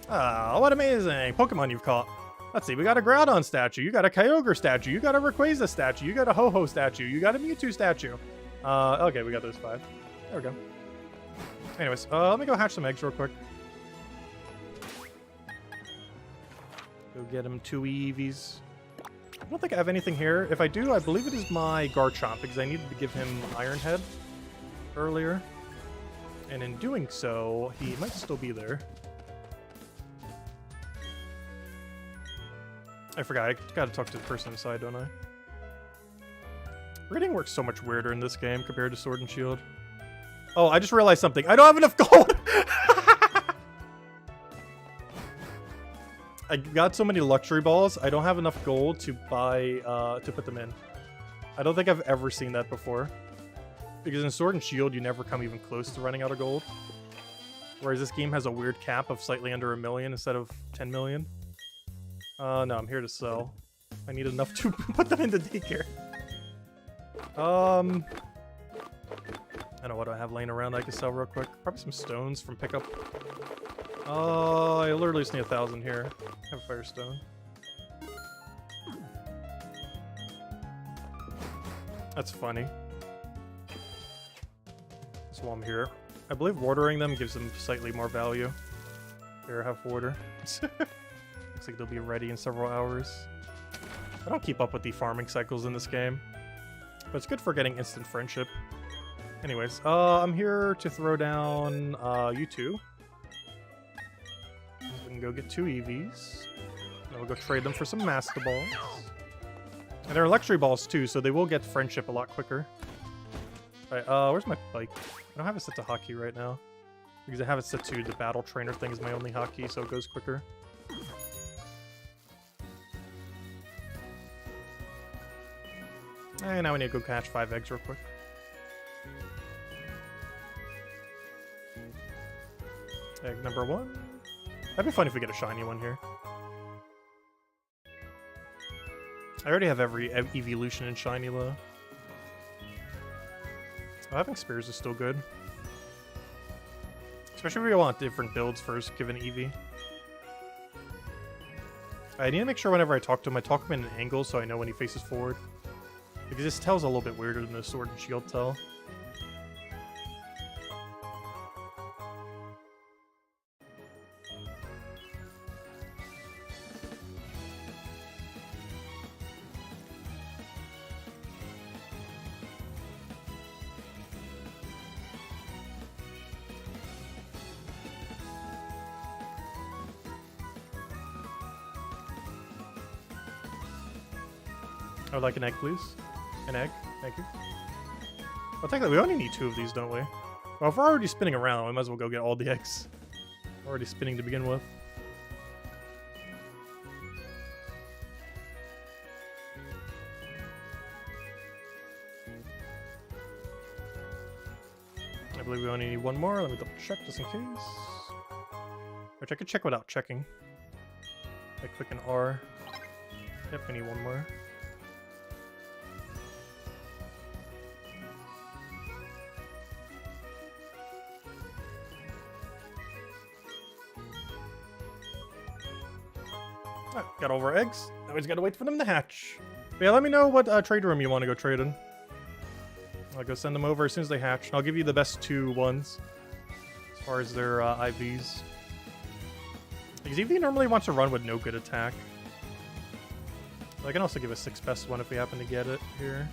Ah, what amazing Pokemon you've caught. Let's see, we got a Groudon statue, you got a Kyogre statue, you got a Rayquaza statue, you got a Ho-Ho statue, you got a Mewtwo statue. Okay, we got those 5. There we go. Anyways, let me go hatch some eggs real quick. Go get him 2 EVs. I don't think I have anything here. If I do, I believe it is my Garchomp, because I needed to give him Iron Head earlier. And in doing so, he might still be there. I forgot, I gotta talk to the person inside, don't I? Reading works so much weirder in this game compared to Sword and Shield. Oh, I just realized something. I don't have enough gold! I got so many luxury balls, I don't have enough gold to buy, to put them in. I don't think I've ever seen that before. Because in Sword and Shield, you never come even close to running out of gold. Whereas this game has a weird cap of slightly under 1 million instead of 10 million. No, I'm here to sell. I need enough to put them into daycare. I don't know what do I have laying around that I can sell real quick. Probably some stones from pickup. I literally just need 1,000 here. I have a Firestone. That's funny. So while I'm here, I believe watering them gives them slightly more value. Here, have water. Looks like they'll be ready in several hours. I don't keep up with the farming cycles in this game, but it's good for getting instant friendship. Anyways, I'm here to throw down you 2. So we can go get 2 EVs. Then we'll go trade them for some Master Balls. And they're Luxury Balls too, so they will get friendship a lot quicker. Alright, where's my bike? I don't have it set to hockey right now. Because I have it set to the Battle Trainer thing is my only hockey, so it goes quicker. And now we need to go catch 5 eggs real quick. Egg number 1. That'd be fun if we get a shiny one here. I already have every evolution in shiny though. Oh, having spears is still good. Especially if we want different builds first, given Eevee. I need to make sure whenever I talk to him in an angle so I know when he faces forward. Because this tell's a little bit weirder than the Sword and Shield tell. I'd like an egg, please. An egg. Thank you. Well, technically, we only need 2 of these, don't we? Well, if we're already spinning around, we might as well go get all the eggs. We're already spinning to begin with. I believe we only need 1 more. Let me double check just in case. Which I could check without checking. I click an R. Yep, I need 1 more. Got all of our eggs. Now we just gotta wait for them to hatch. But yeah, let me know what trade room you want to go trade in. I'll go send them over as soon as they hatch. And I'll give you the best 2 ones as far as their IVs. Because EV normally wants to run with no good attack. But I can also give a 6 best one if we happen to get it here.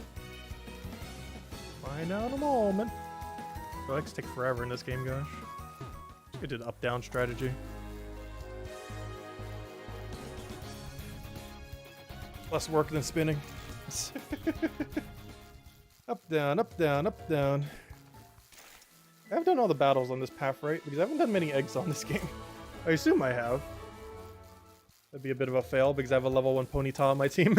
Find out in a moment. The eggs take forever in this game, gosh. We did up-down strategy. Less work than spinning. Up, down, up, down, up, down. I haven't done all the battles on this path, right? Because I haven't done many eggs on this game. I assume I have. That'd be a bit of a fail because I have a level 1 Ponyta on my team.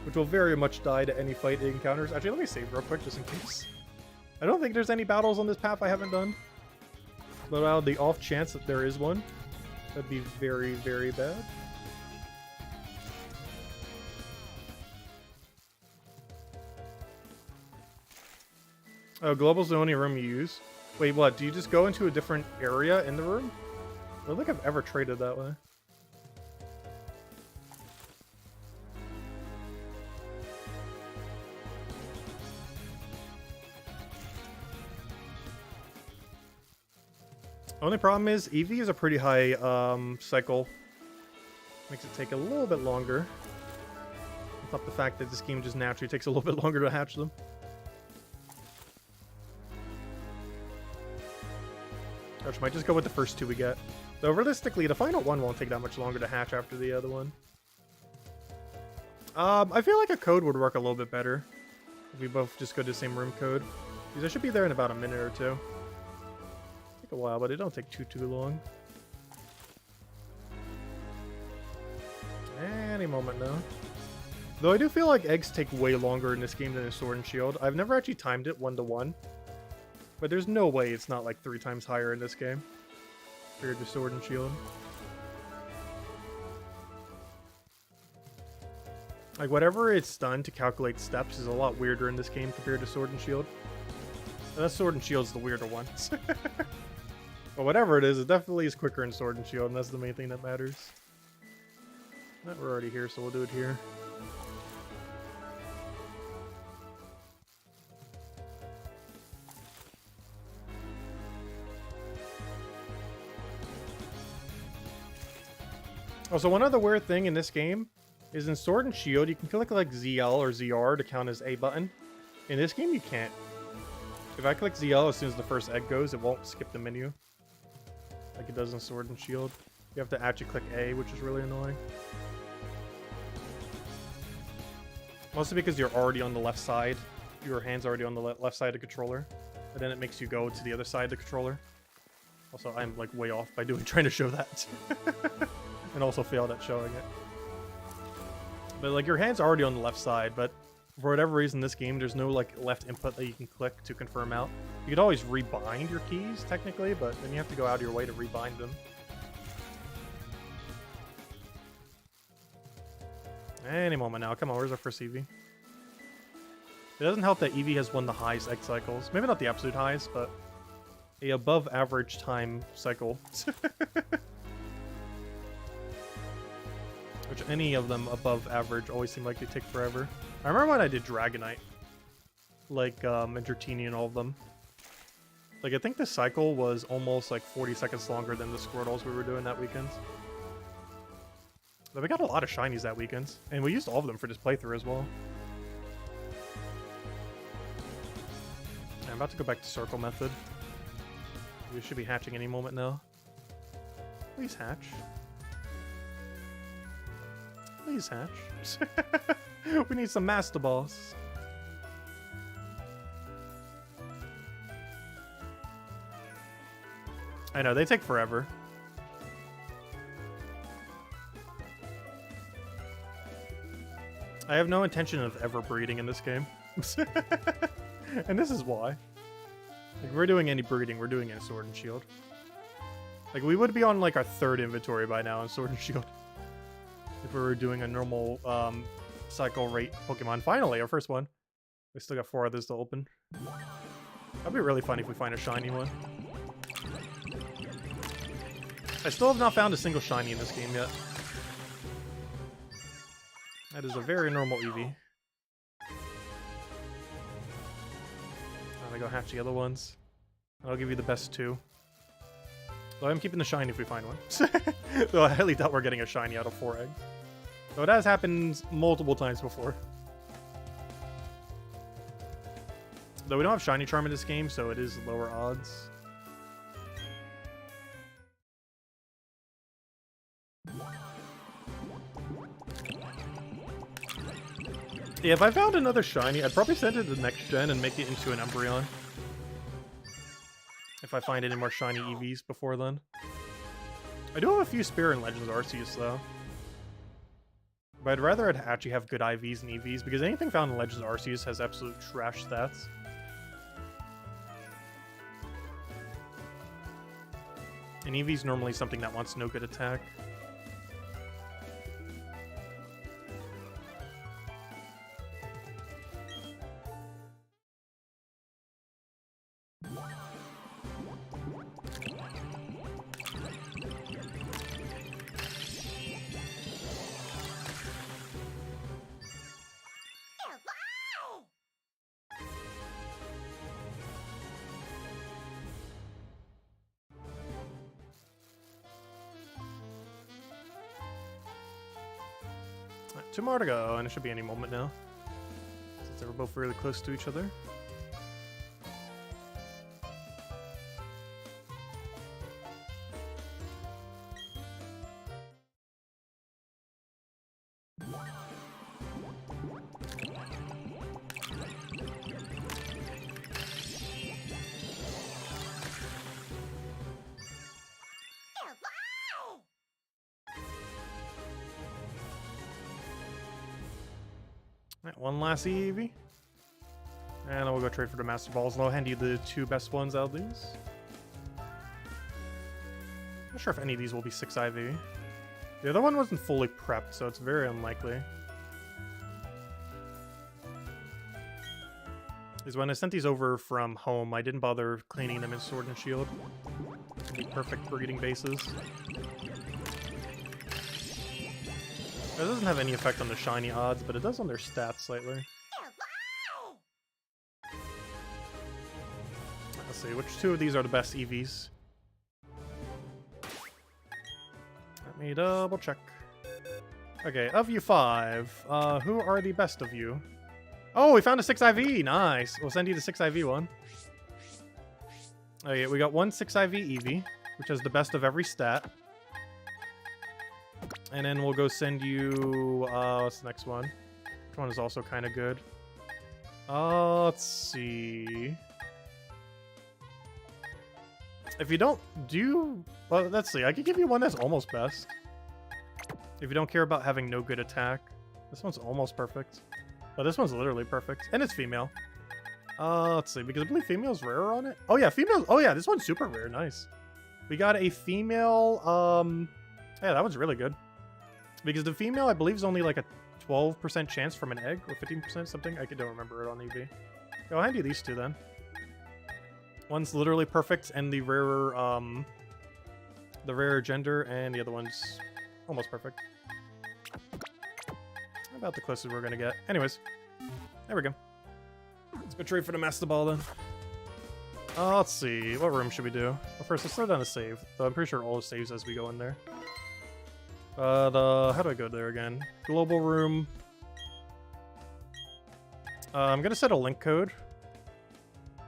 Which will very much die to any fight it encounters. Actually, let me save real quick just in case. I don't think there's any battles on this path I haven't done. But out of the off chance that there is one, that'd be very, very bad. Oh, global's the only room you use. Wait, what? Do you just go into a different area in the room? I don't think I've ever traded that way. Only problem is, Eevee is a pretty high cycle. Makes it take a little bit longer. On top of the fact that this game just naturally takes a little bit longer to hatch them. Which might just go with the first 2 we get. Though realistically, the final one won't take that much longer to hatch after the other one. I feel like a code would work a little bit better. If we both just go to the same room code. Because I should be there in about a minute or 2. Take a while, but it don't take too long. Any moment now. Though I do feel like eggs take way longer in this game than in Sword and Shield. I've never actually timed it 1-to-1. But there's no way it's not like 3 times higher in this game compared to Sword and Shield. Like, whatever it's done to calculate steps is a lot weirder in this game compared to Sword and Shield. And that Sword and Shield's the weirder one. But whatever it definitely is quicker in Sword and Shield, and that's the main thing that matters. We're already here, so we'll do it here. Also, one other weird thing in this game is in Sword and Shield, you can click like ZL or ZR to count as A button. In this game, you can't. If I click ZL as soon as the first egg goes, it won't skip the menu like it does in Sword and Shield. You have to actually click A, which is really annoying. Mostly because you're already on the left side. Your hand's already on the left side of the controller. But then it makes you go to the other side of the controller. Also, I'm like way off by trying to show that. And also failed at showing it. But like your hand's already on the left side, but for whatever reason in this game there's no like left input that you can click to confirm out. You could always rebind your keys technically, but then you have to go out of your way to rebind them. Any moment now. Come on, where's our first Eevee? It doesn't help that Eevee has one of the highest egg cycles. Maybe not the absolute highest, but a above average time cycle. Which any of them above average always seem like they take forever. I remember when I did Dragonite. Like, Dratini and all of them. Like, I think the cycle was almost like 40 seconds longer than the Squirtles we were doing that weekend. But we got a lot of shinies that weekend. And we used all of them for this playthrough as well. I'm about to go back to Circle Method. We should be hatching any moment now. Please hatch. Please hatch. We need some Master Balls. I know, they take forever. I have no intention of ever breeding in this game. And this is why. Like, if we're doing any breeding, we're doing it in Sword and Shield. Like, we would be on, like, our 3rd inventory by now in Sword and Shield. If we were doing a normal, cycle rate Pokemon. Finally, our first one. We still got 4 others to open. That'd be really fun if we find a shiny one. I still have not found a single shiny in this game yet. That is a very normal Eevee. I'm gonna go hatch the other ones. I'll give you the best 2. Though I'm keeping the shiny if we find one. Though I highly doubt we're getting a shiny out of 4 eggs. Though it has happened multiple times before. Though we don't have shiny charm in this game, so it is lower odds. Yeah, if I found another shiny, I'd probably send it to the next gen and make it into an Umbreon. If I find any more shiny EVs before then. I do have a few Spear and Legends Arceus though. But I'd rather actually have good IVs and EVs, because anything found in Legends Arceus has absolute trash stats. And EV's normally something that wants no good attack. Alright, 2 more to go, and it should be any moment now. Since we're both really close to each other. Alright, one last Eevee. And then we'll go trade for the Master Balls, and I'll hand you the 2 best ones out of these. Not sure if any of these will be 6 IV. The other one wasn't fully prepped, so it's very unlikely. Because when I sent these over from home, I didn't bother cleaning them in Sword and Shield. It'd be perfect breeding bases. It doesn't have any effect on the shiny odds, but it does on their stats slightly. Let's see, which 2 of these are the best EVs? Let me double check. Okay, of you 5, who are the best of you? Oh, we found a 6 IV! Nice! We'll send you the 6 IV one. Okay, we got 1 6 IV Eevee, which has the best of every stat. And then we'll go send you, what's the next one? Which one is also kind of good? Let's see. If you don't do... Well, let's see. I could give you one that's almost best. If you don't care about having no good attack. This one's almost perfect. But this one's literally perfect. And it's female. Let's see. Because I believe female's rarer on it. Oh, yeah. Female... Oh, yeah. This one's super rare. Nice. We got a female... Yeah, that one's really good. Because the female, I believe, is only like a 12% chance from an egg, or 15% something. I don't remember it on EV. I'll hand you these 2 then. One's literally perfect, and the rarer gender, and the other one's almost perfect. About the closest we're gonna get. Anyways, there we go. Let's go trade for the Master Ball then. Let's see, what room should we do? Well, first, let's throw down a save. Though I'm pretty sure all saves as we go in there. How do I go there again? Global room. I'm gonna set a link code.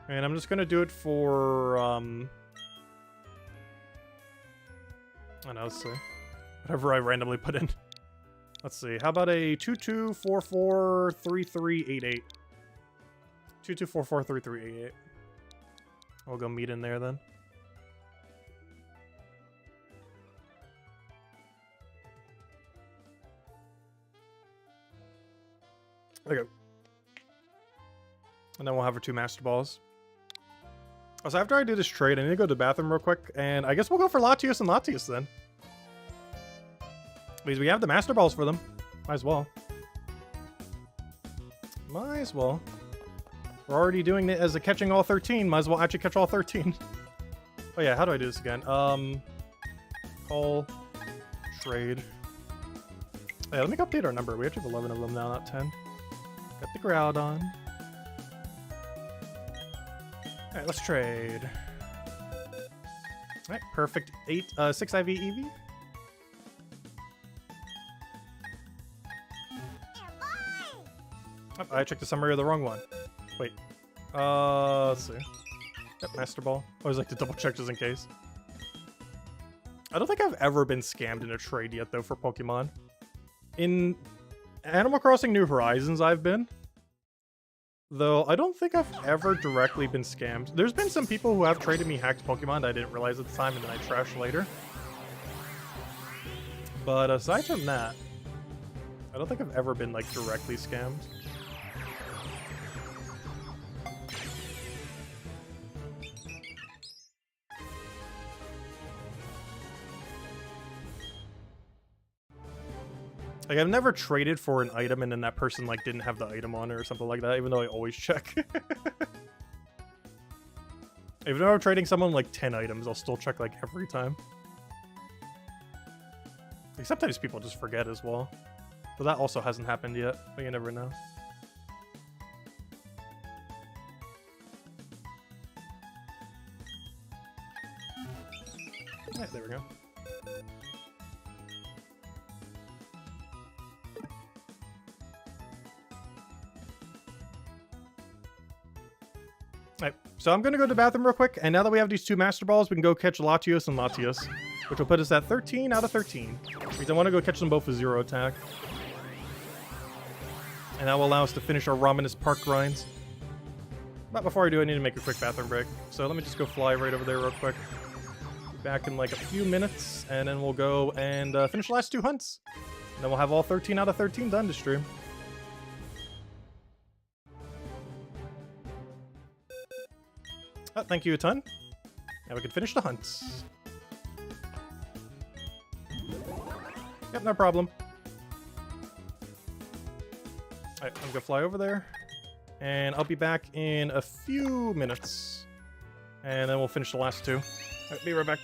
And I'm just gonna do it for, I don't know, let's see. Whatever I randomly put in. Let's see. How about a 22443388? 22443388. We'll go meet in there then. Okay. And then we'll have our 2 Master Balls. So after I do this trade, I need to go to the bathroom real quick, and I guess we'll go for Latios and Latios then. Because we have the Master Balls for them. Might as well. Might as well. We're already doing it as a catching all 13. Might as well actually catch all 13. Oh yeah, how do I do this again? Call, trade. Yeah, let me update our number. We actually have 11 of them now, not 10. Got the Groudon. Alright, let's trade. Alright, perfect. 6 IV EV. Oh, I checked the summary of the wrong one. Wait. Let's see. Yep, Master Ball. I always like to double check just in case. I don't think I've ever been scammed in a trade yet, though, for Pokemon. In Animal Crossing New Horizons, I've been. Though, I don't think I've ever directly been scammed. There's been some people who have traded me hacked Pokemon that I didn't realize at the time, and then I trashed later. But aside from that, I don't think I've ever been, like, directly scammed. Like, I've never traded for an item and then that person, like, didn't have the item on it or something like that, even though I always check. Even though I'm trading someone, like, 10 items, I'll still check, like, every time. Like, sometimes people just forget as well. But that also hasn't happened yet, but you never know. Yeah, there we go. Alright, so I'm going to go to the bathroom real quick, and now that we have these 2 Master Balls, we can go catch Latios and Latios, which will put us at 13 out of 13. Because I want to go catch them both with 0 attack. And that will allow us to finish our Ramanas Park grinds. But before I do, I need to make a quick bathroom break. So let me just go fly right over there real quick. Back in like a few minutes, and then we'll go and finish the last 2 hunts. And then we'll have all 13 out of 13 done to stream. Oh, thank you a ton. Now we can finish the hunts. Yep, no problem. Alright, I'm gonna fly over there. And I'll be back in a few minutes. And then we'll finish the last 2. Alright, be right back.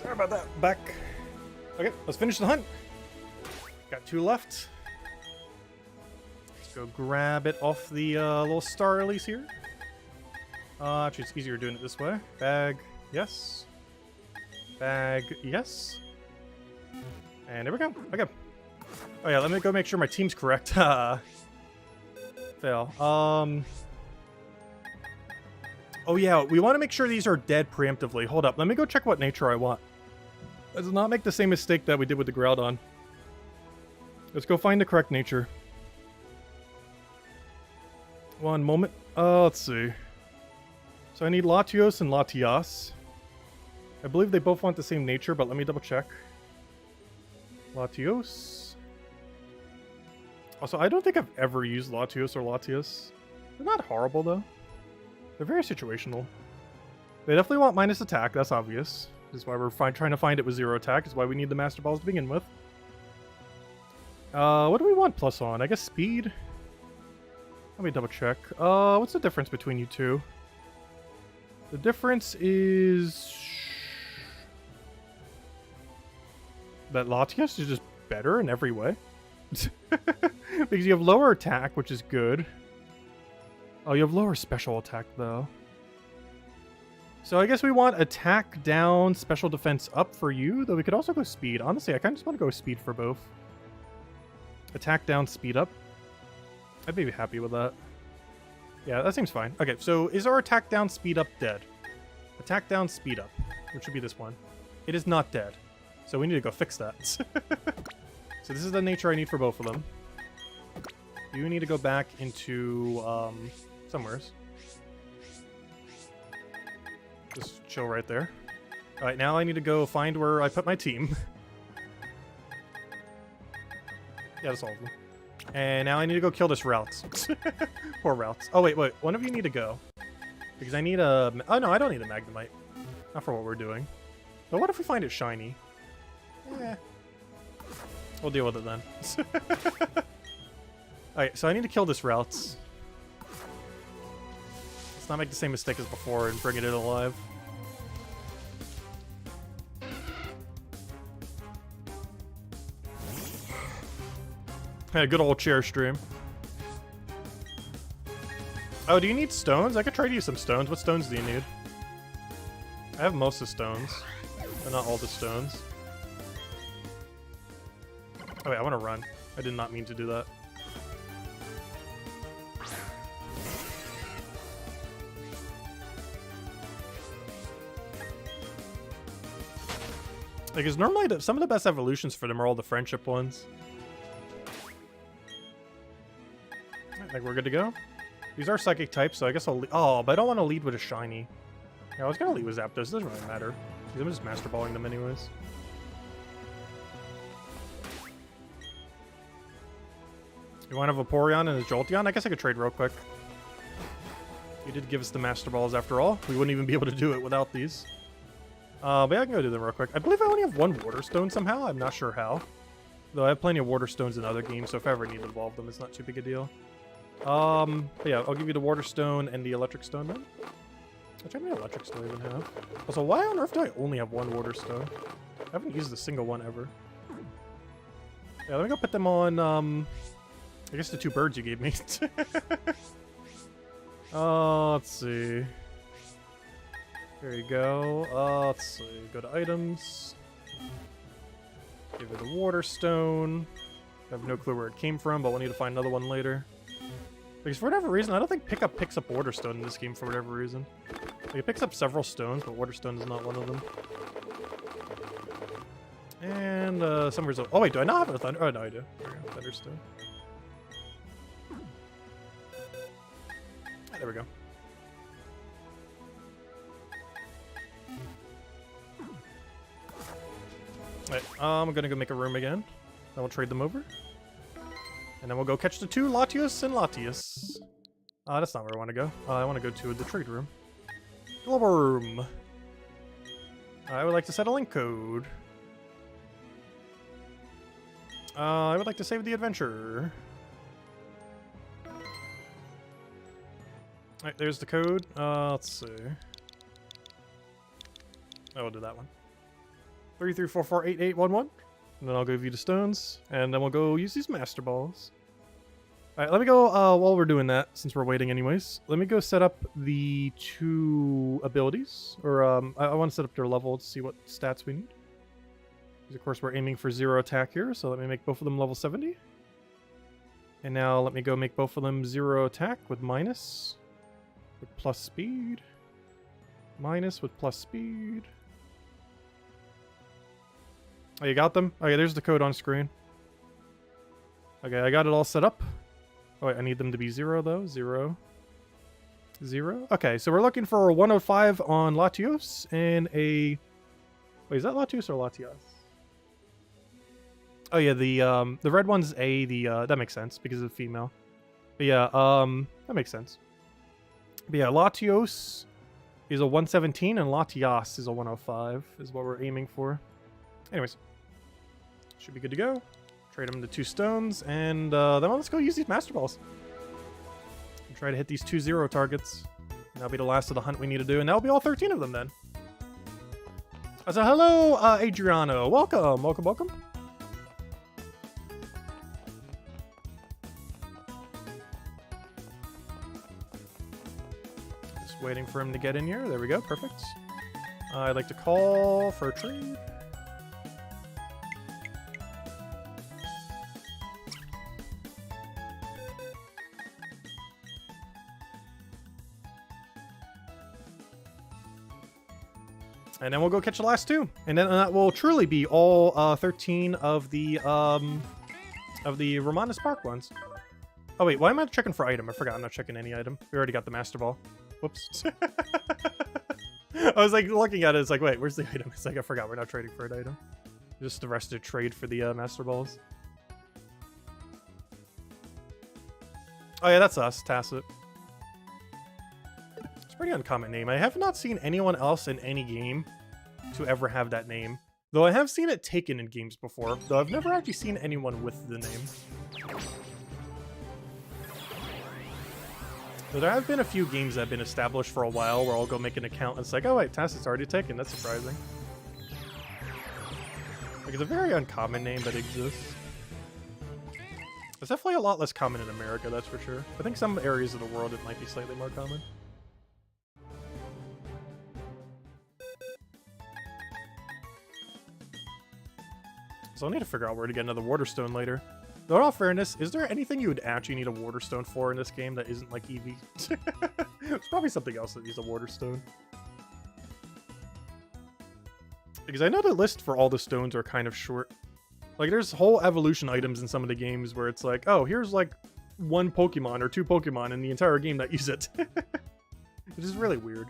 Sorry about that. Back. Okay, let's finish the hunt. Got 2 left. Let's go grab it off the little star release here. Actually, it's easier doing it this way. Bag, yes. Bag, yes. And there we go. Okay. Oh yeah, let me go make sure my team's correct. Fail. Oh yeah, we want to make sure these are dead preemptively. Hold up, let me go check what nature I want. Let's not make the same mistake that we did with the Groudon. Let's go find the correct nature. One moment. Let's see. So I need Latios and Latias. I believe they both want the same nature, but let me double check. Latios. Also, I don't think I've ever used Latios or Latias. They're not horrible, though. They're very situational. They definitely want minus attack, that's obvious. This is why we're trying to find it with 0 attack. This is why we need the Master Balls to begin with. What do we want plus on? I guess speed? Let me double check. What's the difference between you two? The difference is that Latias is just better in every way. Because you have lower attack, which is good. Oh, you have lower special attack, though. So I guess we want attack down, special defense up for you, though we could also go speed. Honestly, I kind of just want to go speed for both. Attack down, speed up. I'd be happy with that. Yeah, that seems fine. Okay, so is our attack down, speed up dead? Attack down, speed up, which would be this one. It is not dead. So we need to go fix that. So this is the nature I need for both of them. You need to go back into somewheres. Just chill right there. Alright, now I need to go find where I put my team. Yeah, that's all of them. And now I need to go kill this Routes. Poor Routes. Oh, wait. One of you need to go. Because I need a... Oh, no, I don't need a Magnemite. Not for what we're doing. But what if we find it shiny? Eh. We'll deal with it then. Alright, so I need to kill this Routes. Let's not make the same mistake as before and bring it in alive. Yeah, good old chair stream. Oh, do you need stones? I could try to use some stones. What stones do you need? I have most of the stones, but not all the stones. Oh wait, I want to run. I did not mean to do that. Because normally some of the best evolutions for them are all the friendship ones. I think we're good to go. These are psychic types, so I guess I'll oh, but I don't want to lead with a shiny. Yeah, I was going to lead with Zapdos. It doesn't really matter. Because I'm just Master Balling them anyways. You want a Vaporeon and a Jolteon? I guess I could trade real quick. You did give us the Master Balls after all. We wouldn't even be able to do it without these. But yeah, I can go do them real quick. I believe I only have 1 Water Stone somehow. I'm not sure how. Though I have plenty of Water Stones in other games, so if I ever need to evolve them, it's not too big a deal. But yeah, I'll give you the Water Stone and the Electric Stone then. Which I mean Electric Stone even have. Also, why on earth do I only have 1 Water Stone? I haven't used a single one ever. Yeah, let me go put them on, I guess the 2 birds you gave me. Let's see. There you go. Let's see. Go to items. Give it a Water Stone. I have no clue where it came from, but we'll need to find another one later. Because for whatever reason, I don't think Pickup picks up Water Stone in this game for whatever reason. Like, it picks up several stones, but Water Stone is not one of them. And, somewhere's... Oh, wait, do I not have a Thunder? Oh, no, I do. There we go. Thunderstone. Ah, there we go. Alright, I'm gonna go make a room again. Then we'll trade them over. And then we'll go catch the 2 Latios and Latias. That's not where I want to go. I want to go to the trade room. Global room. I would like to set a link code. I would like to save the adventure. Alright, there's the code. Let's see. I will do that one. 33448811. And then I'll give you the stones, and then we'll go use these Master Balls. All right, let me go, while we're doing that, since we're waiting anyways, let me go set up the 2 abilities, or I want to set up their level to see what stats we need. Because of course we're aiming for 0 attack here, so let me make both of them level 70. And now let me go make both of them 0 attack with minus, with plus speed, minus with plus speed. Oh, you got them? Okay, there's the code on screen. Okay, I got it all set up. Oh, wait, I need them to be 0, though. 0. 0. Okay, so we're looking for a 105 on Latios and a... Wait, is that Latios or Latias? Oh, yeah, the red one's A. That makes sense, because of female. But yeah, that makes sense. But yeah, Latios is a 117, and Latias is a 105, is what we're aiming for. Anyways, should be good to go. Trade them to 2 stones, and then let's go use these Master Balls. And try to hit these 2 0 targets. And that'll be the last of the hunt we need to do, and that'll be all 13 of them then. So hello, Adriano. Welcome, welcome, welcome. Just waiting for him to get in here. There we go, perfect. I'd like to call for a trade. And then we'll go catch the last 2. And then that will truly be all 13 of the Ramanas Park ones. Oh wait, why am I checking for item? I forgot I'm not checking any item. We already got the Master Ball. Whoops. I was like looking at it, it's like, wait, where's the item? It's like, I forgot we're not trading for an item. Just the rest of trade for the Master Balls. Oh yeah, that's us, Tacit. Pretty uncommon name. I have not seen anyone else in any game to ever have that name. Though I have seen it taken in games before, though I've never actually seen anyone with the name. So there have been a few games that have been established for a while where I'll go make an account and it's like, oh wait, Tacit's already taken. That's surprising. Like, it's a very uncommon name that exists. It's definitely a lot less common in America, that's for sure. I think some areas of the world it might be slightly more common. So I'll need to figure out where to get another water stone later. Though in all fairness, is there anything you would actually need a water stone for in this game that isn't like EV? It's probably something else that needs a water stone. Because I know the list for all the stones are kind of short. Like there's whole evolution items in some of the games where it's like, oh, here's like 1 Pokemon or 2 Pokemon in the entire game that use it. It is really weird.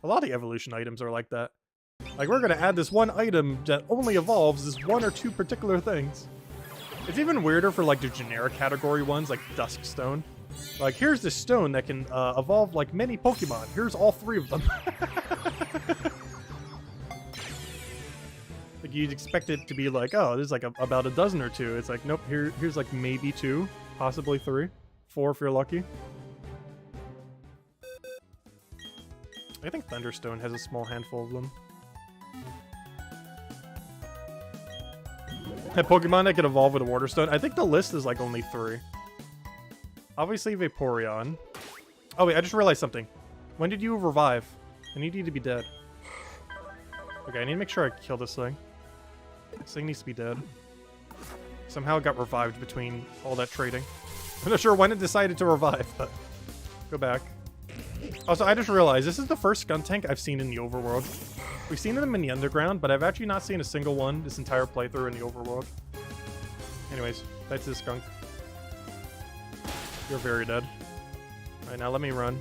A lot of the evolution items are like that. Like, we're gonna add this 1 item that only evolves this 1 or 2 particular things. It's even weirder for, like, the generic category ones, like Dusk Stone. Like, here's this stone that can evolve, like, many Pokemon. Here's all 3 of them. Like, you'd expect it to be like, oh, there's, like, about a dozen or 2. It's like, nope, here's, like, maybe 2, possibly 3, 4 if you're lucky. I think Thunderstone has a small handful of them. A Pokemon that could evolve with a Water Stone. I think the list is like only 3. Obviously Vaporeon. Oh wait, I just realized something. When did you revive? I need you to be dead. Okay, I need to make sure I kill this thing. This thing needs to be dead. Somehow it got revived between all that trading. I'm not sure when it decided to revive, but go back. Also, I just realized this is the first Skuntank I've seen in the overworld. We've seen them in the underground, but I've actually not seen a single one this entire playthrough in the overworld. Anyways, that's this skunk. You're very dead. Alright, now let me run.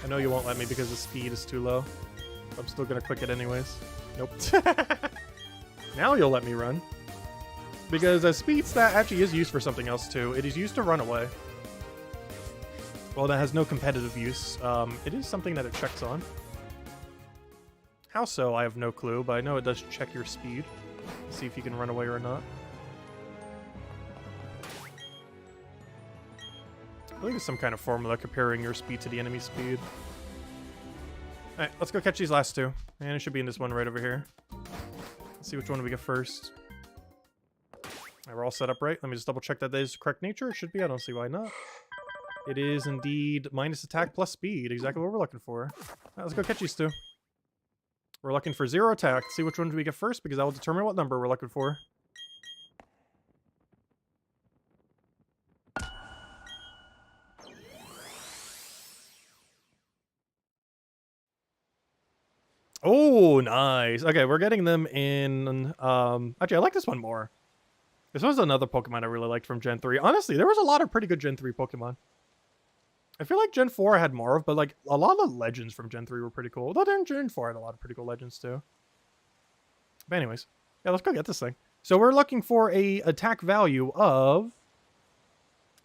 I know you won't let me because the speed is too low. I'm still gonna click it anyways. Nope. Now you'll let me run. Because a speed stat actually is used for something else too. It is used to run away. Well, that has no competitive use. It is something that it checks on. How so? I have no clue, but I know it does check your speed. See if you can run away or not. I believe it's some kind of formula comparing your speed to the enemy's speed. Alright, let's go catch these last 2. And it should be in this one right over here. Let's see which one we get first. Alright, we're all set up right. Let me just double check that is the correct nature. It should be. I don't see why not. It is indeed minus attack plus speed. Exactly what we're looking for. Alright, let's go catch these two. We're looking for 0 attack. Let's see which one do we get first, because that will determine what number we're looking for. Oh, nice. Okay, we're getting them in... Actually, I like this one more. This was another Pokemon I really liked from Gen 3. Honestly, there was a lot of pretty good Gen 3 Pokemon. I feel like Gen 4 I had more of, but like a lot of the legends from Gen 3 were pretty cool. Although then Gen 4 had a lot of pretty cool legends too. But anyways, yeah, let's go get this thing. So we're looking for a attack value of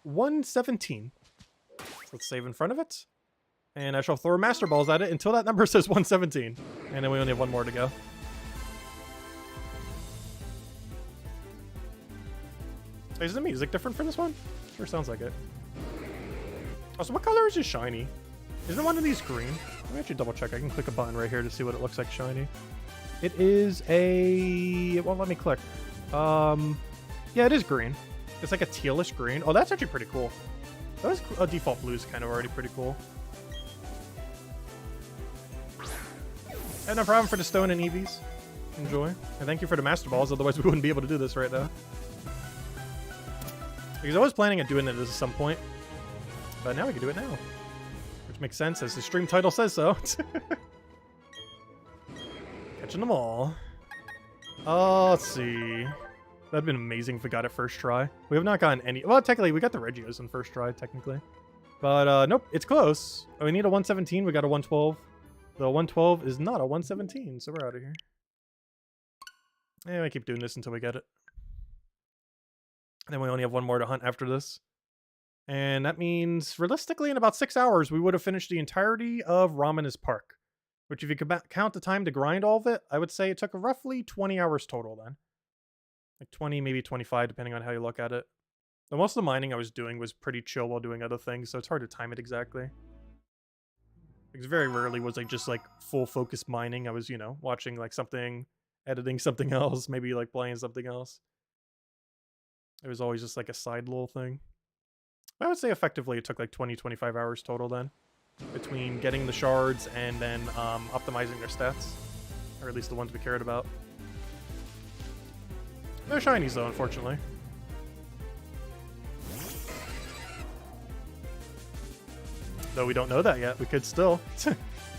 117. So let's save in front of it. And I shall throw Master Balls at it until that number says 117. And then we only have one more to go. Is the music different for this one? Sure sounds like it. Oh, so what color is this shiny? Isn't one of these green? Let me actually double check. I can click a button right here to see what it looks like shiny. It is a... It won't let me click. Yeah, it is green. It's like a tealish green. Oh, that's actually pretty cool. Those default blue is kind of already pretty cool. And no problem for the stone and EVs. Enjoy. And thank you for the Master Balls, otherwise we wouldn't be able to do this right now. Because I was planning on doing it at some point. But now we can do it now. Which makes sense, as the stream title says so. Catching them all. Oh, let's see. That'd been amazing if we got it first try. We have not gotten any... Well, technically, we got the Regios in first try, technically. But, nope, it's close. Oh, we need a 117. We got a 112. The 112 is not a 117, so we're out of here. And I keep doing this until we get it. And then we only have one more to hunt after this. And that means, realistically, in about 6 hours, we would have finished the entirety of Ramanas Park. Which, if you could count the time to grind all of it, I would say it took roughly 20 hours total then. Like 20, maybe 25, depending on how you look at it. But most of the mining I was doing was pretty chill while doing other things, so it's hard to time it exactly. Because very rarely was I just like full focus mining. I was, you know, watching like something, editing something else, maybe like playing something else. It was always just like a side little thing. I would say effectively it took like 20, 25 hours total then. Between getting the shards and then optimizing their stats. Or at least the ones we cared about. No shinies though, unfortunately. Though we don't know that yet. We could still.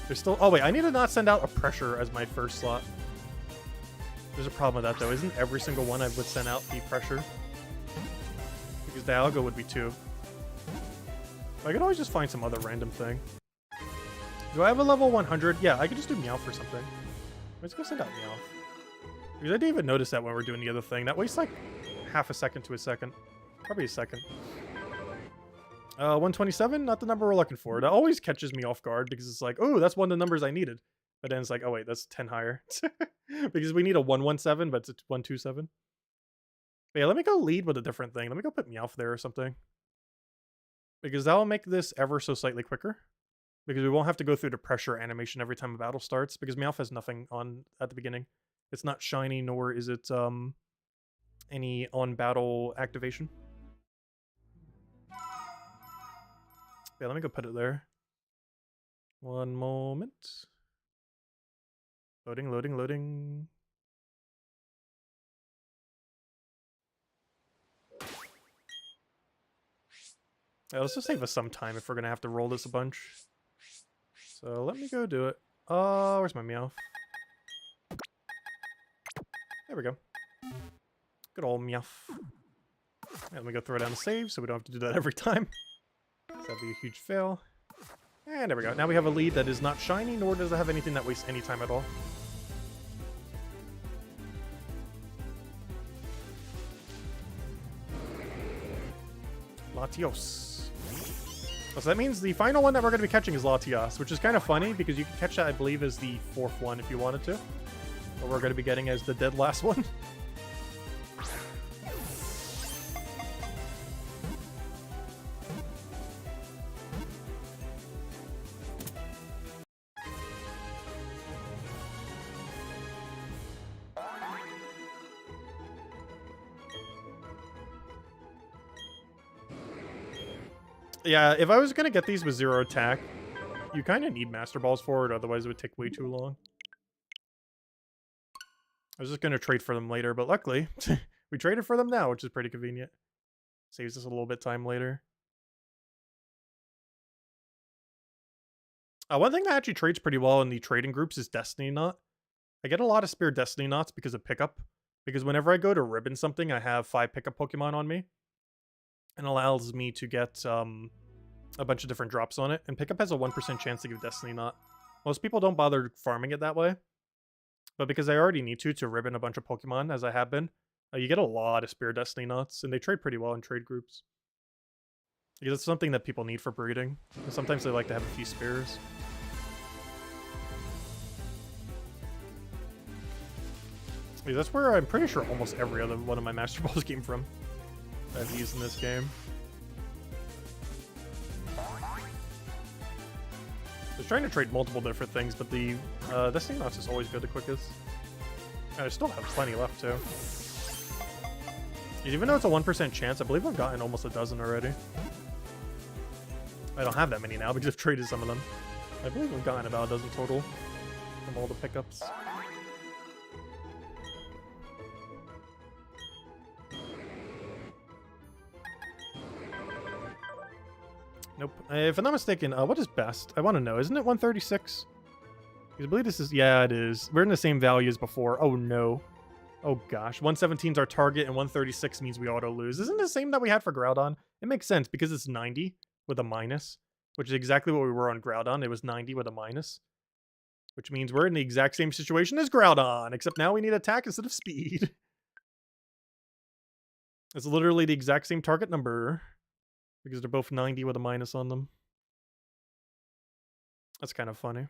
There's still... Oh wait, I need to not send out a pressure as my first slot. There's a problem with that though. Isn't every single one I would send out be pressure? Because Dialga would be 2. I could always just find some other random thing. Do I have a level 100? Yeah, I could just do Meowth or something. Let's go send out Meowth. Because I didn't even notice that when we're doing the other thing. That wastes like half a second to a second. Probably a second. 127? Not the number we're looking for. That always catches me off guard because it's like, oh, that's one of the numbers I needed. But then it's like, oh wait, that's 10 higher. Because we need a 117, but it's a 127. But yeah, let me go lead with a different thing. Let me go put Meowth there or something. Because that will make this ever so slightly quicker. Because we won't have to go through the pressure animation every time a battle starts. Because Meowth has nothing on at the beginning. It's not shiny, nor is it any on-battle activation. Yeah, let me go put it there. One moment. Loading, loading, loading. Yeah, let's just save us some time if we're gonna have to roll this a bunch. So let me go do it. Where's my Meowth? There we go. Good old Meowth. Yeah, let me go throw down a save so we don't have to do that every time. That'd be a huge fail. And there we go. Now we have a lead that is not shiny, nor does it have anything that wastes any time at all. Latios. So that means the final one that we're going to be catching is Latios, which is kind of funny because you can catch that, I believe, as the 4th one if you wanted to. But we're going to be getting as the dead last one. Yeah, if I was gonna get these with 0 attack, you kind of need Master Balls for it, otherwise it would take way too long. I was just gonna trade for them later, but luckily, we traded for them now, which is pretty convenient. Saves us a little bit time later. One thing that actually trades pretty well in the trading groups is Destiny Knot. I get a lot of spare Destiny Knots because of pickup. Because whenever I go to ribbon something, I have 5 pickup Pokemon on me. And allows me to get a bunch of different drops on it. And pickup has a 1% chance to give Destiny Knot. Most people don't bother farming it that way. But because I already need to ribbon a bunch of Pokemon, as I have been, you get a lot of spare Destiny Knots. And they trade pretty well in trade groups. Because it's something that people need for breeding. And sometimes they like to have a few spares. Yeah, that's where I'm pretty sure almost every other one of my Master Balls came from that I've used in this game. I was trying to trade multiple different things, but the Destiny Knots is always good the quickest. And I still have plenty left too. Even though it's a 1% chance, I believe I've gotten almost a dozen already. I don't have that many now because I've traded some of them. I believe I've gotten about a dozen total from all the pickups. Nope. If I'm not mistaken, what is best? I want to know. Isn't it 136? I believe this is... Yeah, it is. We're in the same value as before. Oh, no. Oh, gosh. 117 is our target, and 136 means we auto-lose. Isn't it the same that we had for Groudon? It makes sense, because it's 90 with a minus, which is exactly what we were on Groudon. It was 90 with a minus, which means we're in the exact same situation as Groudon, except now we need attack instead of speed. It's literally the exact same target number. Because they're both 90 with a minus on them. That's kind of funny.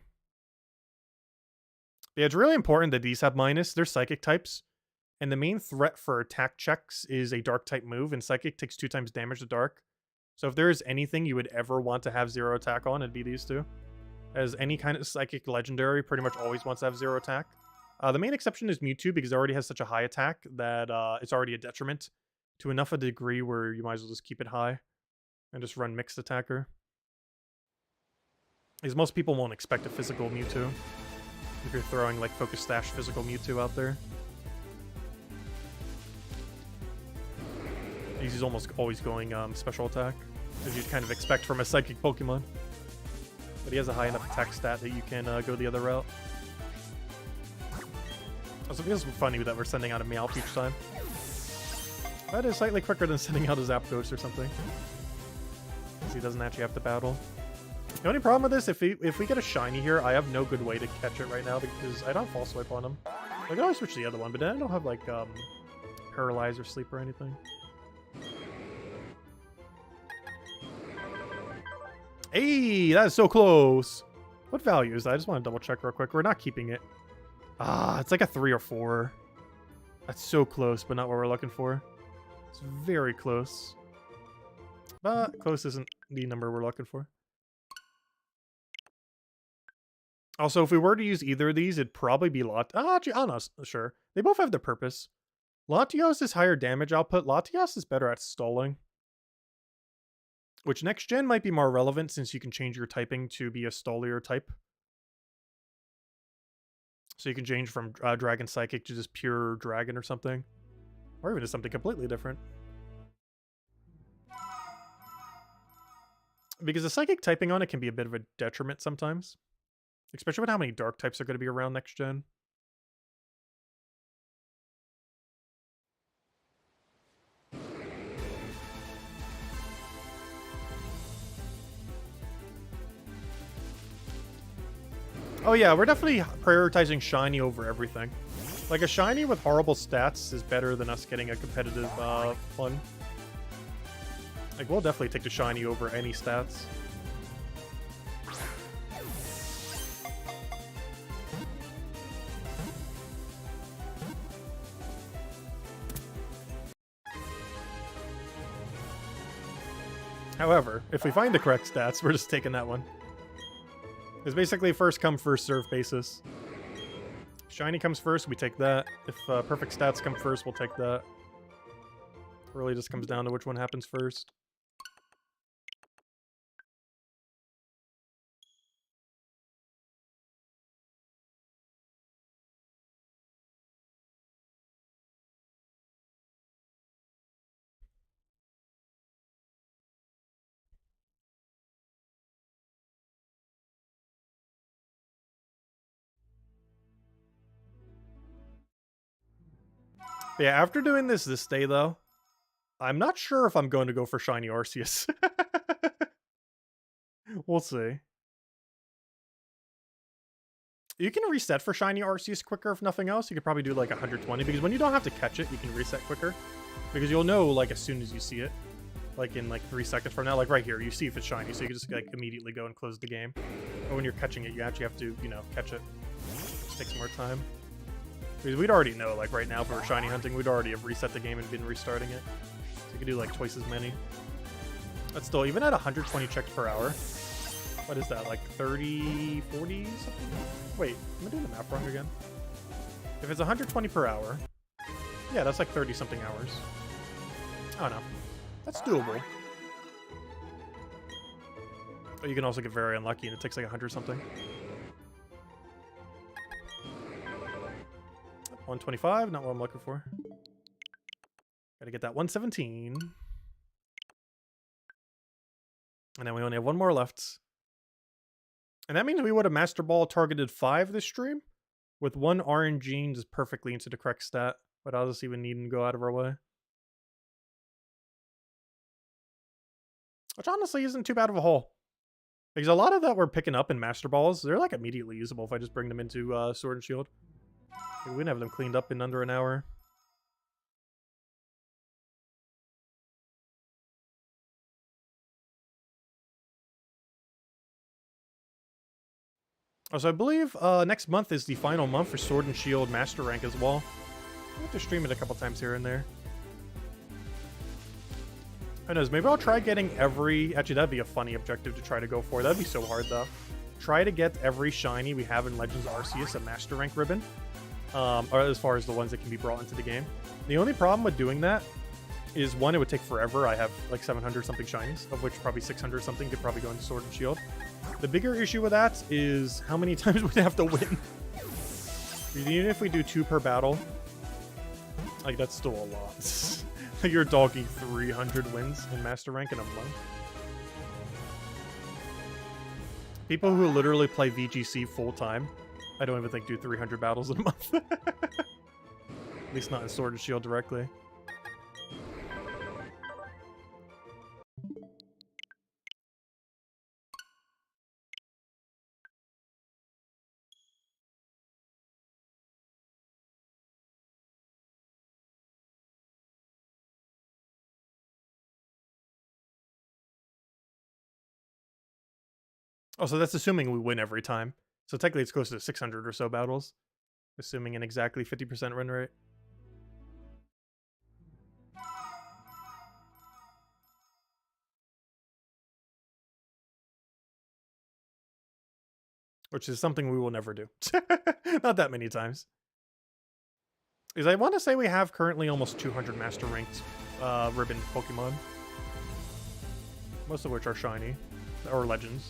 Yeah, it's really important that these have minus. They're psychic types. And the main threat for attack checks is a dark type move. And psychic takes 2 times damage to dark. So if there is anything you would ever want to have 0 attack on, it'd be these two. As any kind of psychic legendary pretty much always wants to have 0 attack. The main exception is Mewtwo because it already has such a high attack that it's already a detriment to enough a degree where you might as well just keep it high. And just run mixed attacker. Because most people won't expect a physical Mewtwo. If you're throwing like Focus Stash physical Mewtwo out there. He's almost always going special attack. As you'd kind of expect from a psychic Pokemon. But he has a high enough attack stat that you can go the other route. Also, it feels funny that we're sending out a Meowth each time. That is slightly quicker than sending out a Zapdos or something. He doesn't actually have to battle. The only problem with this, if we get a shiny here, I have no good way to catch it right now because I don't have False Swipe on him. I can always switch to the other one, but then I don't have like Paralyze or Sleep or anything. Hey, that is so close. What value is that? I just want to double check real quick. We're not keeping it. Ah, it's like a 3 or 4. That's so close, but not what we're looking for. It's very close. But close isn't the number we're looking for. Also, if we were to use either of these, it'd probably be actually, I'm not sure. They both have their purpose. Latios is higher damage output. Latios is better at stalling. Which next gen might be more relevant since you can change your typing to be a stallier type. So you can change from Dragon Psychic to just pure Dragon or something. Or even to something completely different. Because the psychic typing on it can be a bit of a detriment sometimes. Especially with how many dark types are going to be around next gen. Oh yeah, we're definitely prioritizing shiny over everything. Like a shiny with horrible stats is better than us getting a competitive one. Like, we'll definitely take the shiny over any stats. However, if we find the correct stats, we're just taking that one. It's basically first come, first serve basis. Shiny comes first, we take that. If perfect stats come first, we'll take that. It really just comes down to which one happens first. But yeah, after doing this day, though, I'm not sure if I'm going to go for Shiny Arceus. We'll see. You can reset for Shiny Arceus quicker if nothing else. You could probably do like 120, because when you don't have to catch it, you can reset quicker. Because you'll know like as soon as you see it. Like in like 3 seconds from now, like right here, you see if it's shiny, so you can just like immediately go and close the game. But when you're catching it, you actually have to, you know, catch it. It takes more time. Because we'd already know, like right now, if we were shiny hunting, we'd already have reset the game and been restarting it. So you could do like twice as many. But still, even at 120 checks per hour, what is that, like 30, 40 something? Wait, am I doing the math wrong again? If it's 120 per hour, yeah, that's like 30 something hours. I don't know. That's doable. But you can also get very unlucky and it takes like 100 something. 125, not what I'm looking for. Gotta get that 117. And then we only have one more left. And that means we would have Master Ball targeted 5 this stream, with 1 RNG just perfectly into the correct stat, but obviously we need to go out of our way. Which honestly isn't too bad of a haul. Because a lot of that we're picking up in Master Balls, they're like immediately usable if I just bring them into Sword and Shield. We can have them cleaned up in under an hour. Also, I believe next month is the final month for Sword and Shield Master Rank as well. I'll have to stream it a couple times here and there. Who knows, maybe I'll try getting every... Actually, that'd be a funny objective to try to go for. That'd be so hard, though. Try to get every shiny we have in Legends Arceus a Master Rank ribbon. Or as far as the ones that can be brought into the game. The only problem with doing that is, one, it would take forever. I have like 700 something shinies, of which probably 600 something could probably go into Sword and Shield. The bigger issue with that is how many times we'd have to win. Even if we do 2 per battle, like that's still a lot. You're dogging 300 wins in Master Rank in a month. People who literally play VGC full time, I don't even think do 300 battles in a month. At least not in Sword and Shield directly. Oh, so that's assuming we win every time. So technically it's close to 600 or so battles. Assuming an exactly 50% win rate. Which is something we will never do. Not that many times. Because I want to say we have currently almost 200 Master Ranked ribbon Pokemon. Most of which are shiny. Or Legends.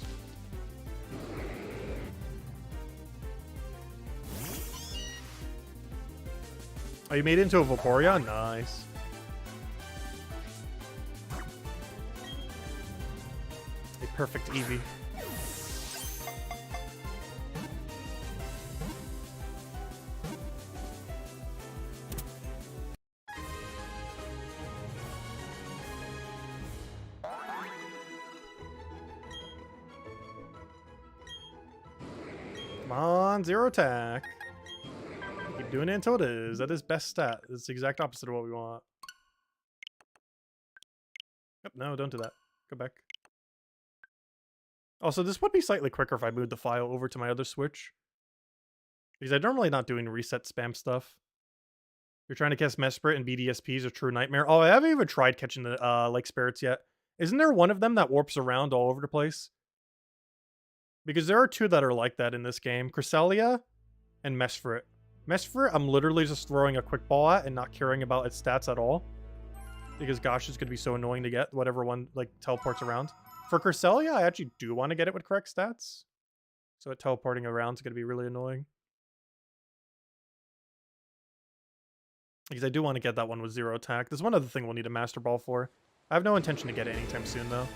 Oh, you made it into a Vaporeon? Nice. A perfect Eevee. Come on, 0 attack. Keep doing it until it is. That is best stat. It's the exact opposite of what we want. Yep, no, don't do that. Go back. Also, this would be slightly quicker if I moved the file over to my other Switch. Because I'm normally not doing reset spam stuff. You're trying to catch Mesprit and BDSP is a true nightmare. Oh, I haven't even tried catching the Lake Spirits yet. Isn't there one of them that warps around all over the place? Because there are 2 that are like that in this game. Cresselia and Mesprit. Mesprit, I'm literally just throwing a quick ball at and not caring about its stats at all. Because gosh, it's going to be so annoying to get whatever one like teleports around. For Cresselia, I actually do want to get it with correct stats. So it teleporting around is going to be really annoying. Because I do want to get that one with 0 attack. There's one other thing we'll need a Master Ball for. I have no intention to get it anytime soon, though.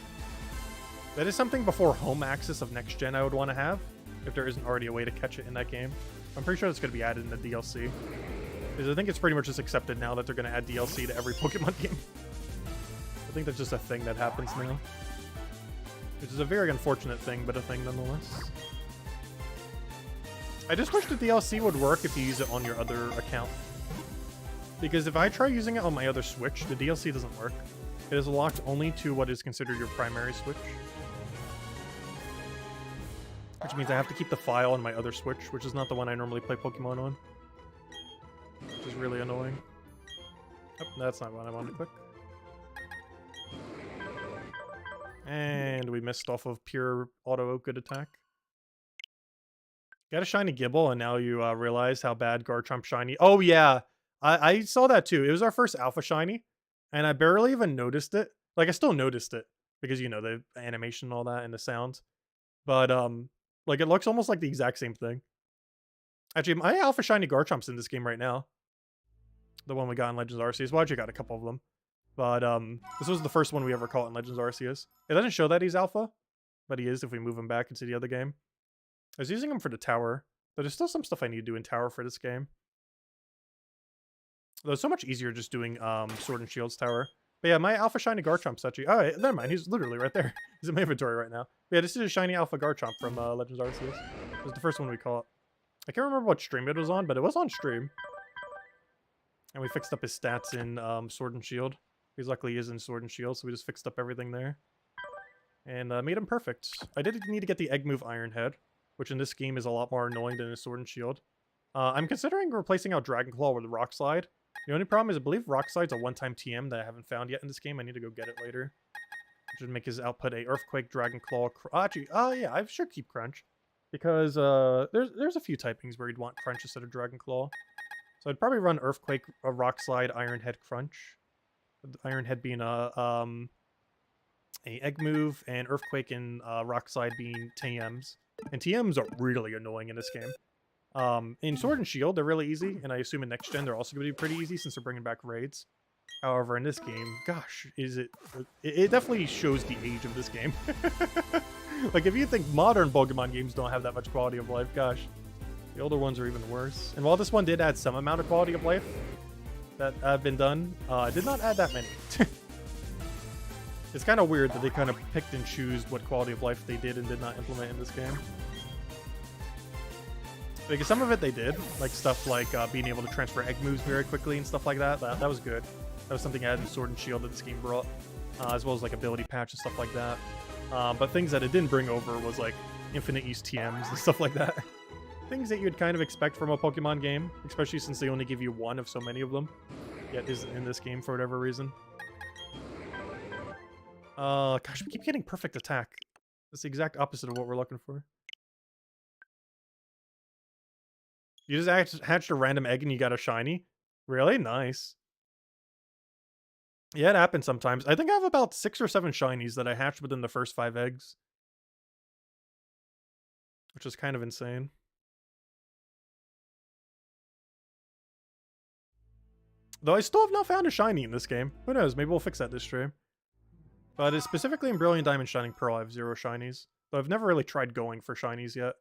That is something before home access of next gen I would want to have. If there isn't already a way to catch it in that game. I'm pretty sure it's going to be added in the DLC. Because I think it's pretty much just accepted now that they're going to add DLC to every Pokemon game. I think that's just a thing that happens now. Which is a very unfortunate thing, but a thing nonetheless. I just wish the DLC would work if you use it on your other account. Because if I try using it on my other Switch, the DLC doesn't work. It is locked only to what is considered your primary Switch. Which means I have to keep the file on my other Switch, which is not the one I normally play Pokemon on. Which is really annoying. Oh, that's not what I wanted to click. And we missed off of pure auto good attack. Got a shiny Gibble, and now you realize how bad Garchomp shiny. Oh yeah, I saw that too. It was our first alpha shiny, and I barely even noticed it. Like I still noticed it because you know the animation and all that and the sounds, but like it looks almost like the exact same thing. Actually, my alpha shiny Garchomp's in this game right now. The one we got in Legends Arceus. Well, I actually got a couple of them. But this was the first one we ever caught in Legends Arceus. It doesn't show that he's alpha, but he is if we move him back into the other game. I was using him for the tower, but there's still some stuff I need to do in tower for this game. Though it's so much easier just doing Sword and Shield's tower. But yeah, my alpha shiny Garchomp's actually... Oh, never mind. He's literally right there. He's in my inventory right now. But yeah, this is a shiny alpha Garchomp from Legends Arceus. It was the first one we caught. I can't remember what stream it was on, but it was on stream. And we fixed up his stats in Sword and Shield. Because luckily he is in Sword and Shield, so we just fixed up everything there. And made him perfect. I did need to get the Egg Move Iron Head, which in this game is a lot more annoying than in Sword and Shield. I'm considering replacing out Dragon Claw with Rock Slide. The only problem is I believe Rock Slide's a one-time TM that I haven't found yet in this game. I need to go get it later. Which would make his output a Earthquake, Dragon Claw... actually, yeah, I should keep Crunch. Because there's a few typings where you'd want Crunch instead of Dragon Claw. So I'd probably run Earthquake, Rock Slide, Iron Head, Crunch. Iron Head being a Egg Move, and Earthquake and Rock Slide being TMs. And TMs are really annoying in this game. In Sword and Shield, they're really easy, and I assume in Next Gen they're also going to be pretty easy since they're bringing back raids. However, in this game, gosh, it definitely shows the age of this game. Like, if you think modern Pokemon games don't have that much quality of life, gosh, the older ones are even worse. And while this one did add some amount of quality of life that have been done, it did not add that many. It's kind of weird that they kind of picked and choose what quality of life they did and did not implement in this game. Because some of it they did, like stuff like being able to transfer egg moves very quickly and stuff like that. That was good. That was something added in Sword and Shield that this game brought, as well as like ability patch and stuff like that. But things that it didn't bring over was like infinite use TMs and stuff like that. Things that you'd kind of expect from a Pokemon game, especially since they only give you one of so many of them, yet isn't in this game for whatever reason. Gosh, we keep getting perfect attack. That's the exact opposite of what we're looking for. You just hatched a random egg and you got a shiny? Really? Nice. Yeah, it happens sometimes. I think I have about 6 or 7 shinies that I hatched within the first 5 eggs. Which is kind of insane. Though I still have not found a shiny in this game. Who knows? Maybe we'll fix that this stream. But specifically in Brilliant Diamond Shining Pearl, I have 0 shinies. Though I've never really tried going for shinies yet.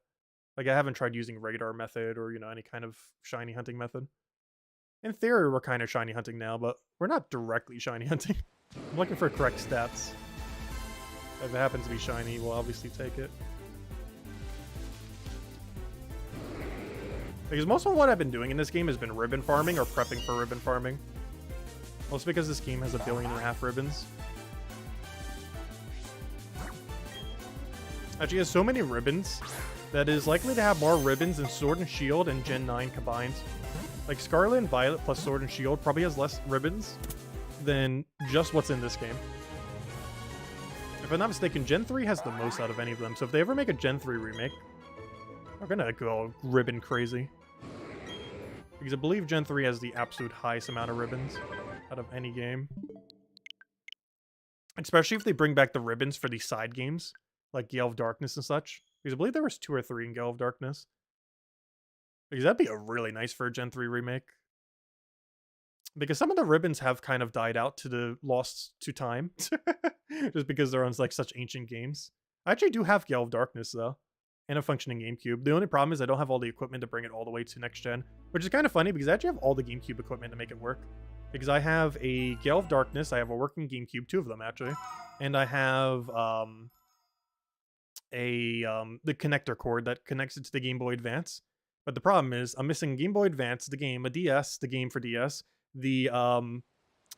Like, I haven't tried using radar method or, you know, any kind of shiny hunting method. In theory, we're kind of shiny hunting now, but we're not directly shiny hunting. I'm looking for correct stats. If it happens to be shiny, we'll obviously take it. Because most of what I've been doing in this game has been ribbon farming or prepping for ribbon farming. Mostly because this game has 1.5 billion ribbons. Actually, it has so many ribbons that is likely to have more ribbons than Sword and Shield and Gen 9 combined. Like, Scarlet and Violet plus Sword and Shield probably has less ribbons than just what's in this game. If I'm not mistaken, Gen 3 has the most out of any of them, so if they ever make a Gen 3 remake, we're gonna go ribbon crazy. Because I believe Gen 3 has the absolute highest amount of ribbons out of any game. Especially if they bring back the ribbons for the side games, like Gale of Darkness and such. Because I believe there was 2 or 3 in Gale of Darkness. Because that'd be a really nice for a Gen 3 remake. Because some of the ribbons have kind of died out to the lost to time. Just because they're on like such ancient games. I actually do have Gale of Darkness though. and a functioning GameCube. The only problem is I don't have all the equipment to bring it all the way to next gen, which is kind of funny because I actually have all the GameCube equipment to make it work. Because I have a Gale of Darkness, I have a working GameCube, 2 of them actually, and I have the connector cord that connects it to the Game Boy Advance. But the problem is I'm missing Game Boy Advance, the game, a DS, the game for DS,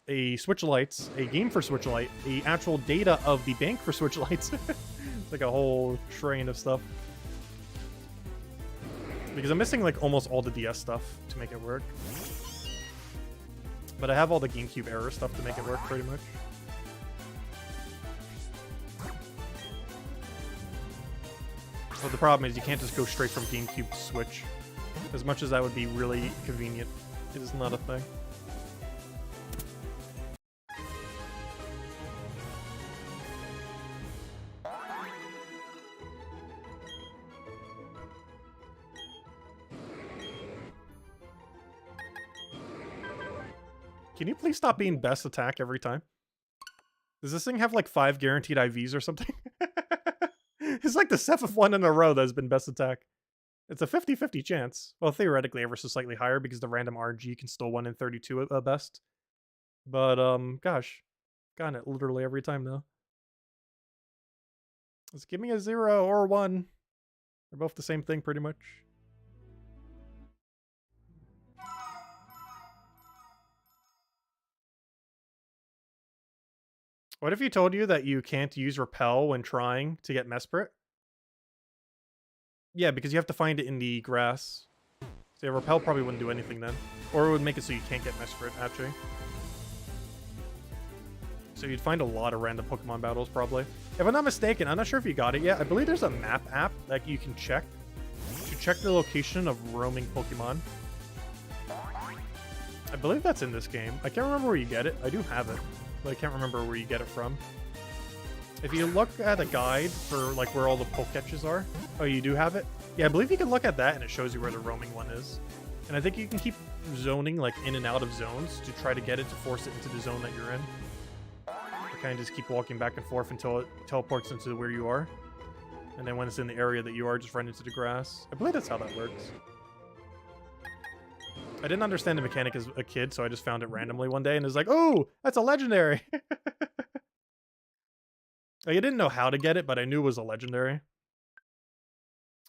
a Switch Lights, a game for Switch Lite, the actual data of the bank for Switch Lights. Like a whole train of stuff. Because I'm missing like almost all the DS stuff to make it work. But I have all the GameCube era stuff to make it work pretty much. But the problem is you can't just go straight from GameCube to Switch. As much as that would be really convenient, it is not a thing. Can you please stop being best attack every time? Does this thing have like 5 guaranteed IVs or something? It's like the 7th one in a row that has been best attack. It's a 50-50 chance. Well, theoretically ever so slightly higher because the random RNG can still 1 in 32 at best. But, gosh. Gotten it literally every time now. Let's give me a 0 or 1. They're both the same thing pretty much. What if he told you that you can't use Repel when trying to get Mesprit? Yeah, because you have to find it in the grass. So yeah, Repel probably wouldn't do anything then. Or it would make it so you can't get Mesprit, actually. So you'd find a lot of random Pokemon battles, probably. If I'm not mistaken, I'm not sure if you got it yet. I believe there's a map app that you can check to check the location of roaming Pokemon. I believe that's in this game. I can't remember where you get it. I do have it, but I can't remember where you get it from. If you look at a guide for like where all the Poketches are, oh, you do have it? Yeah, I believe you can look at that and it shows you where the roaming one is. And I think you can keep zoning like in and out of zones to try to get it to force it into the zone that you're in. You kind of just keep walking back and forth until it teleports into where you are. And then when it's in the area that you are, just run into the grass. I believe that's how that works. I didn't understand the mechanic as a kid, so I just found it randomly one day and was like, oh, that's a legendary! Like, I didn't know how to get it, but I knew it was a legendary.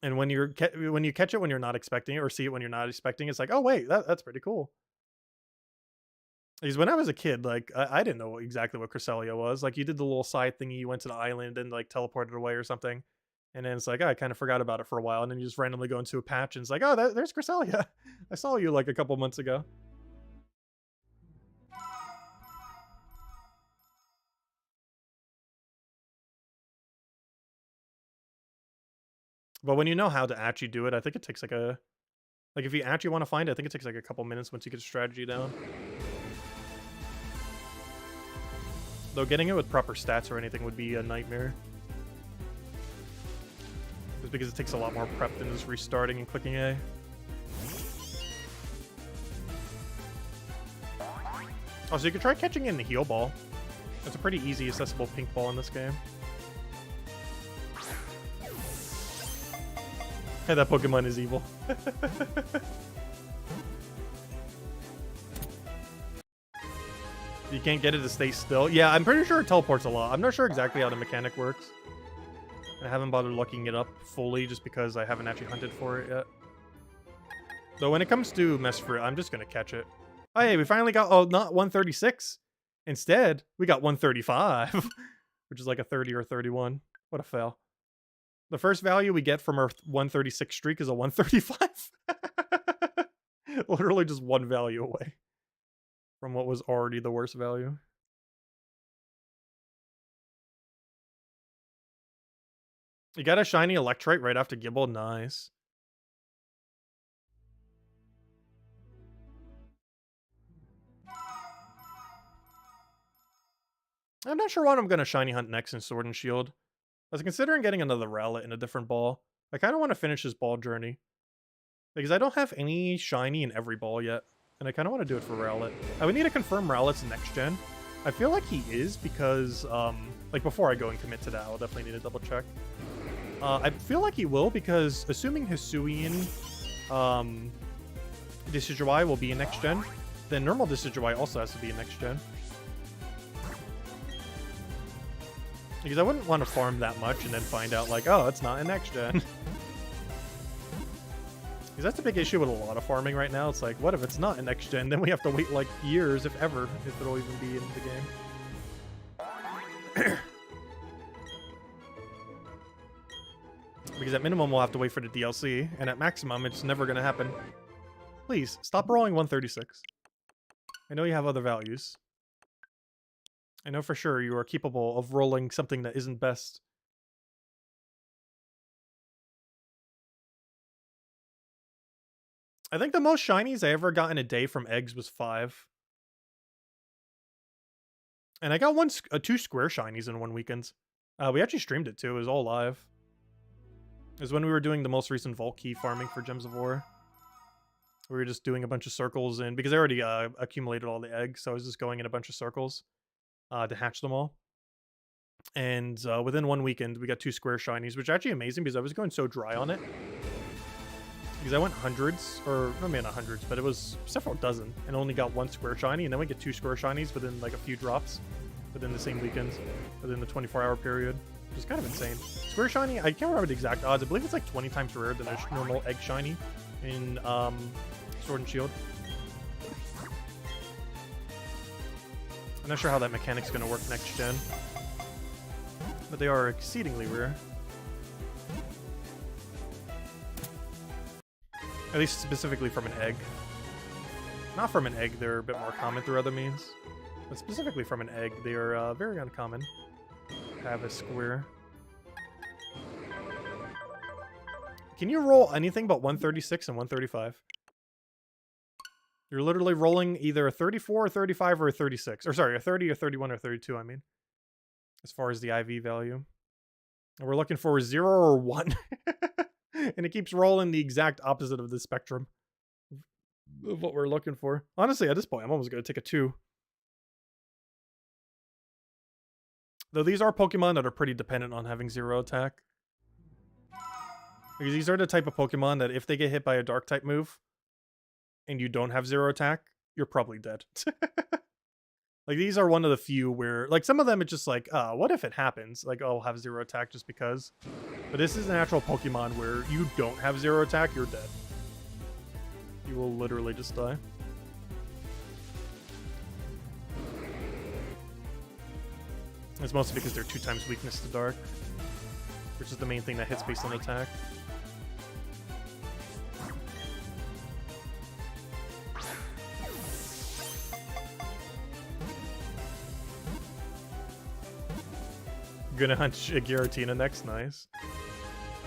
And when you catch it when you're not expecting it, or see it when you're not expecting it, it's like, oh wait, that's pretty cool. Because when I was a kid, like, I didn't know exactly what Cresselia was. Like, you did the little side thingy, you went to the island and like teleported away or something. And then it's like, oh, I kind of forgot about it for a while. And then you just randomly go into a patch and it's like, oh, there's Cresselia. I saw you like a couple months ago. But when you know how to actually do it, I think it takes like a... Like, if you actually want to find it, I think it takes like a couple minutes once you get the strategy down. Though getting it with proper stats or anything would be a nightmare. Just because it takes a lot more prep than just restarting and clicking A. Oh, so you could try catching in the heal ball. That's a pretty easy, accessible pink ball in this game. Hey, that Pokemon is evil. You can't get it to stay still. Yeah, I'm pretty sure it teleports a lot. I'm not sure exactly how the mechanic works. I haven't bothered looking it up fully just because I haven't actually hunted for it yet. Though when it comes to Mesprit, I'm just going to catch it. Oh, hey, we finally got, oh, not 136. Instead, we got 135, which is like a 30 or 31. What a fail. The first value we get from our 136 streak is a 135. Literally just one value away from what was already the worst value. You got a shiny Electrite right after Gible? Nice. I'm not sure what I'm going to shiny hunt next in Sword and Shield. I was considering getting another Rowlet in a different ball. I kind of want to finish this ball journey. Because I don't have any shiny in every ball yet. And I kind of want to do it for Rowlet. I would need to confirm Rowlet's next gen. I feel like he is because, like before I go and commit to that, I'll definitely need to double check. I feel like he will, because assuming Hisuian Decidueye will be in next gen, then normal Decidueye also has to be in next gen. Because I wouldn't want to farm that much and then find out like, oh, it's not in next gen. Because that's a big issue with a lot of farming right now. It's like, what if it's not in next gen? Then we have to wait like years, if ever, if it'll even be in the game. Because at minimum, we'll have to wait for the DLC, and at maximum, it's never going to happen. Please, stop rolling 136. I know you have other values. I know for sure you are capable of rolling something that isn't best. I think the most shinies I ever got in a day from eggs was 5. And I got two square shinies in one weekend. We actually streamed it too. It was all live. It was when we were doing the most recent Vault Key farming for Gems of War. We were just doing a bunch of circles, and because I already accumulated all the eggs, so I was just going in a bunch of circles to hatch them all. And within one weekend, we got 2 square shinies, which is actually amazing because I was going so dry on it. Because I went hundreds, or I mean not hundreds, but it was several dozen, and only got 1 square shiny, and then we get 2 square shinies within like a few drops within the same weekend, within the 24-hour period. Which is kind of insane. Square shiny, I can't remember the exact odds. I believe it's like 20 times rarer than a normal egg shiny in Sword and Shield. I'm not sure how that mechanic's going to work next gen, but they are exceedingly rare. At least specifically from an egg. Not from an egg, they're a bit more common through other means. But specifically from an egg, they are very uncommon. Have a square. Can you roll anything but 136 and 135? You're literally rolling either a 34 or 35 or a 36. Or sorry, a 30 or 31 or 32, I mean. As far as the IV value. And we're looking for 0 or 1. And it keeps rolling the exact opposite of the spectrum of what we're looking for. Honestly, at this point, I'm almost going to take a 2. Though these are Pokemon that are pretty dependent on having 0 attack. Because these are the type of Pokemon that if they get hit by a Dark-type move, and you don't have 0 attack, you're probably dead. Like, these are one of the few where, like, some of them it's just like, what if it happens? Like, oh, I'll have 0 attack just because. But this is an actual Pokemon where you don't have 0 attack, you're dead. You will literally just die. It's mostly because they're 2 times weakness to dark, which is the main thing that hits based on attack. Gonna hunt a Giratina next, nice.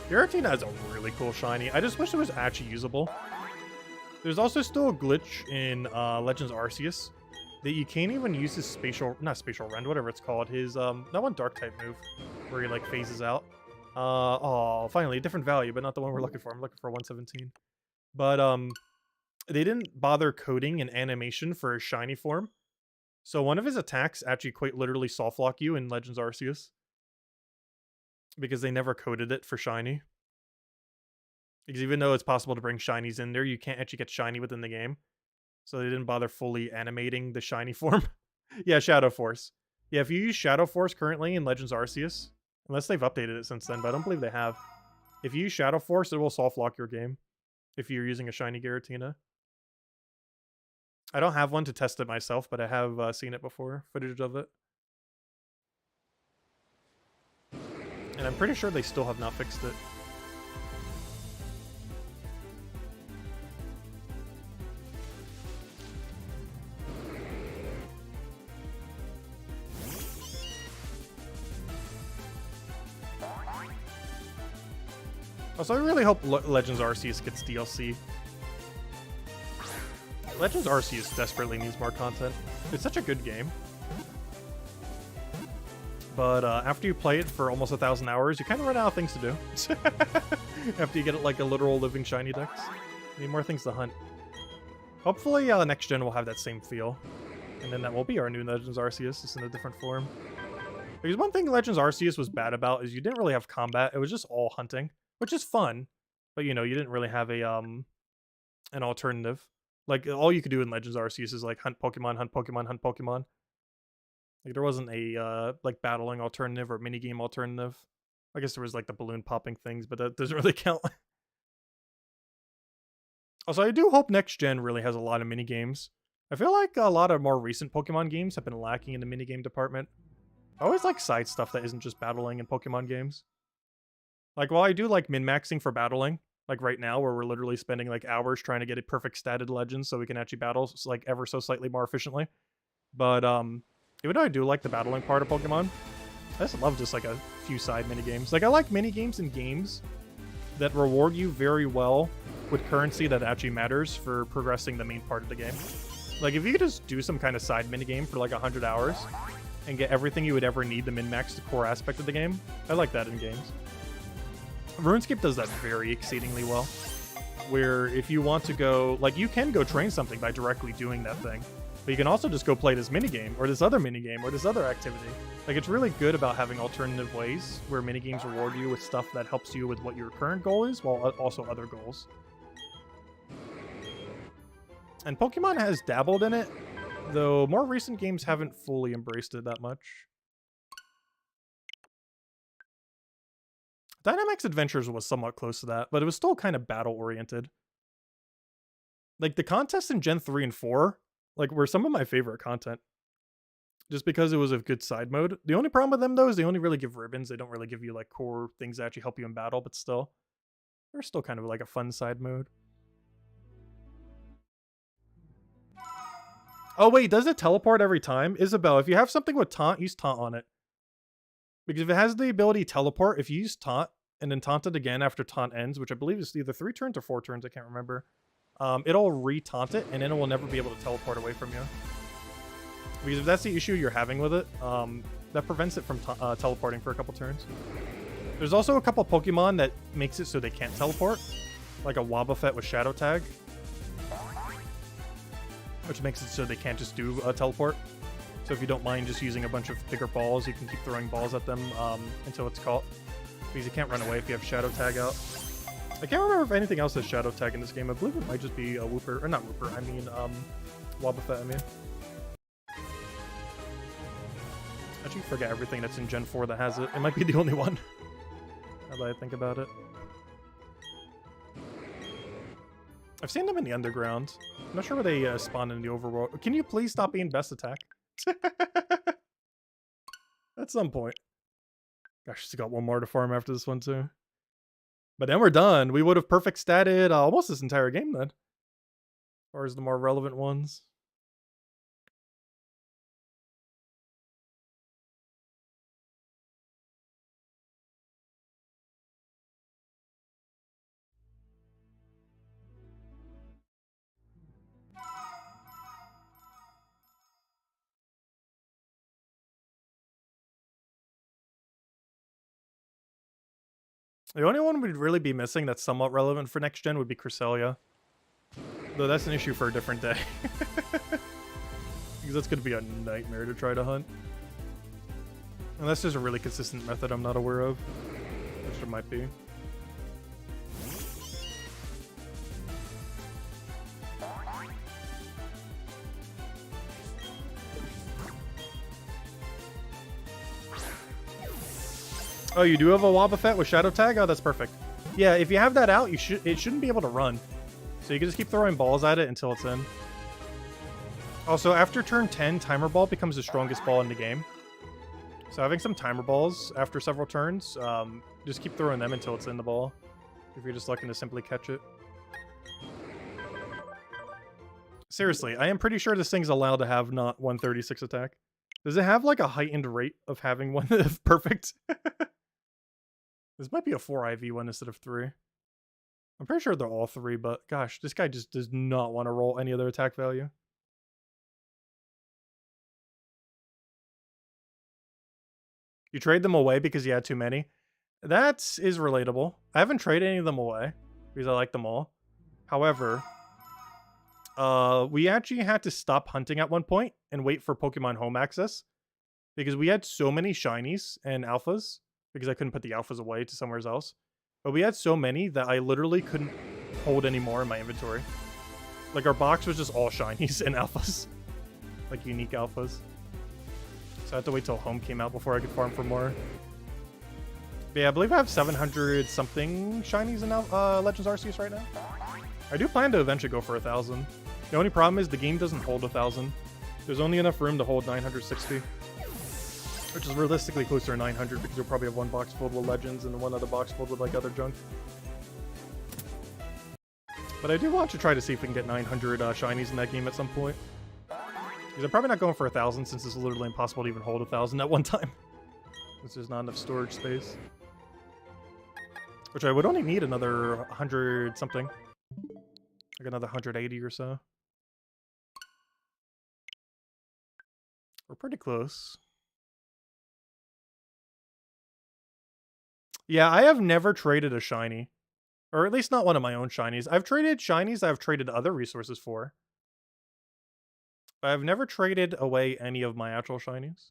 Giratina has a really cool shiny. I just wish it was actually usable. There's also still a glitch in Legends Arceus that you can't even use his not spatial rend, whatever it's called, his that one dark type move where he like phases out. Oh, finally a different value, but not the one we're looking for. I'm looking for 117. But they didn't bother coding an animation for his shiny form, so one of his attacks actually quite literally soft lock you in Legends Arceus because they never coded it for shiny. Because even though it's possible to bring shinies in there, you can't actually get shiny within the game. So they didn't bother fully animating the shiny form. Yeah, Shadow Force. Yeah, if you use Shadow Force currently in Legends Arceus, unless they've updated it since then, but I don't believe they have. If you use Shadow Force, it will soft lock your game if you're using a shiny Giratina. I don't have one to test it myself, but I have seen it before, footage of it. And I'm pretty sure they still have not fixed it. Also, I really hope Legends Arceus gets DLC. Legends Arceus desperately needs more content. It's such a good game. But after you play it for almost 1,000 hours, you kind of run out of things to do. After you get it like a literal living shiny dex. You need more things to hunt. Hopefully next gen will have that same feel. And then that will be our new Legends Arceus, just in a different form. Because one thing Legends Arceus was bad about is you didn't really have combat. It was just all hunting, which is fun, but you know, you didn't really have a an alternative. Like all you could do in Legends Arceus is like hunt Pokemon, hunt Pokemon, hunt Pokemon. Like there wasn't a like battling alternative or minigame alternative. I guess there was like the balloon popping things, but that doesn't really count. Also, I do hope next gen really has a lot of minigames. I feel like a lot of more recent Pokemon games have been lacking in the minigame department. I always like side stuff that isn't just battling in Pokemon games. Like while I do like min-maxing for battling, like right now where we're literally spending like hours trying to get a perfect statted legend so we can actually battle like ever so slightly more efficiently. But even though I do like the battling part of Pokemon, I just love just like a few side minigames. Like I like minigames in games that reward you very well with currency that actually matters for progressing the main part of the game. Like if you could just do some kind of side minigame for like 100 hours and get everything you would ever need to min-max the core aspect of the game, I like that in games. RuneScape does that very exceedingly well, where if you want to go, like you can go train something by directly doing that thing, but you can also just go play this minigame or this other minigame or this other activity. Like it's really good about having alternative ways where minigames reward you with stuff that helps you with what your current goal is while also other goals. And Pokemon has dabbled in it, though more recent games haven't fully embraced it that much. Dynamax Adventures was somewhat close to that, but it was still kind of battle-oriented. Like, the contests in Gen 3 and 4, like, were some of my favorite content. Just because it was a good side mode. The only problem with them, though, is they only really give ribbons. They don't really give you, like, core things that actually help you in battle, but still. They're still kind of like a fun side mode. Oh, wait, does it teleport every time? Isabel, if you have something with taunt, use taunt on it. Because if it has the ability teleport, if you use taunt and then taunt it again after taunt ends, which I believe is either 3 turns or 4 turns, I can't remember, it'll re-taunt it and then it will never be able to teleport away from you. Because if that's the issue you're having with it, that prevents it from teleporting for a couple turns. There's also a couple Pokemon that makes it so they can't teleport, like a Wobbuffet with Shadow Tag, which makes it so they can't just do a teleport. So if you don't mind just using a bunch of bigger balls, you can keep throwing balls at them until it's caught. Because you can't run away if you have Shadow Tag out. I can't remember if anything else has Shadow Tag in this game. I believe it might just be a Wooper, or not Wooper, I mean Wobbuffet, I mean. I actually forget everything that's in Gen 4 that has it. It might be the only one. Now that I think about it. I've seen them in the underground. I'm not sure where they spawn in the overworld. Can you please stop being best attack? At some point. Gosh, still got one more to farm after this one too. But then we're done. We would have perfect statted almost this entire game then. As far as the more relevant ones. The only one we'd really be missing that's somewhat relevant for next gen would be Cresselia. Though that's an issue for a different day. Because that's going to be a nightmare to try to hunt. Unless there's a really consistent method I'm not aware of. Which there might be. Oh, you do have a Wobbuffet with Shadow Tag? Oh, that's perfect. Yeah, if you have that out, it shouldn't be able to run. So you can just keep throwing balls at it until it's in. Also, after turn 10, Timer Ball becomes the strongest ball in the game. So having some Timer Balls after several turns, just keep throwing them until it's in the ball. If you're just looking to simply catch it. Seriously, I am pretty sure this thing's allowed to have not 136 attack. Does it have like a heightened rate of having one that's perfect? This might be a 4 IV one instead of 3. I'm pretty sure they're all 3, but gosh, this guy just does not want to roll any other attack value. You trade them away because you had too many? That is relatable. I haven't traded any of them away because I like them all. However, we actually had to stop hunting at one point and wait for Pokemon Home access because we had so many shinies and alphas, because I couldn't put the alphas away to somewhere else. But we had so many that I literally couldn't hold any more in my inventory. Like, our box was just all shinies and alphas. Like, unique alphas. So I had to wait till home came out before I could farm for more. But yeah, I believe I have 700 something shinies in Legends Arceus right now. I do plan to eventually go for 1,000. The only problem is the game doesn't hold 1,000. There's only enough room to hold 960. Which is realistically closer to 900 because you'll probably have one box filled with Legends and one other box filled with like other junk. But I do want to try to see if we can get 900 shinies in that game at some point. Because I'm probably not going for 1,000 since it's literally impossible to even hold 1,000 at one time. Because there's not enough storage space. Which I would only need another 100 something. Like another 180 or so. We're pretty close. Yeah, I have never traded a shiny. Or at least not one of my own shinies. I've traded shinies I've traded other resources for. But I've never traded away any of my actual shinies.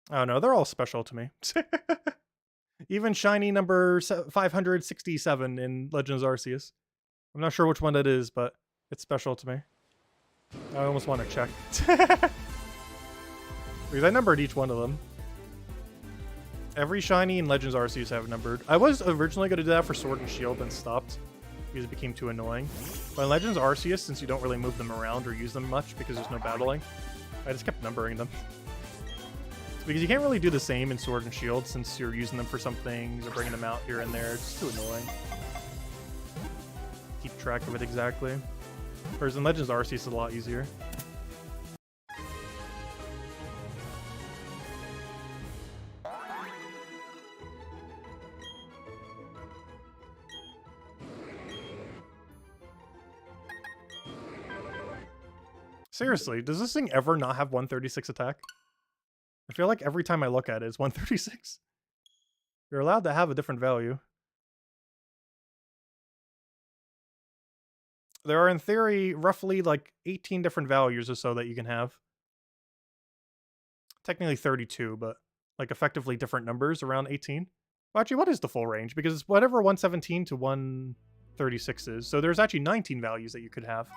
I don't know, they're all special to me. Even shiny number 567 in Legends Arceus. I'm not sure which one that is, but it's special to me. I almost want to check. Because I numbered each one of them. Every shiny in Legends Arceus I have numbered. I was originally going to do that for Sword and Shield and stopped. Because it became too annoying. But in Legends Arceus, since you don't really move them around or use them much because there's no battling, I just kept numbering them. Because you can't really do the same in Sword and Shield since you're using them for some things or bringing them out here and there. It's too annoying. Keep track of it exactly. Whereas in Legends Arceus, it's a lot easier. Seriously, does this thing ever not have 136 attack? I feel like every time I look at it, it's 136. You're allowed to have a different value. There are, in theory, roughly like 18 different values or so that you can have. Technically 32, but like effectively different numbers around 18. Well, actually, what is the full range? Because it's whatever 117 to 136 is. So there's actually 19 values that you could have.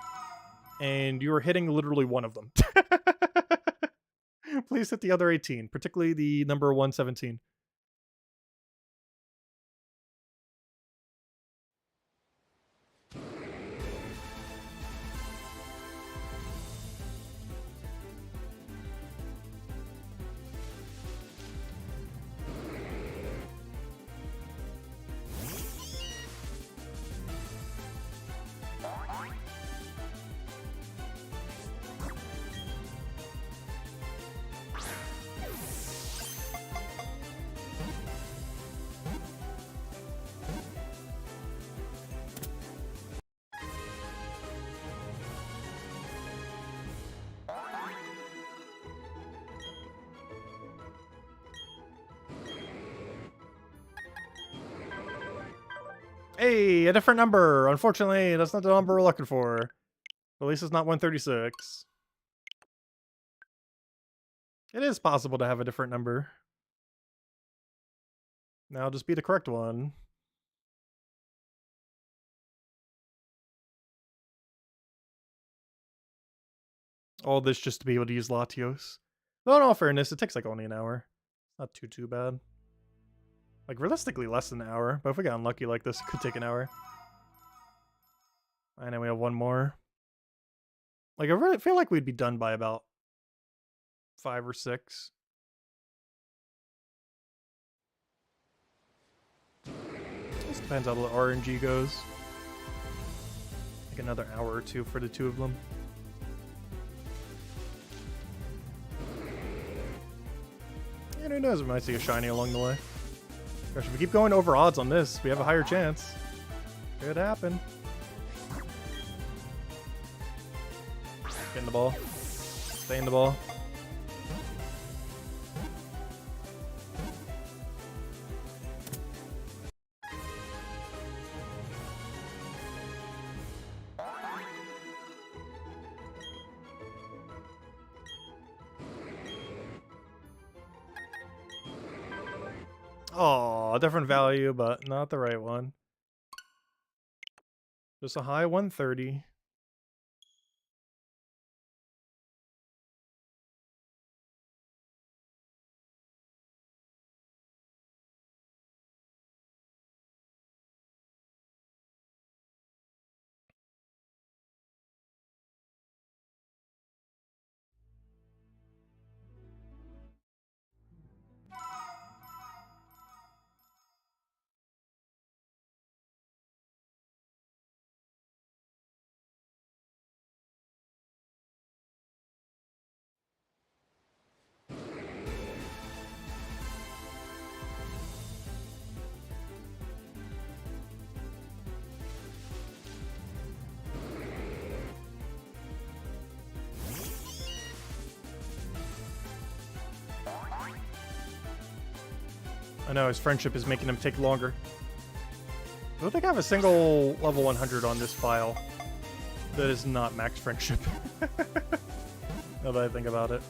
And you are hitting literally one of them. Please hit the other 18, particularly the number 117. Hey, a different number. Unfortunately, that's not the number we're looking for. At least it's not 136. It is possible to have a different number. Now just be the correct one. All this just to be able to use Latios. Though in all fairness, it takes like only an hour. It's not too bad. Like, realistically less than an hour, but if we got unlucky like this, it could take an hour. And then we have one more. Like, I really feel like we'd be done by about 5 or 6. Just depends how the RNG goes. Like another hour or two for the two of them. And who knows, we might see a shiny along the way. Gosh, if we keep going over odds on this, we have a higher chance. Could happen. Get in the ball. Stay in the ball. Oh, different value, but not the right one. Just a high 130. I know, his friendship is making him take longer. I don't think I have a single level 100 on this file that is not max friendship. Now that I think about it.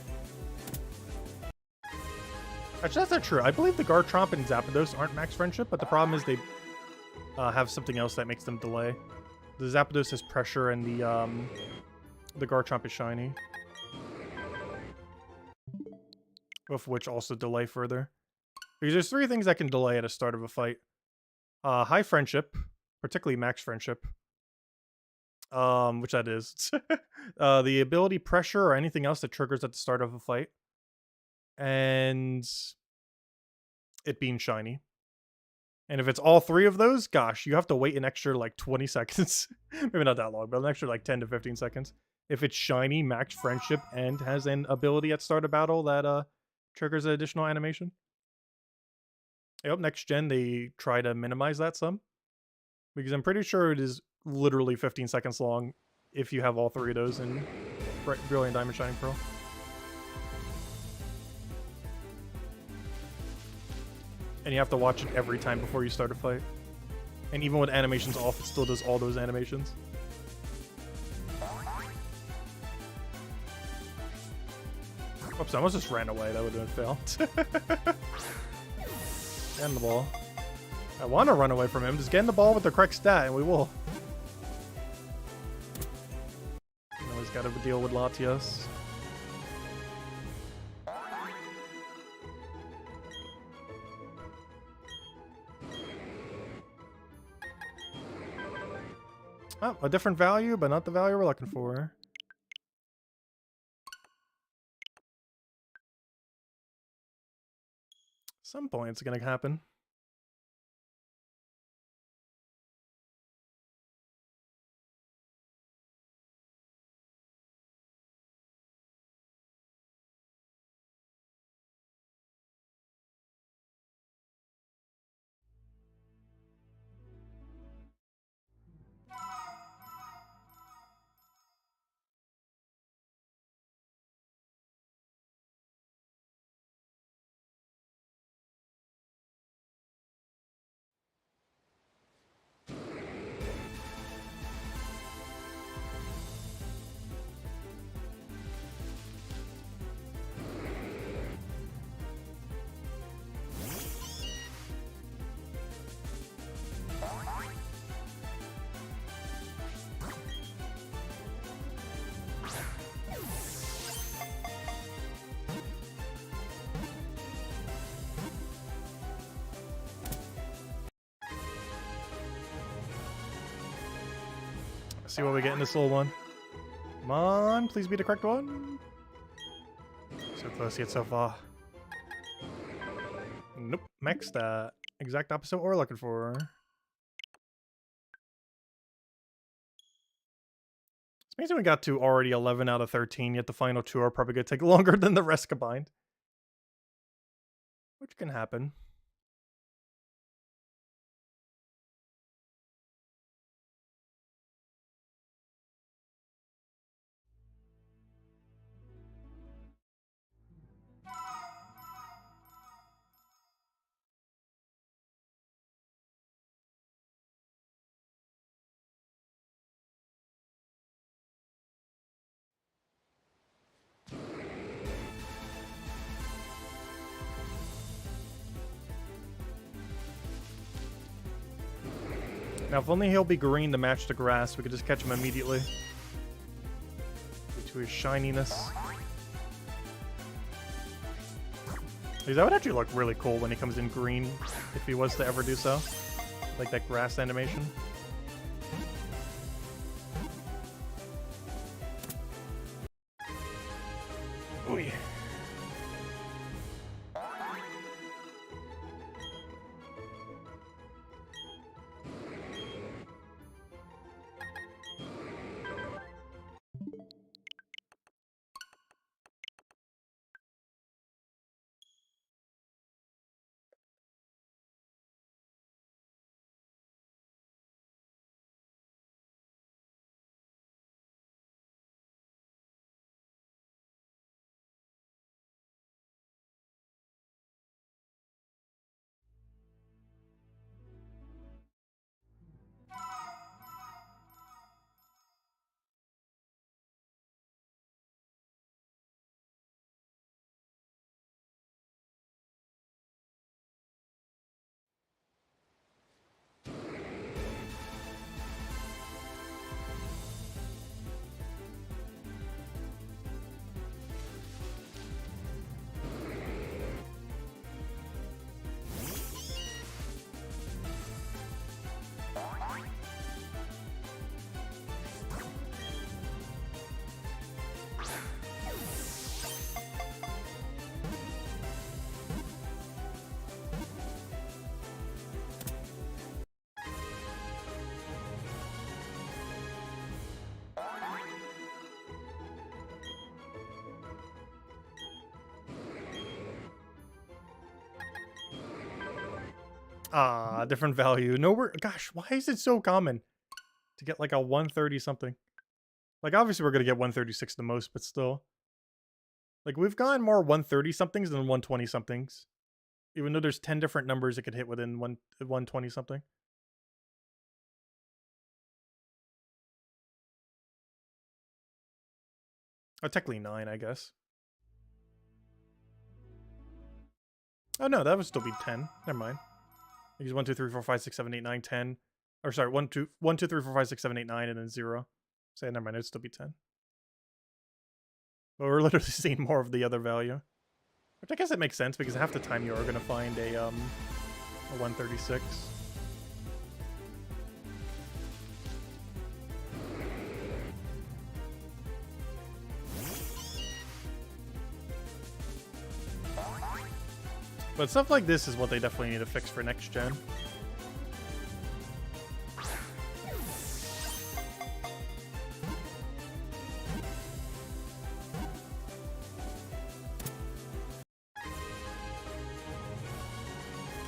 Actually, that's not true. I believe the Garchomp and Zapdos aren't max friendship, but the problem is they have something else that makes them delay. The Zapdos has pressure and the Garchomp is shiny. Both of which also delay further. Because there's 3 things that can delay at the start of a fight. High friendship, particularly max friendship. Which that is. The ability pressure or anything else that triggers at the start of a fight. And it being shiny. And if it's all 3 of those, gosh, you have to wait an extra like 20 seconds. Maybe not that long, but an extra like 10 to 15 seconds. If it's shiny, max friendship, and has an ability at start of battle that triggers an additional animation. I hope next gen they try to minimize that some. Because I'm pretty sure it is literally 15 seconds long if you have all 3 of those in Brilliant Diamond Shining Pearl. And you have to watch it every time before you start a fight. And even with animations off, it still does all those animations. Oops, I almost just ran away. That would have been a fail. Get in the ball. I want to run away from him. Just get in the ball with the correct stat, and we will. Now he's got to deal with Latios. Oh, a different value, but not the value we're looking for. Some point it's gonna happen. Let's see what we get in this little one. Come on, please be the correct one. So close yet so far. Nope, max stat. Exact opposite what we're looking for. This means we got to already 11 out of 13, yet the final 2 are probably going to take longer than the rest combined. Which can happen. Now, if only he'll be green to match the grass, we could just catch him immediately. Due to his shininess. Because that would actually look really cool when he comes in green, if he was to ever do so. Like that grass animation. Ooh. Ah, different value. Nowhere. Gosh, why is it so common to get like a 130 something? Like, obviously, we're going to get 136 the most, but still. Like, we've gotten more 130 somethings than 120 somethings. Even though there's 10 different numbers it could hit within 120 something. Oh, technically 9, I guess. Oh, no, that would still be 10. Never mind. Because 1, 2, 3, 4, 5, 6, 7, 8, 9, 10. Or sorry, 1, 2, 3, 4, 5, 6, 7, 8, 9, and then 0. So never mind, it'd still be 10. But we're literally seeing more of the other value. Which I guess it makes sense, because half the time you are going to find a 136. But stuff like this is what they definitely need to fix for next gen.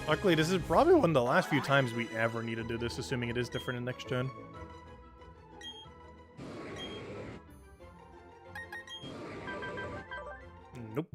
Luckily, this is probably one of the last few times we ever need to do this, assuming it is different in next gen. Nope.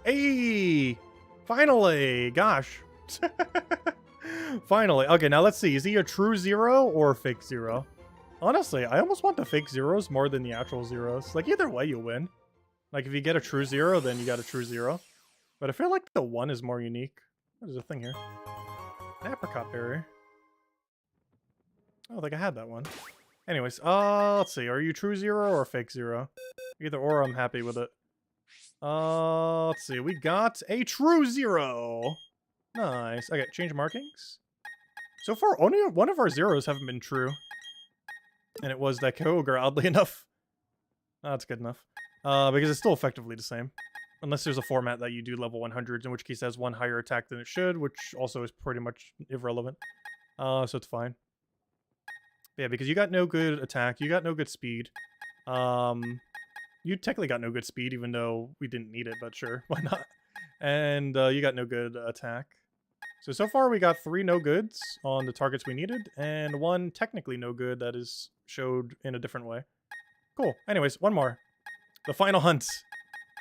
Hey! Finally! Gosh. Finally. Okay, now let's see. Is he a true 0 or a fake 0? Honestly, I almost want the fake 0s more than the actual 0s. Like, either way, you win. Like, if you get a true 0, then you got a true 0. But I feel like the 1 is more unique. What is the thing here? An apricot berry. I don't think I had that one. Anyways, let's see. Are you true 0 or fake 0? Either or, I'm happy with it. Let's see. We got a true 0. Nice. Okay, change markings. So far, only one of our zeros haven't been true. And it was that Kyogre, oddly enough. That's good enough. Because it's still effectively the same. Unless there's a format that you do level 100s, in which case it has one higher attack than it should, which also is pretty much irrelevant. So it's fine. Yeah, because you got no good attack, you got no good speed. You technically got no good speed, even though we didn't need it, but sure, why not? And you got no good attack. So far we got 3 no goods on the targets we needed, and 1 technically no good that is showed in a different way. Cool. Anyways, one more. The final hunt.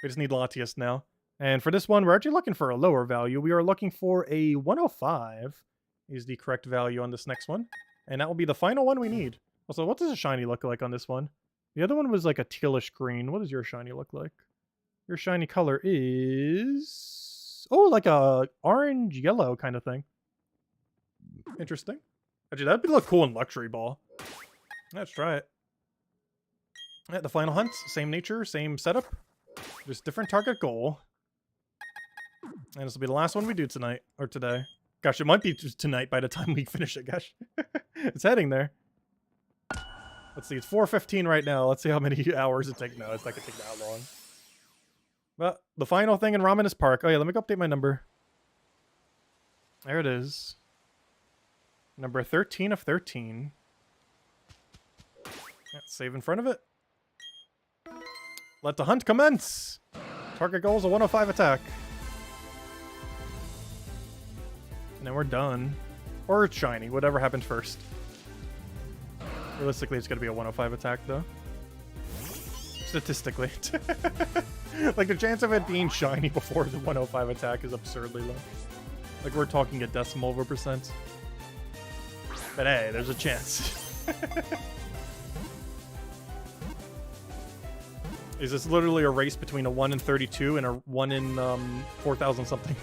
We just need Latias now. And for this one, we're actually looking for a lower value. We are looking for a 105 is the correct value on this next one. And that will be the final one we need. Also, what does a shiny look like on this one? The other one was like a tealish green. What does your shiny look like? Your shiny color is... oh, like a orange-yellow kind of thing. Interesting. Actually, that'd look cool in Luxury Ball. Let's try it. Yeah, the final hunt. Same nature, same setup. Just different target goal. And this will be the last one we do tonight. Or today. Gosh, it might be tonight by the time we finish it, gosh. It's heading there. Let's see, it's 4:15 right now. Let's see how many hours it takes. No, it's not going to take that long. But the final thing in Ramanas Park. Oh yeah, let me go update my number. There it is. Number 13 of 13. Yeah, save in front of it. Let the hunt commence! Target goal is a 105 attack. And then we're done. Or it's shiny, whatever happens first. Realistically, it's going to be a 105 attack, though. Statistically. Like, the chance of it being shiny before the 105 attack is absurdly low. Like, we're talking a decimal of a percent. But hey, there's a chance. Is this literally a race between a 1 in 32 and a 1 in 4,000 something?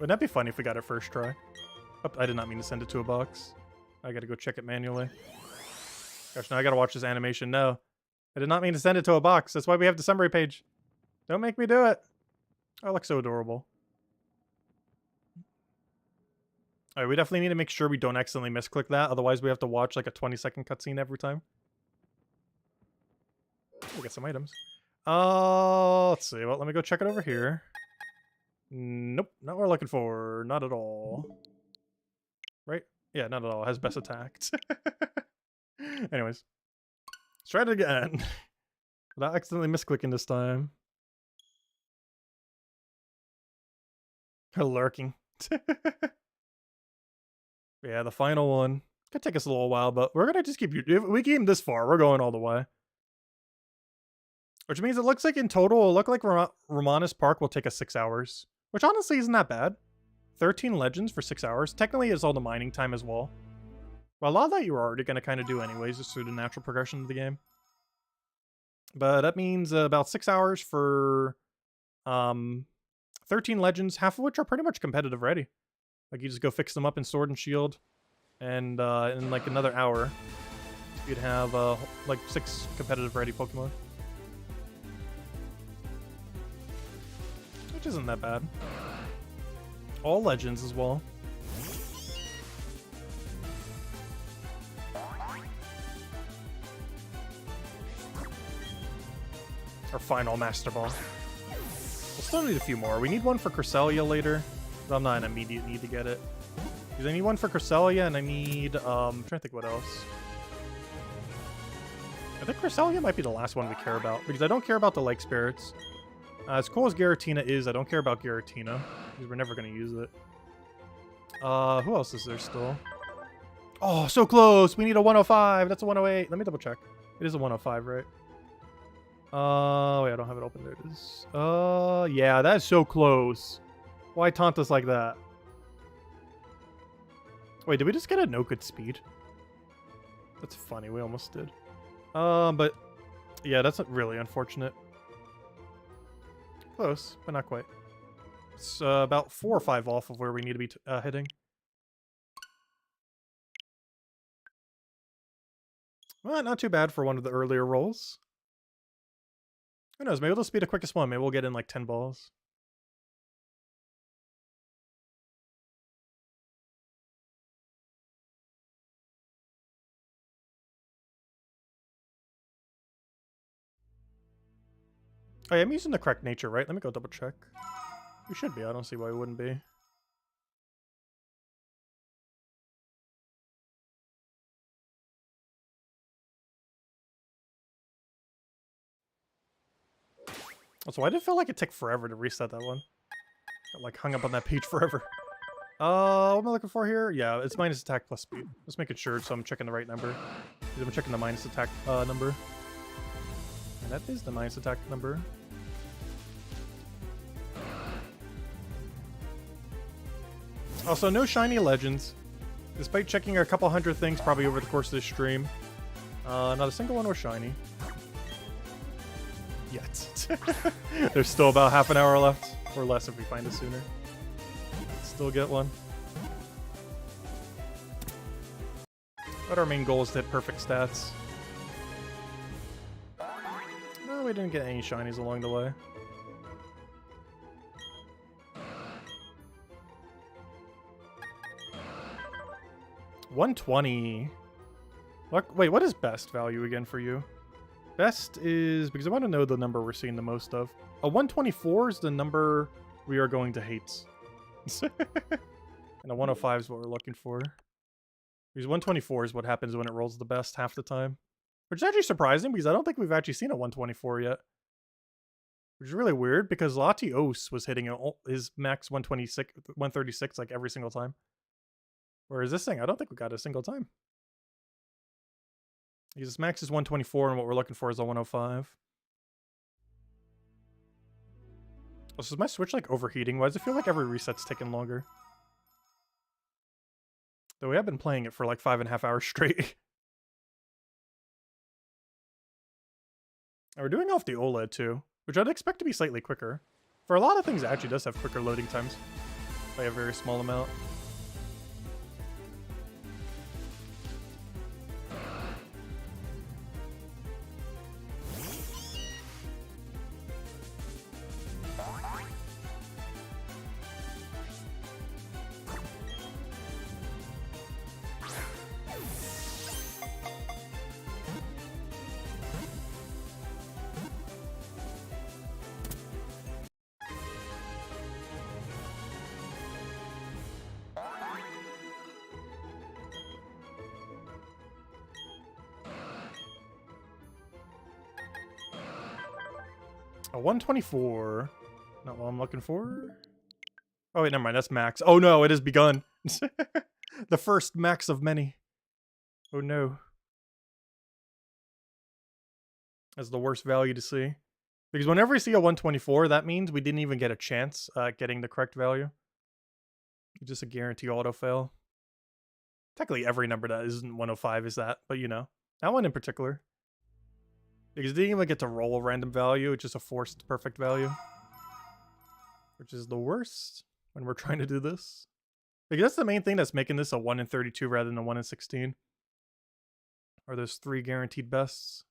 Wouldn't that be funny if we got it first try? Oh, I did not mean to send it to a box. I gotta go check it manually. Gosh, now I gotta watch this animation. No. I did not mean to send it to a box. That's why we have the summary page. Don't make me do it. Oh, it looks so adorable. Alright, we definitely need to make sure we don't accidentally misclick that. Otherwise, we have to watch like a 20-second cutscene every time. We got some items. Let's see. Well, let me go check it over here. Nope, not what we're looking for. Not at all. Right? Yeah, not at all. It has best attacked. Anyways. Let's try it again. Without accidentally misclicking this time. They're lurking. Yeah, the final one. Could take us a little while, but we're gonna just keep... If we came this far, we're going all the way. Which means it looks like in total, it'll look like Ramanas Park will take us 6 hours. Which honestly isn't that bad. 13 legends for 6 hours. Technically, it's all the mining time as well. Well, a lot of that you were already going to kind of do anyways, just through the natural progression of the game. But that means about 6 hours for 13 legends, half of which are pretty much competitive ready. Like, you just go fix them up in Sword and Shield. And in like another hour, you'd have like 6 competitive ready Pokemon. Which isn't that bad. All legends as well. Our final Master Ball. We'll still need a few more. We need one for Cresselia later. But I'm not in immediate need to get it. Because I need one for Cresselia and I need... I'm trying to think what else. I think Cresselia might be the last one we care about. Because I don't care about the Lake Spirits. As cool as Giratina is, I don't care about Giratina. Because we're never going to use it. Who else is there still? Oh, so close! We need a 105! That's a 108. Let me double check. It is a 105, right? Wait, I don't have it open. There it is. Yeah, that's so close. Why taunt us like that? Wait, did we just get a no good speed? That's funny. We almost did. But yeah, that's really unfortunate. Close, but not quite. It's about 4 or 5 off of where we need to be hitting. Well, not too bad for one of the earlier rolls. Who knows? Maybe this will be the quickest one. Maybe we'll get in like 10 balls. Oh, yeah, I'm using the correct nature, right? Let me go double check. We should be. I don't see why we wouldn't be. Also, why did it feel like it took forever to reset that one? Got like hung up on that page forever. What am I looking for here? Yeah, it's minus attack plus speed. Just making sure so I'm checking the right number. I'm checking the minus attack number. And that is the minus attack number. Also, no shiny legends. Despite checking a couple hundred things probably over the course of this stream. Not a single one was shiny. Yet. There's still about half an hour left. Or less if we find it sooner. Still get one. But our main goal is to hit perfect stats. No, we didn't get any shinies along the way. $120. Wait, what is best value again for you? Best is, because I want to know the number we're seeing the most of. A 124 is the number we are going to hate. And a 105 is what we're looking for. Because 124 is what happens when it rolls the best half the time. Which is actually surprising because I don't think we've actually seen a 124 yet. Which is really weird because Latios was hitting his max 136 like every single time. Whereas this thing, I don't think we got it a single time. Because max is 124 and what we're looking for is a 105. Oh, so is my Switch like overheating? Why does it feel like every reset's taking longer? Though we have been playing it for like 5.5 hours straight. And we're doing off the OLED too, which I'd expect to be slightly quicker. For a lot of things, it actually does have quicker loading times by a very small amount. A 124. Not what I'm looking for. Oh wait, never mind. That's max. Oh no, it has begun. The first max of many. Oh no. That's the worst value to see. Because whenever we see a 124, that means we didn't even get a chance at getting the correct value. It's just a guarantee auto fail. Technically every number that isn't 105 is that, but you know. That one in particular. Because it didn't even get to roll a random value, it's just a forced perfect value. Which is the worst when we're trying to do this. Because that's the main thing that's making this a 1 in 32 rather than a 1 in 16. Are those 3 guaranteed bests?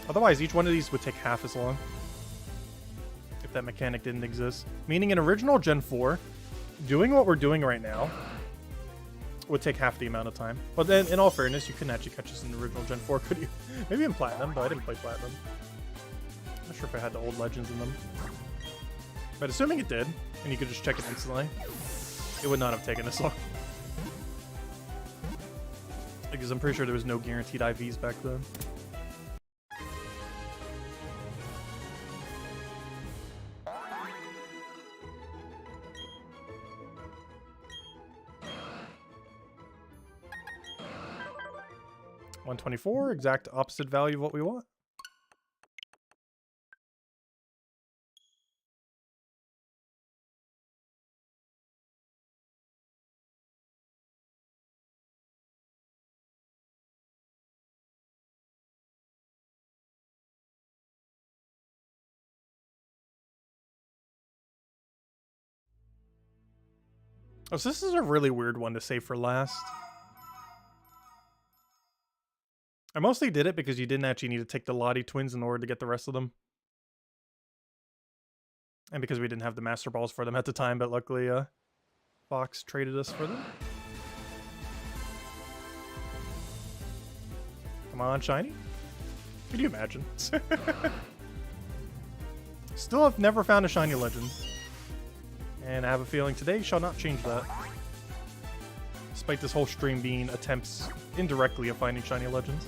Otherwise, each one of these would take half as long. If that mechanic didn't exist. Meaning in original Gen 4, doing what we're doing right now would take half the amount of time. But then, in all fairness, you couldn't actually catch this in the original Gen 4, could you? Maybe in Platinum, but I didn't play Platinum. I'm not sure if it had the old legends in them. But assuming it did, and you could just check it instantly, it would not have taken this long. Because I'm pretty sure there was no guaranteed IVs back then. $124, exact opposite value of what we want. Oh, so this is a really weird one to save for last. I mostly did it because you didn't actually need to take the Lottie twins in order to get the rest of them. And because we didn't have the Master Balls for them at the time, but luckily Fox traded us for them. Come on, shiny. Could you imagine? Still have never found a shiny legend. And I have a feeling today shall not change that. Despite this whole stream being attempts indirectly of finding shiny legends.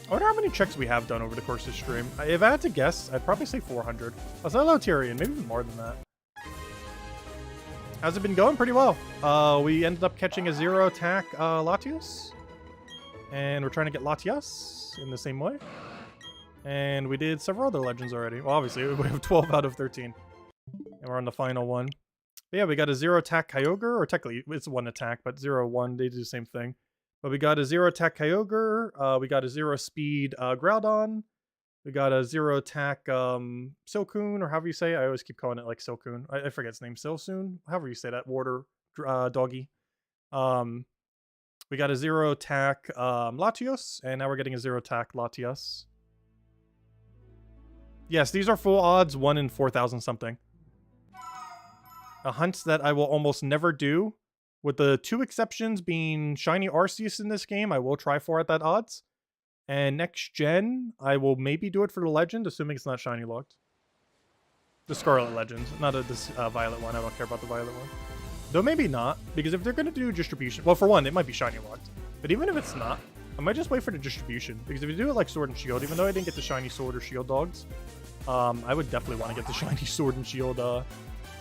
I wonder how many checks we have done over the course of the stream. If I had to guess, I'd probably say 400. I said Tyrion, maybe even more than that. How's it been going? Pretty well. We ended up catching a 0 attack Latios. And we're trying to get Latias in the same way. And we did several other legends already. Well, obviously, we have 12 out of 13. And we're on the final one. But yeah, we got a 0 attack Kyogre, or technically it's 1 attack, but 0-1, they do the same thing. But we got a 0 attack Kyogre, we got a 0 speed Groudon, we got a 0 attack Silcoon, or however you say it. I always keep calling it like Silcoon. I forget its name, Silsoon, however you say that, water doggy. We got a 0 attack Latios, and now we're getting a 0 attack Latias. Yes, these are full odds, 1 in 4,000 something. A hunt that I will almost never do. With the 2 exceptions being shiny Arceus in this game, I will try for at that odds. And next gen, I will maybe do it for the legend, assuming it's not shiny locked. The Scarlet Legend, not this Violet one. I don't care about the Violet one. Though maybe not, because if they're going to do distribution... Well, for one, it might be shiny locked. But even if it's not, I might just wait for the distribution. Because if you do it like Sword and Shield, even though I didn't get the shiny Sword or Shield dogs, I would definitely want to get the shiny Sword and Shield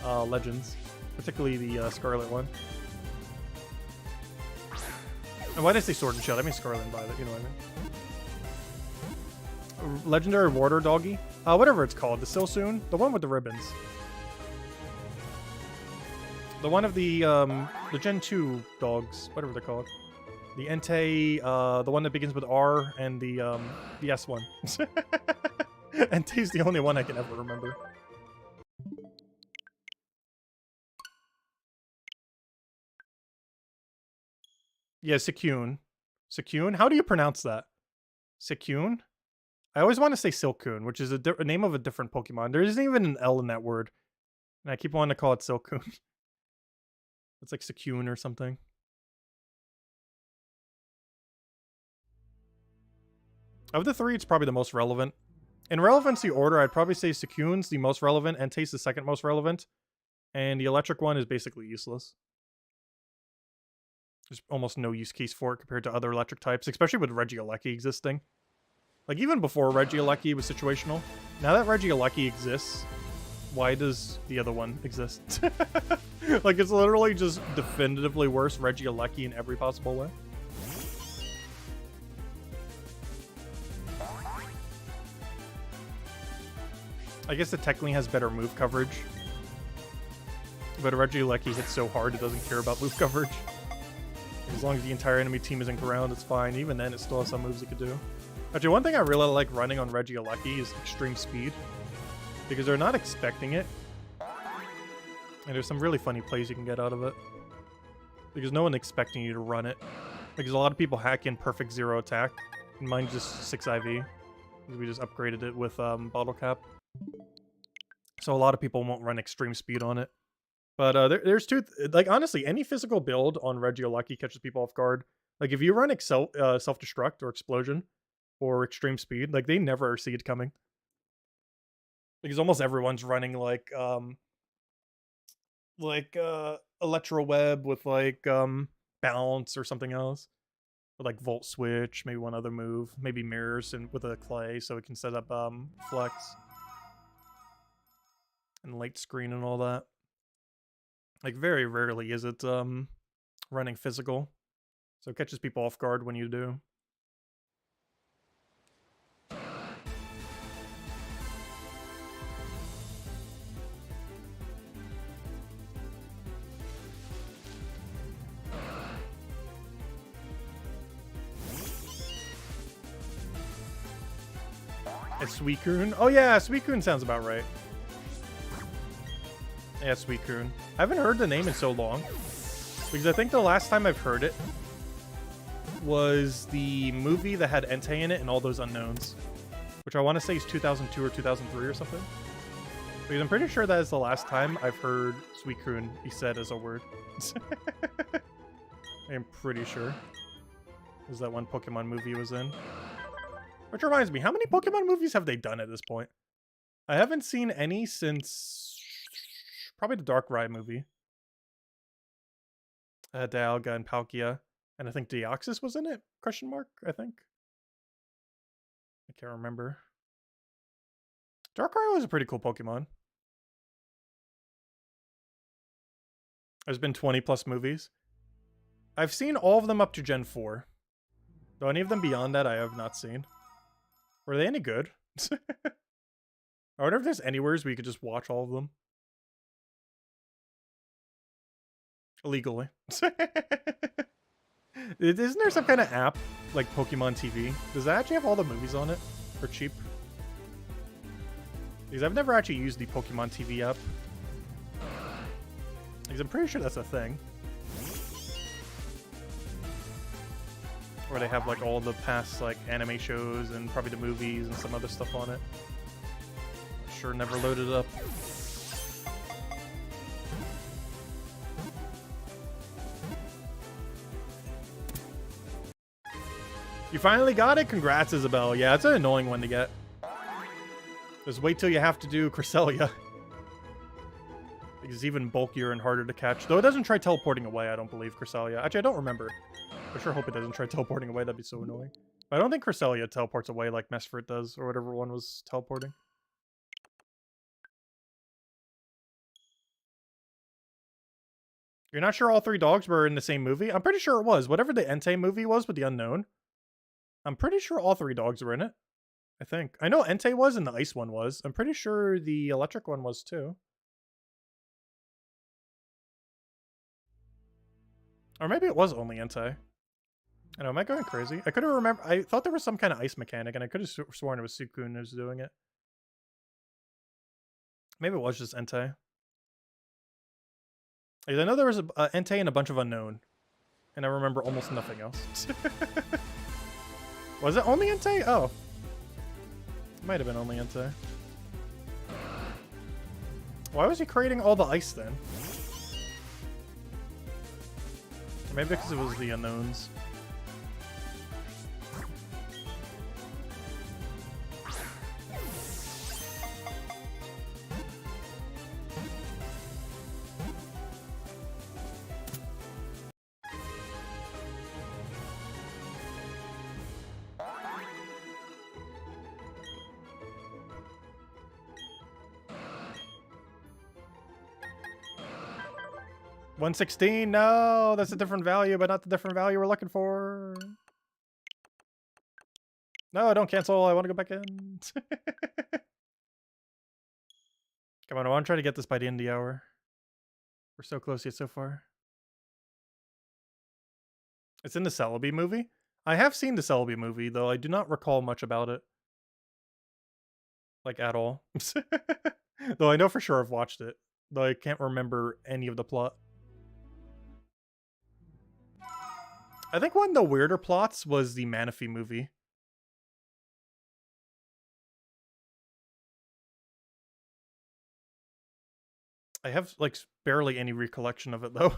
legends. Particularly the Scarlet one. And why did I say Sword and Shield? I mean Scarlet and Violet, you know what I mean. Legendary Water Doggy. Whatever it's called. The Silsoon. The one with the ribbons. The one of the Gen 2 dogs. Whatever they're called. The Entei, the one that begins with R, and the S one. Entei's the only one I can ever remember. Yeah, Silcoon. Silcoon? How do you pronounce that? Silcoon? I always want to say Silcoon, which is a name of a different Pokemon. There isn't even an L in that word. And I keep wanting to call it Silcoon. It's like Silcoon or something. Of the 3, it's probably the most relevant. In relevancy order, I'd probably say Silcoon's the most relevant, Entei's the second most relevant. And the electric one is basically useless. There's almost no use case for it compared to other electric types, especially with Regieleki existing. Like, even before Regieleki was situational, now that Regieleki exists, why does the other one exist? Like, it's literally just definitively worse Regieleki in every possible way. I guess it technically has better move coverage. But Regieleki hits so hard it doesn't care about move coverage. As long as the entire enemy team isn't ground, it's fine. Even then, it still has some moves it could do. Actually, one thing I really like running on Regieleki is extreme speed. Because they're not expecting it. And there's some really funny plays you can get out of it. Because no one's expecting you to run it. Because a lot of people hack in perfect 0 attack. And mine's just 6 IV. Because we just upgraded it with bottle cap. So a lot of people won't run extreme speed on it. But there's two... like, honestly, any physical build on Regieleki catches people off guard. Like, if you run self-destruct or explosion or extreme speed, like, they never see it coming. Because almost everyone's running, like Electro Web with, like, Bounce or something else. Or, like, Volt Switch, maybe one other move. Maybe Mirrors and with a Clay so it can set up Flex. And Light Screen and all that. Like, very rarely is it running physical. So it catches people off guard when you do. It's Suicune? Oh yeah, Suicune sounds about right. Yeah, Suicune. I haven't heard the name in so long. Because I think the last time I've heard it was the movie that had Entei in it and all those unknowns. Which I want to say is 2002 or 2003 or something. Because I'm pretty sure that is the last time I've heard Suicune be said as a word. I'm pretty sure. It was that one Pokemon movie was in. Which reminds me, how many Pokemon movies have they done at this point? I haven't seen any since probably the Darkrai movie. Dialga and Palkia. And I think Deoxys was in it? Question mark, I think. I can't remember. Darkrai was a pretty cool Pokemon. There's been 20 plus movies. I've seen all of them up to Gen 4. Though any of them beyond that I have not seen. Were they any good? I wonder if there's anywheres where you could just watch all of them. Illegally. Isn't there some kind of app like Pokemon TV? Does that actually have all the movies on it? For cheap? Because I've never actually used the Pokemon TV app. Because I'm pretty sure that's a thing. Where they have like all the past like anime shows and probably the movies and some other stuff on it. Sure never loaded it up. You finally got it? Congrats, Isabel. Yeah, it's an annoying one to get. Just wait till you have to do Cresselia. It's even bulkier and harder to catch. Though it doesn't try teleporting away, I don't believe, Cresselia. Actually, I don't remember. I sure hope it doesn't try teleporting away. That'd be so annoying. But I don't think Cresselia teleports away like Mesprit does, or whatever one was teleporting. You're not sure all three dogs were in the same movie? I'm pretty sure it was. Whatever the Entei movie was with the unknown. I'm pretty sure all three dogs were in it. I think. I know Entei was and the ice one was. I'm pretty sure the electric one was too. Or maybe it was only Entei. I know, am I going crazy? I couldn't remember. I thought there was some kind of ice mechanic, and I could have sworn it was Suicune who was doing it. Maybe it was just Entei. I know there was a Entei and a bunch of unknown. And I remember almost nothing else. Was it only Entei? Oh. It might have been only Entei. Why was he creating all the ice then? Maybe because it was the unknowns. $116? No, that's a different value, but not the different value we're looking for. No, don't cancel. I want to go back in. Come on, I want to try to get this by the end of the hour. We're so close yet so far. It's in the Celebi movie? I have seen the Celebi movie, though I do not recall much about it. Like, at all. Though I know for sure I've watched it. Though I can't remember any of the plot. I think one of the weirder plots was the Manaphy movie. I have, like, barely any recollection of it, though.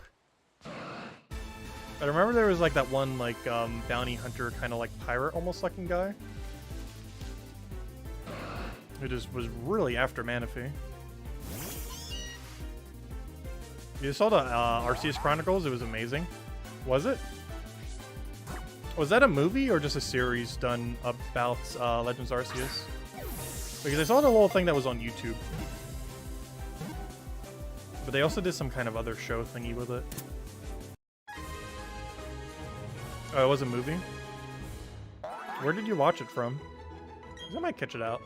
I remember there was, like, that one, like, bounty hunter kind of, like, pirate almost looking guy. Who just was really after Manaphy. You saw the Arceus Chronicles? It was amazing. Was it? Was that a movie or just a series done about Legends Arceus? Because I saw the little thing that was on YouTube. But they also did some kind of other show thingy with it. Oh, it was a movie? Where did you watch it from? I might catch it out.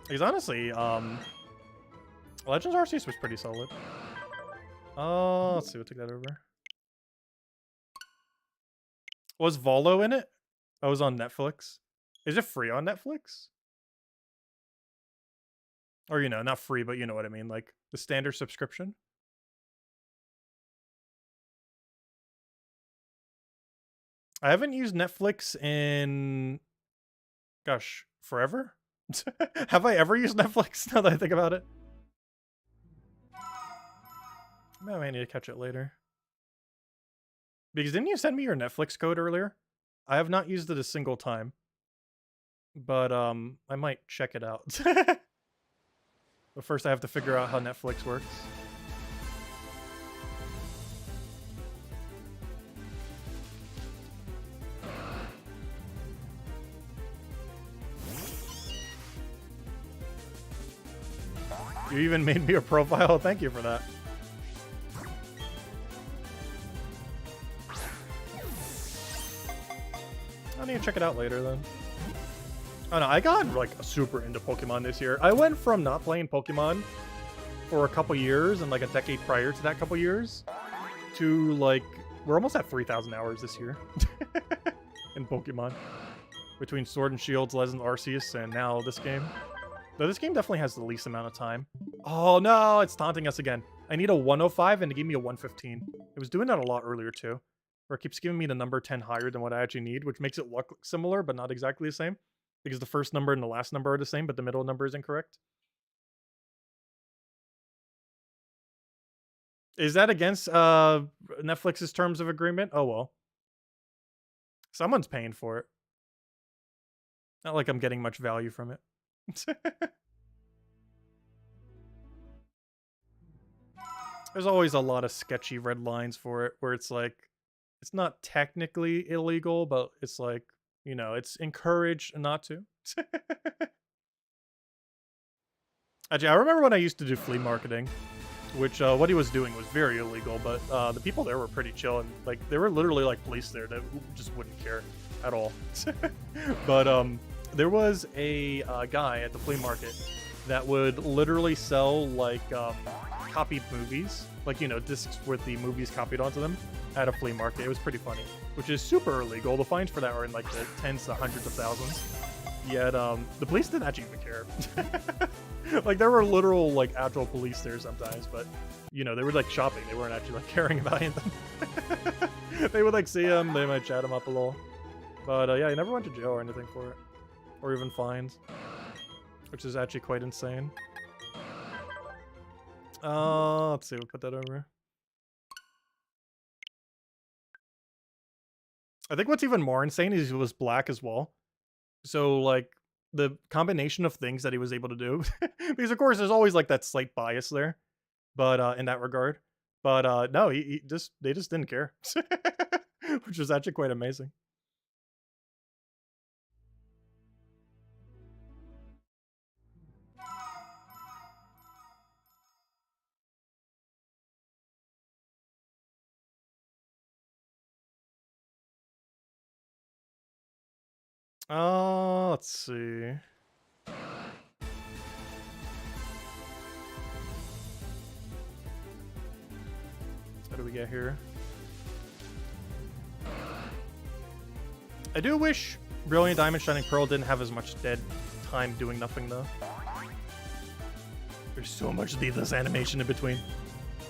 Because honestly, Legends Arceus was pretty solid. Oh, let's see, we'll take that over. Was Volo in it? Oh, it was on Netflix. Is it free on Netflix? Or, you know, not free, but you know what I mean. Like, The standard subscription. I haven't used Netflix in, gosh, forever? Have I ever used Netflix now that I think about it? I might need to catch it later. Because didn't you send me your Netflix code earlier? I have not used it a single time. But I might check it out. But first I have to figure out how Netflix works. You even made me a profile. Thank you for that. I need to check it out later then. Oh no, I got like super into Pokemon this year. I went from not playing Pokemon for a couple years and like a decade prior to that couple years to like, we're almost at 3,000 hours this year in Pokemon. Between Sword and Shields, Legend Arceus, and now this game. Though this game definitely has the least amount of time. Oh no, it's taunting us again. I need a 105 and it gave me a 115. It was doing that a lot earlier too. Where it keeps giving me the number 10 higher than what I actually need, which makes it look similar, but not exactly the same. Because the first number and the last number are the same, but the middle number is incorrect. Is that against Netflix's terms of agreement? Oh well. Someone's paying for it. Not like I'm getting much value from it. There's always a lot of sketchy red lines for it, where it's like, it's not technically illegal, but it's like, you know, it's encouraged not to. Actually, I remember when I used to do flea marketing, which what he was doing was very illegal, but the people there were pretty chill, and like there were literally like police there that just wouldn't care at all. But there was a guy at the flea market that would literally sell like copied movies, like, you know, discs with the movies copied onto them at a flea market. It was pretty funny, which is super illegal. The fines for that are in like the tens to hundreds of thousands. Yet the police didn't actually even care. Like there were literal like actual police there sometimes, but you know, they were like shopping. They weren't actually like caring about anything. They would like see him, they might chat him up a little. But yeah, he never went to jail or anything for it, or even fines, which is actually quite insane. Let's see, we'll put that over. I think what's even more insane is he was black as well. So like the combination of things that he was able to do, because of course there's always like that slight bias there, but in that regard. But no, they just didn't care, which was actually quite amazing. Let's see. What do we get here? I do wish Brilliant Diamond Shining Pearl didn't have as much dead time doing nothing, though. There's so much needless animation in between.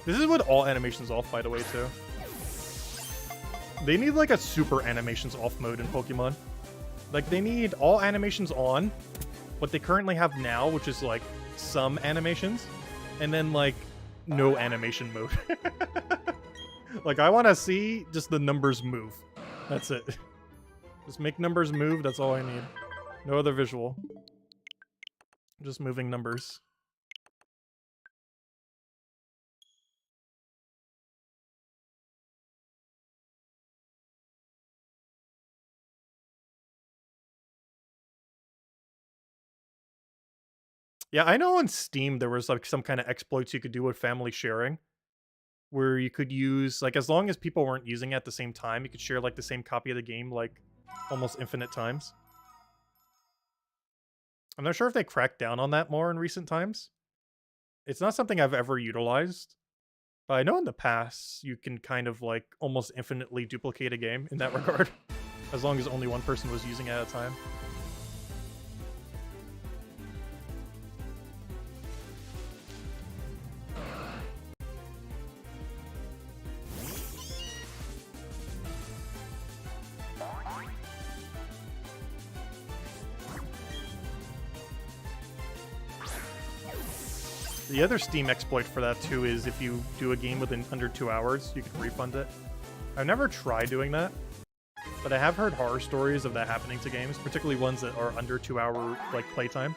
This is what all animations off, by the way, too. They need, like, a super animations off mode in Pokemon. Like, they need all animations on, what they currently have now, which is, like, some animations, and then, like, no animation mode. Like, I want to see just the numbers move. That's it. Just make numbers move, that's all I need. No other visual. Just moving numbers. Yeah, I know on Steam there was like some kind of exploits you could do with family sharing, where you could use, like, as long as people weren't using it at the same time, you could share like the same copy of the game like almost infinite times. I'm not sure if they cracked down on that more in recent times. It's not something I've ever utilized, but I know in the past you can kind of like almost infinitely duplicate a game in that regard, as long as only one person was using it at a time. The other Steam exploit for that too is if you do a game within under 2 hours, you can refund it. I've never tried doing that, but I have heard horror stories of that happening to games, particularly ones that are under 2 hour like playtime,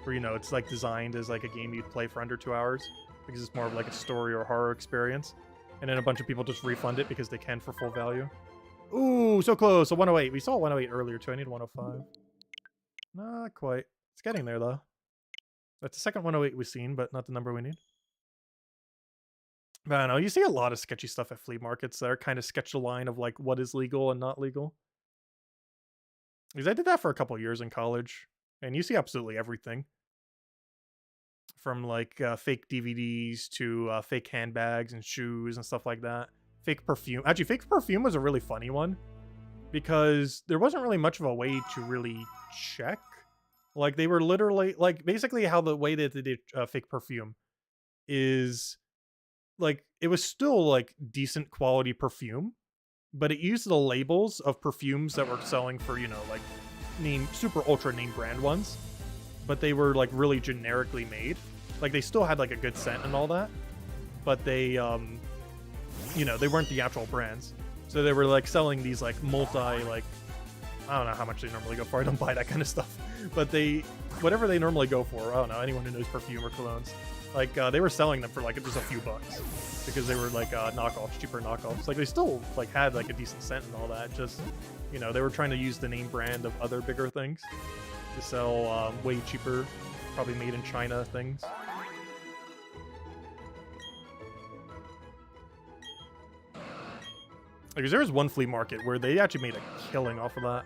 where it's like designed as like a game you'd play for under 2 hours because it's more of like a story or horror experience, and then a bunch of people just refund it because they can for full value. Ooh, so close. So 108. We saw 108 earlier too. I need 105. Not quite. It's getting there though. That's the second 108 we've seen, but not the number we need. But I don't know, you see a lot of sketchy stuff at flea markets that are kind of sketch the line of like what is legal and not legal. Because I did that for a couple years in college, and you see absolutely everything. From like fake DVDs to fake handbags and shoes and stuff like that. Fake perfume. Actually, fake perfume was a really funny one because there wasn't really much of a way to really check. Like they were literally like basically how the way that they did fake perfume is like it was still like decent quality perfume, but it used the labels of perfumes that were selling for, like super ultra name brand ones, but they were like really generically made. Like they still had like a good scent and all that, but they they weren't the actual brands. So they were like selling these like like I don't know how much they normally go for. I don't buy that kind of stuff. But whatever they normally go for, I don't know, anyone who knows perfume or colognes, like they were selling them for like just a few bucks because they were like knockoffs, cheaper knockoffs. Like they still like had like a decent scent and all that. Just, they were trying to use the name brand of other bigger things to sell way cheaper, probably made in China things. Because there was one flea market where they actually made a killing off of that.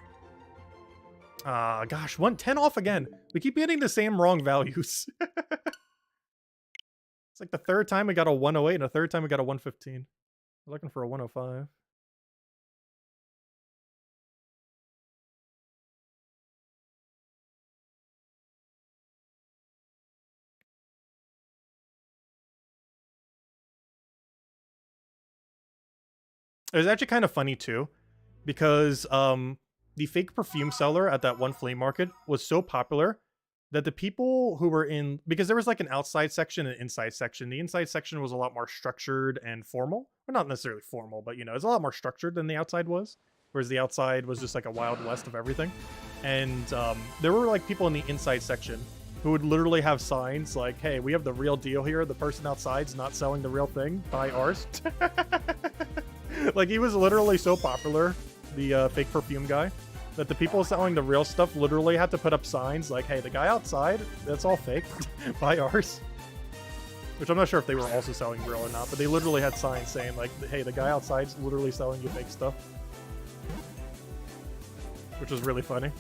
Gosh, 10 off again. We keep getting the same wrong values. It's like the third time we got a 108 and the third time we got a 115. We're looking for a 105. It was actually kind of funny too, because the fake perfume seller at that one flea market was so popular that the people who were in, because there was like an outside section and an inside section. The inside section was a lot more structured and formal. Well, not necessarily formal, but it's a lot more structured than the outside was. Whereas the outside was just like a wild west of everything. And there were like people in the inside section who would literally have signs like, hey, we have the real deal here. The person outside's not selling the real thing. Buy ours. Like he was literally so popular, the fake perfume guy, that the people selling the real stuff literally had to put up signs like, hey, the guy outside, that's all fake. Buy ours. Which I'm not sure if they were also selling real or not, but they literally had signs saying like, hey, the guy outside's literally selling you fake stuff. Which was really funny.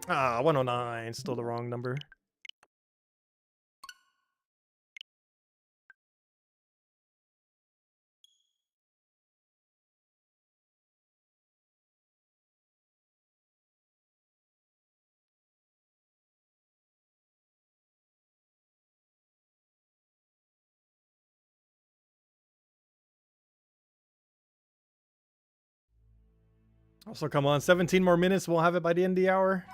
Ah, 109, still the wrong number. Also, come on, 17 more minutes, we'll have it by the end of the hour.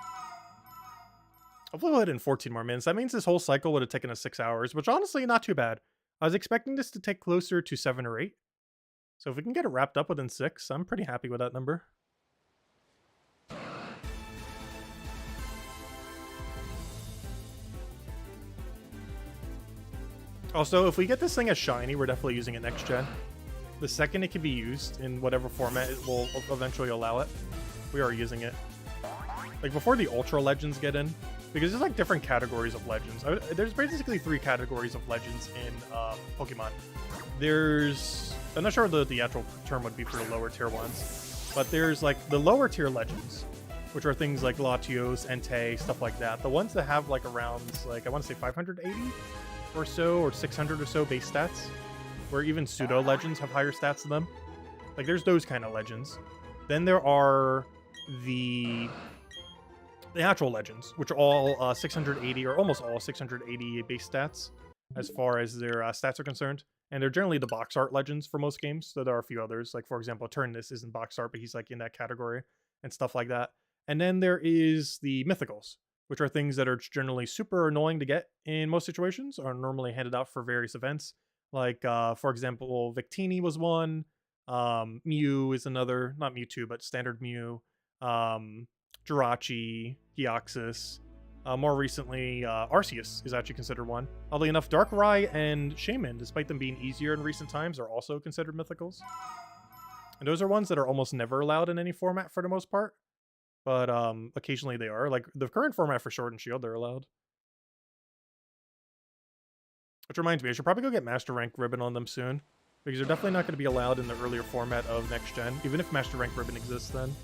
Hopefully we'll hit in 14 more minutes. That means this whole cycle would have taken us 6 hours, which honestly, not too bad. I was expecting this to take closer to 7 or 8. So if we can get it wrapped up within 6, I'm pretty happy with that number. Also, if we get this thing as shiny, we're definitely using it next gen. The second it can be used in whatever format it will eventually allow it, we are using it. Like before the Ultra Legends get in, because there's like different categories of Legends. There's basically 3 categories of Legends in Pokemon. There's, I'm not sure what the actual term would be for the lower tier ones, but there's like the lower tier Legends, which are things like Latios, Entei, stuff like that. The ones that have like around, like I want to say 580 or so, or 600 or so base stats, where even pseudo Legends have higher stats than them. Like there's those kind of Legends. Then there are the actual Legends, which are all 680 or almost all 680 base stats as far as their stats are concerned. And they're generally the box art legends for most games. So there are a few others. Like, for example, Turnus isn't box art, but he's like in that category and stuff like that. And then there is the mythicals, which are things that are generally super annoying to get in most situations, are normally handed out for various events. Like, for example, Victini was one. Mew is another. Not Mewtwo, but standard Mew. Jirachi, Deoxys. More recently, Arceus is actually considered one. Oddly enough, Darkrai and Shaman, despite them being easier in recent times, are also considered mythicals. And those are ones that are almost never allowed in any format for the most part. But occasionally they are. Like the current format for Sword and Shield, they're allowed. Which reminds me, I should probably go get Master Rank Ribbon on them soon. Because they're definitely not going to be allowed in the earlier format of Next Gen. Even if Master Rank Ribbon exists then.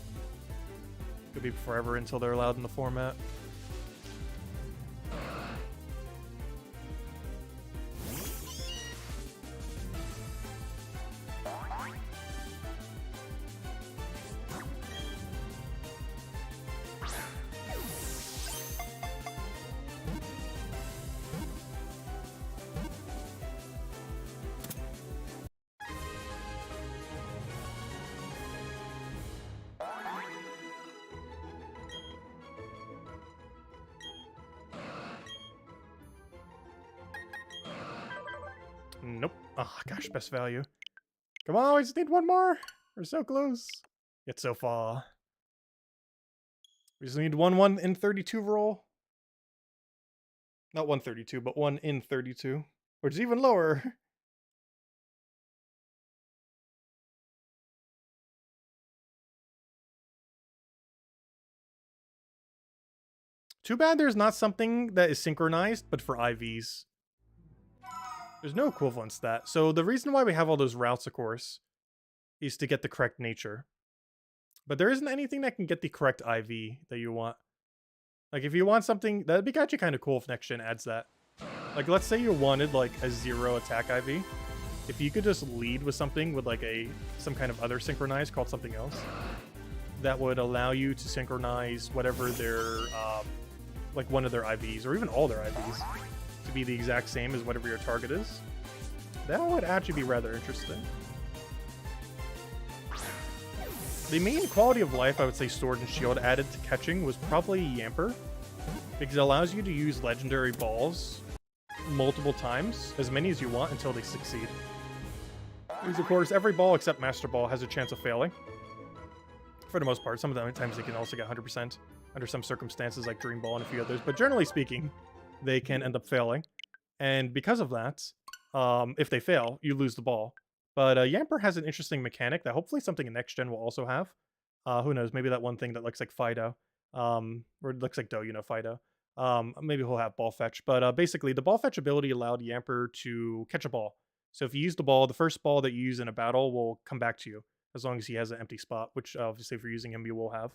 Could be forever until they're allowed in the format. Nope. Oh, gosh, best value. Come on, we just need one more. We're so close. Yet so far. We just need 1 in 32 roll. Not 132, but 1 in 32. Which is even lower. Too bad there's not something that is synchronized, but for IVs. There's no equivalence to that. So the reason why we have all those routes, of course, is to get the correct nature. But there isn't anything that can get the correct IV that you want. Like, if you want something, that'd be actually kind of cool if Next Gen adds that. Like, let's say you wanted, like, a 0 attack IV. If you could just lead with something with, like, some kind of other synchronize called something else, that would allow you to synchronize whatever their, like, one of their IVs, or even all their IVs, to be the exact same as whatever your target is. That would actually be rather interesting. The main quality of life I would say Sword and Shield added to catching was probably Yamper, because it allows you to use legendary balls multiple times, as many as you want, until they succeed. Because, of course, every ball except Master Ball has a chance of failing. For the most part. Some of the times they can also get 100% under some circumstances, like Dream Ball and a few others. But generally speaking, they can end up failing. And because of that, if they fail, you lose the ball. But Yamper has an interesting mechanic that hopefully something in Next Gen will also have. Who knows? Maybe that one thing that looks like Fido. Or it looks like Do, Fido. Maybe he'll have Ball Fetch. But basically, the Ball Fetch ability allowed Yamper to catch a ball. So if you use the ball, the first ball that you use in a battle will come back to you, as long as he has an empty spot, which obviously if you're using him, you will have.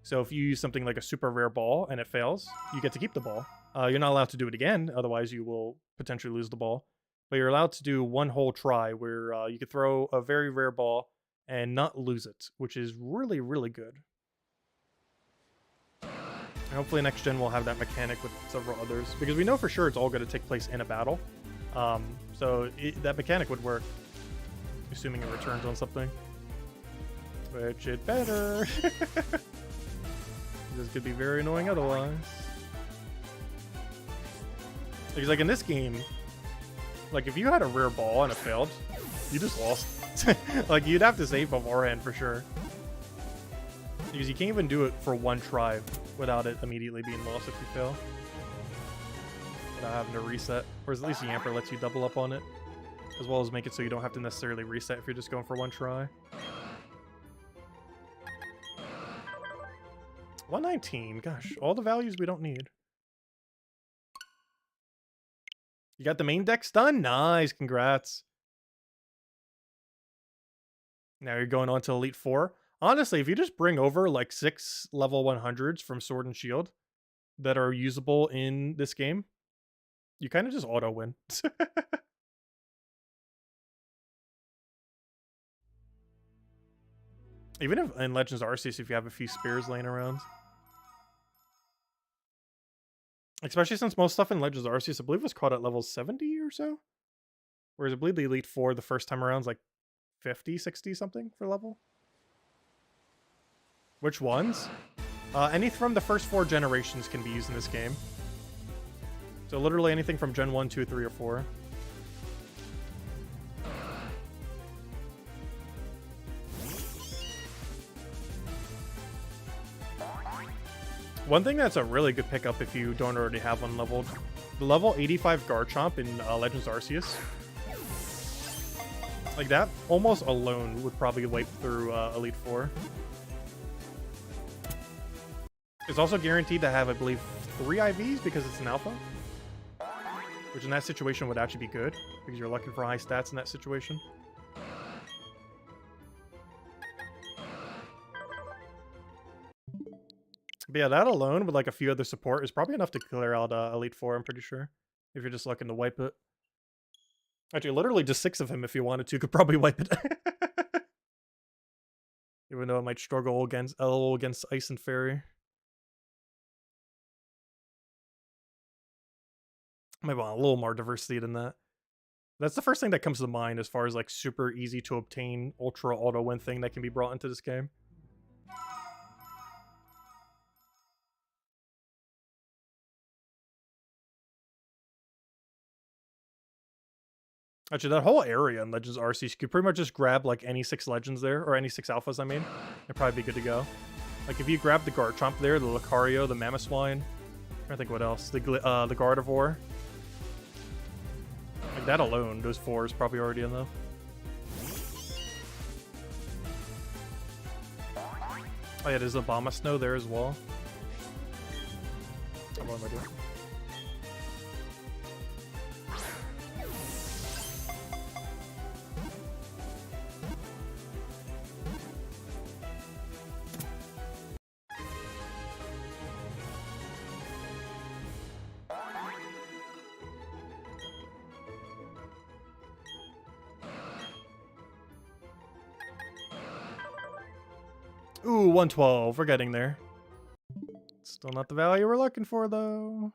So if you use something like a super rare ball and it fails, you get to keep the ball. You're not allowed to do it again, otherwise you will potentially lose the ball. But you're allowed to do one whole try where you could throw a very rare ball and not lose it, which is really, really good. And hopefully Next Gen will have that mechanic with several others, because we know for sure it's all going to take place in a battle. So that mechanic would work, assuming it returns on something. Which it better. This could be very annoying otherwise. Because like in this game, like if you had a rare ball and it failed, you just lost. Like you'd have to save beforehand for sure. Because you can't even do it for one try without it immediately being lost if you fail. Without having to reset. Whereas at least Yamper lets you double up on it. As well as make it so you don't have to necessarily reset if you're just going for one try. 119, gosh, all the values we don't need. You got the main decks done? Nice, congrats. Now you're going on to Elite 4. Honestly, if you just bring over like 6 level 100s from Sword and Shield that are usable in this game, you kind of just auto-win. Even if in Legends Arceus, if you have a few spears laying around. Especially since most stuff in Legends Arceus, I believe, was caught at level 70 or so. Whereas I believe the Elite Four the first time around is like 50, 60 something for level. Which ones? Any from the first 4 generations can be used in this game. So literally anything from Gen 1, 2, 3, or 4. One thing that's a really good pickup if you don't already have one leveled, the level 85 Garchomp in Legends Arceus. Like that, almost alone would probably wipe through Elite Four. It's also guaranteed to have, I believe, 3 IVs because it's an alpha. Which in that situation would actually be good, because you're looking for high stats in that situation. But yeah, that alone with like a few other support is probably enough to clear out Elite Four, I'm pretty sure. If you're just looking to wipe it. Actually, literally just 6 of him if you wanted to could probably wipe it. Even though it might struggle against a little against Ice and Fairy. Might want a little more diversity than that. That's the first thing that comes to mind as far as like super easy to obtain ultra auto win thing that can be brought into this game. Actually, that whole area in Legends Arceus, you could pretty much just grab like any 6 Legends there, or any 6 Alphas, I mean. It'd probably be good to go. Like if you grab the Garchomp there, the Lucario, the Mamoswine, I'm trying to think what else, the Gardevoir. Like that alone, those 4 is probably already enough. Oh yeah, there's a Abomasnow there as well. Oh, what am I doing? Ooh, 112. We're getting there. Still not the value we're looking for, though.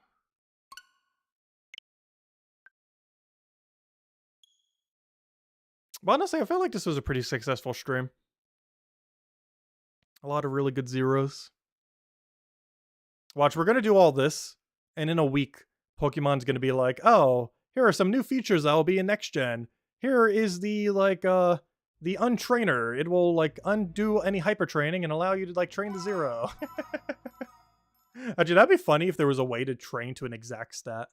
But honestly, I feel like this was a pretty successful stream. A lot of really good zeros. Watch, we're going to do all this, and in a week, Pokemon's going to be like, oh, here are some new features that will be in next gen. Here is the, like, the Untrainer. It will, like, undo any hyper training and allow you to, like, train to 0. Actually, that'd be funny if there was a way to train to an exact stat.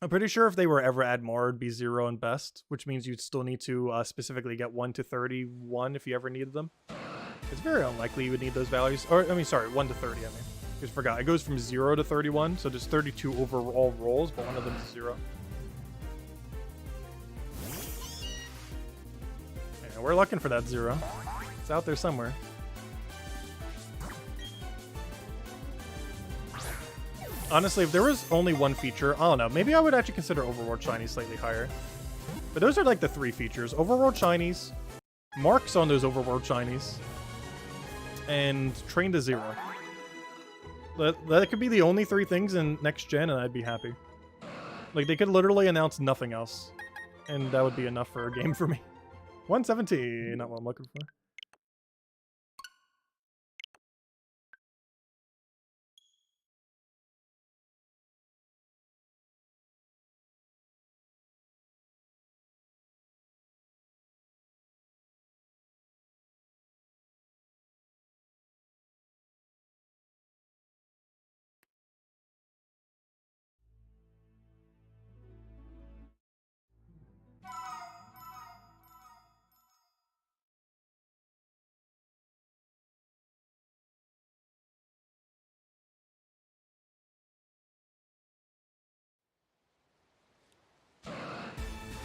I'm pretty sure if they were ever add more, it'd be 0 and best, which means you'd still need to specifically get 1 to 31 if you ever needed them. It's very unlikely you would need those values. Or, I mean, sorry, 1 to 30, I mean. I just forgot. It goes from 0 to 31, so there's 32 overall rolls, but one of them is 0. Yeah, we're looking for that 0. It's out there somewhere. Honestly, if there was only one feature, I don't know. Maybe I would actually consider Overworld Shinies slightly higher. But those are like the 3 features. Overworld Shinies, marks on those Overworld Shinies, and train to 0. That could be the only 3 things in next gen, and I'd be happy. Like, they could literally announce nothing else, and that would be enough for a game for me. 117, not what I'm looking for.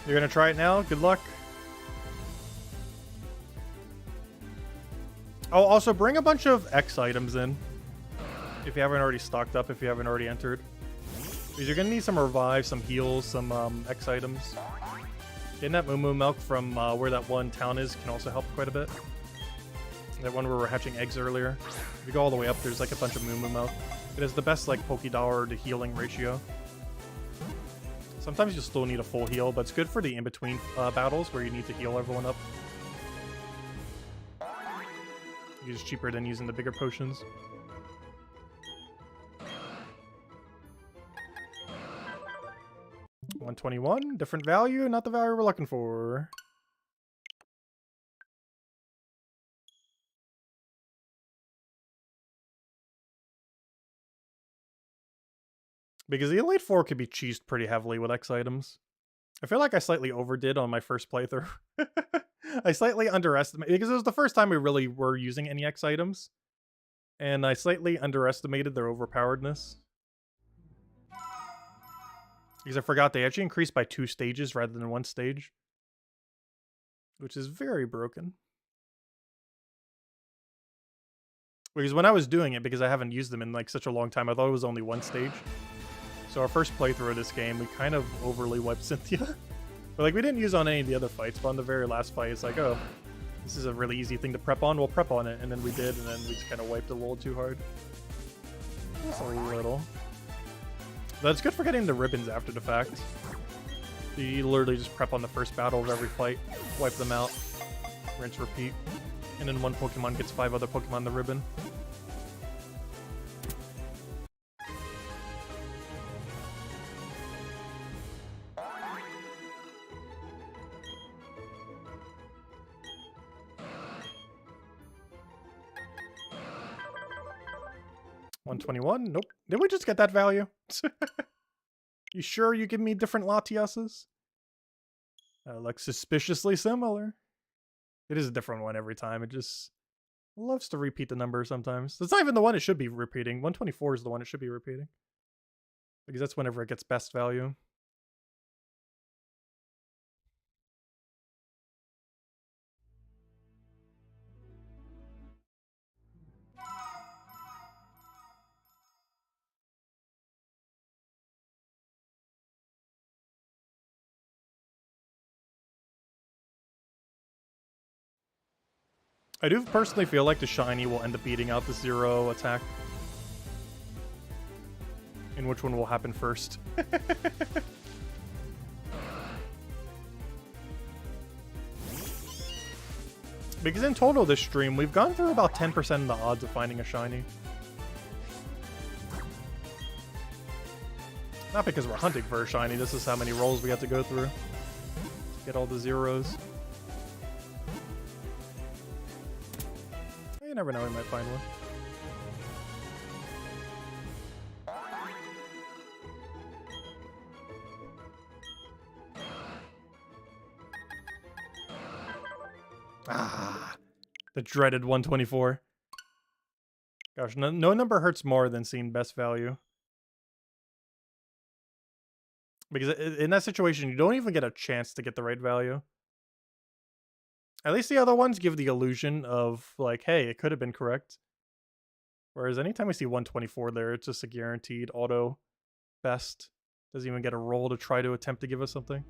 You're gonna try it now? Good luck. Oh, also bring a bunch of X items in. If you haven't already stocked up, if you haven't already entered. Because you're gonna need some revives, some heals, some X items. Getting that Moo Moo Milk from where that one town is can also help quite a bit. That one where we're hatching eggs earlier. If you go all the way up, there's like a bunch of Moo Moo Milk. It has the best like Pokédollar to healing ratio. Sometimes you'll still need a full heal, but it's good for the in-between battles where you need to heal everyone up. It's cheaper than using the bigger potions. $121, different value, not the value we're looking for. Because the Elite Four could be cheesed pretty heavily with X items. I feel like I slightly overdid on my first playthrough. I slightly underestimated, because it was the first time we really were using any X items. And I slightly underestimated their overpoweredness. Because I forgot they actually increased by 2 stages rather than 1 stage. Which is very broken. Because when I was doing it, because I haven't used them in like such a long time, I thought it was only 1 stage. So our first playthrough of this game, we kind of overly wiped Cynthia. But like we didn't use on any of the other fights, but on the very last fight, it's like, oh, this is a really easy thing to prep on, we'll prep on it. And then we did, and then we just kind of wiped it a little too hard. Just a little. But it's good for getting the ribbons after the fact. You literally just prep on the first battle of every fight, wipe them out, rinse, repeat. And then one Pokemon gets 5 other Pokemon the ribbon. $121? Nope. Did we just get that value? You sure you give me different Latiases? Looks suspiciously similar. It is a different one every time. It just loves to repeat the number sometimes. It's not even the one it should be repeating. 124 is the one it should be repeating. Because that's whenever it gets best value. I do personally feel like the shiny will end up beating out the 0 attack. And which one will happen first? Because in total this stream, we've gone through about 10% of the odds of finding a shiny. Not because we're hunting for a shiny, this is how many rolls we have to go through to get all the zeros. You never know, we might find one. Ah, the dreaded 124. Gosh, no number hurts more than seeing best value. Because in that situation, you don't even get a chance to get the right value. At least the other ones give the illusion of, like, hey, it could have been correct. Whereas anytime we see 124 there, it's just a guaranteed auto best. Doesn't even get a roll to try to attempt to give us something.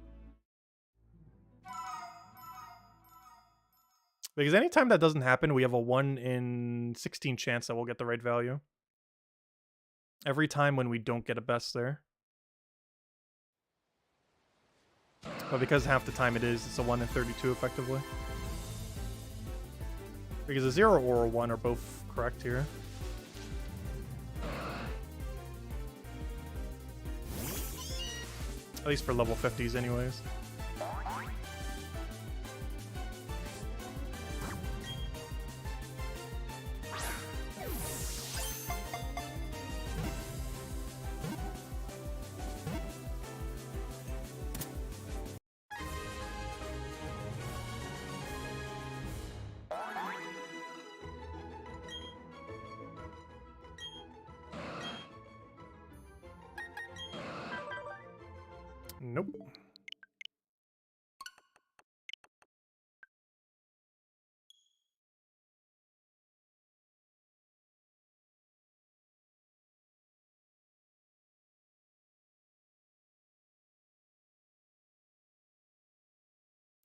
Because anytime that doesn't happen, we have a 1 in 16 chance that we'll get the right value. Every time when we don't get a best there. But because half the time it is, it's a 1 in 32 effectively. Because a 0 or a 1 are both correct here. At least for level 50s anyways. Nope.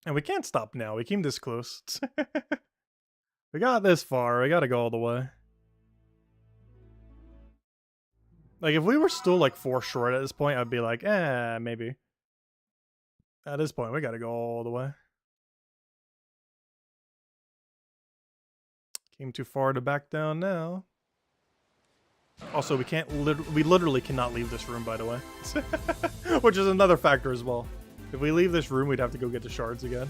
And we can't stop now. We came this close. We got this far. We gotta go all the way. Like, if we were still, like, 4 short at this point, I'd be like, maybe. At this point, we gotta go all the way. Came too far to back down now. Also, we literally cannot leave this room, by the way. Which is another factor as well. If we leave this room, we'd have to go get the shards again.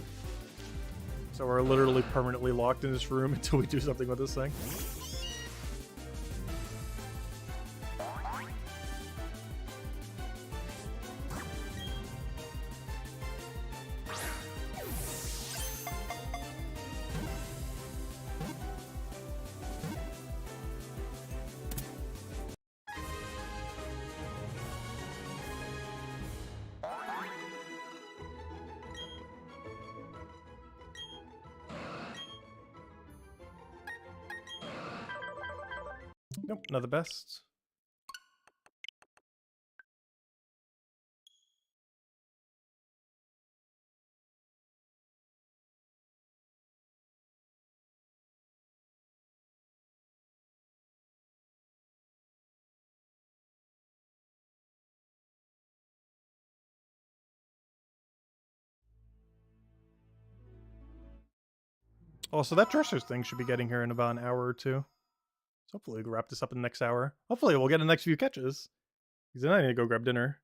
So we're literally permanently locked in this room until we do something with this thing. Nope, not the best. Also, that dresser's thing should be getting here in about an hour or two. So hopefully we can wrap this up in the next hour. Hopefully we'll get the next few catches. Because then I need to go grab dinner.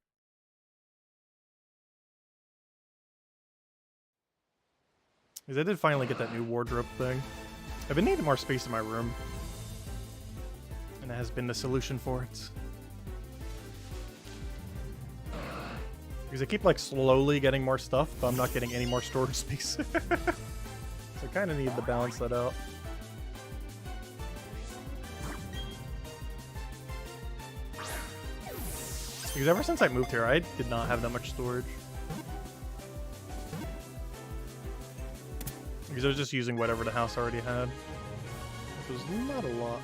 Because I did finally get that new wardrobe thing. I've been needing more space in my room. And that has been the solution for it. Because I keep like slowly getting more stuff, but I'm not getting any more storage space. So I kind of need to balance that out. Because ever since I moved here, I did not have that much storage. Because I was just using whatever the house already had. Which was not a lot.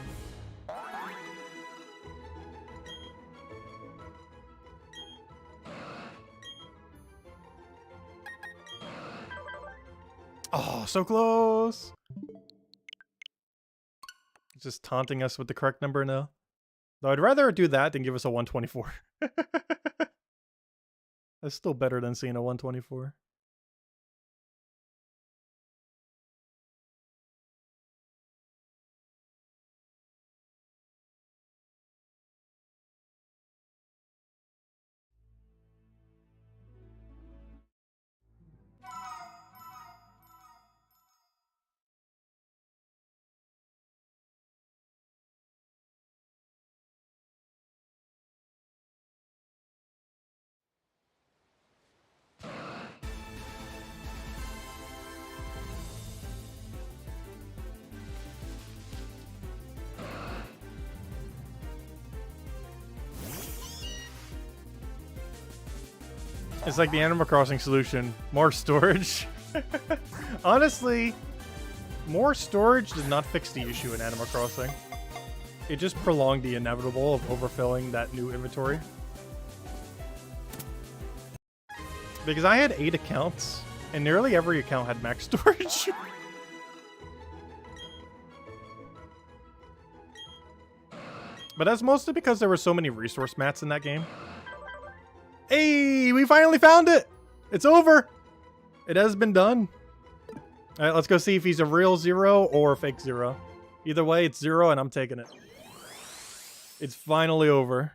Oh, so close! It's just taunting us with the correct number now. Though I'd rather do that than give us a 124. That's still better than seeing a 124. It's like the Animal Crossing solution. More storage. Honestly, more storage did not fix the issue in Animal Crossing. It just prolonged the inevitable of overfilling that new inventory. Because I had 8 accounts, and nearly every account had max storage. But that's mostly because there were so many resource mats in that game. Hey, we finally found it! It's over! It has been done. Alright, let's go see if he's a real 0 or a fake 0. Either way, it's 0 and I'm taking it. It's finally over.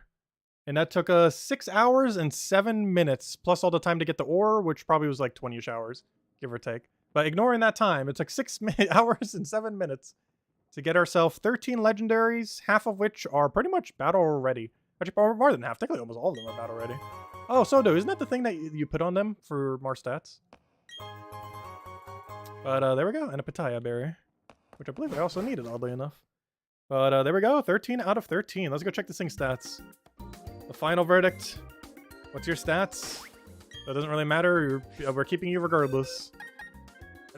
And that took us 6 hours and 7 minutes, plus all the time to get the ore, which probably was like 20-ish hours, give or take. But ignoring that time, it took 6 hours and 7 minutes to get ourselves 13 legendaries, half of which are pretty much battle ready. Actually, more than half. Technically, almost all of them are battle ready. Oh, Sodo, isn't that the thing that you put on them for more stats? But there we go, and a Pitaya berry, which I believe I also needed, oddly enough. But there we go, 13 out of 13. Let's go check this thing's stats. The final verdict. What's your stats? That doesn't really matter. We're keeping you regardless.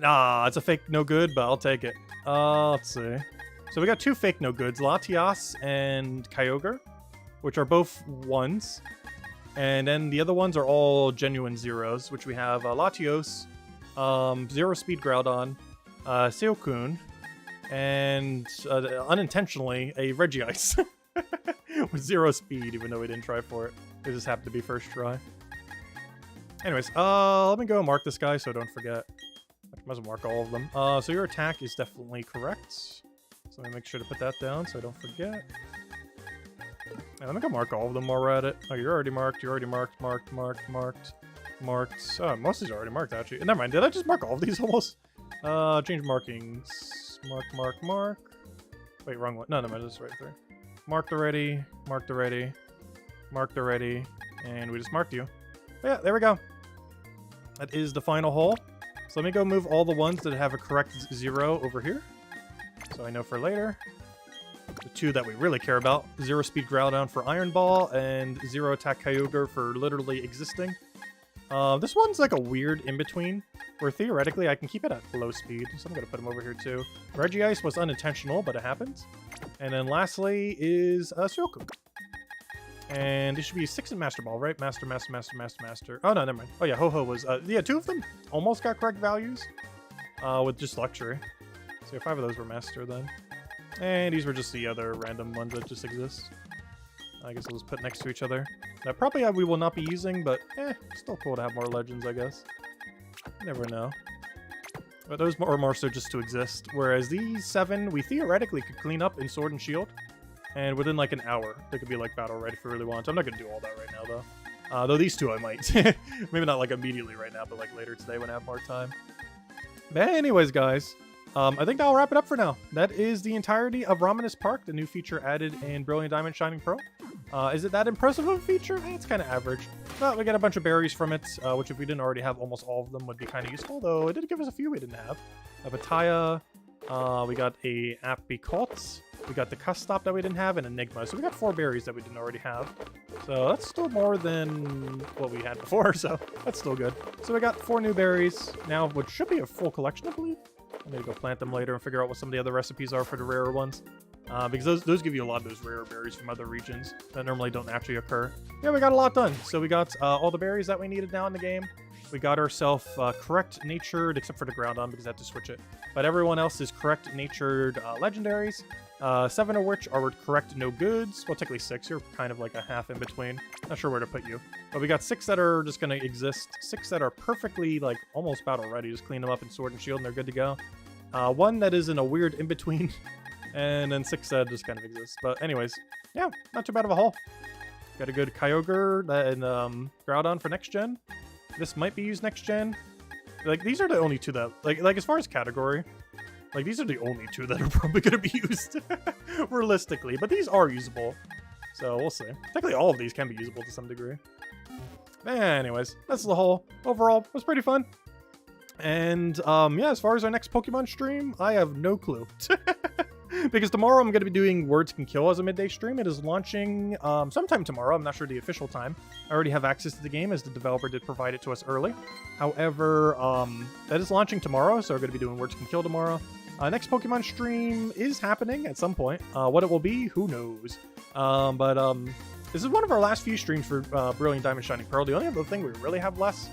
Nah, it's a fake no good, but I'll take it. Let's see. So we got 2 fake no goods, Latias and Kyogre, which are both 1s. And then the other ones are all genuine 0s, which we have Latios, 0 speed Groudon, Seokun, and unintentionally a Regice with 0 speed, even though we didn't try for it. It just happened to be first try. Anyways, let me go mark this guy so I don't forget. I must mark all of them. So your attack is definitely correct. So let me make sure to put that down so I don't forget. Yeah, let me go mark all of them while we're at it. Oh, you're already marked. You're already marked. Marked. Oh, most of these are already marked, actually. Never mind. Did I just mark all of these almost? Change markings. Mark. Wait, wrong one. No, this is right there. Marked already. And we just marked you. But yeah, there we go. That is the final hole. So let me go move all the ones that have a correct 0 over here. So I know for later. The 2 that we really care about. 0 speed Groudon for Iron Ball and 0 attack Kyogre for literally existing. This one's like a weird in-between, where theoretically I can keep it at low speed, so I'm going to put him over here too. Regice was unintentional, but it happens. And then lastly is Suyoku. And it should be 6 in Master Ball, right? Master. Oh, no, never mind. Oh, yeah, Ho-Ho was... yeah, 2 of them almost got correct values with just Luxury. So 5 of those were Master then. And these were just the other random ones that just exist. I guess I'll just put next to each other. That probably we will not be using, but still cool to have more legends, I guess. You never know. But those are more so just to exist. Whereas these 7, we theoretically could clean up in Sword and Shield. And within like an hour, they could be like battle ready if we really want. I'm not going to do all that right now, though. Though these 2 I might. Maybe not like immediately right now, but like later today when I have more time. But anyways, guys. I think that'll wrap it up for now. That is the entirety of Ramanas Park, the new feature added in Brilliant Diamond Shining Pearl. Is it that impressive of a feature? It's kind of average. But we get a bunch of berries from it, which if we didn't already have almost all of them would be kind of useful, though it did give us a few we didn't have. A Bataya, we got a Apricot, we got the Custop that we didn't have, and Enigma. So we got 4 berries that we didn't already have. So that's still more than what we had before, so that's still good. So we got 4 new berries now, which should be a full collection, I believe. I need to go plant them later and figure out what some of the other recipes are for the rarer ones. Because those give you a lot of those rare berries from other regions that normally don't actually occur. Yeah, we got a lot done. So we got all the berries that we needed now in the game. We got ourselves correct natured, except for the Groudon because I had to switch it. But everyone else is correct natured legendaries. 7 of which are correct no goods. Well, technically 6. You're kind of like a half in between. Not sure where to put you. But we got 6 that are just going to exist. 6 that are perfectly like almost battle ready. Just clean them up in Sword and Shield and they're good to go. 1 that is in a weird in between. And then 6 that just kind of exists. But anyways, yeah, not too bad of a haul. Got a good Kyogre and Groudon for next gen. This might be used next gen. Like these are the only 2 that like as far as category, like these are the only 2 that are probably going to be used realistically. But these are usable, so we'll see. Technically, all of these can be usable to some degree. Anyways, that's the haul. Overall, it was pretty fun. And yeah, as far as our next Pokemon stream, I have no clue. Because tomorrow I'm going to be doing Words Can Kill as a midday stream. It is launching sometime tomorrow. I'm not sure the official time. I already have access to the game as the developer did provide it to us early. However, that is launching tomorrow, so we're going to be doing Words Can Kill tomorrow. Next Pokemon stream is happening at some point. What it will be, who knows? This is one of our last few streams for Brilliant Diamond Shining Pearl. The only other thing we really have left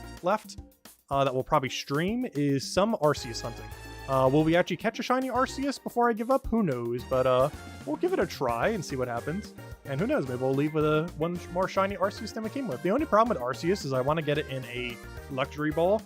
that we'll probably stream is some Arceus hunting. Will we actually catch a shiny Arceus before I give up? Who knows? But we'll give it a try and see what happens. And who knows? Maybe we'll leave with one more shiny Arceus than we came with. The only problem with Arceus is I want to get it in a luxury ball.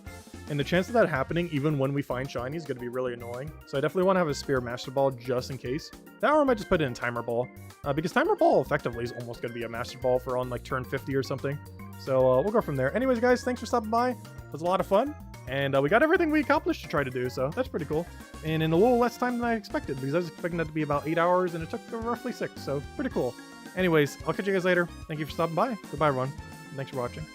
And the chance of that happening, even when we find shiny, is going to be really annoying. So I definitely want to have a spare Master Ball just in case. That or I might just put it in Timer Ball. Because Timer Ball effectively is almost going to be a Master Ball for on like turn 50 or something. So we'll go from there. Anyways, guys, thanks for stopping by. It was a lot of fun. And we got everything we accomplished to try to do, so that's pretty cool. And in a little less time than I expected, because I was expecting that to be about 8 hours, and it took roughly 6, so pretty cool. Anyways, I'll catch you guys later. Thank you for stopping by. Goodbye, everyone. Thanks for watching.